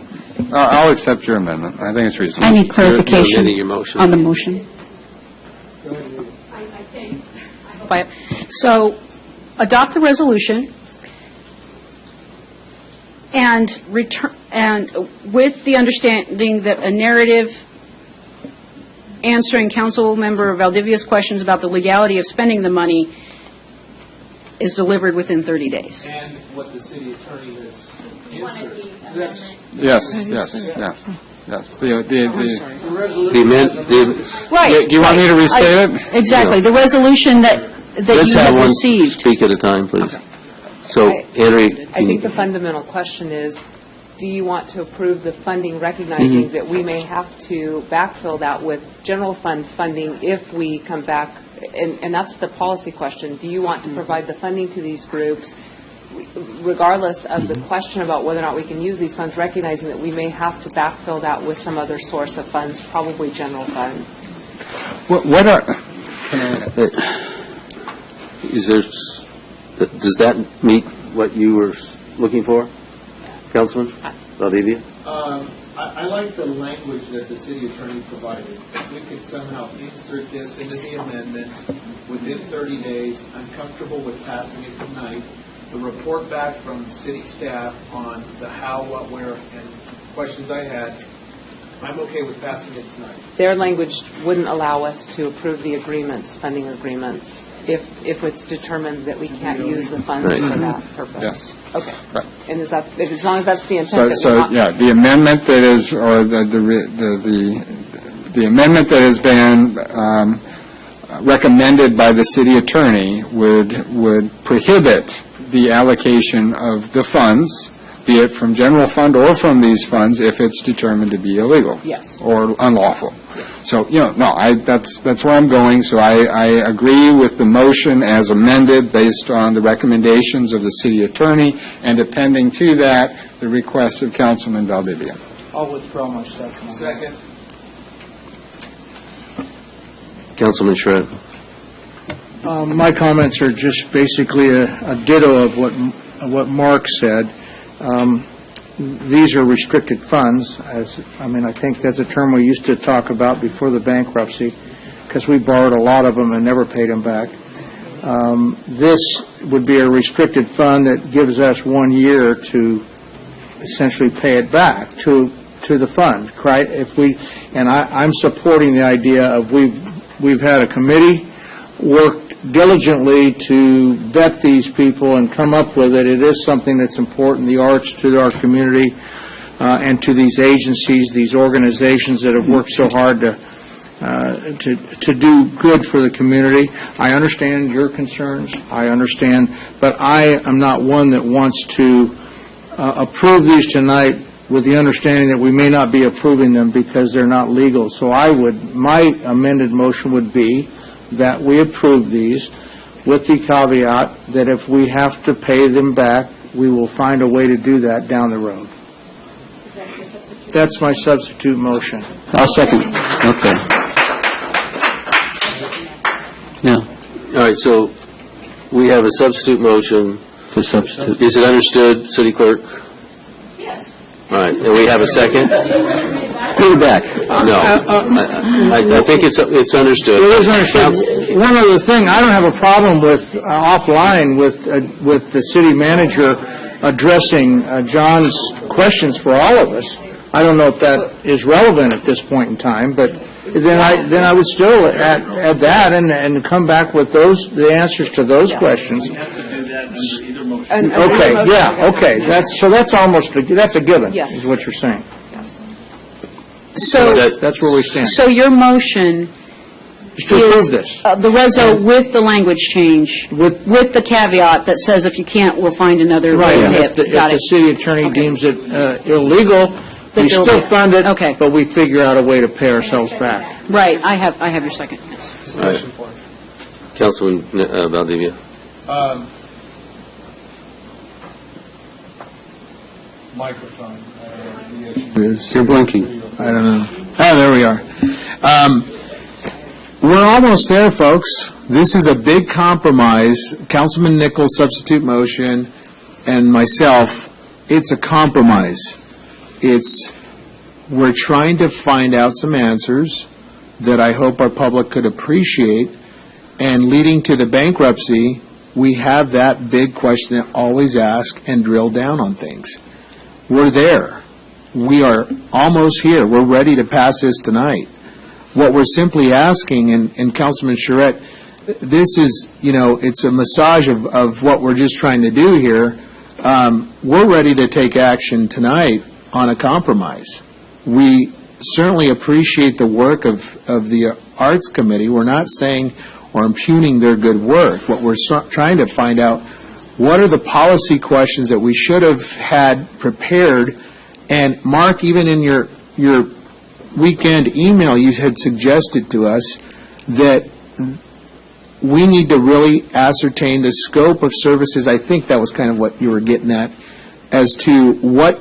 [SPEAKER 15] I'll accept your amendment. I think it's reasonable.
[SPEAKER 12] I need clarification
[SPEAKER 1] Your motion.
[SPEAKER 12] on the motion.
[SPEAKER 11] So, adopt the resolution and with the understanding that a narrative answering Councilmember Valdivia's questions about the legality of spending the money is delivered within 30 days.
[SPEAKER 16] And what the city attorney has answered.
[SPEAKER 15] Yes.
[SPEAKER 11] Right.
[SPEAKER 15] Do you want me to restate it?
[SPEAKER 11] Exactly. The resolution that
[SPEAKER 1] Let's
[SPEAKER 11] you
[SPEAKER 1] have
[SPEAKER 11] have
[SPEAKER 1] one
[SPEAKER 11] received.
[SPEAKER 1] speak at a time, please. So, Henry,
[SPEAKER 5] I think the fundamental question is, do you want to approve the funding, recognizing that we may have to backfill that with general fund funding if we come back? And that's the policy question. Do you want to provide the funding to these groups, regardless of the question about whether or not we can use these funds, recognizing that we may have to backfill that with some other source of funds, probably general fund?
[SPEAKER 15] What are,
[SPEAKER 1] does that meet what you were looking for, Councilman Valdivia?
[SPEAKER 16] I like the language that the city attorney provided. If we could somehow insert this into the amendment within 30 days, I'm comfortable with passing it tonight. The report back from city staff on the how, what, where, and questions I had, I'm okay with passing it tonight.
[SPEAKER 5] Their language wouldn't allow us to approve the agreements, funding agreements, if it's determined that we can't use the funds for that purpose.
[SPEAKER 15] Yes.
[SPEAKER 5] Okay.
[SPEAKER 15] Right.
[SPEAKER 5] And is that, as long as that's the intent
[SPEAKER 15] So,
[SPEAKER 5] that we want?
[SPEAKER 15] yeah, the amendment that is, or the amendment that has been recommended by the city attorney would prohibit the allocation of the funds, be it from general fund or from these funds, if it's determined to be illegal.
[SPEAKER 5] Yes.
[SPEAKER 15] Or unlawful. So, that's where I'm going. So I agree with the motion as amended based on the recommendations of the city attorney, and appending to that, the request of Councilman Valdivia.
[SPEAKER 18] I'll withdraw my second.
[SPEAKER 16] Second.
[SPEAKER 1] Councilman Shred.
[SPEAKER 18] My comments are just basically a ditto of what Mark said. These are restricted funds. I think that's a term we used to talk about before the bankruptcy, because we borrowed a lot of them and never paid them back. This would be a restricted fund that gives us 1 year to essentially pay it back to the fund. Right? I'm supporting the idea of we've had a committee work diligently to vet these people and come up with it. It is something that's important, the arts, to our community, and to these agencies, these organizations that have worked so hard to do good for the community. I understand your concerns. I understand, but I am not one that wants to approve these tonight with the understanding that we may not be approving them because they're not legal. So my amended motion would be that we approve these with the caveat that if we have to pay them back, we will find a way to do that down the road. That's my substitute motion.
[SPEAKER 6] I'll second. Okay. Yeah.
[SPEAKER 1] All right, so we have a substitute motion.
[SPEAKER 6] To substitute.
[SPEAKER 1] Is it understood, City Clerk? Yes. All right, and we have a second?
[SPEAKER 6] Put it back.
[SPEAKER 1] No. I think it's understood.
[SPEAKER 18] It is understood. One other thing, I don't have a problem with, offline, with the city manager addressing John's questions for all of us. I don't know if that is relevant at this point in time, but then I would still add that and come back with the answers to those questions.
[SPEAKER 9] We have to do that under either motion.
[SPEAKER 18] Okay, yeah, okay. That's a given,
[SPEAKER 5] Yes.
[SPEAKER 18] is what you're saying.
[SPEAKER 11] So,
[SPEAKER 18] That's where we stand.
[SPEAKER 11] so your motion
[SPEAKER 18] Is to approve this.
[SPEAKER 11] the reso with the language change, with the caveat that says if you can't, we'll find another way
[SPEAKER 18] Right,
[SPEAKER 11] to
[SPEAKER 18] if the
[SPEAKER 11] Got it.
[SPEAKER 18] city attorney
[SPEAKER 11] Okay.
[SPEAKER 18] deems it illegal, we
[SPEAKER 11] there'll
[SPEAKER 18] still
[SPEAKER 11] be-
[SPEAKER 18] fund it,
[SPEAKER 11] Okay.
[SPEAKER 18] but we figure out a way to pay ourselves back.
[SPEAKER 11] Right, I have your second.
[SPEAKER 1] All right. Councilman Valdivia.
[SPEAKER 16] Microphone.
[SPEAKER 6] You're blinking.
[SPEAKER 16] I don't know. There we are. We're almost there, folks. This is a big compromise. Councilman Nichols' substitute motion and myself, it's a compromise. We're trying to find out some answers that I hope our public could appreciate, and leading to the bankruptcy, we have that big question that always ask and drill down on things. We're there. We are almost here. We're ready to pass this tonight. What we're simply asking, and Councilman Charette, this is, it's a massage of what we're just trying to do here. We're ready to take action tonight on a compromise. We certainly appreciate the work of the Arts Committee. We're not saying or impugning their good work. What we're trying to find out, what are the policy questions that we should have had prepared And Mark, even in your weekend email, you had suggested to us that we need to really ascertain the scope of services. I think that was kind of what you were getting at, as to what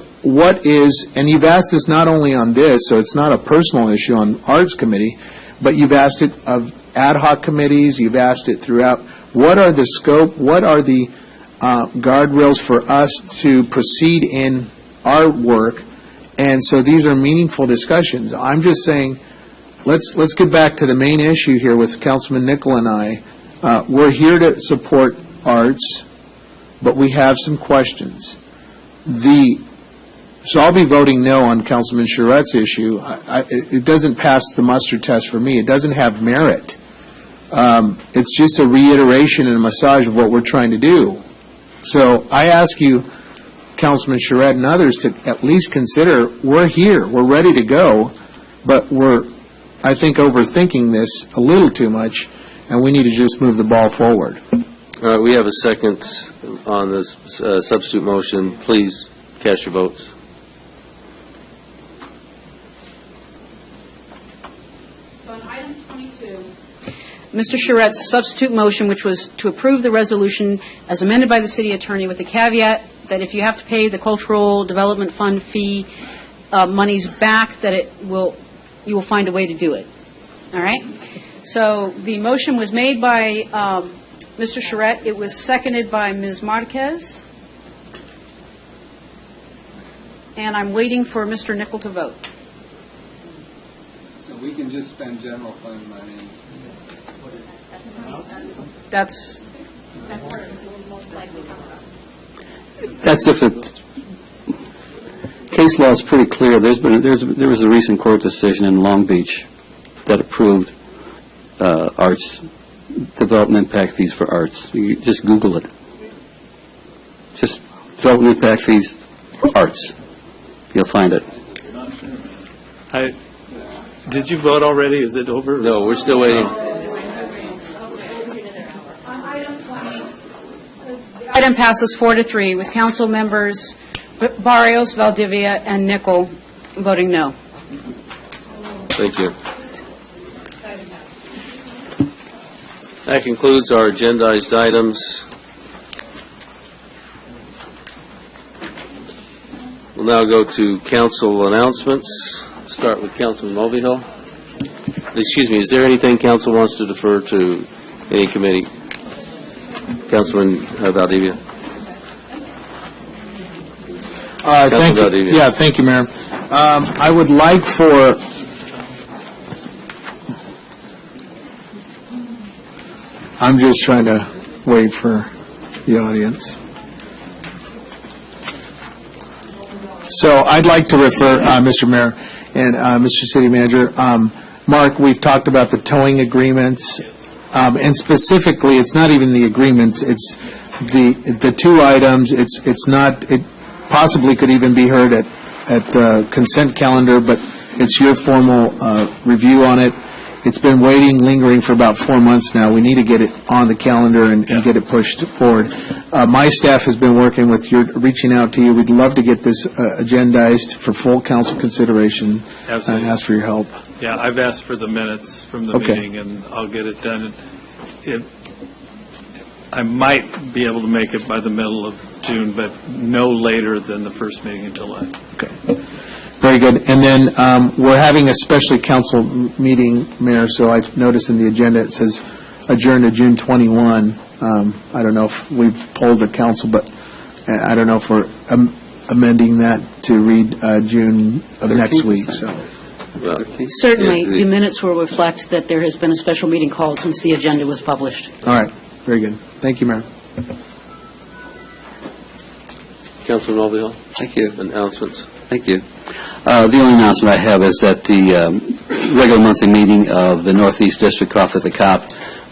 [SPEAKER 16] is, and you've asked this not only on this, so it's not a personal issue on Arts Committee, but you've asked it of ad hoc committees, you've asked it throughout. What are the scope, what are the guardrails for us to proceed in our work? And so these are meaningful discussions. I'm just saying, let's get back to the main issue here with Councilman Nickel and I. We're here to support arts, but we have some questions. So I'll be voting no on Councilman Charrette's issue. It doesn't pass the muster test for me. It doesn't have merit. It's just a reiteration and a massage of what we're trying to do. So I ask you, Councilman Charrette and others, to at least consider, we're here, we're ready to go, but we're, I think, overthinking this a little too much, and we need to just move the ball forward.
[SPEAKER 1] All right, we have a second on this substitute motion. Please cast your votes.
[SPEAKER 11] So on item 22, Mr. Charrette's substitute motion, which was to approve the resolution as amended by the city attorney with the caveat that if you have to pay the Cultural Development Fund fee monies back, that you will find a way to do it. All right? So the motion was made by Mr. Charrette. It was seconded by Ms. Marquez. And I'm waiting for Mr. Nickel to vote.
[SPEAKER 15] So we can just spend general fund money.
[SPEAKER 11] That's
[SPEAKER 6] if it, case law is pretty clear. There was a recent court decision in Long Beach that approved arts, development impact fees for arts. You just Google it. Just development impact fees for arts. You'll find it.
[SPEAKER 20] Did you vote already? Is it over?
[SPEAKER 1] No, we're still waiting.
[SPEAKER 11] Item passes 4-3 with council members Barrios, Valdivia, and Nickel voting no.
[SPEAKER 1] Thank you. That concludes our agendized items. We'll now go to council announcements. Start with Councilman Mulvihill. Excuse me, is there anything council wants to defer to any committee? Councilman Valdivia.
[SPEAKER 16] Thank you.
[SPEAKER 1] Valdivia.
[SPEAKER 16] Yeah, thank you, Mayor. I would like for I'm just trying to wait for the audience. So I'd like to refer, Mr. Mayor and Mr. City Manager, Mark, we've talked about the towing agreements, and specifically, it's not even the agreements, it's the two items, it's not, it possibly could even be heard at the consent calendar, but it's your formal review on it. It's been waiting, lingering for about 4 months now. We need to get it on the calendar and get it pushed forward. My staff has been working with you, reaching out to you. We'd love to get this agendized for full council consideration.
[SPEAKER 20] Absolutely.
[SPEAKER 16] And ask for your help.
[SPEAKER 20] Yeah, I've asked for the minutes from the meeting, and I'll get it done. I might be able to make it by the middle of June, but no later than the first meeting in July.
[SPEAKER 16] Okay. Very good. And then we're having a special council meeting, Mayor, so I've noticed in the agenda it says adjourn to June 21. I don't know if we've polled the council, but I don't know if we're amending that to read June of next week. So.
[SPEAKER 11] Certainly, the minutes will reflect that there has been a special meeting called since the agenda was published.
[SPEAKER 16] All right. Very good. Thank you, Mayor.
[SPEAKER 1] Councilman Mulvihill.
[SPEAKER 6] Thank you.
[SPEAKER 1] Announcements.
[SPEAKER 6] Thank you. The only announcement I have is that the regular monthly meeting of the Northeast District Coffee at the Cop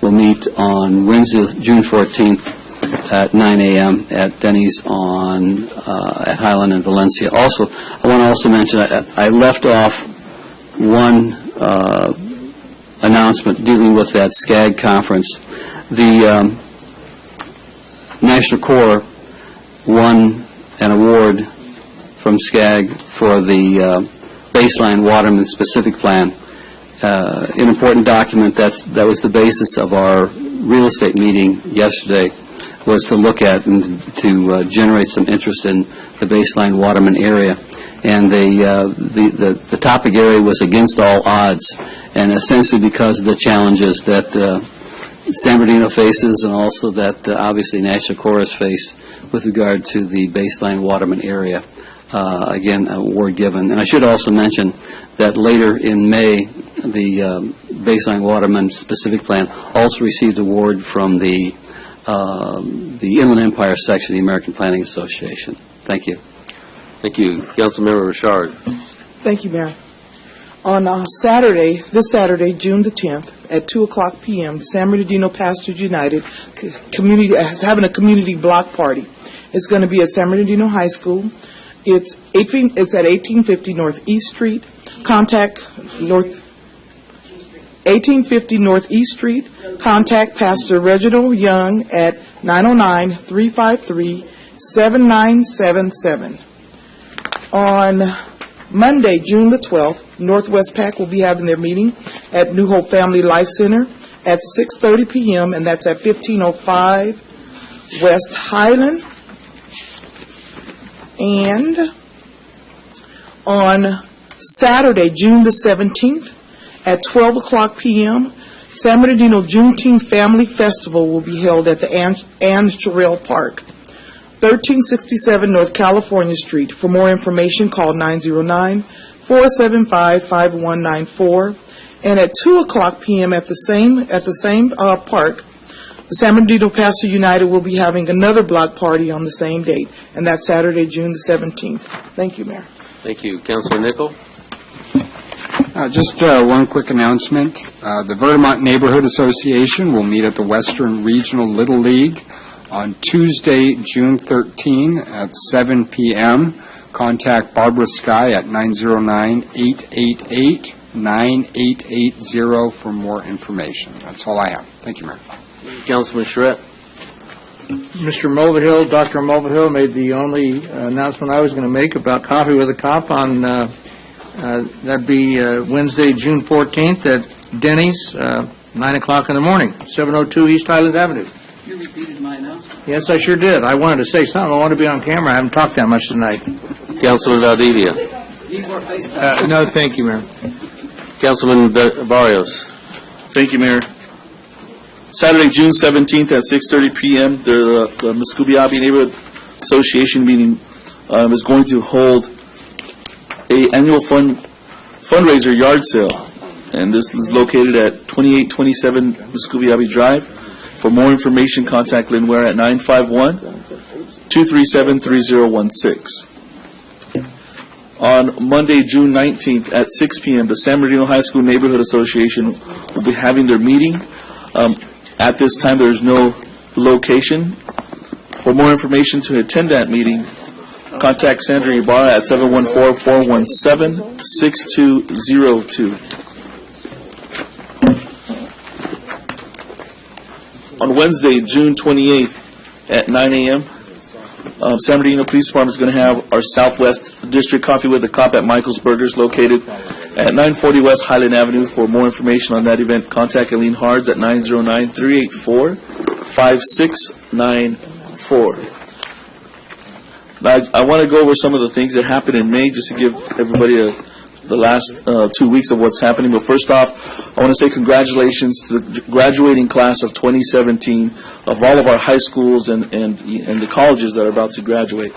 [SPEAKER 6] will meet on Wednesday, June 14th at 9 a.m. at Denny's at Highland and Valencia. Also, I want to also mention I left off one announcement dealing with that SCAG conference. The National Corps won an award from SCAG for the baseline Waterman specific plan. An important document that was the basis of our real estate meeting yesterday was to look at and to generate some interest in the baseline Waterman area. And the topic area was against all odds, and essentially because of the challenges that San Bernardino faces and also that obviously National Chorus faced with regard to the baseline Waterman area. Again, a award given. And I should also mention that later in May, the baseline Waterman specific plan also received award from the Inland Empire section of the American Planning Association. Thank you.
[SPEAKER 1] Thank you. Councilmember Richard.
[SPEAKER 14] Thank you, Mayor. On this Saturday, June the 10th, at 2:00 p.m., the San Bernardino Pastors United community is having a community block party. It's going to be at San Bernardino High School. It's at 1850 Northeast Street. Contact 1850 Northeast Street. Contact Pastor Reginald Young at 909-353-7977. On Monday, June the 12th, Northwest PAC will be having their meeting at New Hope Family Life Center at 6:30 p.m., and that's at 1505 West Highland. And on Saturday, June the 17th, at 12:00 p.m., San Bernardino Juneteenth Family Festival will be held at the Ann Sherrill Park, 1367 North California Street. For more information, call 909-475-5194. And at 2:00 p.m. at the same park, the San Bernardino Pastor United will be having another block party on the same date, and that's Saturday, June the 17th. Thank you, Mayor.
[SPEAKER 1] Thank you. Councilor Nichol?
[SPEAKER 15] Just one quick announcement. The Vermont Neighborhood Association will meet at the Western Regional Little League on Tuesday, June 13 at 7 p.m. Contact Barbara Sky at 909-888-9880 for more information. That's all I have. Thank you, Mayor.
[SPEAKER 1] Councilman Charette?
[SPEAKER 18] Mr. Mulvihill, Dr. Mulvihill made the only announcement I was going to make about Coffee with a Cop on, that'd be Wednesday, June 14th at Denny's, 9 o'clock in the morning, 702 East Highland Avenue.
[SPEAKER 6] You repeated my announcement.
[SPEAKER 18] Yes, I sure did. I wanted to say something. I want to be on camera. I haven't talked that much tonight.
[SPEAKER 1] Councilman Valdivia?
[SPEAKER 6] Need more FaceTime.
[SPEAKER 18] No, thank you, Mayor.
[SPEAKER 1] Councilman Barrios?
[SPEAKER 9] Thank you, Mayor. Saturday, June 17th at 6:30 p.m., the Muscoviabi Neighborhood Association meeting is going to hold a annual fundraiser yard sale, and this is located at 2827 Muscoviabi Drive. For more information, contact Lynn Ware at 951-237-3016. On Monday, June 19th at 6 p.m., the San Bernardino High School Neighborhood Association will be having their meeting. At this time, there is no location. For more information to attend that meeting, contact Sandra Ibarra at 714-417-6202. On Wednesday, June 28th at 9 a.m., San Bernardino Police Department is going to have our Southwest District Coffee with a Cop at Michael's Burgers, located at 940 West Highland Avenue. For more information on that event, contact Eileen Hards at 909-384-5694. Now, I want to go over some of the things that happened in May, just to give everybody the last 2 weeks of what's happening. But first off, I want to say congratulations to the graduating class of 2017 of all of our high schools and the colleges that are about to graduate.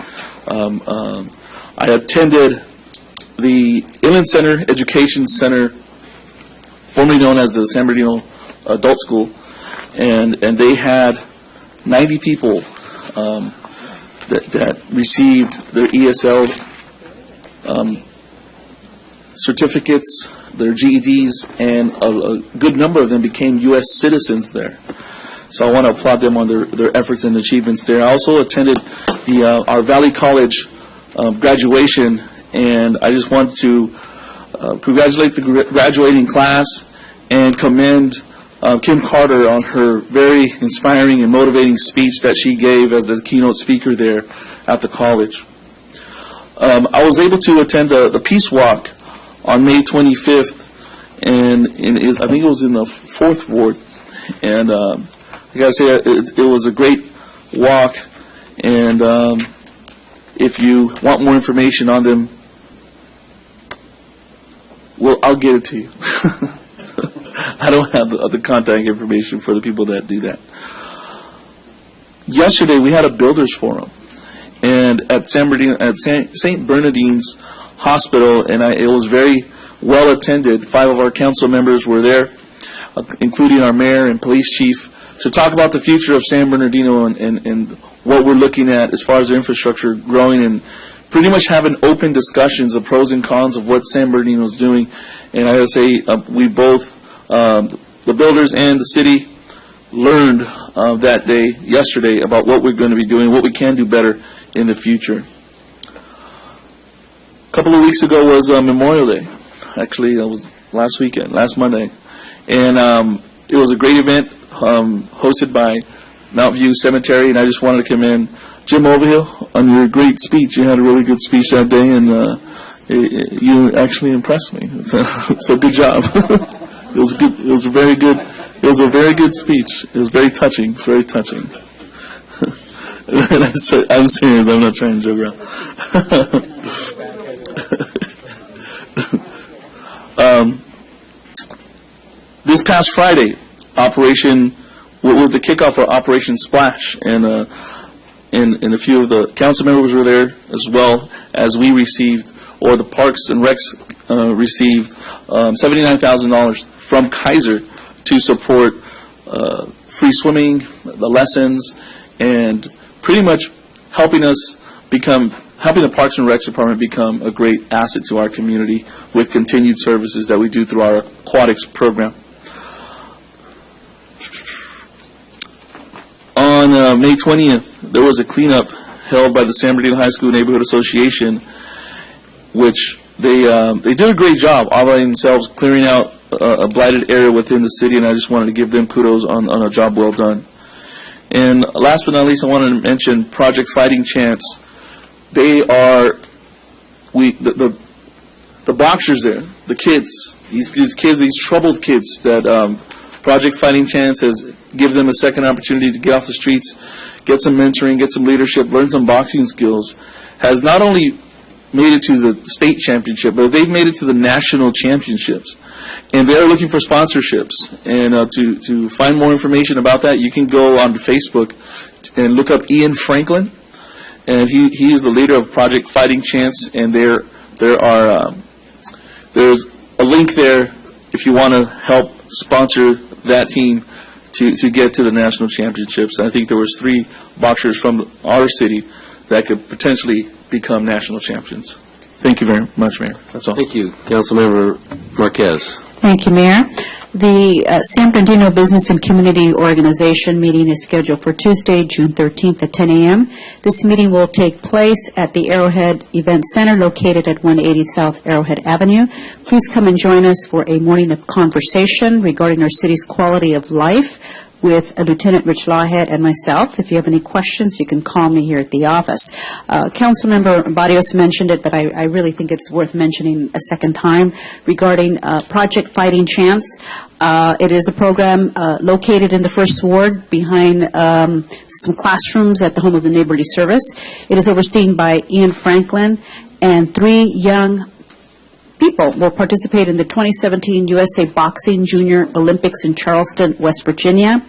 [SPEAKER 9] I attended the Inland Center Education Center, formerly known as the San Bernardino Adult School, and they had 90 people that received their ESL certificates, their GEDs, and a good number of them became U.S. citizens there. So I want to applaud them on their efforts and achievements there. I also attended our Valley College graduation, and I just want to congratulate the graduating class and commend Kim Carter on her very inspiring and motivating speech that she gave as the keynote speaker there at the college. I was able to attend the Peace Walk on May 25th, and I think it was in the 4th Ward. And I got to say, it was a great walk, and if you want more information on them, well, I'll get it to you. I don't have the contact information for the people that do that. Yesterday, we had a builders forum, and at St. Bernardine's Hospital, and it was very well attended. 5 of our council members were there, including our mayor and police chief, to talk about the future of San Bernardino and what we're looking at as far as the infrastructure growing, and pretty much having open discussions of pros and cons of what San Bernardino is doing. And I gotta say, we both, the builders and the city, learned that day, yesterday, about what we're going to be doing, what we can do better in the future. A couple of weeks ago was Memorial Day. Actually, that was last weekend, last Monday. And it was a great event hosted by Mount View Cemetery, and I just wanted to commend Jim Overhill on your great speech. You had a really good speech that day, and you actually impressed me. So good job. It was good. It was a very good. It was a very good speech. It was very touching. It's very touching. And I'm serious. I'm not trying to joke around. This past Friday, was the kickoff for Operation Splash, and a few of the council members were there, as well as we received, or the Parks and Recs received $79,000 from Kaiser to support free swimming, the lessons, and pretty much helping the Parks and Recs Department become a great asset to our community with continued services that we do through our aquatics program. On May 20th, there was a cleanup held by the San Bernardino High School Neighborhood Association, which they did a great job all by themselves clearing out a blighted area within the city, and I just wanted to give them kudos on a job well done. And last but not least, I wanted to mention Project Fighting Chance. They are the boxers there, the kids, these kids, these troubled kids that Project Fighting Chance has given them a second opportunity to get off the streets, get some mentoring, get some leadership, learn some boxing skills, has not only made it to the state championship, but they've made it to the national championships. And they're looking for sponsorships. And to find more information about that, you can go on Facebook and look up Ian Franklin. And he is the leader of Project Fighting Chance. And there's a link there if you want to help sponsor that team to get to the national championships. I think there was 3 boxers from our city that could potentially become national champions. Thank you very much, Mayor. That's all.
[SPEAKER 1] Thank you. Councilmember Marquez.
[SPEAKER 12] Thank you, Mayor. The San Bernardino Business and Community Organization meeting is scheduled for Tuesday, June 13th at 10 a.m. This meeting will take place at the Arrowhead Event Center located at 180 South Arrowhead Avenue. Please come and join us for a morning of conversation regarding our city's quality of life with Lieutenant Rich Lawhead and myself. If you have any questions, you can call me here at the office. Councilmember Barrios mentioned it, but I really think it's worth mentioning a second time regarding Project Fighting Chance. It is a program located in the First Ward behind some classrooms at the Home of the Neighborly Service. It is overseen by Ian Franklin, and 3 young people will participate in the 2017 USA Boxing Junior Olympics in Charleston, West Virginia,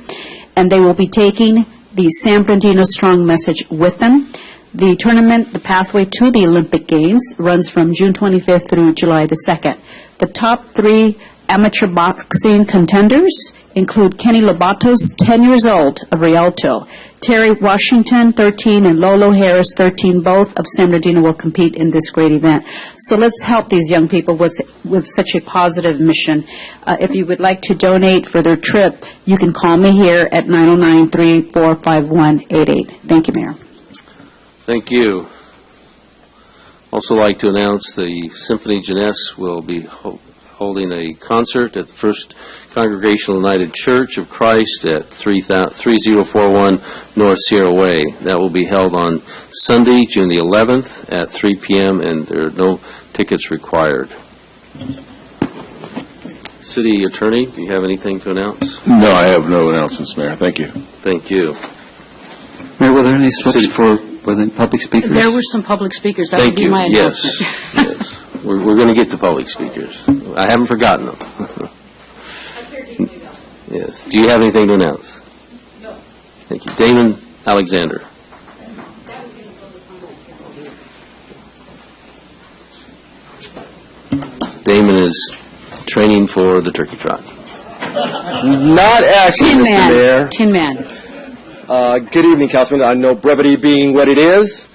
[SPEAKER 12] and they will be taking the San Bernardino Strong message with them. The tournament, the pathway to the Olympic Games, runs from June 25th through July the 2nd. The top 3 amateur boxing contenders include Kenny Lobatos, 10 years old, of Rialto, Terry Washington, 13, and Lolo Harris, 13, both of San Bernardino, will compete in this great event. So let's help these young people with such a positive mission. If you would like to donate for their trip, you can call me here at 909-3451-88. Thank you, Mayor.
[SPEAKER 1] Thank you. Also like to announce the Symphony Jeunesse will be holding a concert at the First Congregational United Church of Christ at 3041 North Sierra Way. That will be held on Sunday, June the 11th at 3 p.m., and there are no tickets required. City Attorney, do you have anything to announce?
[SPEAKER 4] No, I have no announcements, Mayor. Thank you.
[SPEAKER 1] Thank you.
[SPEAKER 6] Mayor, were there any slips for the public speakers?
[SPEAKER 11] There were some public speakers. That would
[SPEAKER 1] Thank
[SPEAKER 11] be
[SPEAKER 1] you.
[SPEAKER 11] my
[SPEAKER 1] Yes.
[SPEAKER 11] announcement.
[SPEAKER 1] Yes. We're going to get the public speakers. I haven't forgotten them. Yes. Do you have anything to announce? No. Thank you. Damon Alexander. Damon is training for the turkey trot.
[SPEAKER 3] Not actually,
[SPEAKER 11] Tin
[SPEAKER 3] Mr.
[SPEAKER 11] Man.
[SPEAKER 3] Mayor.
[SPEAKER 11] Tin Man.
[SPEAKER 3] Good evening, Councilman. I know brevity being what it is.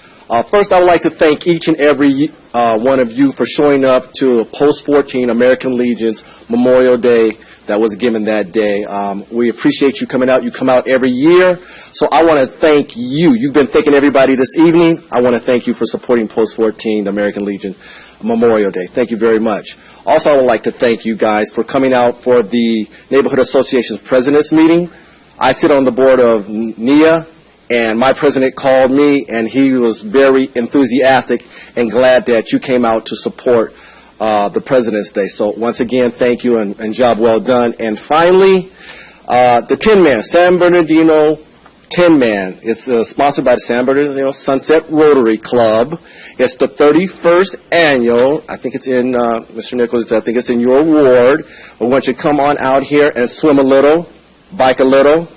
[SPEAKER 3] First, I would like to thank each and every one of you for showing up to Post 14 American Legion's Memorial Day that was given that day. We appreciate you coming out. You come out every year. So I want to thank you. You've been thanking everybody this evening. I want to thank you for supporting Post 14 American Legion Memorial Day. Thank you very much. Also, I would like to thank you guys for coming out for the Neighborhood Association's President's Meeting. I sit on the board of NIA, and my president called me, and he was very enthusiastic and glad that you came out to support the President's Day. So once again, thank you and job well done. And finally, the Tin Man, San Bernardino Tin Man. It's sponsored by the San Bernardino Sunset Rotary Club. It's the 31st annual. I think it's in, Mr. Nichols, I think it's in your ward. I want you to come on out here and swim a little, bike a little.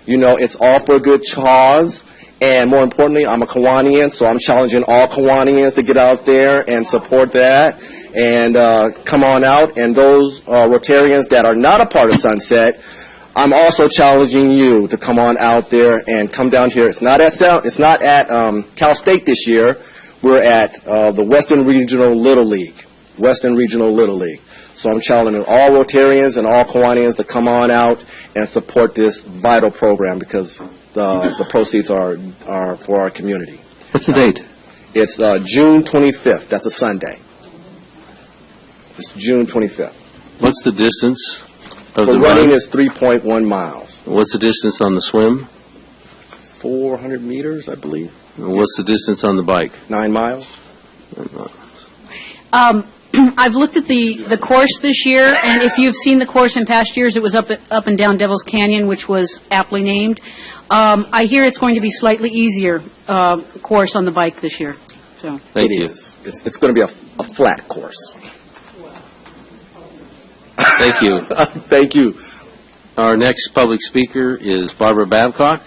[SPEAKER 3] You know, it's all for a good cause. And more importantly, I'm a Kiwanian, so I'm challenging all Kiwanians to get out there and support that. And come on out. And those Rotarians that are not a part of Sunset, I'm also challenging you to come on out there and come down here. It's not at Cal State this year. We're at the Western Regional Little League. Western Regional Little League. So I'm challenging all Rotarians and all Kiwanians to come on out and support this vital program because the proceeds are for our community.
[SPEAKER 6] What's the date?
[SPEAKER 3] It's June 25th. That's a Sunday. It's June 25th.
[SPEAKER 1] What's the distance of
[SPEAKER 3] The
[SPEAKER 1] the
[SPEAKER 3] running
[SPEAKER 1] run?
[SPEAKER 3] is 3.1 miles.
[SPEAKER 1] What's the distance on the swim?
[SPEAKER 3] 400 meters, I believe.
[SPEAKER 1] And what's the distance on the bike?
[SPEAKER 3] 9 miles.
[SPEAKER 11] I've looked at the course this year, and if you've seen the course in past years, it was up and down Devil's Canyon, which was aptly named. I hear it's going to be slightly easier course on the bike this year. So
[SPEAKER 1] Thank you.
[SPEAKER 3] It's going to be a flat course.
[SPEAKER 1] Thank you.
[SPEAKER 3] Thank you.
[SPEAKER 1] Our next public speaker is Barbara Babcock.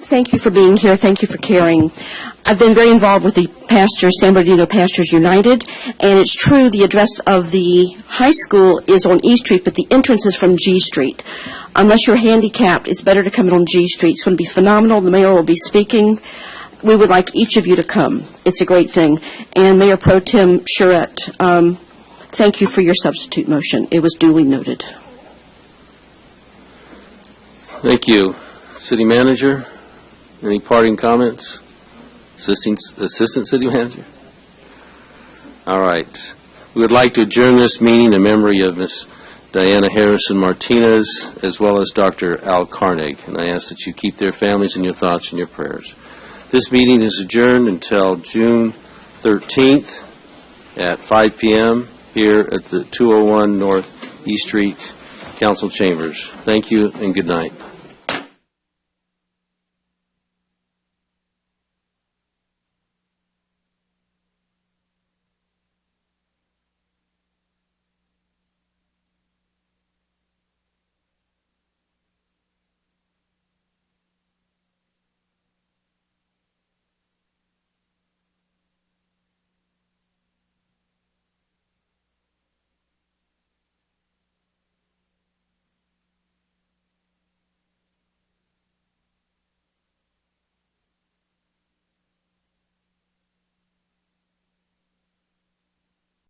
[SPEAKER 22] Thank you for being here. Thank you for caring. I've been very involved with the Pastures, San Bernardino Pastures United, and it's true the address of the high school is on E Street, but the entrance is from G Street. Unless you're handicapped, it's better to come in on G Street. It's going to be phenomenal. The mayor will be speaking. We would like each of you to come. It's a great thing. And Mayor Pro Tem Charette, thank you for your substitute motion. It was duly noted.
[SPEAKER 1] Thank you. City Manager, any parting comments? Assistant City Manager? All right. We would like to adjourn this meeting in memory of Ms. Diana Harrison Martinez, as well as Dr. Al Carnegie, and I ask that you keep their families in your thoughts and your prayers. This meeting is adjourned until June 13th at 5 p.m. here at the 201 North E Street Council Chambers. Thank you and good night.